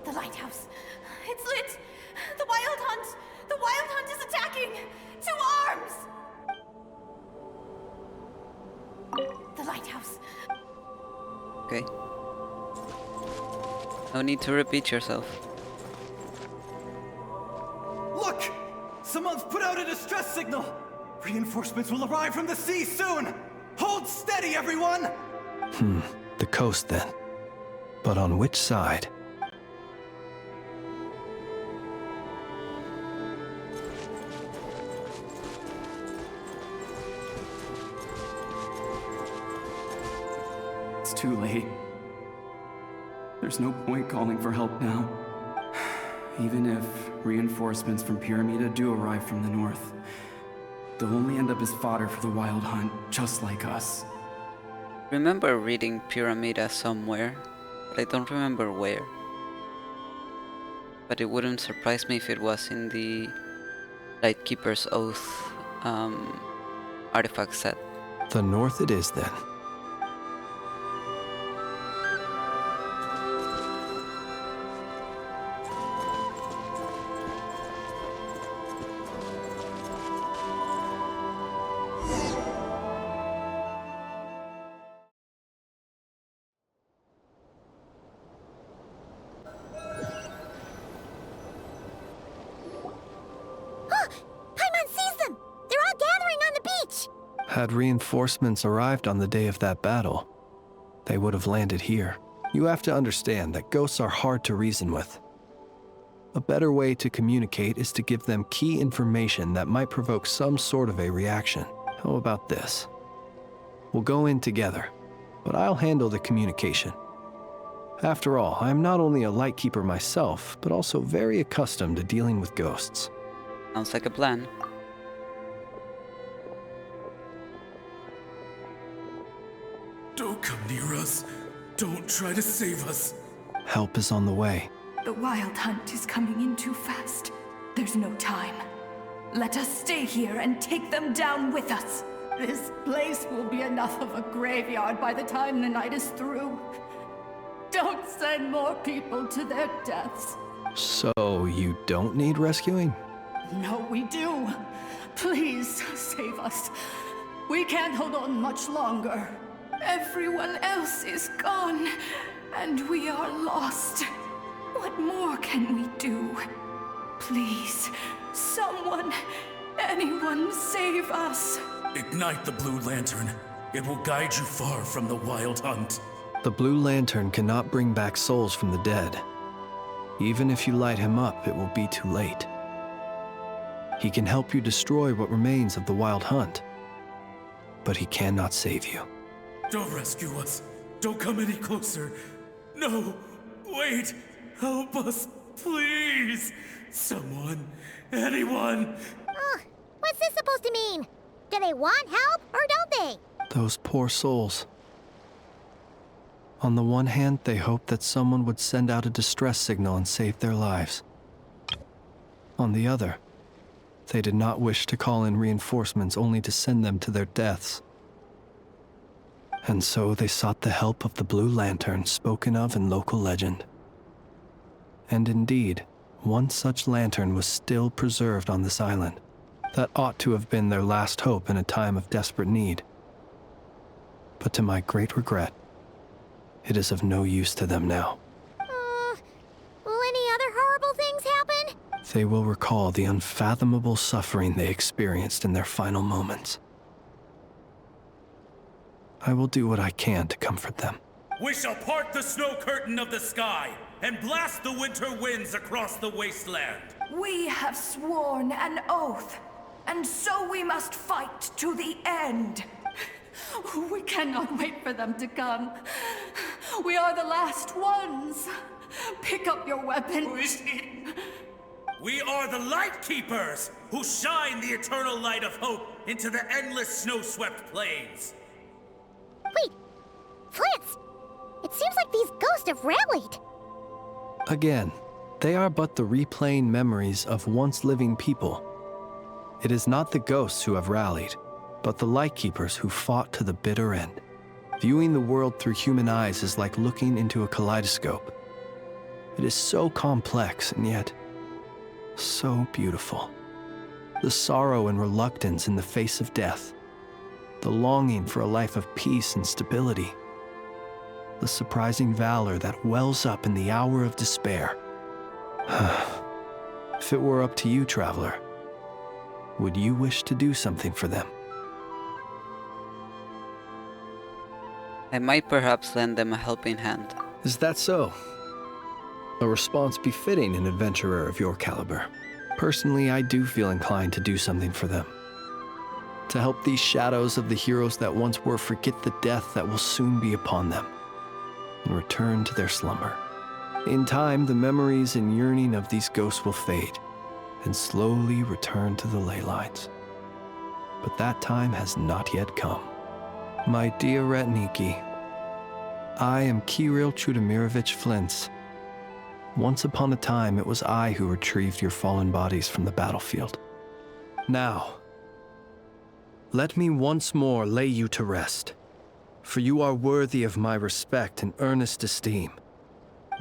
The lighthouse. It's lit. The Wild Hunt. The Wild Hunt is attacking. To arms! The lighthouse. Okay. No need to repeat yourself. Look! Someone's put out a distress signal! Reinforcements will arrive from the sea soon! Hold steady, everyone! The coast then. But on which side? It's too late. There's no point calling for help now. Even if reinforcements from Pyramida do arrive from the north, they'll only end up as fodder for the Wild Hunt, just like us. Remember reading Pyramida somewhere, but I don't remember where. But it wouldn't surprise me if it was in the Lightkeeper's Oath artifact set. The north it is then. Had reinforcements arrived on the day of that battle, they would have landed here. You have to understand that ghosts are hard to reason with. A better way to communicate is to give them key information that might provoke some sort of a reaction. How about this? We'll go in together, but I'll handle the communication. After all, I am not only a lightkeeper myself, but also very accustomed to dealing with ghosts. Sounds like a plan. Don't come near us. Don't try to save us. Help is on the way. The Wild Hunt is coming in too fast. There's no time. Let us stay here and take them down with us. This place will be enough of a graveyard by the time the night is through. Don't send more people to their deaths. So you don't need rescuing? No, we do. Please save us. We can't hold on much longer. Everyone else is gone, and we are lost. What more can we do? Please, someone, anyone save us. Ignite the blue lantern. It will guide you far from the wild hunt. The blue lantern cannot bring back souls from the dead. Even if you light him up, it will be too late. He can help you destroy what remains of the wild hunt, but he cannot save you. Don't rescue us. Don't come any closer. No, wait. Help us, please. Someone, anyone. Ugh, what's this supposed to mean? Do they want help, or don't they? Those poor souls. On the one hand, they hoped that someone would send out a distress signal and save their lives. On the other, they did not wish to call in reinforcements only to send them to their deaths. And so they sought the help of the Blue Lantern spoken of in local legend. And indeed, one such lantern was still preserved on this island. That ought to have been their last hope in a time of desperate need. But to my great regret, it is of no use to them now. Will any other horrible things happen? They will recall the unfathomable suffering they experienced in their final moments. I will do what I can to comfort them. We shall part the snow curtain of the sky and blast the winter winds across the wasteland. We have sworn an oath, and so we must fight to the end. We cannot wait for them to come. We are the last ones. Pick up your weapons. We are the Light Keepers, who shine the eternal light of hope into the endless snow-swept plains. Wait, Flintz! It seems like these ghosts have rallied. Again, they are but the replaying memories of once living people. It is not the ghosts who have rallied, but the Lightkeepers who fought to the bitter end. Viewing the world through human eyes is like looking into a kaleidoscope. It is so complex and yet so beautiful. The sorrow and reluctance in the face of death, the longing for a life of peace and stability, the surprising valor that wells up in the hour of despair. If it were up to you, traveler, would you wish to do something for them? I might perhaps lend them a helping hand. Is that so? A response befitting an adventurer of your caliber. Personally, I do feel inclined to do something for them. To help these shadows of the heroes that once were forget the death that will soon be upon them, and return to their slumber. In time, the memories and yearning of these ghosts will fade, and slowly return to the ley lines. But that time has not yet come. My dear Retniki, I am Kirill Chudamirovich Flintz. Once upon a time, it was I who retrieved your fallen bodies from the battlefield. Now, let me once more lay you to rest, for you are worthy of my respect and earnest esteem.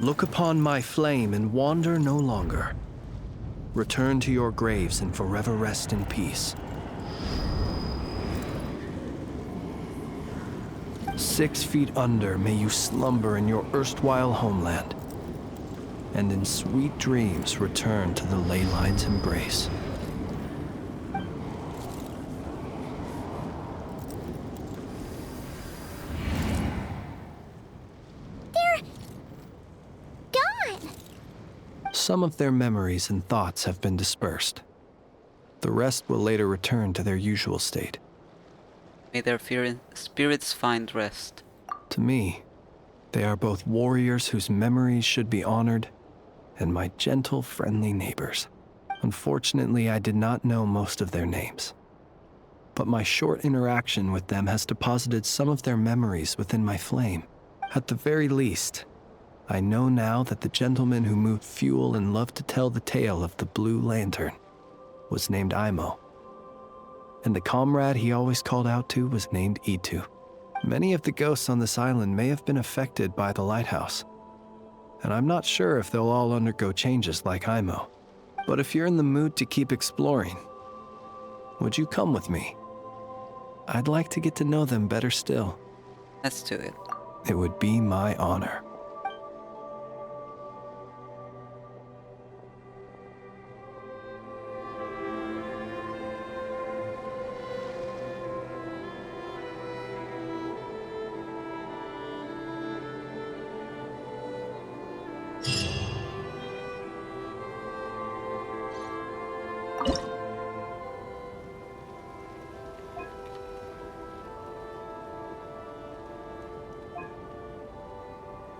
Look upon my flame and wander no longer. Return to your graves and forever rest in peace. 6 feet under may you slumber in your erstwhile homeland, and in sweet dreams return to the ley line's embrace. They're gone. Some of their memories and thoughts have been dispersed. The rest will later return to their usual state. May their spirits find rest. To me, they are both warriors whose memories should be honored, and my gentle, friendly neighbors. Unfortunately, I did not know most of their names. But my short interaction with them has deposited some of their memories within my flame. At the very least, I know now that the gentleman who moved fuel and loved to tell the tale of the Blue Lantern was named Aimo. And the comrade he always called out to was named Itu. Many of the ghosts on this island may have been affected by the lighthouse, and I'm not sure if they'll all undergo changes like Aimo. But if you're in the mood to keep exploring, would you come with me? I'd like to get to know them better still. Let's do it. It would be my honor.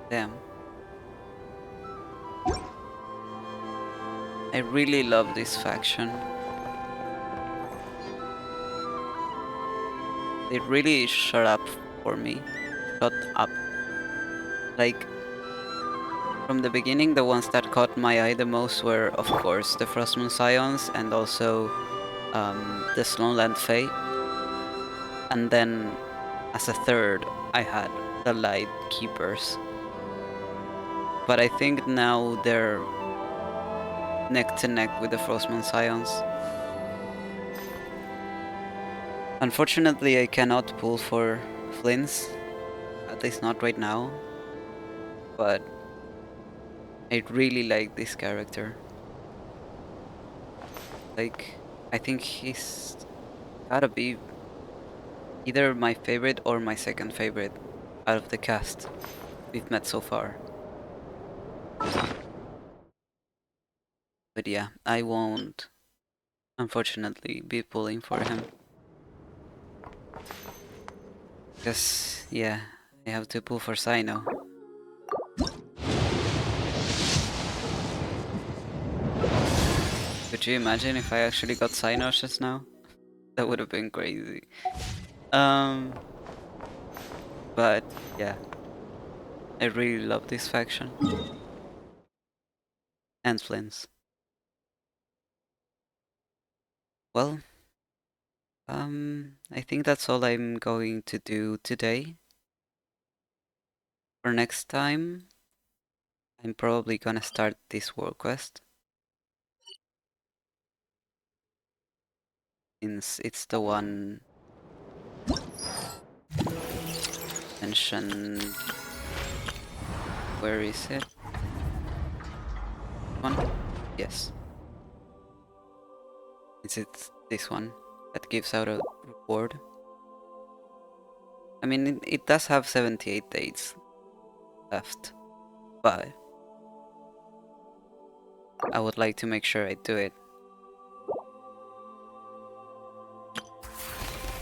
Damn. I really love this faction. They really shut up for me. Shut up. Like, from the beginning, the ones that caught my eye the most were, of course, the Frostmoon Scions and also the Sloneland Fae. And then, as a third, I had the Light Keepers. But I think now they're neck to neck with the Frostmoon Scions. Unfortunately, I cannot pull for Flints, at least not right now. But I really like this character. Like, I think he's gotta be either my favorite or my second favorite out of the cast we've met so far. But yeah, I won't, unfortunately, be pulling for him. Because, yeah, I have to pull for Sino. Could you imagine if I actually got Sino just now? That would have been crazy. But, yeah. I really love this faction. And Flints. Well, I think that's all I'm going to do today. For next time, I'm probably gonna start this world quest. Since it's the one mentioned. Where is it? One? Yes. Is it this one that gives out a reward? I mean, it does have 78 days left, but I would like to make sure I do it.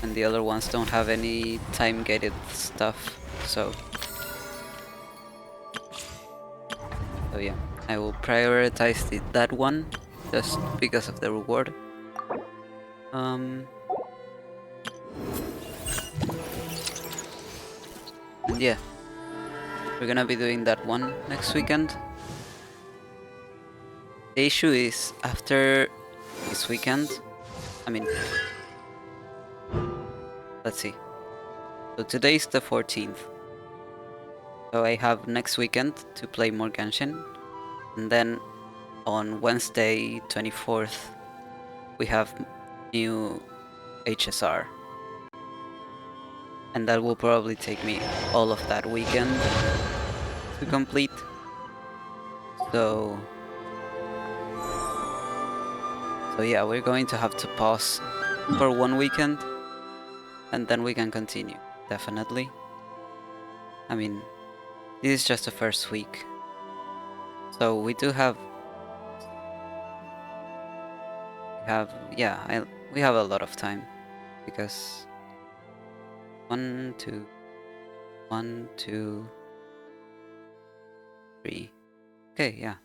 And the other ones don't have any time-gated stuff, so yeah, I will prioritize that one just because of the reward. And yeah, we're gonna be doing that one next weekend. The issue is, after this weekend, I mean, let's see. So today's the 14th. So I have next weekend to play more Genshin. And then on Wednesday 24th, we have new HSR. And that will probably take me all of that weekend to complete. So yeah, we're going to have to pause for one weekend. And then we can continue, definitely. I mean, this is just the first week. So we do have... we have a lot of time. Because... 1, 2... 1, 2... 3... Okay, yeah.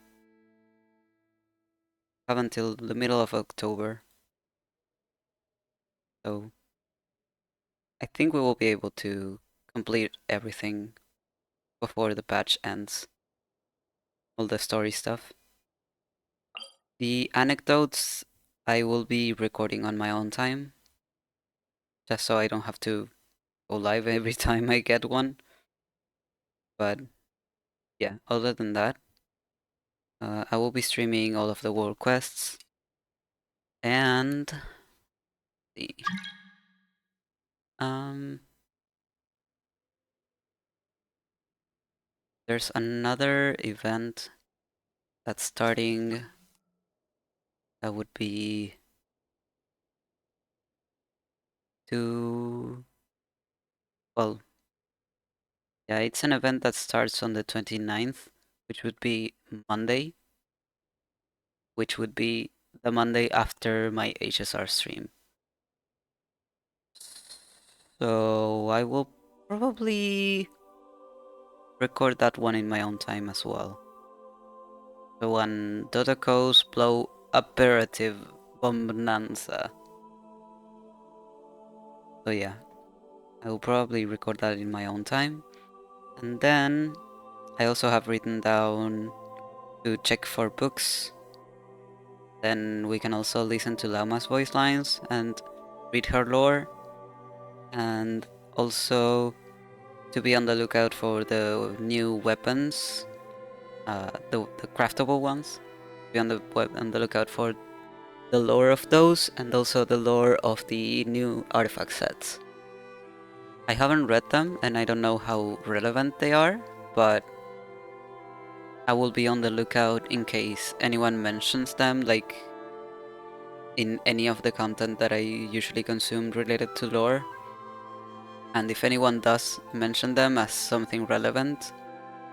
Have until the middle of October. So... I think we will be able to complete everything before the patch ends. All the story stuff. The anecdotes I will be recording on my own time, just so I don't have to go live every time I get one. But yeah, other than that, I will be streaming all of the world quests. And the there's another event that's starting. That would be well, yeah, it's an event that starts on the 29th, which would be Monday, which would be the Monday after my HSR stream. So I will probably record that one in my own time as well. The one Dodoco's Blow Operative Bonanza. So yeah, I will probably record that in my own time. And then I also have written down to check for books. Then we can also listen to Lauma's voice lines and read her lore. And also to be on the lookout for the new weapons, the craftable ones. Be on the lookout for the lore of those, and also the lore of the new artifact sets. I haven't read them, and I don't know how relevant they are, but I will be on the lookout in case anyone mentions them, like in any of the content that I usually consume related to lore. And if anyone does mention them as something relevant,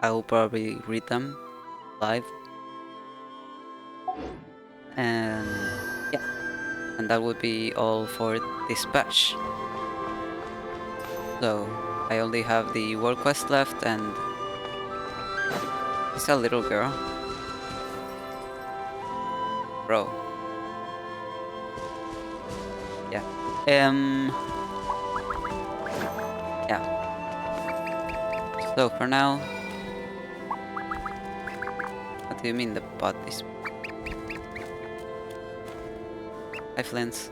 I will probably read them live. And yeah, and that would be all for this patch. So I only have the world quest left, and it's a little girl. Bro. Yeah. Yeah. So for now, what do you mean the bot is? Hi, Flint.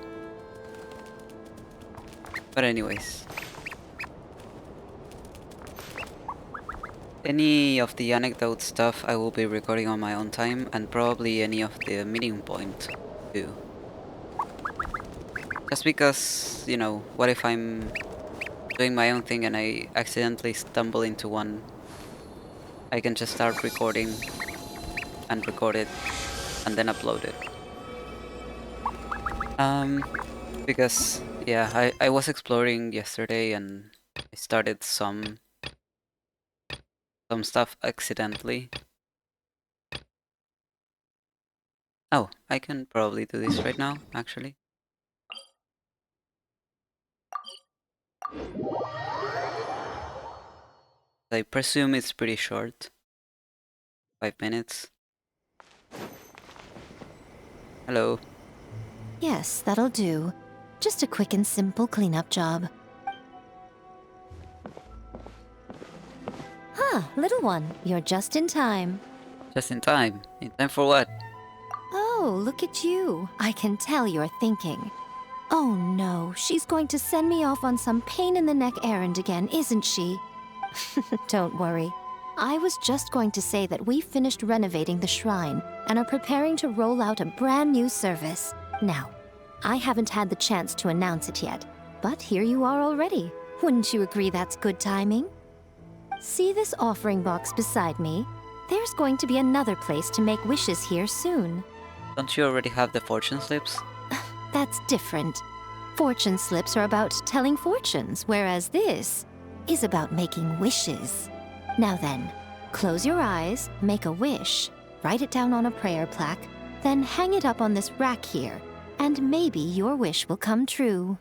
But anyways, any of the anecdote stuff I will be recording on my own time, and probably any of the meeting point too. Just because, you know, what if I'm doing my own thing and I accidentally stumble into one? I can just start recording and record it and then upload it. Because yeah, I was exploring yesterday and I started some stuff accidentally. Oh, I can probably do this right now, actually. I presume it's pretty short. 5 minutes. Hello. Yes, that'll do. Just a quick and simple cleanup job. Huh, little one, you're just in time. Just in time. In time for what? Oh, look at you. I can tell you're thinking. Oh no, she's going to send me off on some pain-in-the-neck errand again, isn't she? Don't worry. I was just going to say that we finished renovating the shrine and are preparing to roll out a brand new service. Now, I haven't had the chance to announce it yet, but here you are already. Wouldn't you agree that's good timing? See this offering box beside me? There's going to be another place to make wishes here soon. Don't you already have the fortune slips? That's different. Fortune slips are about telling fortunes, whereas this is about making wishes. Now then, close your eyes, make a wish, write it down on a prayer plaque, then hang it up on this rack here, and maybe your wish will come true.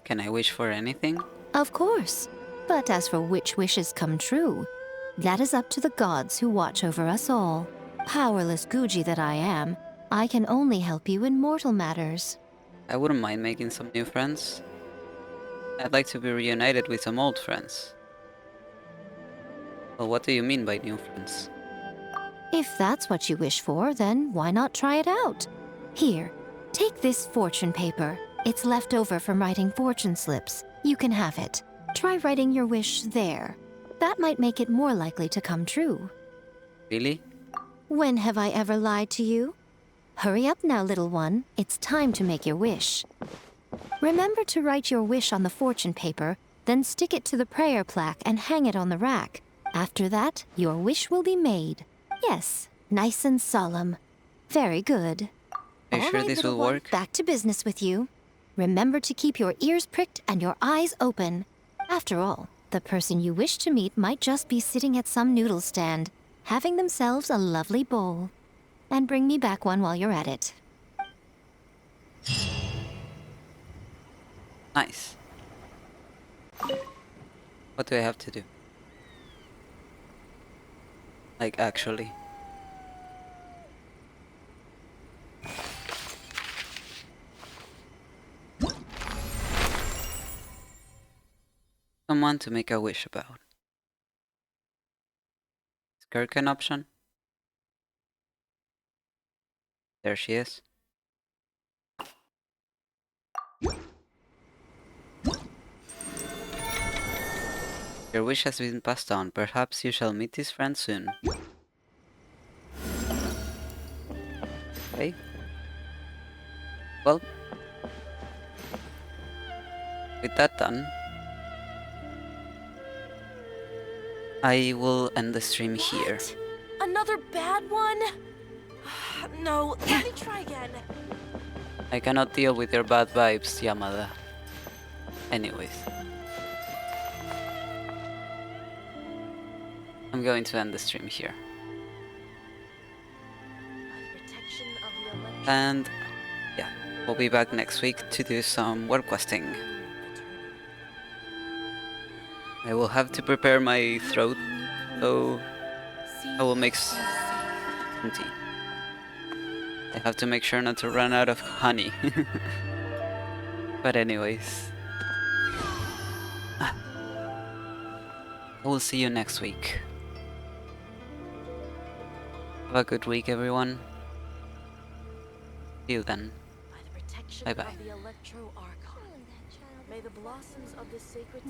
Can I wish for anything? Of course. But as for which wishes come true, that is up to the gods who watch over us all. Powerless Guji that I am, I can only help you in mortal matters. I wouldn't mind making some new friends. I'd like to be reunited with some old friends. Well, what do you mean by new friends? If that's what you wish for, then why not try it out? Here, Take this fortune paper. It's left over from writing fortune slips. You can have it. Try writing your wish there. That might make it more likely to come true. Really? When have I ever lied to you? Hurry up now, little one. It's time to make your wish. Remember to write your wish on the fortune paper, then stick it to the prayer plaque and hang it on the rack. After that, your wish will be made. Yes, nice and solemn. Very good. Are you sure All right, this will little one, work? back to business with you. Remember to keep your ears pricked and your eyes open. After all, the person you wish to meet might just be sitting at some noodle stand, having themselves a lovely bowl. And bring me back one while you're at it. Nice. What do I have to do? Like, actually. Someone to make a wish about. Is Kirk an option? There she is. Your wish has been passed on. Perhaps you shall meet this friend soon. Okay. Well, with that done, I will end the stream here. Another bad one? No, let me try again. I cannot deal with your bad vibes, Yamada. Anyways. I'm going to end the stream here. And yeah, we'll be back next week to do some work questing. I will have to prepare my throat, so I will make some tea. I have to make sure not to run out of honey. But anyways, I will see you next week. Have a good week, everyone. See you then. Bye bye. May the blossoms of the sacred